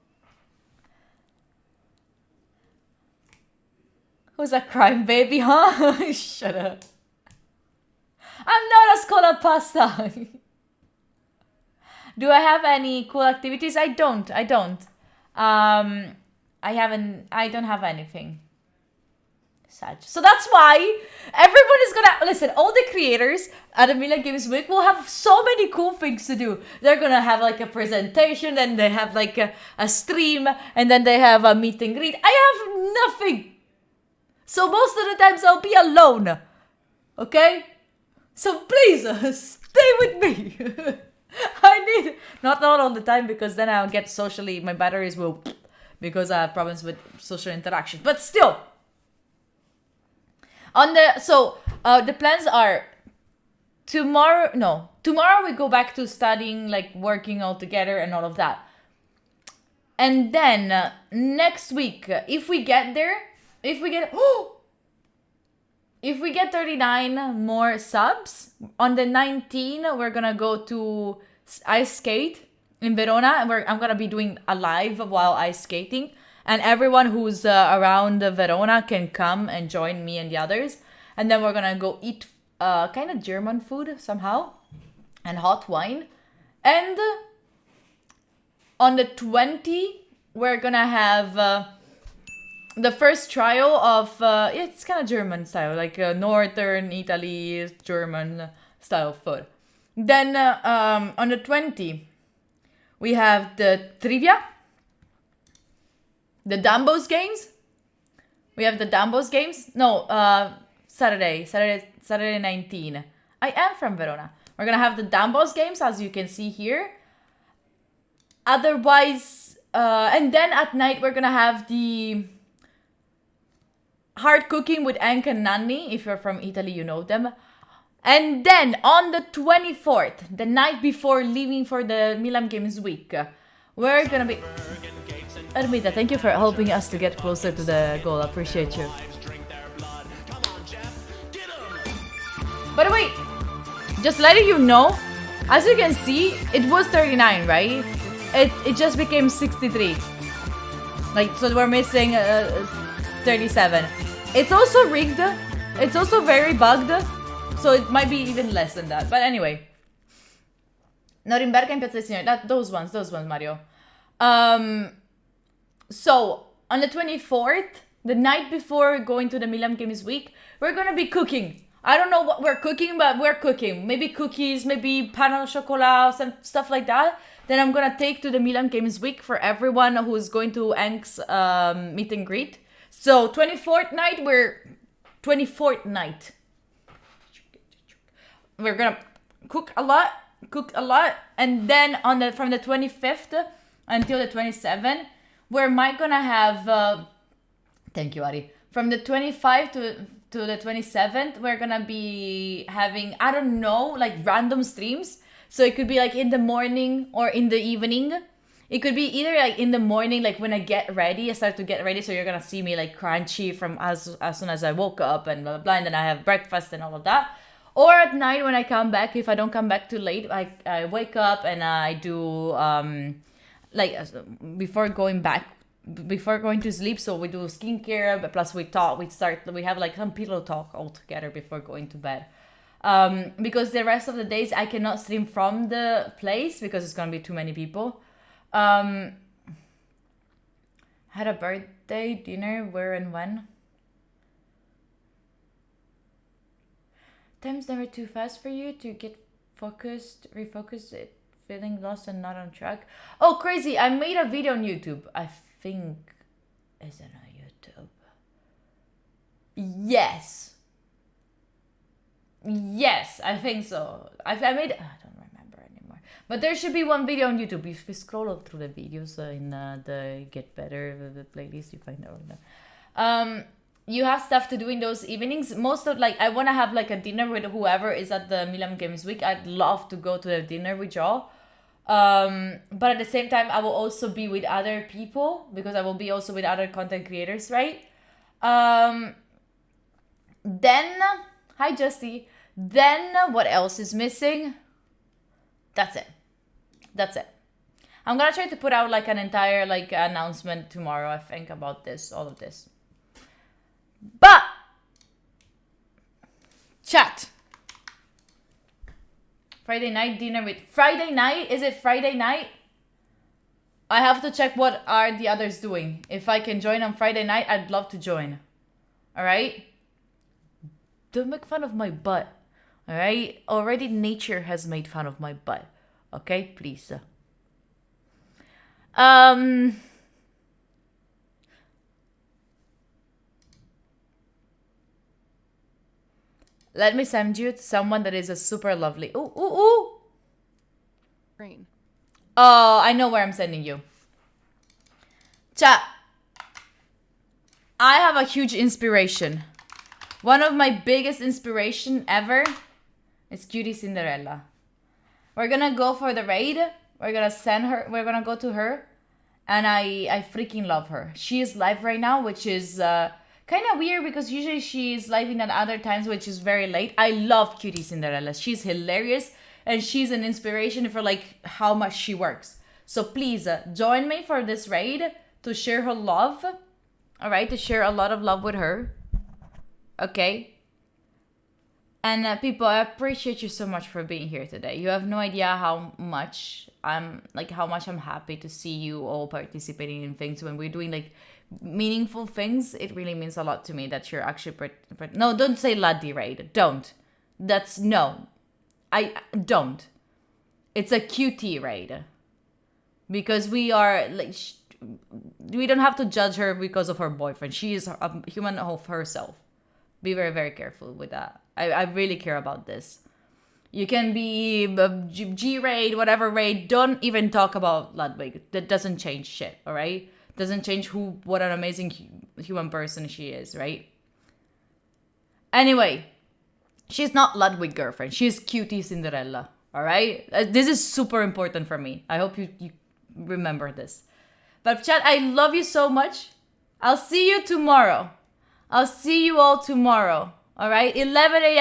S1: Who's a crime baby, huh? Shut up. I'm not a Scola Pasta. Do I have any cool activities? I don't. I don't have anything. So that's why everyone is gonna listen. All the creators at the Milan Games Week will have so many cool things to do. They're gonna have like a presentation, and they have like a stream, and then they have a meet and greet. I have nothing. So most of the times I'll be alone. Okay? So please stay with me. I need not all the time, because then I'll get socially, my batteries will, because I have problems with social interaction. But still. The plans are tomorrow we go back to studying, like working all together and all of that. And then next week, if we get 39 more subs, on the 19th we're gonna go to ice skate in Verona, and I'm gonna be doing a live while ice skating. And everyone who's around Verona can come and join me and the others. And then we're gonna go eat kind of German food somehow. And hot wine. And on the 20th, we're gonna have the first trial of... it's kind of German style. Like Northern Italy, German style food. Then on the 20th, we have the trivia. The Dumbos games. We have the Dumbos games. No, Saturday 19. I am from Verona. We're gonna have the Dumbos games, as you can see here. Otherwise, and then at night we're gonna have the hard cooking with Anke and Nanni. If you're from Italy, you know them. And then on the 24th, the night before leaving for the Milan Games Week, we're gonna be... Ermita, thank you for helping us to get closer to the goal. I appreciate you. By the way, just letting you know, as you can see, it was 39, right? It just became 63. Like, so we're missing 30 37. It's also rigged. It's also very bugged. So it might be even less than that. But anyway. Norimberga in Piazza del Signore. Those ones, Mario. So, on the 24th, the night before going to the Milan Games Week, we're gonna be cooking. I don't know what we're cooking, but we're cooking. Maybe cookies, maybe pan au chocolat, some stuff like that. Then I'm gonna take to the Milan Games Week for everyone who's going to Ank's meet and greet. So 24th night, we're gonna cook a lot, and then from the 25th until the 27th, we're gonna have. Thank you, Ari. From the 25th to the 27th, we're gonna be having, I don't know, like random streams. So it could be like in the morning or in the evening. It could be either like in the morning, like when I start to get ready. So you're gonna see me like crunchy from as soon as I woke up and blah, blah, blah. And then I have breakfast and all of that. Or at night when I come back, if I don't come back too late, I wake up and I do, before going to sleep. So we do skincare, but plus we have like some pillow talk all together before going to bed. Because the rest of the days I cannot stream from the place because it's gonna be too many people. Had a birthday dinner, where and when? Time's never too fast for you to get refocused, feeling lost and not on track. Oh, crazy, I made a video on YouTube. I think, is it on YouTube? Yes, I think so. I don't remember anymore. But there should be one video on YouTube. If you scroll up through the videos in the Get Better the playlist, you find out. You have stuff to do in those evenings. Most of I want to have like a dinner with whoever is at the Milan Games Week. I'd love to go to the dinner with y'all. But at the same time, I will also be with other people because I will be also with other content creators, right? Then, hi Justy. Then what else is missing? That's it. I'm gonna try to put out like an entire announcement tomorrow, I think, about all of this. But chat. Friday night dinner with Friday night? Is it Friday night? I have to check what are the others doing. If I can join on Friday night, I'd love to join. Alright? Don't make fun of my butt. Alright? Already nature has made fun of my butt. Okay? Please. Let me send you to someone that is a super lovely. Ooh.
S4: Green.
S1: Oh, I know where I'm sending you. Chat. I have a huge inspiration. One of my biggest inspiration ever is Cutie Cinderella. We're gonna go for the raid. We're gonna send her. We're gonna go to her. And I freaking love her. She is live right now, which is kind of weird because usually she's live in at other times, which is very late. I love Cutie Cinderella. She's hilarious and she's an inspiration for how much she works. So please join me for this raid to share her love. All right, to share a lot of love with her. Okay. And people, I appreciate you so much for being here today. You have no idea how much I'm happy to see you all participating in things when we're doing meaningful things. It really means a lot to me that you're actually no, don't say Laddi raid. Don't. I don't. It's a QT raid. Because we are we don't have to judge her because of her boyfriend. She is a human of herself. Be very, very careful with that. I really care about this. You can be G raid, whatever raid. Don't even talk about Ludwig. That doesn't change shit, all right? Doesn't change what an amazing human person she is, right? Anyway, she's not Ludwig girlfriend. She's Cutie Cinderella, all right? This is super important for me. I hope you remember this. But chat, I love you so much. I'll see you tomorrow. I'll see you all tomorrow, all right? 11 a.m.